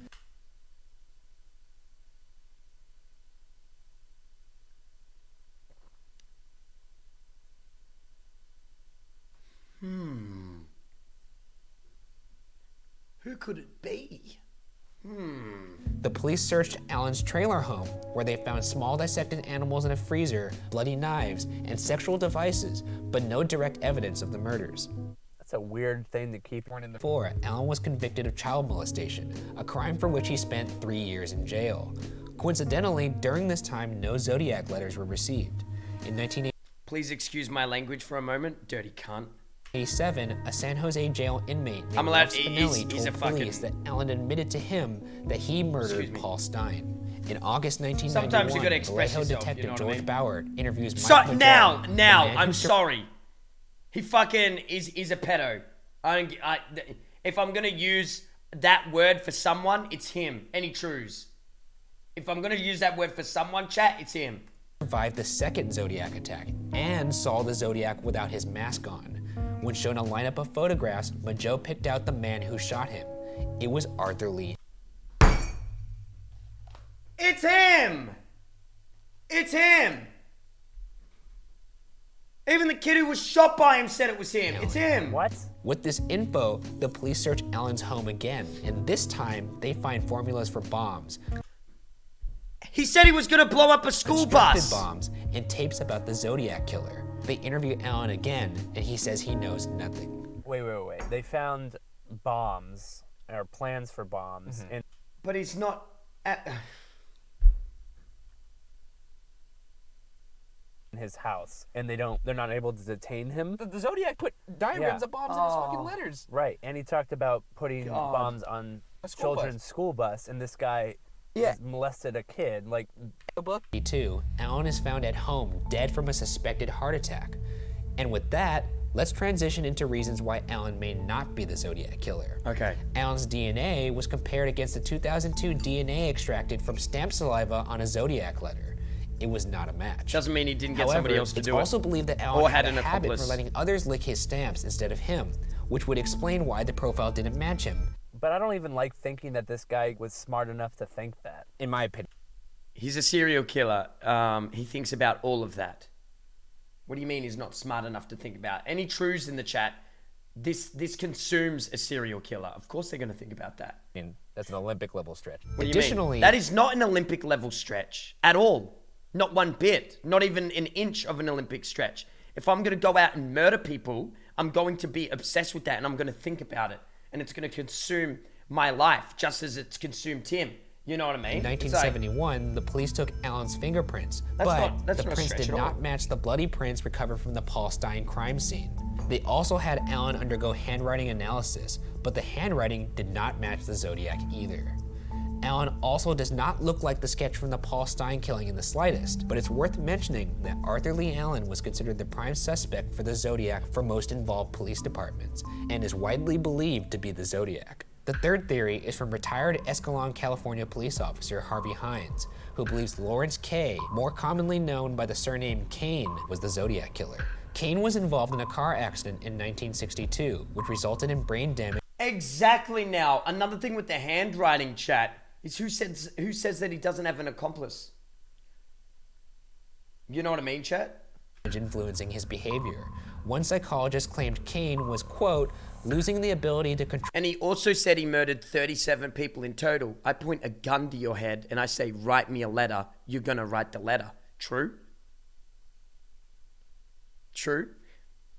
Who could it be? The police searched Allen's trailer home, where they found small dissected animals in a freezer, bloody knives, and sexual devices, but no direct evidence of the murders. That's a weird thing to keep. Before, Allen was convicted of child molestation, a crime for which he spent 3 years in jail. Coincidentally, during this time, no Zodiac letters were received. In 1980, Please excuse my language for a moment, dirty cunt. 1987, a San Jose jail inmate named I'm allowed- Ralph Spinelli he's a told fucking- police that Allen admitted to him that he murdered Paul Stein. In August 1991, Sometimes you gotta express Vallejo yourself, detective you know what I George mean? Bauer interviews Mike So, Madrell, now, the man I'm who sorry. He fucking is a pedo. If I'm gonna use that word for someone, it's him. Any trues. If I'm gonna use that word for someone, chat, it's him. survived the second Zodiac attack and saw the Zodiac without his mask on. When shown a lineup of photographs, Majo picked out the man who shot him. It was Arthur Lee. It's him! It's him! Even the kid who was shot by him said it was him. It's him. What? With this info, the police search Allen's home again, and this time they find formulas for bombs. He said he was gonna blow up a school bus. Bombs and tapes about the Zodiac killer. They interview Allen again, and he says he knows nothing. Wait. They found bombs, or plans for bombs. Mm-hmm. But he's not... in his house, and they're not able to detain him. The Zodiac put diagrams of bombs in his fucking letters. Right, and he talked about putting God. bombs on school children's school bus, and this guy molested a kid. Like, Alan is found at home dead from a suspected heart attack. And with that, let's transition into reasons why Alan may not be the Zodiac killer. Okay. Alan's DNA was compared against the 2002 DNA extracted from stamped saliva on a Zodiac letter. It was not a match. Doesn't mean he didn't get However, somebody else to it's do it. also believed that Alan Or had had a an habit accomplice. for letting others lick his stamps instead of him, which would explain why the profile didn't match him. but I don't even like thinking that this guy was smart enough to think that, in my opinion. He's a serial killer. He thinks about all of that. What do you mean he's not smart enough to think about? Any truths in the chat? This consumes a serial killer. Of course they're going to think about that. I mean, that's an Olympic level stretch. What do you mean? That is not an Olympic level stretch at all. Not one bit. Not even an inch of an Olympic stretch. If I'm going to go out and murder people, I'm going to be obsessed with that and I'm going to think about it. And it's going to consume my life just as it's consumed him. You know what I mean? In 1971, the police took Alan's fingerprints, but the prints did not match the bloody prints recovered from the Paul Stein crime scene. They also had Alan undergo handwriting analysis, but the handwriting did not match the Zodiac either. Alan also does not look like the sketch from the Paul Stein killing in the slightest, but it's worth mentioning that Arthur Lee Allen was considered the prime suspect for the Zodiac for most involved police departments, and is widely believed to be the Zodiac. The third theory is from retired Escalon, California police officer Harvey Hines, who believes Lawrence K., more commonly known by the surname Kane, was the Zodiac killer. Kane was involved in a car accident in 1962, which resulted in brain damage. Exactly. Now, another thing with the handwriting chat is who says that he doesn't have an accomplice? You know what I mean, chat? Influencing his behavior. One psychologist claimed Kane was, quote, losing the ability to control. And he also said he murdered 37 people in total. I point a gun to your head and I say, write me a letter. You're going to write the letter. True? True?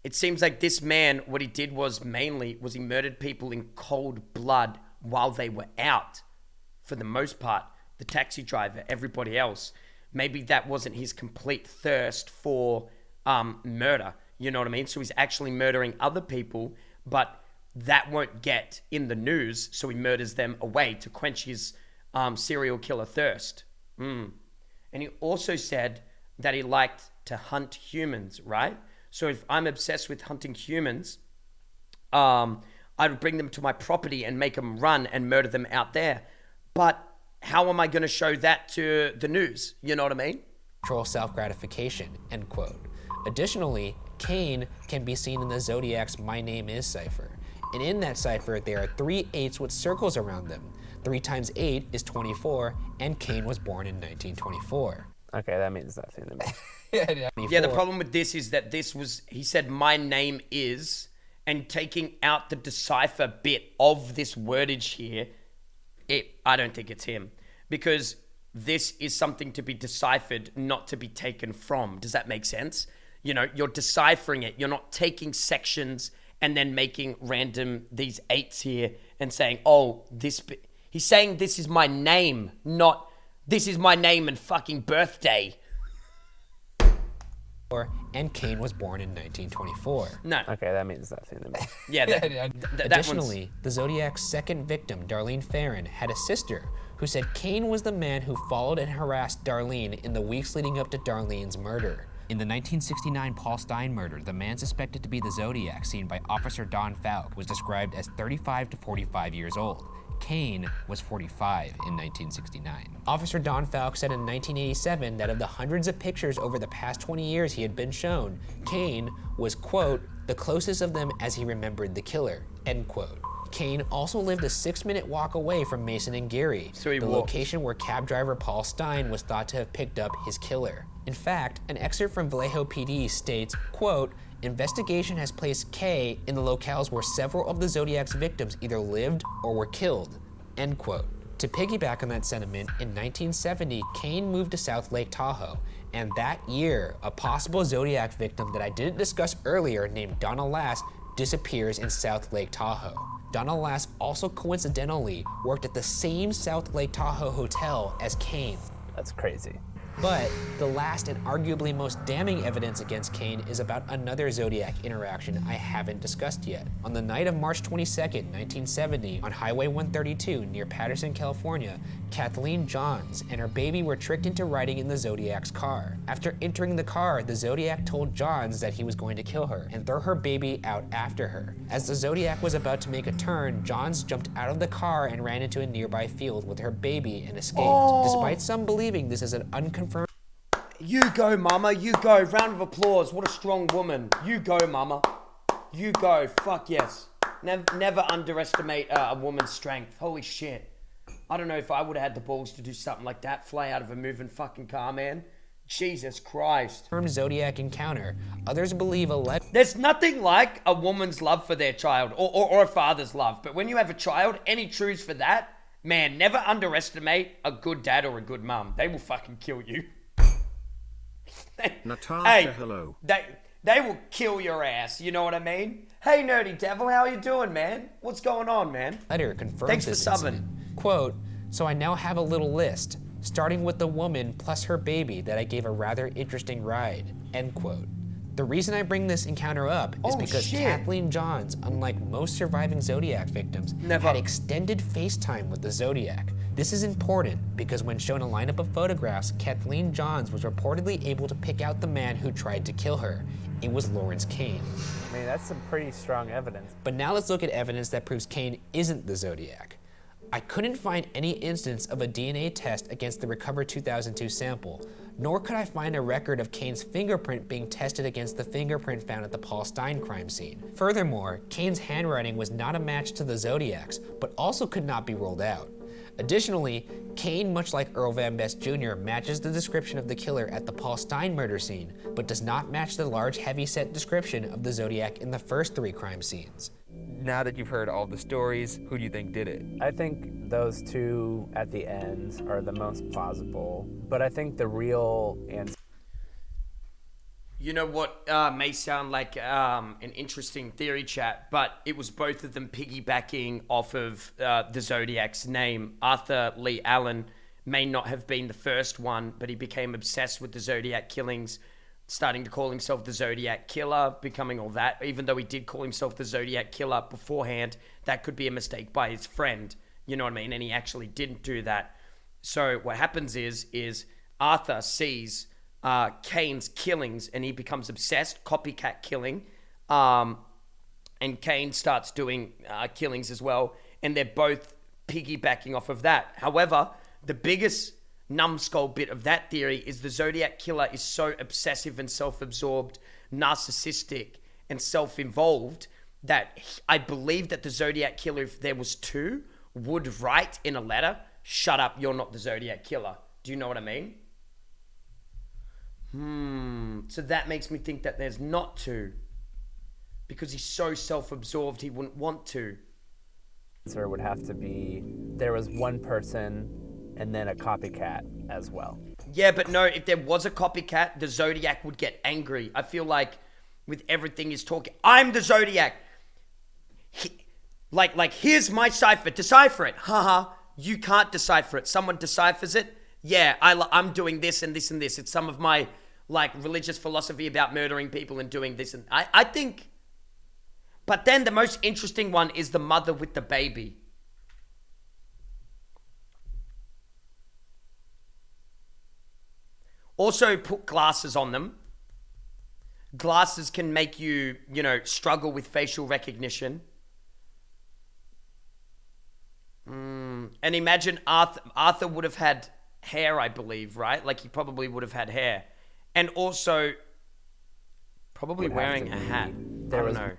It seems like this man, what he did was he murdered people in cold blood while they were out. For the most part, the taxi driver, everybody else. Maybe that wasn't his complete thirst for murder. You know what I mean? So he's actually murdering other people, but that won't get in the news, so he murders them away to quench his serial killer thirst. And he also said that he liked to hunt humans, right? So if I'm obsessed with hunting humans, I would bring them to my property and make them run and murder them out there. But how am I going to show that to the news? You know what I mean? Control self-gratification, end quote. Additionally, Kane can be seen in the Zodiac's My Name Is cipher. And in that cipher, there are 3 8s with circles around them. 3 times 8 is 24, and Kane was born in 1924. Okay, that means nothing to me. Yeah, the problem with this is that he said, my name is, and taking out the decipher bit of this wordage here, I don't think it's him. Because this is something to be deciphered, not to be taken from. Does that make sense? You know, you're deciphering it. You're not taking sections and then making these 8s here and saying, oh, he's saying this is my name, not this is my name and fucking birthday. And Kane was born in 1924. No. Okay, that means nothing to me. Yeah. Additionally, the Zodiac's second victim, Darlene Farron, had a sister who said Kane was the man who followed and harassed Darlene in the weeks leading up to Darlene's murder. In the 1969 Paul Stein murder, the man suspected to be the Zodiac, seen by Officer Don Falk, was described as 35 to 45 years old. Kane was 45 in 1969. Officer Don Falk said in 1987 that of the hundreds of pictures over the past 20 years he had been shown, Kane was, quote, the closest of them as he remembered the killer, end quote. Kane also lived a 6-minute walk away from Mason and Geary, the location where cab driver Paul Stein was thought to have picked up his killer. In fact, an excerpt from Vallejo PD states, quote, investigation has placed K in the locales where several of the Zodiac's victims either lived or were killed, end quote. To piggyback on that sentiment, in 1970, Kane moved to South Lake Tahoe, and that year, a possible Zodiac victim that I didn't discuss earlier named Donna Lass disappears in South Lake Tahoe. Donna Lass also coincidentally worked at the same South Lake Tahoe hotel as Kane. That's crazy. But the last and arguably most damning evidence against Cain is about another Zodiac interaction I haven't discussed yet. On the night of March 22nd, 1970, on Highway 132 near Patterson, California, Kathleen Johns and her baby were tricked into riding in the Zodiac's car. After entering the car, the Zodiac told Johns that he was going to kill her and throw her baby out after her. As the Zodiac was about to make a turn, Johns jumped out of the car and ran into a nearby field with her baby and escaped, despite some believing this is an unconfirmed. You go, mama, you go. Round of applause. What a strong woman. You go, mama. You go. Fuck yes. Never underestimate a woman's strength. Holy shit. I don't know if I would have had the balls to do something like that. Fly out of a moving fucking car, man. Jesus Christ. Zodiac encounter. Others believe There's nothing like a woman's love for their child or a father's love. But when you have a child, any truths for that, man, never underestimate a good dad or a good mum. They will fucking kill you. Natasha, hello. They will kill your ass, you know what I mean? Hey, Nerdy Devil, how you doing, man? What's going on, man? Letter confirms Thanks for this subbing. incident. Quote, so I now have a little list, starting with the woman plus her baby that I gave a rather interesting ride, end quote. The reason I bring this encounter up is because Kathleen Johns, unlike most surviving Zodiac victims, had extended FaceTime with the Zodiac. This is important because when shown a lineup of photographs, Kathleen Johns was reportedly able to pick out the man who tried to kill her. It was Lawrence Cain. I mean, that's some pretty strong evidence. But now let's look at evidence that proves Cain isn't the Zodiac. I couldn't find any instance of a DNA test against the recovered 2002 sample, nor could I find a record of Cain's fingerprint being tested against the fingerprint found at the Paul Stein crime scene. Furthermore, Cain's handwriting was not a match to the Zodiac's, but also could not be ruled out. Additionally, Cain, much like Earl Van Best Jr., matches the description of the killer at the Paul Stein murder scene, but does not match the large, heavy-set description of the Zodiac in the first 3 crime scenes. Now that you've heard all the stories, who do you think did it? I think those two at the end are the most plausible, but I think the real answer. You know what may sound like an interesting theory, chat, but it was both of them piggybacking off of the Zodiac's name. Arthur Lee Allen may not have been the first one, but he became obsessed with the Zodiac killings, starting to call himself the Zodiac Killer, becoming all that. Even though he did call himself the Zodiac Killer beforehand, that could be a mistake by his friend, you know what I mean? And he actually didn't do that. So what happens is Arthur sees Cain's killings and he becomes obsessed, copycat killing, and Cain starts doing killings as well, and they're both piggybacking off of that. However, the biggest numbskull bit of that theory is the Zodiac Killer is so obsessive and self-absorbed, narcissistic, and self-involved that I believe that the Zodiac Killer, if there was 2, would write in a letter, "Shut up, you're not the Zodiac Killer." Do you know what I mean? So that makes me think that there's not 2, because he's so self-absorbed he wouldn't want to. Answer would have to be there was one person and then a copycat as well. Yeah, but no, if there was a copycat, the Zodiac would get angry. I feel like with everything he's talking, I'm the Zodiac. Like here's my cipher, decipher it. Haha, you can't decipher it. Someone deciphers it. Yeah, I'm doing this and this and this. It's some of my like religious philosophy about murdering people and doing this. And I think, but then the most interesting one is the mother with the baby. Also put glasses on them. Glasses can make you, struggle with facial recognition. And imagine Arthur would have had hair, I believe, right? Like he probably would have had hair. And also probably wearing a hat. I don't know.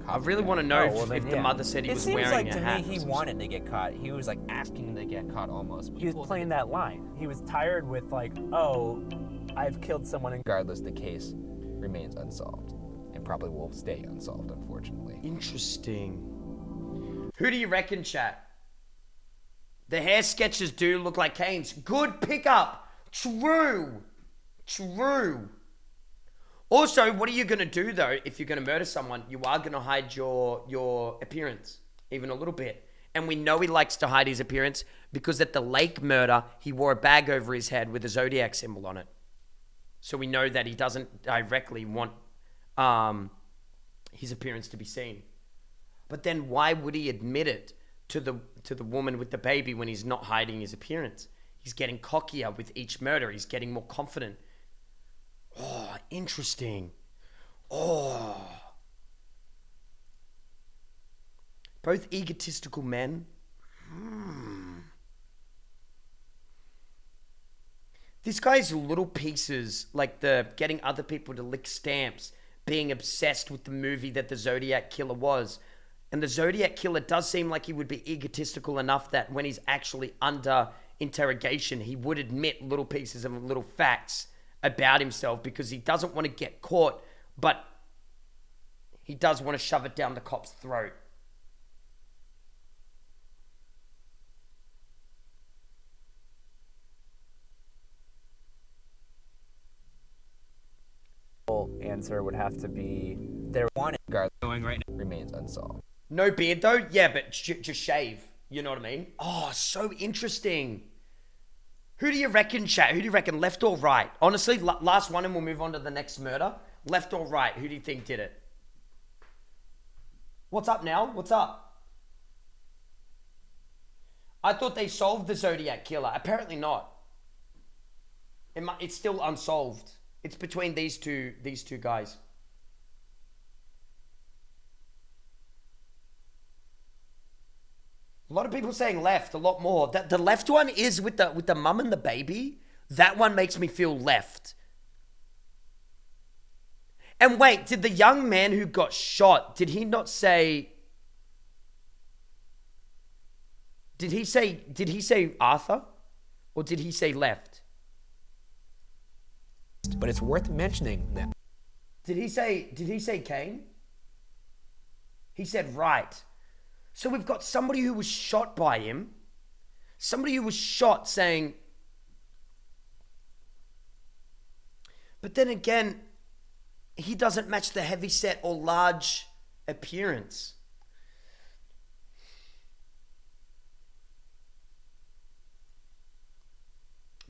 I really want to know if the mother said he was wearing a hat. It seems like to me he wanted to get caught. He was like asking to get caught almost. He was playing that line. He was tired with like, oh, I've killed someone. Regardless, the case remains unsolved and probably will stay unsolved, unfortunately. Interesting. Who do you reckon, chat? The hair sketches do look like Cain's. Good pickup. True. Also, what are you going to do, though, if you're going to murder someone? You are going to hide your appearance, even a little bit. And we know he likes to hide his appearance because at the Lake murder, he wore a bag over his head with a zodiac symbol on it. So we know that he doesn't directly want his appearance to be seen. But then why would he admit it to the woman with the baby when he's not hiding his appearance? He's getting cockier with each murder. He's getting more confident. Oh, interesting. Oh. Both egotistical men. This guy's little pieces, like the getting other people to lick stamps, being obsessed with the movie that the Zodiac Killer was. And the Zodiac Killer does seem like he would be egotistical enough that when he's actually under interrogation, he would admit little pieces of little facts about himself because he doesn't want to get caught, but he does want to shove it down the cop's throat. Answer would have to be their wanted guard going right now remains unsolved. No beard though? Yeah, but just shave. You know what I mean? Oh, so interesting. Who do you reckon, chat? Who do you reckon, left or right? Honestly, last one and we'll move on to the next murder. Left or right? Who do you think did it? What's up now? What's up? I thought they solved the Zodiac Killer. Apparently not. It's still unsolved. It's between these two guys. A lot of people saying left, a lot more. The left one is with the mum and the baby. That one makes me feel left. And wait, did the young man who got shot, did he not say... Did he say Arthur? Or did he say left? But it's worth mentioning that. Did he say Cain? He said right. So we've got somebody who was shot by him. Somebody who was shot saying... But then again, he doesn't match the heavyset or large appearance.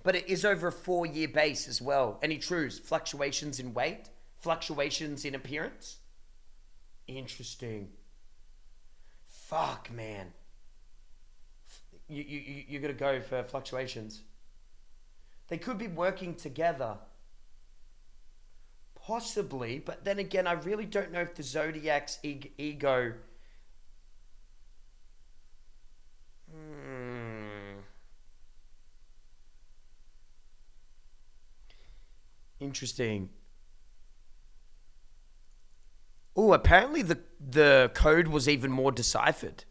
But it is over a 4-year base as well. Any truths? Fluctuations in weight? Fluctuations in appearance? Interesting. Fuck, man. You gotta go for fluctuations. They could be working together. Possibly, but then again, I really don't know if the Zodiac's ego... Interesting. Oh, apparently the code was even more deciphered.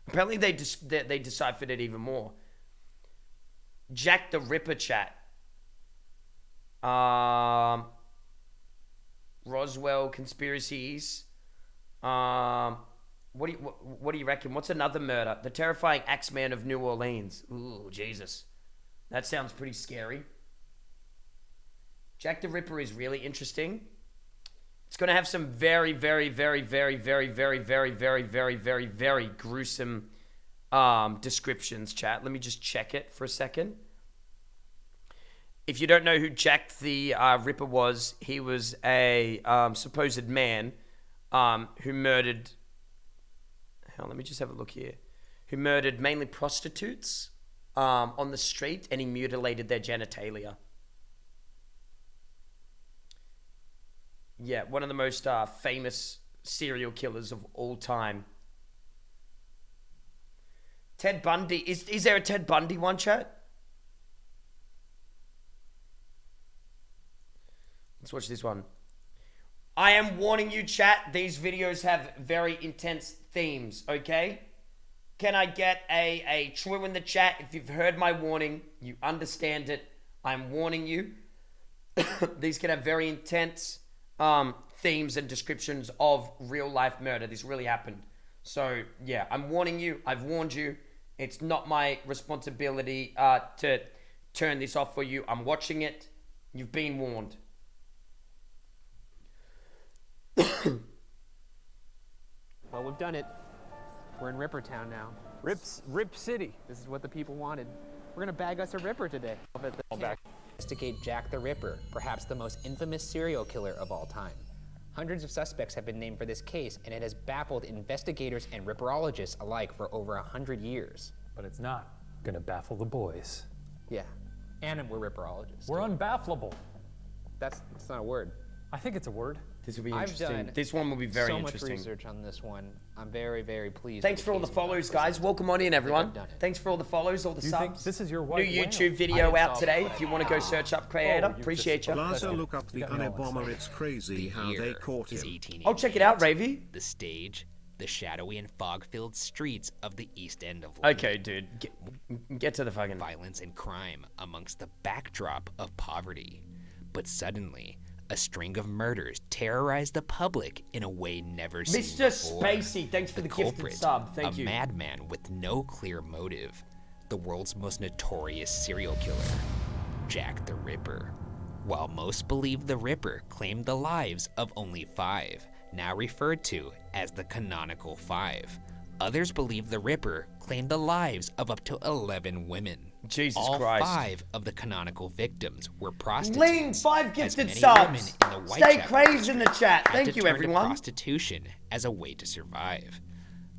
Apparently they deciphered it even more. Jack the Ripper chat. Roswell conspiracies. What do you reckon? What's another murder? The terrifying Axeman of New Orleans. Ooh, Jesus. That sounds pretty scary. Jack the Ripper is really interesting. It's going to have some very, very, very, very, very, very, very, very, very, very, very gruesome descriptions, chat. Let me just check it for a second. If you don't know who Jack the Ripper was, he was a supposed man who murdered... Hell, let me just have a look here. Who murdered mainly prostitutes on the street, and he mutilated their genitalia. Yeah, one of the most famous serial killers of all time. Ted Bundy. Is there a Ted Bundy one, chat? Let's watch this one. I am warning you, chat. These videos have very intense themes, okay? Can I get a true in the chat? If you've heard my warning, you understand it. I'm warning you. These can have very intense... themes and descriptions of real life murder. This really happened. So yeah, I'm warning you. I've warned you. It's not my responsibility to turn this off for you. I'm watching it. You've been warned. Well, we've done it. We're in Ripper Town now. Rip City. This is what the people wanted. We're gonna bag us a Ripper today. Investigate Jack the Ripper, perhaps the most infamous serial killer of all time. Hundreds of suspects have been named for this case, and it has baffled investigators and Ripperologists alike for over 100 years. But it's not gonna baffle the boys. Yeah, and we're Ripperologists. We're unbafflable. That's not a word. I think it's a word. This will be I've interesting. done This one will be very so interesting. much research on this one. I'm very, very pleased. Thanks for all the follows, guys. Welcome on in, everyone. done it. Thanks for all the follows, all the You think subs. this is your New white YouTube whale? video I out didn't today. solve If you want to go search up Crayator, appreciate you. Plaza, look up the Unabomber. It's crazy how they caught him. I'll check it out, Ravy. The stage, the shadowy and fog-filled streets of the East End of London. Okay, dude. Get to the fucking... Violence and crime amongst the backdrop of poverty. But suddenly, a string of murders terrorized the public in a way never seen Mr. before. Spacey, thanks for the gifted culprit, sub. Thank you. A madman with no clear motive. The world's most notorious serial killer, Jack the Ripper. While most believe the Ripper claimed the lives of only 5, now referred to as the canonical 5. Others believe the Ripper claimed the lives of up to 11 women. Jesus All Christ. 5 of the canonical victims were prostitutes. Lean, 5 as gifted many subs. women in the Stay Whitechapel crazy in the chat. had Thank to you, turn to everyone. prostitution as a way to survive.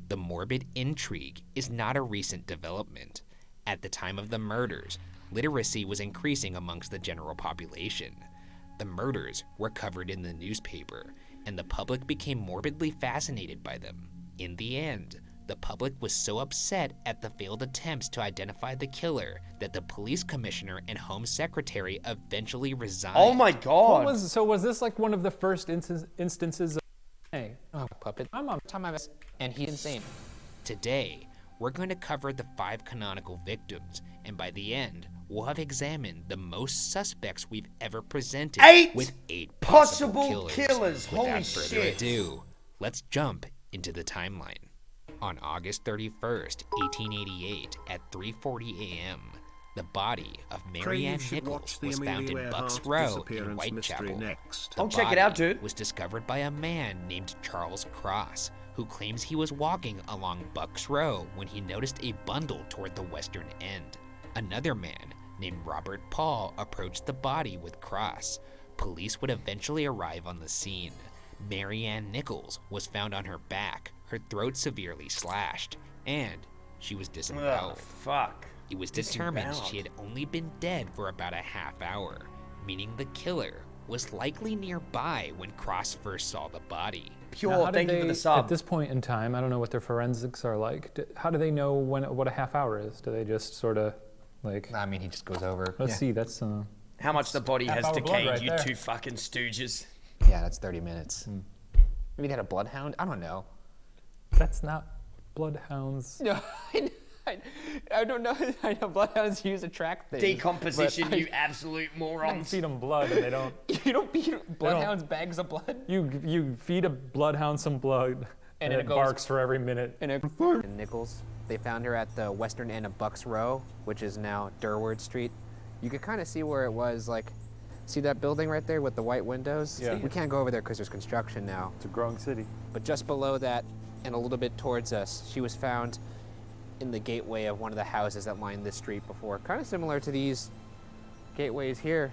The morbid intrigue is not a recent development. At the time of the murders, literacy was increasing amongst the general population. The murders were covered in the newspaper, and the public became morbidly fascinated by them. In the end, the public was so upset at the failed attempts to identify the killer that the police commissioner and home secretary eventually resigned. Oh my god. Was this like one of the first instances of... Hey. Oh, puppet. I'm on time of it. And he's insane. Today, we're going to cover the 5 canonical victims, and by the end, we'll have examined the most suspects we've ever presented 8 with 8 possible killers. Holy Without further shit. ado, let's jump into the timeline. On August 31st, 1888, at 3:40 a.m., the body of Cray, Mary you Ann should Nichols watch the was found Amelia in Bucks Earhart Row in disappearance mystery Whitechapel. next. The I'll check it out, body dude. was discovered by a man named Charles Cross, who claims he was walking along Bucks Row when he noticed a bundle toward the western end. Another man named Robert Paul approached the body with Cross. Police would eventually arrive on the scene. Mary Ann Nichols was found on her back, her throat severely slashed, and she was disemboweled. Oh, fuck. It was determined Disemboweled. she had only been dead for about a half hour, meaning the killer was likely nearby when Cross first saw the body. Pure, thank you for the sub. At this point in time, I don't know what their forensics are like. How do they know what a half hour is? Do they just sort of like... I mean, he just goes over. Let's see, that's... How much the body has half-hour blood decayed, right you there. 2 fucking stooges. Yeah, that's 30 minutes. Maybe they had a bloodhound? I don't know. That's not bloodhounds. No, I don't know. I know bloodhounds use a track thing. Decomposition, but you absolute You morons. feed them blood and they don't... You don't feed bloodhounds bags of blood? You feed a bloodhound some blood and it goes- barks for every minute. And Nichols, they found her at the western end of Bucks Row, which is now Durward Street. You could kind of see where it was, like, see that building right there with the white windows? Yeah. We can't go over there because there's construction now. It's a growing city. But just below that and a little bit towards us, she was found in the gateway of one of the houses that lined this street before. Kind of similar to these gateways here.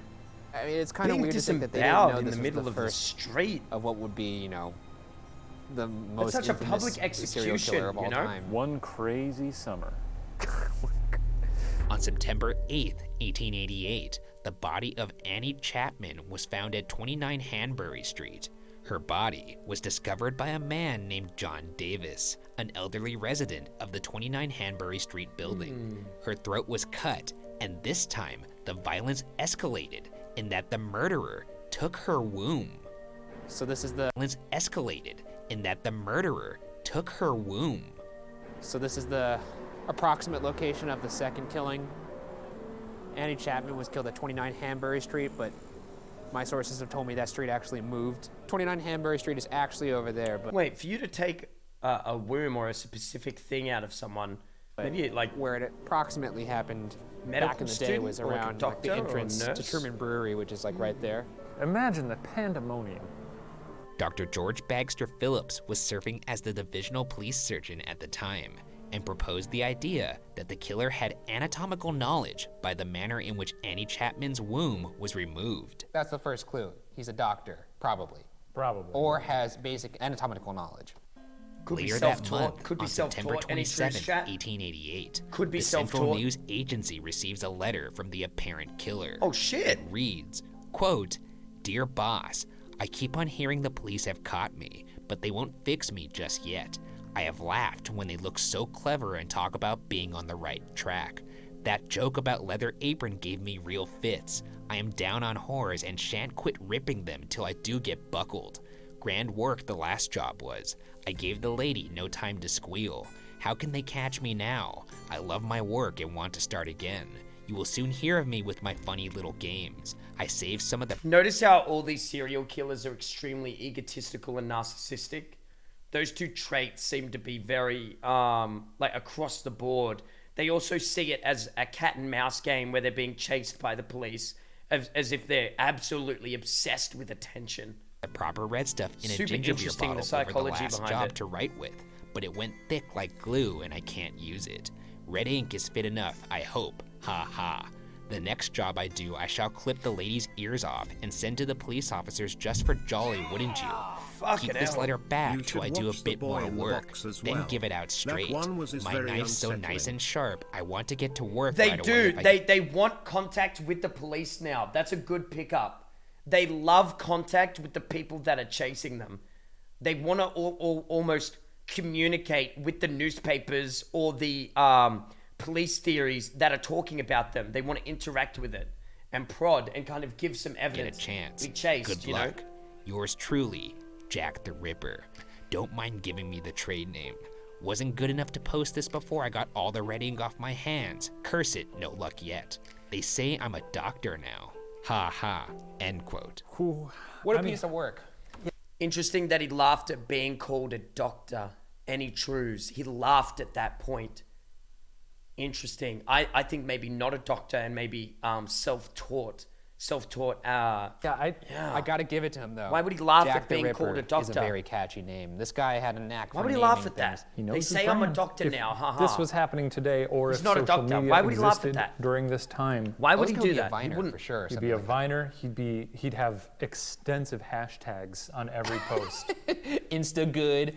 I mean, it's kind of Being weird to think that they didn't disemboweled know in this the was middle the of the first street of what would be, you know, the most such a infamous public serial execution, killer of all you know? time. One crazy summer. On September 8th, 1888, the body of Annie Chapman was found at 29 Hanbury Street. Her body was discovered by a man named John Davis, an elderly resident of the 29 Hanbury Street building. Her throat was cut, and this time the violence escalated in that the murderer took her womb. So this is the violence escalated in that the murderer took her womb. So this is the approximate location of the second killing. Annie Chapman was killed at 29 Hanbury Street, but my sources have told me that street actually moved. 29 Hanbury Street is actually over there, but Wait, for you to take a womb or a specific thing out of someone, maybe like where it approximately happened medical back in the day student was or like a around like, the doctor or a entrance to nurse? Truman Brewery, which is like right there. Imagine the pandemonium. Dr. George Bagster Phillips was serving as the divisional police surgeon at the time and proposed the idea that the killer had anatomical knowledge by the manner in which Annie Chapman's womb was removed. That's the first clue. He's a doctor, probably. Probably. Or has basic anatomical knowledge. Later that month, on September 27, 1888, the Central News Agency receives a letter from the apparent killer. Oh, shit. It reads, quote, "Dear boss, I keep on hearing the police have caught me, but they won't fix me just yet. I have laughed when they look so clever and talk about being on the right track. That joke about leather apron gave me real fits. I am down on whores and shan't quit ripping them till I do get buckled. Grand work the last job was. I gave the lady no time to squeal. How can they catch me now? I love my work and want to start again. You will soon hear of me with my funny little games. I saved some of the..." Notice how all these serial killers are extremely egotistical and narcissistic. Those two traits seem to be very, like, across the board. They also see it as a cat and mouse game where they're being chased by the police, as if they're absolutely obsessed with attention. The proper red stuff in Super a ginger beer interesting, bottle the psychology over the last behind job it. to write with, but it went thick like glue and I can't use it. Red ink is fit enough, I hope. Ha ha. The next job I do, I shall clip the lady's ears off and send to the police officers just for jolly, wouldn't you? Keep this letter back till I do a bit more work, then give it out straight. My knife's so nice and sharp, I want to get to work They right do. away. If I They want contact with the police now. That's a good pickup. They love contact with the people that are chasing them. They want to almost communicate with the newspapers or the police theories that are talking about them. They want to interact with it and prod and kind of give some evidence. Get a chance. Be chased, Good you luck. know? Yours truly, Jack the Ripper. Don't mind giving me the trade name. Wasn't good enough to post this before I got all the red ink off my hands. Curse it, no luck yet. They say I'm a doctor now. Ha ha. End quote. What a piece of work. Interesting that he laughed at being called a doctor. Any trues. He laughed at that point. Interesting. I think maybe not a doctor and maybe self-taught. I gotta give it to him though. Why would he laugh Jack at the being Ripper called a doctor? Is a very catchy name. This guy had a knack for Why would he naming laugh at things. that? They say I'm a doctor If now. Ha ha. this was happening today, or He's if not a social doctor. media Why would he laugh at existed that? during this time, Why would he Let's go do be a that? Viner He wouldn't. for sure. he'd be a Viner. He'd have extensive hashtags on every post. Insta good,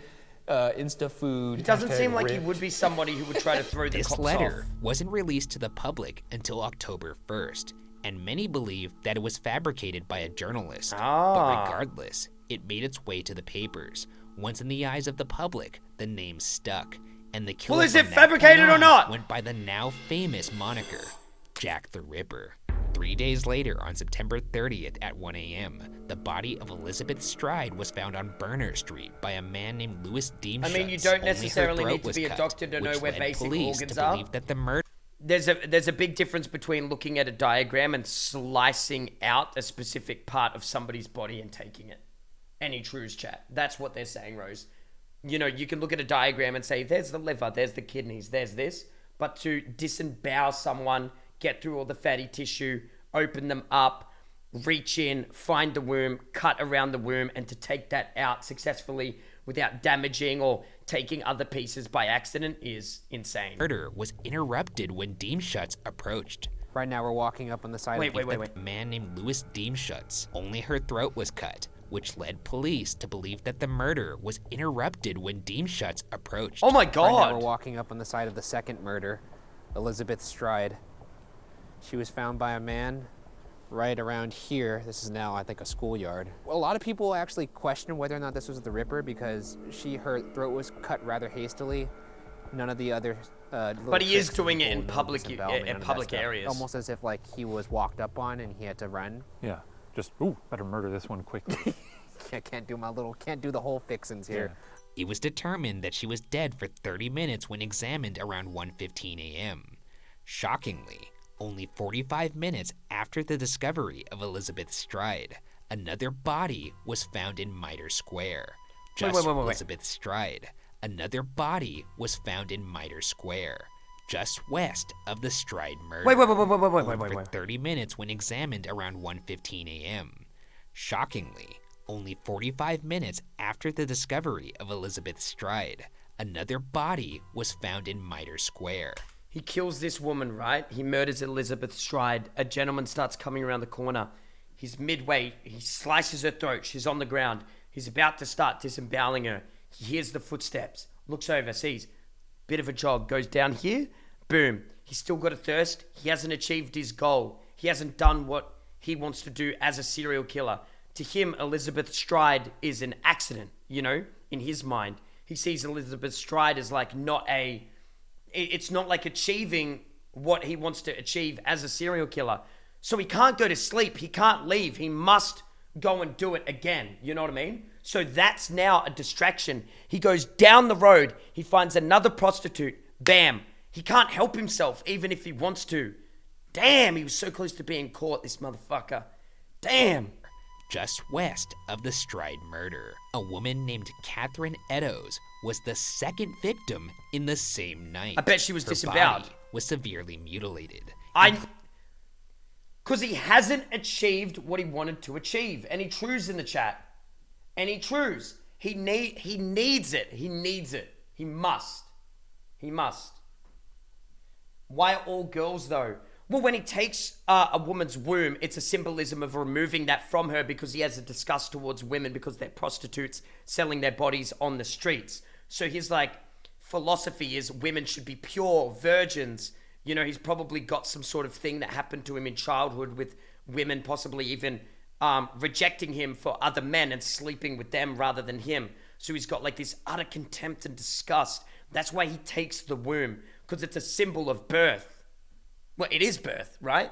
Insta food. It doesn't seem like he would be somebody who would try to throw the This cops letter off. wasn't released to the public until October 1st, and many believe that it was fabricated by a journalist. But regardless, it made its way to the papers. Once in the eyes of the public, the name stuck, and the killer Well, is it from that fabricated point or on not? went by the now famous moniker, Jack the Ripper. 3 days later, on September 30th at 1 a.m., the body of Elizabeth Stride was found on Burner Street by a man named Louis Deemschutz. I mean, you don't Only her necessarily throat need to was be a cut, doctor to know which where led basic police organs to are. believe that the murder There's a big difference between looking at a diagram and slicing out a specific part of somebody's body and taking it. Any trues, chat. That's what they're saying, Rose. You know, you can look at a diagram and say, there's the liver, there's the kidneys, there's this. But to disembowel someone, get through all the fatty tissue, open them up, reach in, find the womb, cut around the womb, and to take that out successfully without damaging or taking other pieces by accident is insane. murder was interrupted when Deemschutz approached. Right now we're walking up on the side Wait. A man named Louis Deemschutz. Only her throat was cut, which led police to believe that the murder was interrupted when Deemschutz approached. Oh my Right now god! we're walking up on the side of the second murder, Elizabeth Stride. She was found by a man right around here. This is now, I think, a schoolyard. A lot of people actually question whether or not this was the Ripper because her throat was cut rather hastily. None of the other But he is doing it in public public areas. Almost as if like he was walked up on and he had to run. Yeah, just better murder this one quickly. Can't do the whole fixins here. It was determined that she was dead for 30 minutes when examined around 1:15 a.m. Shockingly, only 45 minutes after the discovery of Elizabeth Stride, another body was found in Mitre Square. Just Wait. Elizabeth Stride. Another body was found in Mitre Square, just west of the Stride murder. Wait. For 30 minutes when examined around 1:15 a.m. Shockingly, Only 45 minutes after the discovery of Elizabeth Stride, another body was found in Mitre Square. He kills this woman, right? He murders Elizabeth Stride. A gentleman starts coming around the corner. He's midway. He slices her throat. She's on the ground. He's about to start disemboweling her. He hears the footsteps. Looks over, sees. Bit of a jog. Goes down here. Boom. He's still got a thirst. He hasn't achieved his goal. He hasn't done what he wants to do as a serial killer. To him, Elizabeth Stride is an accident, you know, in his mind. He sees Elizabeth Stride as like it's not like achieving what he wants to achieve as a serial killer. So he can't go to sleep. He can't leave. He must go and do it again. You know what I mean? So that's now a distraction. He goes down the road. He finds another prostitute. Bam. He can't help himself even if he wants to. Damn, he was so close to being caught, this motherfucker. Damn. Just west of the Stride murder, a woman named Catherine Eddowes was the second victim in the same night. I bet she was Her disemboweled. body was severely mutilated. Because he hasn't achieved what he wanted to achieve. Any trues in the chat? Any trues? He needs it. He needs it. He must. He must. Why all girls though? Well, when he takes a woman's womb, it's a symbolism of removing that from her because he has a disgust towards women because they're prostitutes selling their bodies on the streets. So his like philosophy is women should be pure virgins. You know, he's probably got some sort of thing that happened to him in childhood with women possibly even rejecting him for other men and sleeping with them rather than him. So he's got like this utter contempt and disgust. That's why he takes the womb, because it's a symbol of birth. Well, it is birth, right?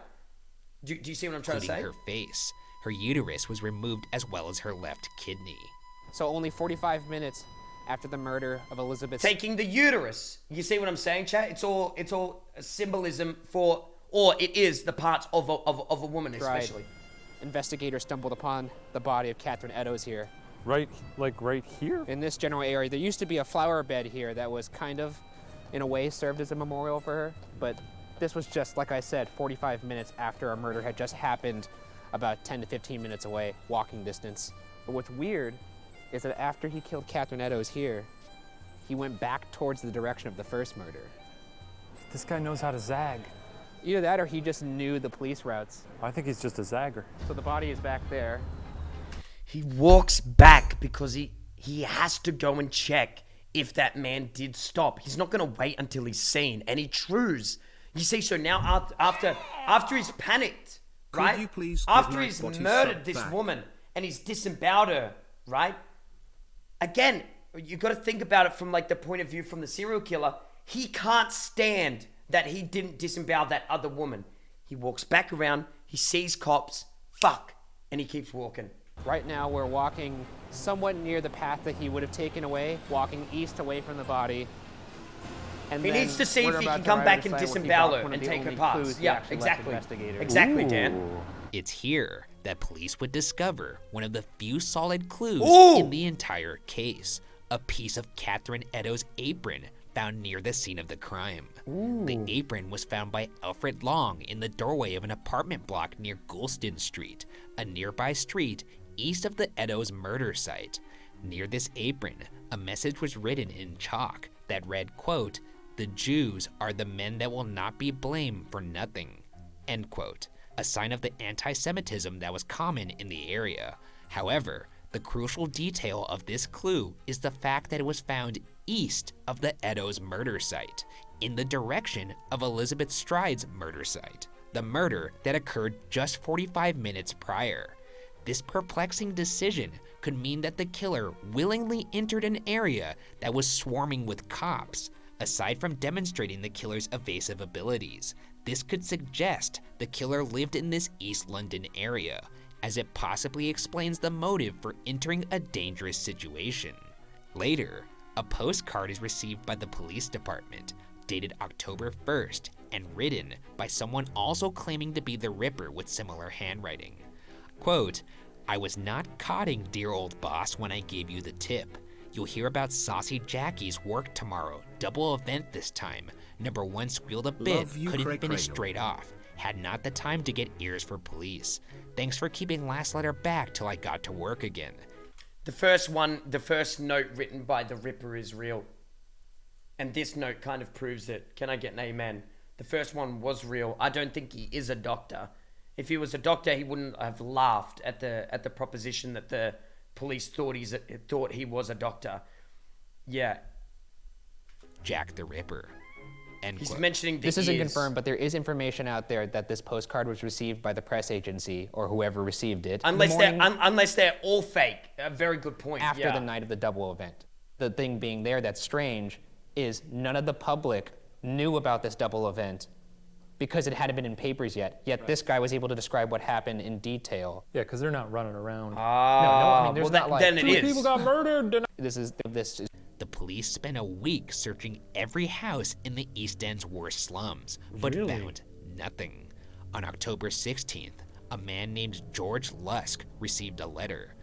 Do you see what I'm trying to say? Including her face. Her uterus was removed as well as her left kidney. So only 45 minutes after the murder of Elizabeth... Taking the uterus. You see what I'm saying, chat? It's all a symbolism for, or it is the parts of a woman, especially. Investigators stumbled upon the body of Catherine Eddowes here. Right here? In this general area. There used to be a flower bed here that was kind of, in a way, served as a memorial for her, but this was just, like I said, 45 minutes after a murder had just happened, about 10 to 15 minutes away, walking distance. But what's weird is that after he killed Catherine Eddowes here, he went back towards the direction of the first murder. This guy knows how to zag. Either that or he just knew the police routes. I think he's just a zagger. So the body is back there. He walks back because he has to go and check if that man did stop. He's not going to wait until he's seen. And he trues. You see, so now after he's panicked, right? Could you please after he's murdered this woman and he's disemboweled her, right? Again, you got to think about it from like the point of view from the serial killer. He can't stand that he didn't disembowel that other woman. He walks back around, he sees cops, fuck, and he keeps walking. Right now we're walking somewhat near the path that he would have taken away, walking east away from the body. And he needs to see if he can come back and disembowel her and take her parts. Yeah, exactly. Exactly, Dan. It's here that police would discover one of the few solid clues in the entire case. A piece of Catherine Eddowes' apron found near the scene of the crime. The apron was found by Alfred Long in the doorway of an apartment block near Goulston Street, a nearby street east of the Eddowes murder site. Near this apron, a message was written in chalk that read, quote, "The Jews are the men that will not be blamed for nothing," end quote, a sign of the anti-Semitism that was common in the area. However, the crucial detail of this clue is the fact that it was found east of the Eddowes murder site, in the direction of Elizabeth Stride's murder site, the murder that occurred just 45 minutes prior. This perplexing decision could mean that the killer willingly entered an area that was swarming with cops. Aside from demonstrating the killer's evasive abilities, this could suggest the killer lived in this East London area, as it possibly explains the motive for entering a dangerous situation. Later, a postcard is received by the police department, dated October 1st, and written by someone also claiming to be the Ripper with similar handwriting. Quote, "I was not codding dear old boss when I gave you the tip. You'll hear about Saucy Jackie's work tomorrow. Double event this time. Number one squealed a bit, couldn't finish straight off. had not the time to get ears for police. Thanks for keeping last letter back till I got to work again. The first note written by the Ripper is real. And this note kind of proves it. Can I get an amen? The first one was real. I don't think he is a doctor. If he was a doctor, he wouldn't have laughed at the proposition that the police thought he was a doctor. Yeah. Jack the Ripper. End He's quote. mentioning This isn't confirmed, but there is information out there that this postcard was received by the press agency or whoever received it. Unless they're all fake. A very good point. After the night of the double event. The thing being there that's strange is none of the public knew about this double event because it hadn't been in papers yet. Yet this guy was able to describe what happened in detail. Yeah, because they're not running around. I mean, there's not like then it is. People got murdered. This is The police spent a week searching every house in the East End's worst slums, but Really? found nothing. On October 16th, a man named George Lusk received a letter.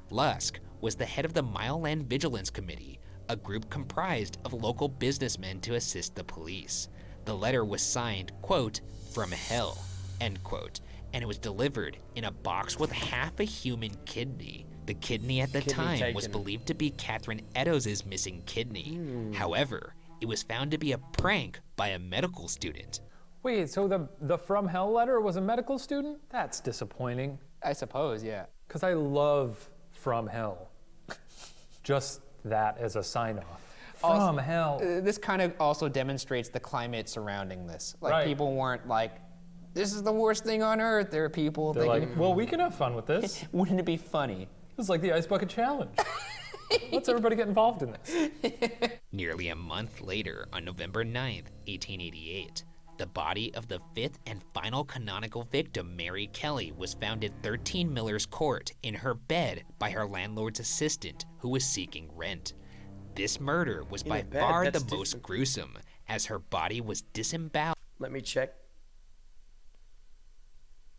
Lusk was the head of the Mile Land Vigilance Committee, a group comprised of local businessmen to assist the police. The letter was signed, quote, "From hell," end quote, and it was delivered in a box with half a human kidney. The kidney at the time was believed to be Catherine Eddowes' missing kidney. However, it was found to be a prank by a medical student. Wait, so the From Hell letter was a medical student? That's disappointing. I suppose, yeah. Because I love From Hell. Just that as a sign-off. From hell. This kind of also demonstrates the climate surrounding this. Like, Right. people weren't like, this is the worst thing on earth. There are people They're thinking, like, well, we can have fun with this. Wouldn't it be funny? It's like the Ice Bucket Challenge. Let's everybody get involved in this. Nearly a month later, on November 9th, 1888, the body of the fifth and final canonical victim, Mary Kelly, was found at 13 Miller's Court in her bed by her landlord's assistant, who was seeking rent. This murder was by far the most gruesome, as her body was disemboweled. Let me check.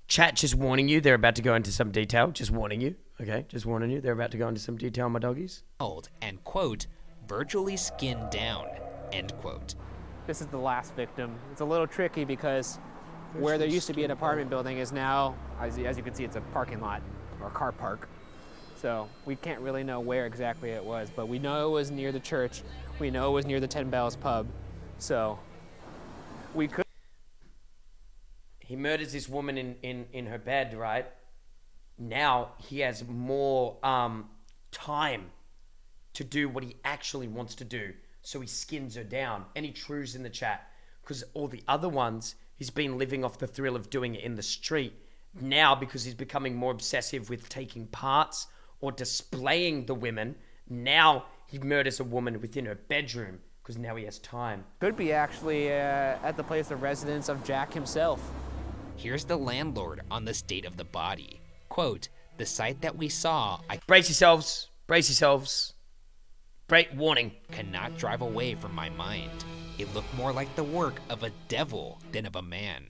Chat just warning you, they're about to go into some detail. Just warning you. Okay, just warning you, they're about to go into some detail, my doggies. And, quote, virtually skinned down, end quote. This is the last victim. It's a little tricky because where there used to be an apartment building is now, as you can see, it's a parking lot or car park. So we can't really know where exactly it was, but we know it was near the church. We know it was near the 10 Bells pub. So we could. He murders this woman in her bed, right? Now he has more time to do what he actually wants to do. So he skins her down. Any truths in the chat? Because all the other ones, he's been living off the thrill of doing it in the street. Now, because he's becoming more obsessive with taking parts or displaying the women, now he murders a woman within her bedroom because now he has time. Could be actually at the place of residence of Jack himself. Here's the landlord on the state of the body. Quote, the site that we saw, Brace yourselves. Brace yourselves. Warning. Cannot drive away from my mind. It looked more like the work of a devil than of a man.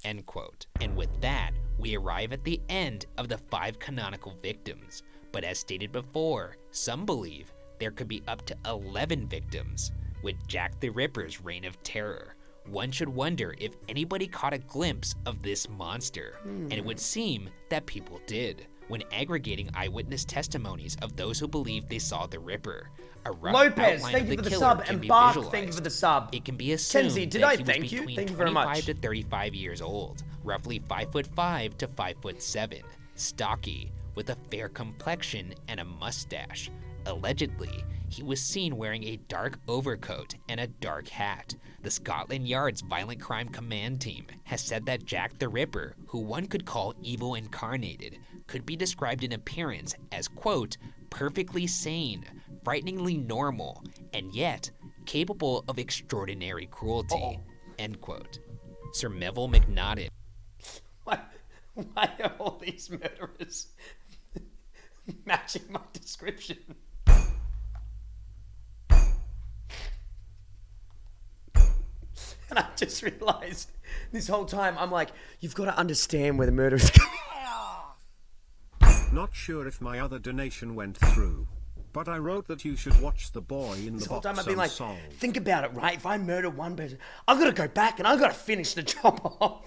End quote. And with that, we arrive at the end of the 5 canonical victims. But as stated before, some believe there could be up to 11 victims. With Jack the Ripper's reign of terror, one should wonder if anybody caught a glimpse of this monster. And it would seem that people did, when aggregating eyewitness testimonies of those who believed they saw the Ripper. A rough Lopez, outline thank of you the for the killer sub, can and be Bark, visualized. thank you for the sub. It can be assumed Kenzie, did that I he was thank you? between Thank you very 25 much. to 35 years old, roughly 5'5" to 5'7", stocky, with a fair complexion and a mustache. Allegedly, he was seen wearing a dark overcoat and a dark hat. The Scotland Yard's Violent Crime Command Team has said that Jack the Ripper, who one could call evil incarnated, could be described in appearance as, quote, perfectly sane, frighteningly normal, and yet capable of extraordinary cruelty, end quote. Sir Melville McNaughton. Why are all these murderers matching my description? And I just realized this whole time, I'm like, you've got to understand where the murder is coming. Not sure if my other donation went through, but I wrote that you should watch The Boy in This the whole Box time I've been like, Unsolved. think about it, right? If I murder one person, I've got to go back and I've got to finish the job off.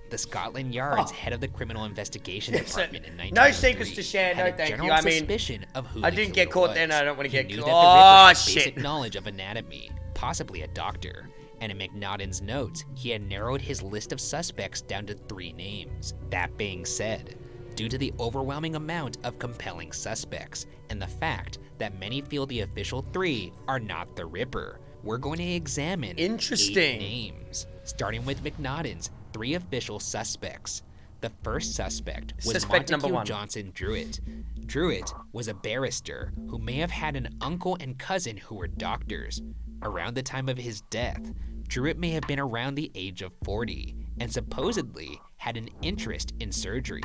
the Scotland Yard's head of the Criminal Investigation Department in 1993. No secrets to share, no had a thank general you. I mean, suspicion of who I the didn't get killer caught then. was. I don't want to He get knew caught. that the Ripper Oh, had shit. basic knowledge of anatomy, possibly a doctor. And in McNaughton's notes, he had narrowed his list of suspects down to 3 names. That being said, due to the overwhelming amount of compelling suspects and the fact that many feel the official 3 are not the Ripper, we're going to examine 8 names, starting with McNaughton's 3 official suspects. The first suspect was Suspect number Montague 1. Johnson Druitt. Druitt was a barrister who may have had an uncle and cousin who were doctors. Around the time of his death, Druitt may have been around the age of 40 and supposedly had an interest in surgery.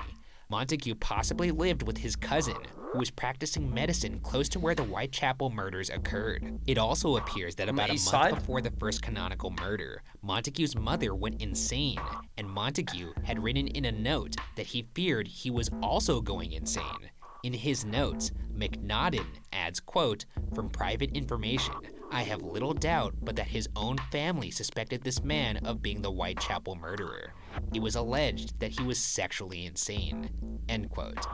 Montague possibly lived with his cousin, who was practicing medicine close to where the Whitechapel murders occurred. It also appears that about a month before the first canonical murder, Montague's mother went insane, and Montague had written in a note that he feared he was also going insane. In his notes, McNaughton adds, quote, "From private information, I have little doubt but that his own family suspected this man of being the Whitechapel murderer. It was alleged that he was sexually insane," end quote.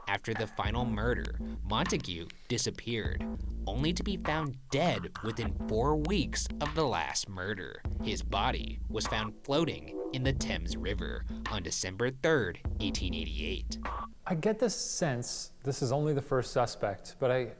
After the final murder, Montague disappeared, only to be found dead within 4 weeks of the last murder. His body was found floating in the Thames River on December 3rd, 1888. I get this sense, this is only the first suspect, but I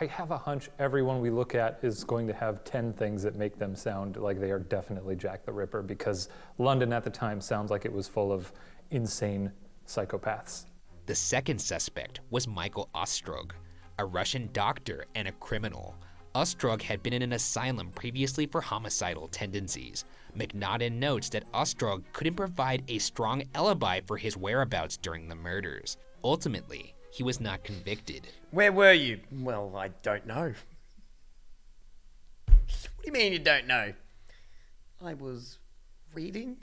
have a hunch everyone we look at is going to have 10 things that make them sound like they are definitely Jack the Ripper, because London at the time sounds like it was full of insane psychopaths. The second suspect was Michael Ostrog, a Russian doctor and a criminal. Ostrog had been in an asylum previously for homicidal tendencies. McNaughton notes that Ostrog couldn't provide a strong alibi for his whereabouts during the murders. Ultimately, he was not convicted. Where were you? Well, I don't know. What do you mean you don't know? I was reading.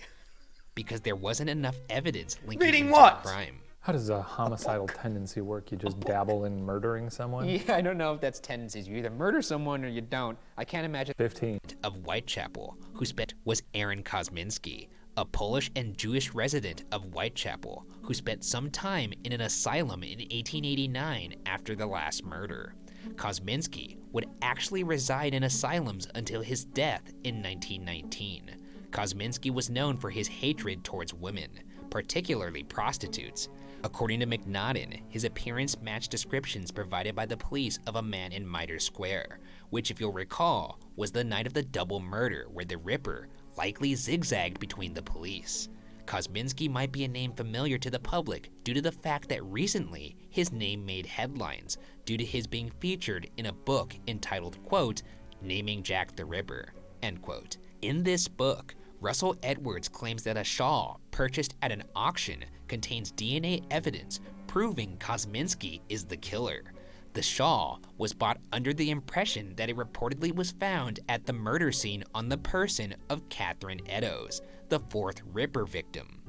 Because there wasn't enough evidence linking him Reading to what? the crime. How does a homicidal tendency work? You just dabble in murdering someone? Yeah, I don't know if that's tendencies. You either murder someone or you don't. I can't imagine. 15. Of Whitechapel, who spent was Aaron Kosminski, a Polish and Jewish resident of Whitechapel, who spent some time in an asylum in 1889 after the last murder. Kosminski would actually reside in asylums until his death in 1919. Kosminski was known for his hatred towards women, particularly prostitutes. According to McNaughton, his appearance matched descriptions provided by the police of a man in Mitre Square, which, if you'll recall, was the night of the double murder where the Ripper likely zigzagged between the police. Kosminski might be a name familiar to the public due to the fact that recently his name made headlines due to his being featured in a book entitled, quote, "Naming Jack the Ripper," end quote. In this book, Russell Edwards claims that a shawl purchased at an auction contains DNA evidence proving Kosminski is the killer. The shawl was bought under the impression that it reportedly was found at the murder scene on the person of Catherine Eddowes, the 4th Ripper victim.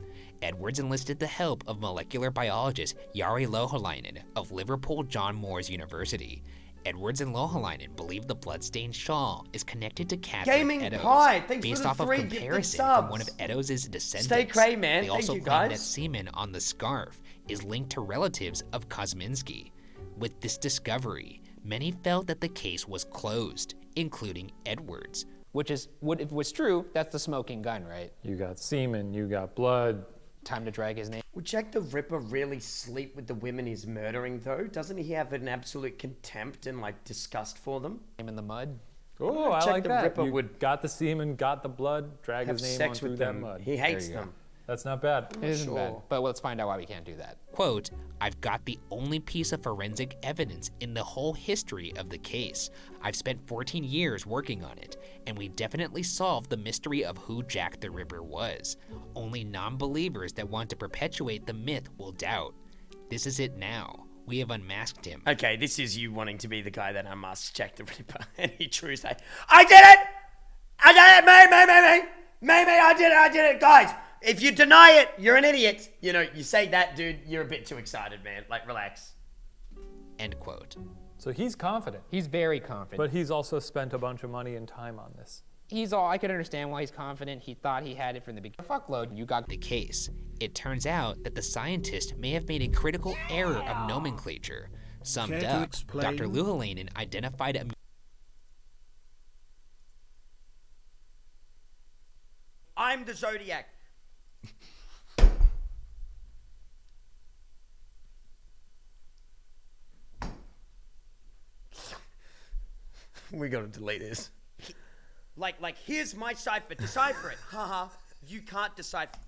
Edwards enlisted the help of molecular biologist Jari Lohelainen of Liverpool John Moores University. Edwards and Lohelainen believe the bloodstained shawl is connected to Catherine Gaming Eddowes Pie, thanks based for the off of 3 gifted comparison subs. from one of Eddowes' descendants. Stay Cray, man. They Thank also you, claim guys. that semen on the scarf is linked to relatives of Kosminski. With this discovery, many felt that the case was closed, including Edwards. Which is, if it was true, that's the smoking gun, right? You got semen, you got blood. Time to drag his name. Would Jack the Ripper really sleep with the women he's murdering, though? Doesn't he have an absolute contempt and, like, disgust for them? Name in the mud? Oh, I Jack like the that. Ripper You would got the semen, got the blood, drag have his name sex on through with that them. mud. He hates There you go. them. That's not bad. It isn't bad, but let's find out why we can't do that. Quote, "I've got the only piece of forensic evidence in the whole history of the case. I've spent 14 years working on it, and we definitely solved the mystery of who Jack the Ripper was. Only non-believers that want to perpetuate the myth will doubt. This is it now. We have unmasked him." Okay, this is you wanting to be the guy that unmasks Jack the Ripper. Any true say, I did it! I did it! Me, I did it! Guys, if you deny it, you're an idiot. You know, you say that, dude, you're a bit too excited, man. Like, relax. End quote. So he's confident. He's very confident. But he's also spent a bunch of money and time on this. I could understand why he's confident. He thought he had it from the beginning. Fuckload, you got the case. It turns out that the scientist may have made a critical error of nomenclature. Summed Care to up, explain? Dr. Luhalainen identified a I'm the Zodiac. We gotta delete this. Like, here's my cipher. Decipher it. Haha. You can't decipher.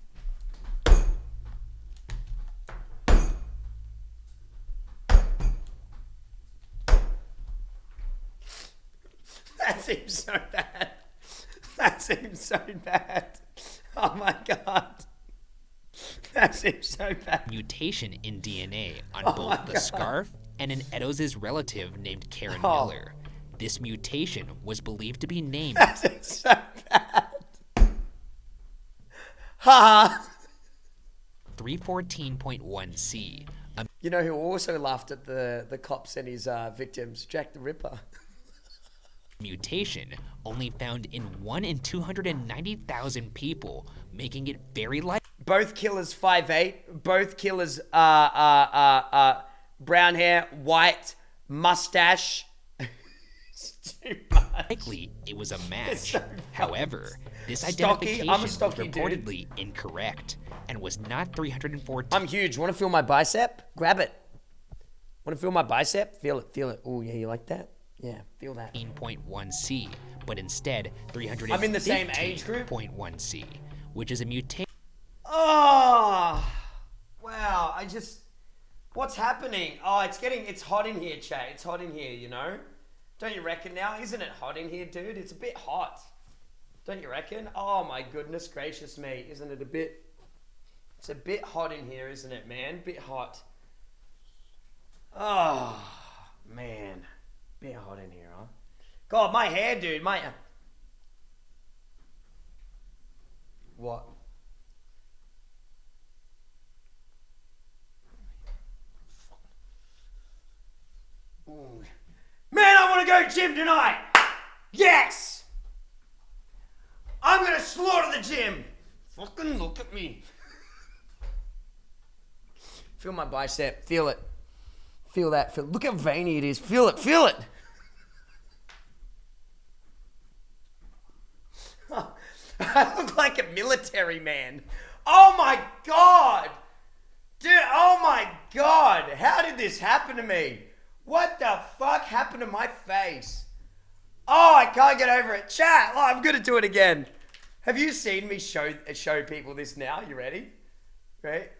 That seems so bad. That seems so bad. Oh my god. That seems so bad. mutation in DNA on Oh both my the God. scarf and in Eddowes' relative named Karen Miller. This mutation was believed to be named That is so bad. Ha! 314.1C. You know who also laughed at the cops and his victims? Jack the Ripper. Mutation only found in 1 in 290,000 people, making it very likely. Both killers 5'8". Both killers brown hair, white, mustache. It's too much. Likely it was a match. It's so However, this Stocky? identification I'm a was stocky dude. reportedly incorrect and was not 314. I'm huge. Want to feel my bicep? Grab it. Want to feel my bicep? Feel it. Feel it. Oh yeah, you like that? Yeah, feel that. 18.1C, but instead 315.1C, I'm in the same age group. which is a mutation. Oh, wow. What's happening? Oh, it's hot in here, Che. It's hot in here, you know? Don't you reckon now? Isn't it hot in here, dude? It's a bit hot. Don't you reckon? Oh my goodness gracious me. Isn't it it's a bit hot in here, isn't it, man? Bit hot. Oh, man. Bit hot in here, huh? God, my hair, dude. What? Ooh. Man, I want to go gym tonight. Yes. I'm going to slaughter the gym. Fucking look at me. Feel my bicep. Feel it. Feel that. Look how veiny it is. Feel it. Feel it. I look like a military man. Oh my God. Dude, oh my God. How did this happen to me? What the fuck happened to my face? Oh, I can't get over it. Chat, oh, I'm going to do it again. Have you seen me show people this now? You ready? Right?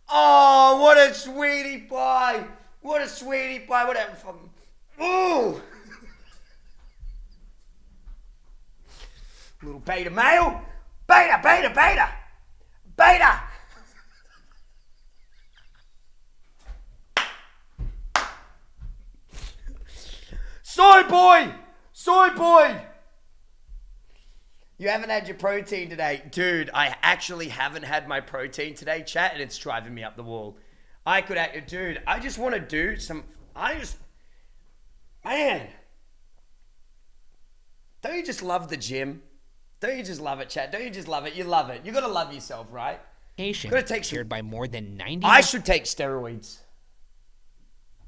Oh, what a sweetie pie. What a sweetie pie. What a... Ooh. Little beta male. Beta, beta, beta. Beta. Soy boy. Soy boy. You haven't had your protein today. Dude, I actually haven't had my protein today, chat, and it's driving me up the wall. Dude, I just want to do man. Don't you just love the gym? Don't you just love it, chat? Don't you just love it? You love it. You gotta love yourself, right? Gotta take shared by more than 90. I should take steroids.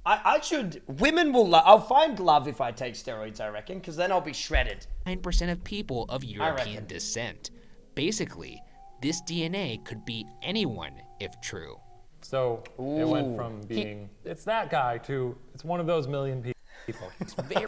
I should. Women will love. I'll find love if I take steroids, I reckon, because then I'll be shredded. 9% of people of European descent. Basically, this DNA could be anyone if true. So it went from being, it's that guy, to it's one of those million people.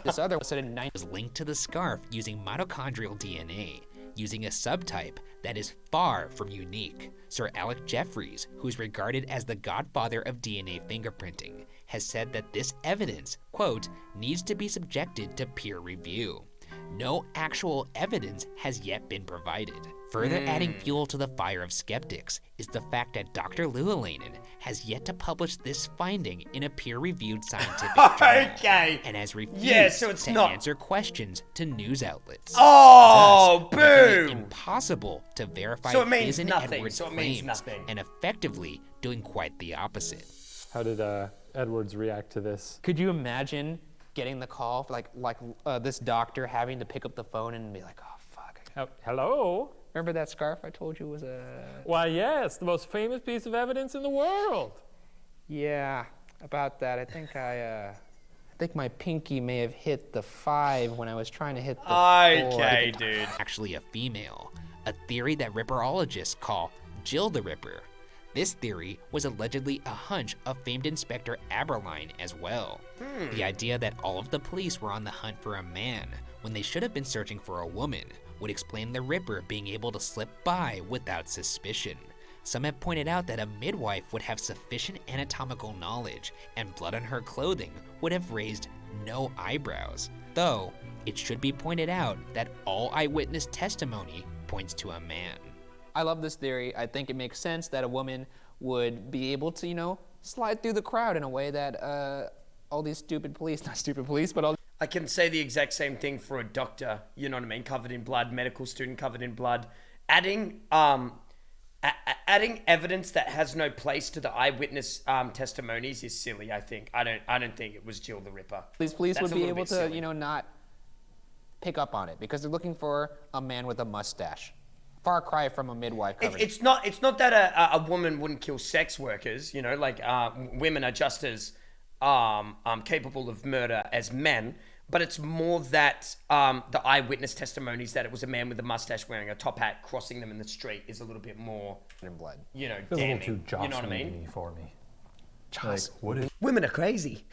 This other was linked to the scarf using mitochondrial DNA, using a subtype that is far from unique. Sir Alec Jeffreys, who is regarded as the godfather of DNA fingerprinting, has said that this evidence, quote, needs to be subjected to peer review. No actual evidence has yet been provided. Further adding fuel to the fire of skeptics is the fact that Dr. Luhalainen has yet to publish this finding in a peer-reviewed scientific journal, and has refused to answer questions to news outlets. Oh, thus making it boom! impossible to verify So it means his and nothing. Edward's So it means claims, nothing. and effectively doing quite the opposite. How did Edwards react to this. Could you imagine getting the call, this doctor having to pick up the phone and be like, oh, fuck. Hello? Remember that scarf I told you was a... Why, yes, the most famous piece of evidence in the world. Yeah, about that. I think my pinky may have hit the 5 when I was trying to hit the 4. Okay, dude. Actually a female, a theory that Ripperologists call Jill the Ripper. This theory was allegedly a hunch of famed Inspector Aberline as well. The idea that all of the police were on the hunt for a man when they should have been searching for a woman would explain the Ripper being able to slip by without suspicion. Some have pointed out that a midwife would have sufficient anatomical knowledge, and blood on her clothing would have raised no eyebrows. Though, it should be pointed out that all eyewitness testimony points to a man. I love this theory. I think it makes sense that a woman would be able to, slide through the crowd in a way that all these stupid police, not stupid police, but all... I can say the exact same thing for a doctor, you know what I mean, covered in blood, medical student covered in blood. Adding evidence that has no place to the eyewitness testimonies is silly, I think. I don't think it was Jill the Ripper. These police would be able to, not pick up on it because they're looking for a man with a mustache. Far cry from a midwife. It's not that a woman wouldn't kill sex workers, women are just as capable of murder as men. But it's more that the eyewitness testimonies that it was a man with a mustache wearing a top hat crossing them in the street is a little bit more in blood. Feels damning. a little too You know what I mean? for me. What is... Women are crazy.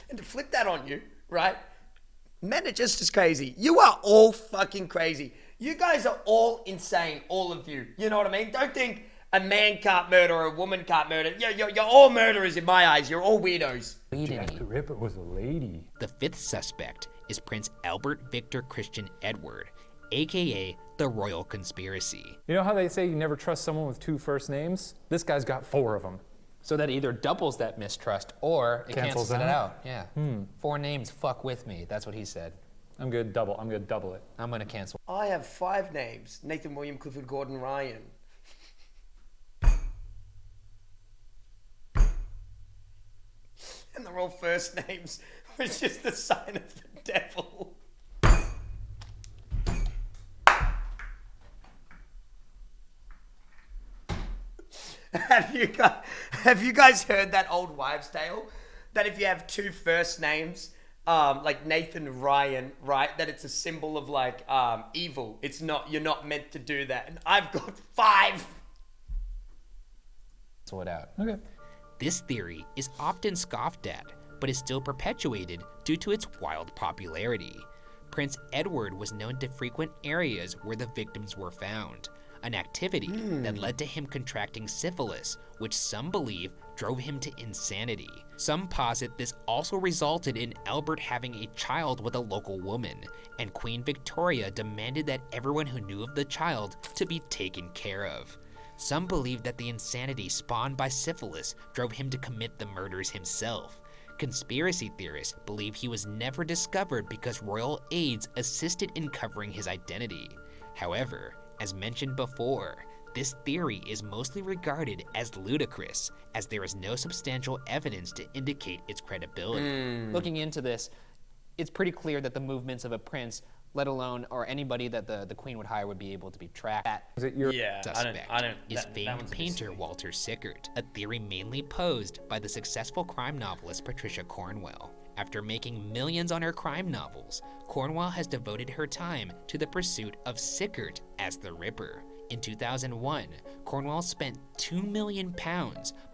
And to flip that on you, right? Men are just as crazy. You are all fucking crazy. You guys are all insane, all of you. You know what I mean? Don't think a man can't murder or a woman can't murder. You're all murderers in my eyes. You're all weirdos. Jack the Ripper was a lady. The 5th suspect is Prince Albert Victor Christian Edward, aka the Royal Conspiracy. You know how they say you never trust someone with 2 first names? This guy's got 4 of them. So that either doubles that mistrust or it cancels it out. Yeah. 4 names, fuck with me. That's what he said. I'm gonna double it. I'm gonna cancel. I have 5 names. Nathan, William, Clifford, Gordon, Ryan. And they're all first names, which is the sign of the devil. Have you guys heard that old wives' tale? That if you have 2 first names, like Nathan, Ryan, right? That it's a symbol of evil. You're not meant to do that. And I've got 5. Cancel it out. Okay. This theory is often scoffed at, but is still perpetuated due to its wild popularity. Prince Edward was known to frequent areas where the victims were found, an activity that led to him contracting syphilis, which some believe drove him to insanity. Some posit this also resulted in Albert having a child with a local woman, and Queen Victoria demanded that everyone who knew of the child to be taken care of. Some believe that the insanity spawned by syphilis drove him to commit the murders himself. Conspiracy theorists believe he was never discovered because royal aides assisted in covering his identity. However, as mentioned before, this theory is mostly regarded as ludicrous, as there is no substantial evidence to indicate its credibility. Looking into this, it's pretty clear that the movements of a prince, let alone or anybody that the queen would hire, would be able to be tracked. Is it your suspect is famed painter Walter Sickert, a theory mainly posed by the successful crime novelist Patricia Cornwell. After making millions on her crime novels, Cornwell has devoted her time to the pursuit of Sickert as the Ripper. In 2001, Cornwell spent £2 million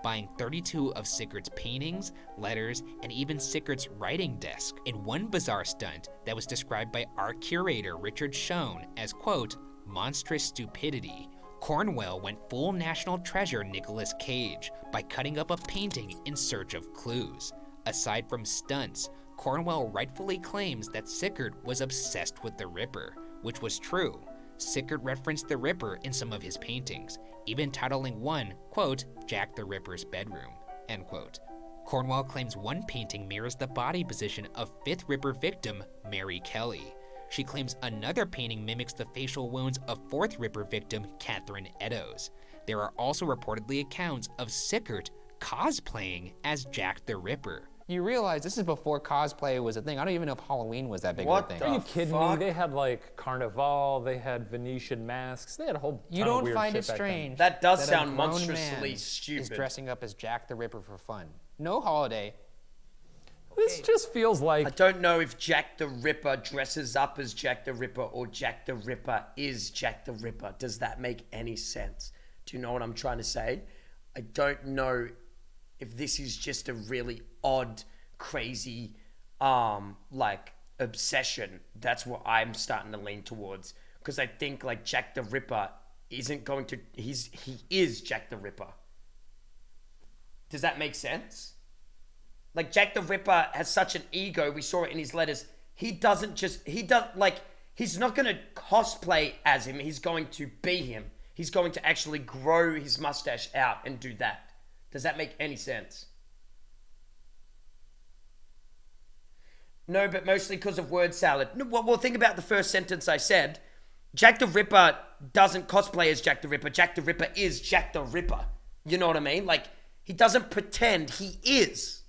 buying 32 of Sickert's paintings, letters, and even Sickert's writing desk. In one bizarre stunt that was described by art curator Richard Schoen as, quote, monstrous stupidity, Cornwell went full National Treasure Nicolas Cage by cutting up a painting in search of clues. Aside from stunts, Cornwell rightfully claims that Sickert was obsessed with the Ripper, which was true. Sickert referenced the Ripper in some of his paintings, even titling one, quote, Jack the Ripper's bedroom, end quote. Cornwell claims one painting mirrors the body position of 5th Ripper victim, Mary Kelly. She claims another painting mimics the facial wounds of 4th Ripper victim, Catherine Eddowes. There are also reportedly accounts of Sickert cosplaying as Jack the Ripper. You realize this is before cosplay was a thing. I don't even know if Halloween was that big of a thing. Are you kidding me? They had like Carnival, they had Venetian masks, they had a whole You ton of don't weird find shit it back strange That does a sound grown monstrously man stupid. is dressing up as Jack the Ripper for fun. No holiday. This just feels like... I don't know if Jack the Ripper dresses up as Jack the Ripper or Jack the Ripper is Jack the Ripper. Does that make any sense? Do you know what I'm trying to say? I don't know if this is just a really odd, crazy, like, obsession. That's what I'm starting to lean towards. Because I think, like, Jack the Ripper isn't going to... He is Jack the Ripper. Does that make sense? Like, Jack the Ripper has such an ego. We saw it in his letters. He's not going to cosplay as him. He's going to be him. He's going to actually grow his mustache out and do that. Does that make any sense? No, but mostly because of word salad. No, well, think about the first sentence I said. Jack the Ripper doesn't cosplay as Jack the Ripper. Jack the Ripper is Jack the Ripper. You know what I mean? Like, he doesn't pretend, he is.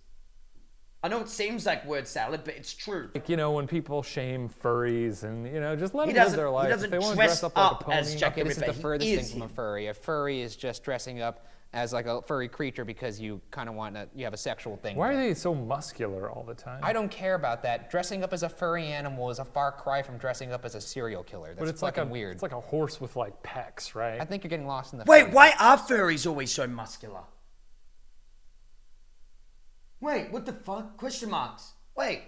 I know it seems like word salad, but it's true. Like, you know, when people shame furries and, you know, just let them live their life. If they want to dress up like a pony. Okay, this is the furthest thing from a furry. A furry is just dressing up as like a furry creature because you kind of you have a sexual thing. Why are they so muscular all the time? I don't care about that. Dressing up as a furry animal is a far cry from dressing up as a serial killer. That's but it's fucking like weird. It's like a horse with like pecs, right? I think you're getting lost in the Wait, why are furries always so muscular? Wait, what the fuck? Question marks. Wait,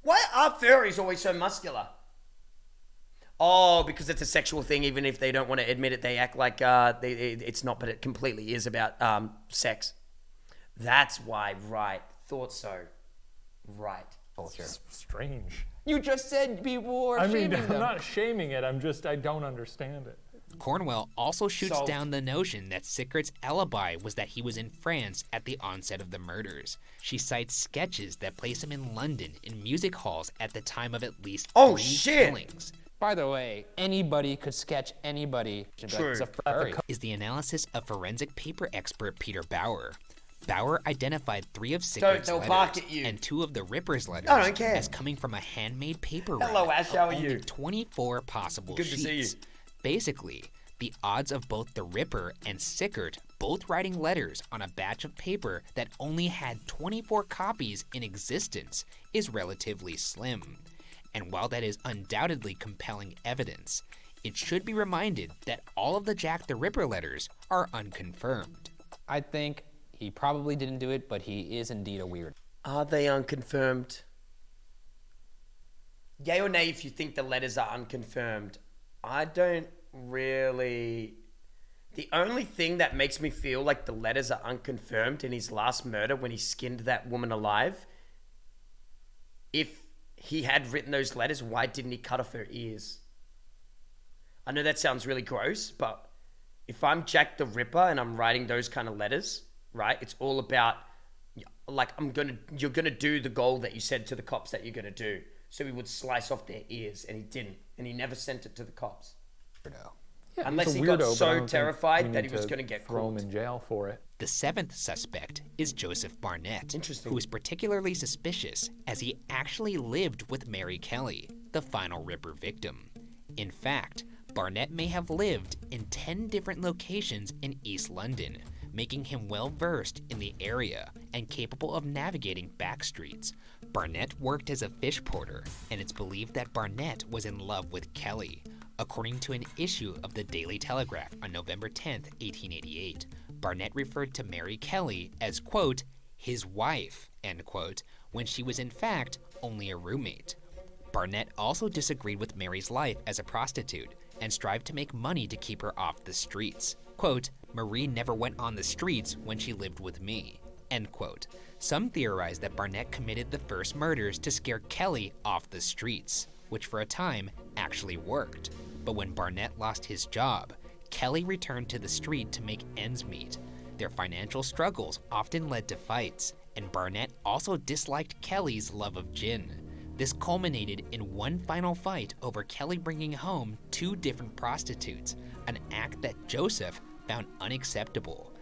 why are furries always so muscular? Oh, because it's a sexual thing. Even if they don't want to admit it, they act like it's not, but it completely is about sex. That's why, right. Thought so. Right. It's strange. You just said people are shaming them. I'm not shaming it. I don't understand it. Cornwell also shoots down the notion that Sickert's alibi was that he was in France at the onset of the murders. She cites sketches that place him in London in music halls at the time of at least 3 killings. By the way, anybody could sketch anybody. True. Is the analysis of forensic paper expert Peter Bauer. Bauer identified 3 of Sickert's letters and 2 of the Ripper's letters as coming from a handmade paper route. Hello, Ash, how are only you? 24 possible Good sheets. to see you. Basically, the odds of both the Ripper and Sickert both writing letters on a batch of paper that only had 24 copies in existence is relatively slim. And while that is undoubtedly compelling evidence, it should be reminded that all of the Jack the Ripper letters are unconfirmed. I think he probably didn't do it, but he is indeed a weird. Are they unconfirmed? Yay or nay if you think the letters are unconfirmed? I don't really... The only thing that makes me feel like the letters are unconfirmed in his last murder when he skinned that woman alive, if he had written those letters, why didn't he cut off her ears? I know that sounds really gross, but if I'm Jack the Ripper and I'm writing those kind of letters, right, it's all about, like, you're gonna do the goal that you said to the cops that you're gonna do. So he would slice off their ears, and he didn't, and he never sent it to the cops. Yeah, unless he weirdo, got so terrified that he was going to get throw him in jail for it. The 7th suspect is Joseph Barnett, who is particularly suspicious as he actually lived with Mary Kelly, the final Ripper victim. In fact, Barnett may have lived in 10 different locations in East London, making him well-versed in the area and capable of navigating back streets. Barnett worked as a fish porter, and it's believed that Barnett was in love with Kelly. According to an issue of the Daily Telegraph on November 10, 1888, Barnett referred to Mary Kelly as, quote, his wife, end quote, when she was in fact only a roommate. Barnett also disagreed with Mary's life as a prostitute and strived to make money to keep her off the streets. Quote, Marie never went on the streets when she lived with me, end quote. Some theorize that Barnett committed the first murders to scare Kelly off the streets, which for a time actually worked. But when Barnett lost his job, Kelly returned to the street to make ends meet. Their financial struggles often led to fights, and Barnett also disliked Kelly's love of gin. This culminated in one final fight over Kelly bringing home 2 different prostitutes, an act that Joseph found unacceptable.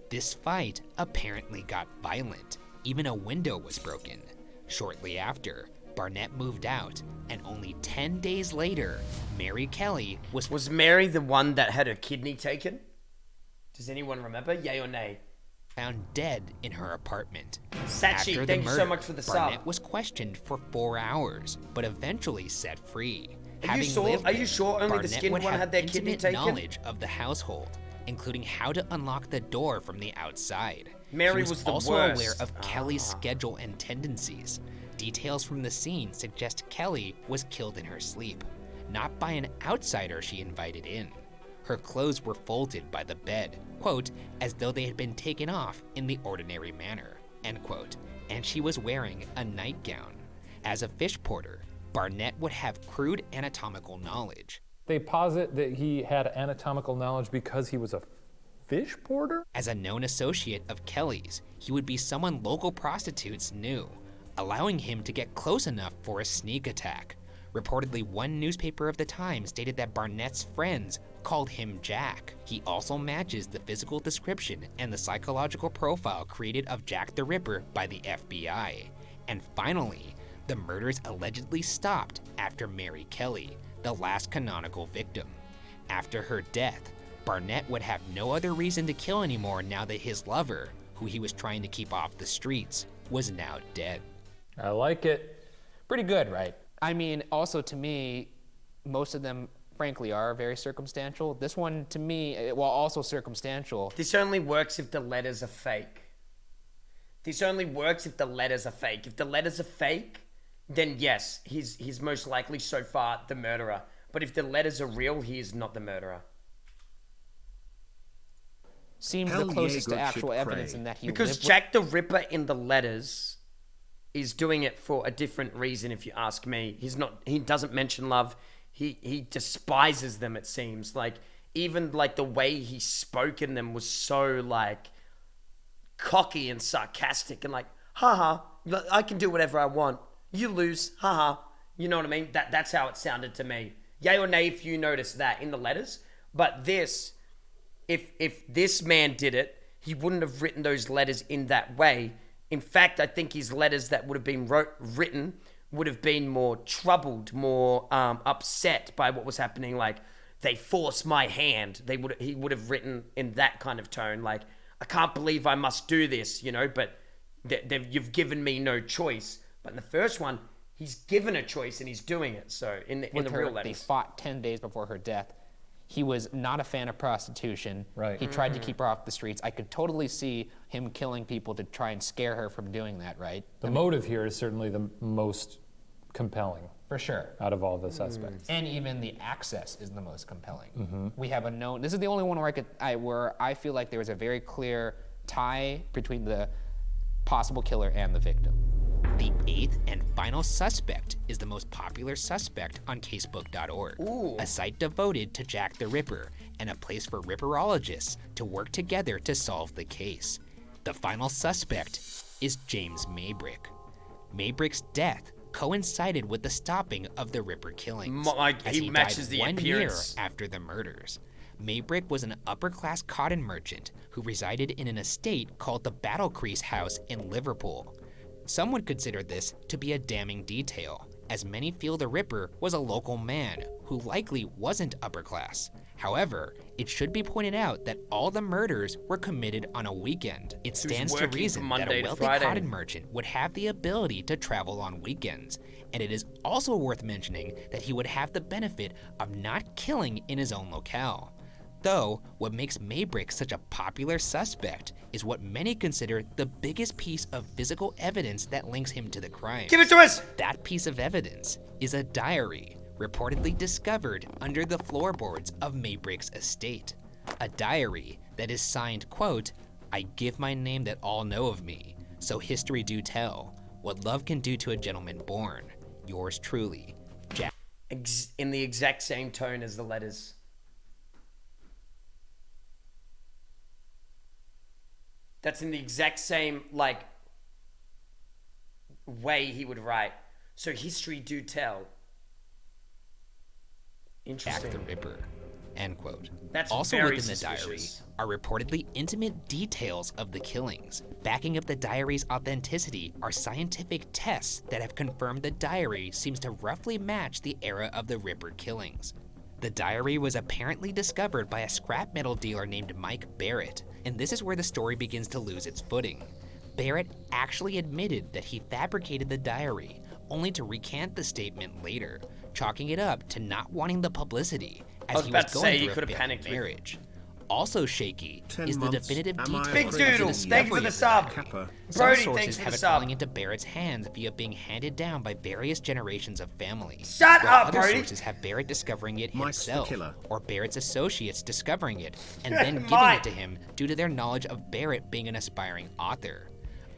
This fight apparently got violent. Even a window was broken. Shortly after, Barnett moved out, and only 10 days later, Mary Kelly was... Was Mary the one that had her kidney taken? Does anyone remember? Yay or nay? Found dead in her apartment. Sachi, After the thank you so murder, much for the Barnett sub. was questioned for 4 hours, but eventually set free. Are you sure only Barnett the skinned would one have had their kidney intimate taken? knowledge of the household, including how to unlock the door from the outside. Mary he was the also worst. aware of Kelly's schedule and tendencies. Details from the scene suggest Kelly was killed in her sleep, not by an outsider she invited in. Her clothes were folded by the bed, quote, as though they had been taken off in the ordinary manner, end quote, and she was wearing a nightgown. As a fish porter, Barnett would have crude anatomical knowledge. They posit that he had anatomical knowledge because he was a fish porter? As a known associate of Kelly's, he would be someone local prostitutes knew, allowing him to get close enough for a sneak attack. Reportedly, one newspaper of the time stated that Barnett's friends called him Jack. He also matches the physical description and the psychological profile created of Jack the Ripper by the FBI. And finally, the murders allegedly stopped after Mary Kelly, the last canonical victim. After her death, Barnett would have no other reason to kill anymore now that his lover, who he was trying to keep off the streets, was now dead. I like it. Pretty good, right? I mean, also to me, most of them, frankly, are very circumstantial. This one, to me, while also circumstantial. This only works if the letters are fake. This only works if the letters are fake. If the letters are fake, then yes, he's most likely so far the murderer. But if the letters are real, he is not the murderer. Seems the closest to actual evidence in that he because lived Jack the Ripper in the letters is doing it for a different reason, if you ask me. He doesn't mention love. He despises them, it seems. Like, even like the way he spoke in them was so like cocky and sarcastic and like, haha, I can do whatever I want. You lose, haha. You know what I mean? That's how it sounded to me. Yay or nay if you notice that in the letters. But this, if this man did it, he wouldn't have written those letters in that way. In fact, I think his letters that would have been written would have been more troubled, more upset by what was happening. Like, they force my hand. He would have written in that kind of tone. Like, I can't believe I must do this, you know, but you've given me no choice. But in the first one, he's given a choice and he's doing it. So in the real letters. They fought 10 days before her death. He was not a fan of prostitution. Right. He tried to keep her off the streets. I could totally see him killing people to try and scare her from doing that, right? The motive here is certainly the most compelling. For sure. Out of all the suspects. And even the access is the most compelling. We have a known, this is the only one where I feel like there was a very clear tie between the possible killer and the victim. The 8th and final suspect is the most popular suspect on casebook.org, a site devoted to Jack the Ripper and a place for ripperologists to work together to solve the case. The final suspect is James Maybrick. Maybrick's death coincided with the stopping of the Ripper killings, as he matches died the 1 appearance. year after the murders. Maybrick was an upper-class cotton merchant who resided in an estate called the Battle Crease House in Liverpool. Some would consider this to be a damning detail, as many feel the Ripper was a local man who likely wasn't upper class. However, it should be pointed out that all the murders were committed on a weekend. It stands to reason that a wealthy cotton merchant would have the ability to travel on weekends, and it is also worth mentioning that he would have the benefit of not killing in his own locale. Though, what makes Maybrick such a popular suspect is what many consider the biggest piece of physical evidence that links him to the crime. Give it to us! That piece of evidence is a diary reportedly discovered under the floorboards of Maybrick's estate. A diary that is signed, quote, "I give my name that all know of me, so history do tell, what love can do to a gentleman born. Yours truly, Jack." In the exact same tone as the letters. That's in the exact same, like, way he would write. So history do tell. Interesting. Jack the Ripper. End quote. That's also very within the diary suspicious. are reportedly intimate details of the killings. Backing up the diary's authenticity are scientific tests that have confirmed the diary seems to roughly match the era of the Ripper killings. The diary was apparently discovered by a scrap metal dealer named Mike Barrett, and this is where the story begins to lose its footing. Barrett actually admitted that he fabricated the diary, only to recant the statement later, chalking it up to not wanting the publicity as he was going through a failed marriage. Also shaky is the definitive details Big of Doodle, the thanks for discovery the of sub. diary. Some Brody, sources thanks for have the it sub. falling into Barrett's hands via being handed down by various generations of family. Shut while up, other Brody. sources have Barrett discovering it Mike's the himself, killer. or Barrett's associates discovering it and then giving Mike. it to him due to their knowledge of Barrett being an aspiring author.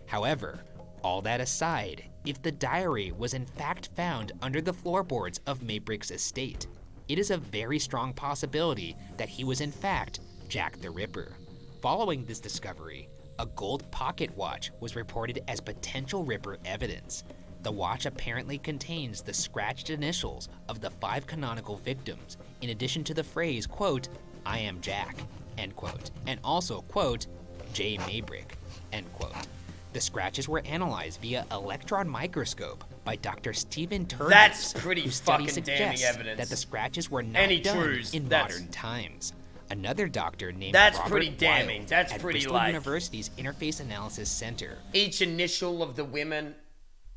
However, all that aside, if the diary was in fact found under the floorboards of Maybrick's estate, it is a very strong possibility that he was in fact Jack the Ripper. Following this discovery, a gold pocket watch was reported as potential Ripper evidence. The watch apparently contains the scratched initials of the 5 canonical victims, in addition to the phrase, quote, "I am Jack," end quote, and also, quote, "J. Maybrick," end quote. The scratches were analyzed via electron microscope by Dr. Stephen Turner. That's pretty whose study fucking damning suggests evidence. that the scratches were not Any done truths, in that's- modern times. Another doctor named That's Robert pretty damning. Wild That's at pretty Bristol like- University's Interface Analysis Center Each initial of the women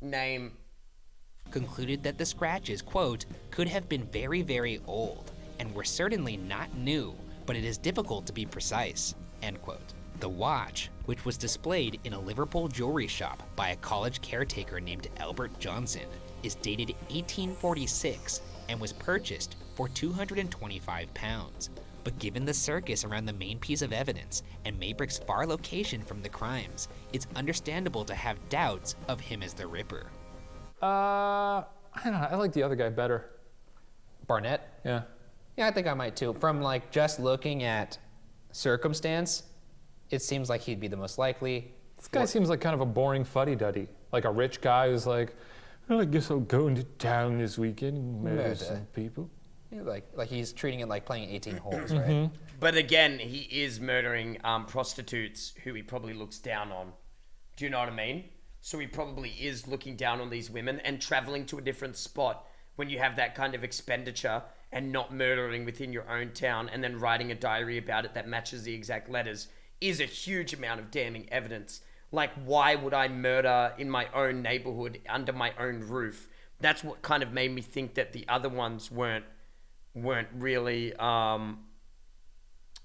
name concluded that the scratches, quote, could have been very, very old and were certainly not new, but it is difficult to be precise, end quote. The watch, which was displayed in a Liverpool jewelry shop by a college caretaker named Albert Johnson, is dated 1846 and was purchased for £225. But given the circus around the main piece of evidence and Maybrick's far location from the crimes, it's understandable to have doubts of him as the Ripper. I don't know. I like the other guy better. Barnett? Yeah. Yeah, I think I might too. From like just looking at circumstance, it seems like he'd be the most likely. This guy seems like kind of a boring fuddy-duddy. Like a rich guy who's like, well, I guess I'll go into town this weekend and murder some people. Yeah, like he's treating it like playing 18 holes, right? But again, he is murdering prostitutes who he probably looks down on. Do you know what I mean? So he probably is looking down on these women and traveling to a different spot when you have that kind of expenditure and not murdering within your own town and then writing a diary about it that matches the exact letters is a huge amount of damning evidence. Like, why would I murder in my own neighborhood under my own roof? That's what kind of made me think that the other ones weren't really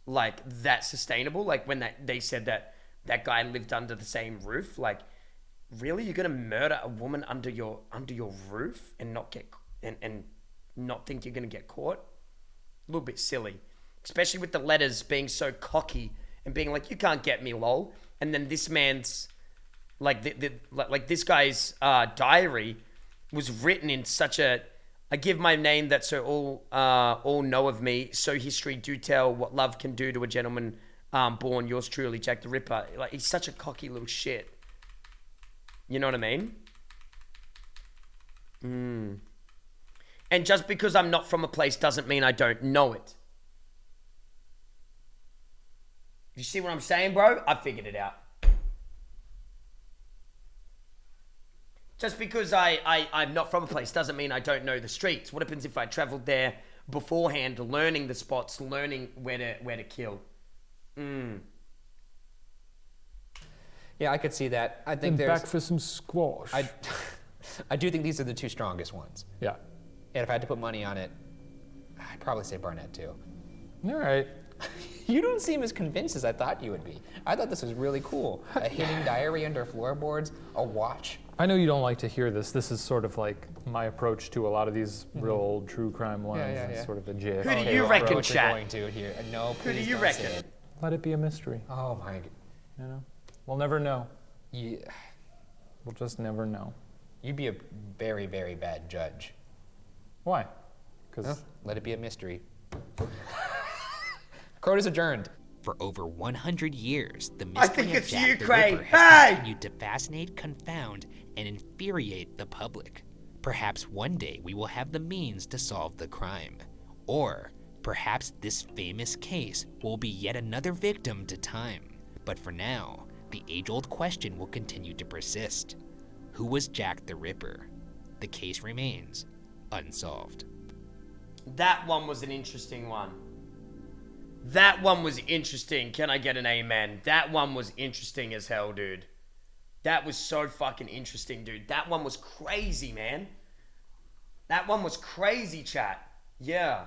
like that sustainable. Like when they said that guy lived under the same roof. Like, really, you're gonna murder a woman under your roof and not get and not think you're gonna get caught? A little bit silly, especially with the letters being so cocky and being like, you can't get me, lol. And then this man's like this guy's diary was written in such a, I give my name that so all know of me, so history do tell what love can do to a gentleman born yours truly, Jack the Ripper. Like, he's such a cocky little shit. You know what I mean? And just because I'm not from a place doesn't mean I don't know it. You see what I'm saying, bro? I figured it out. Just because I'm not from a place doesn't mean I don't know the streets. What happens if I traveled there beforehand, learning the spots, learning where to kill? Yeah, I could see that. I think Then there's back for some squash. I do think these are the two strongest ones. Yeah. And if I had to put money on it, I'd probably say Barnett too. All right. You don't seem as convinced as I thought you would be. I thought this was really cool. A hidden diary under floorboards, a watch. I know you don't like to hear this. This is sort of like my approach to a lot of these real old true crime ones. Yeah. It's sort of a jig. Who do you reckon, What you're chat? going to here. No, Who do please you don't reckon? say it. Let it be a mystery. Oh my God. You know, we'll never know. Yeah. We'll just never know. You'd be a very, very bad judge. Why? Because No, let it be a mystery. Court is adjourned. For over 100 years, the I mystery think of it's Jack you, the Cray. Ripper has Hey! continued to fascinate, confound, and infuriate the public. Perhaps one day we will have the means to solve the crime. Or Perhaps this famous case will be yet another victim to time. But for now, the age-old question will continue to persist. Who was Jack the Ripper? The case remains unsolved. That one was an interesting one. That one was interesting. Can I get an amen? That one was interesting as hell, dude. That was so fucking interesting, dude. That one was crazy, man. That one was crazy, chat. Yeah.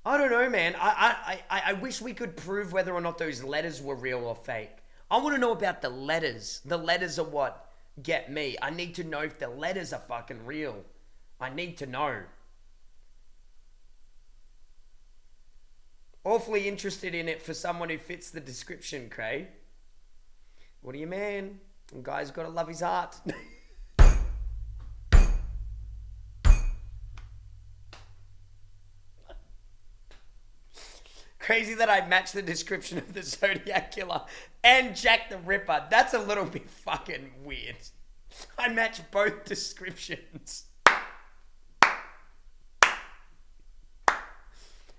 I don't know, man. I wish we could prove whether or not those letters were real or fake. I want to know about the letters. The letters are what get me. I need to know if the letters are fucking real. I need to know. Awfully interested in it for someone who fits the description, Cray. What do you mean? The guy's got to love his art. Crazy that I matched the description of the Zodiac Killer and Jack the Ripper. That's a little bit fucking weird. I matched both descriptions.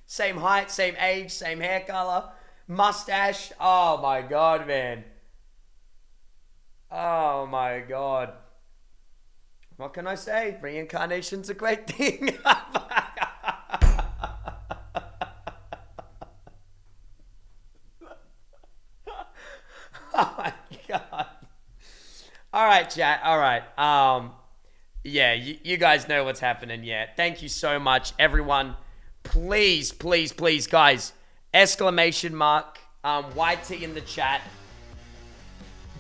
Same height, same age, same hair color, mustache. Oh my god, man. Oh my god. What can I say? Reincarnation's a great thing. Oh my god. Alright, chat. Alright. Yeah, you guys know what's happening. Yeah. Thank you so much, everyone. Please, please, please, guys. Exclamation mark. YT in the chat.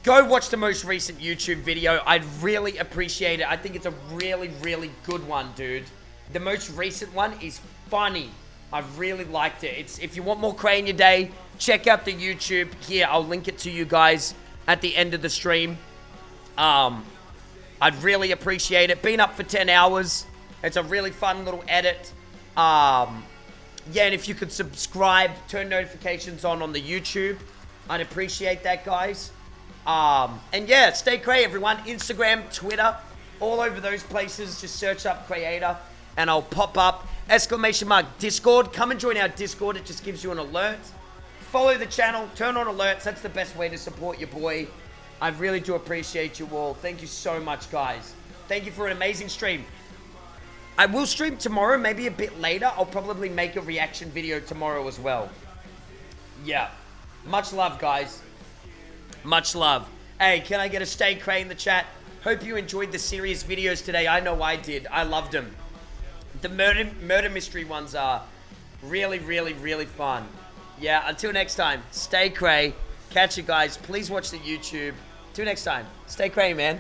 Go watch the most recent YouTube video. I'd really appreciate it. I think it's a really, really good one, dude. The most recent one is funny. I really liked it. It's if you want more Cray in your day, check out the YouTube. Here, I'll link it to you guys at the end of the stream. I'd really appreciate it. Been up for 10 hours. It's a really fun little edit. Yeah, and if you could subscribe, turn notifications on the YouTube, I'd appreciate that, guys. And yeah, stay Cray, everyone. Instagram, Twitter, all over those places. Just search up Crayator, and I'll pop up. Exclamation mark Discord. Come and join our Discord. It just gives you an alert. Follow the channel. Turn on alerts. That's the best way to support your boy. I really do appreciate you all. Thank you so much, guys. Thank you for an amazing stream. I will stream tomorrow, maybe a bit later. I'll probably make a reaction video tomorrow as well. Yeah. Much love, guys. Much love. Hey, can I get a stay Cray in the chat? Hope you enjoyed the serious videos today. I know I did. I loved them. The murder mystery ones are really, really, really fun. Yeah, until next time, stay Cray. Catch you guys. Please watch the YouTube. Till next time, stay Cray, man.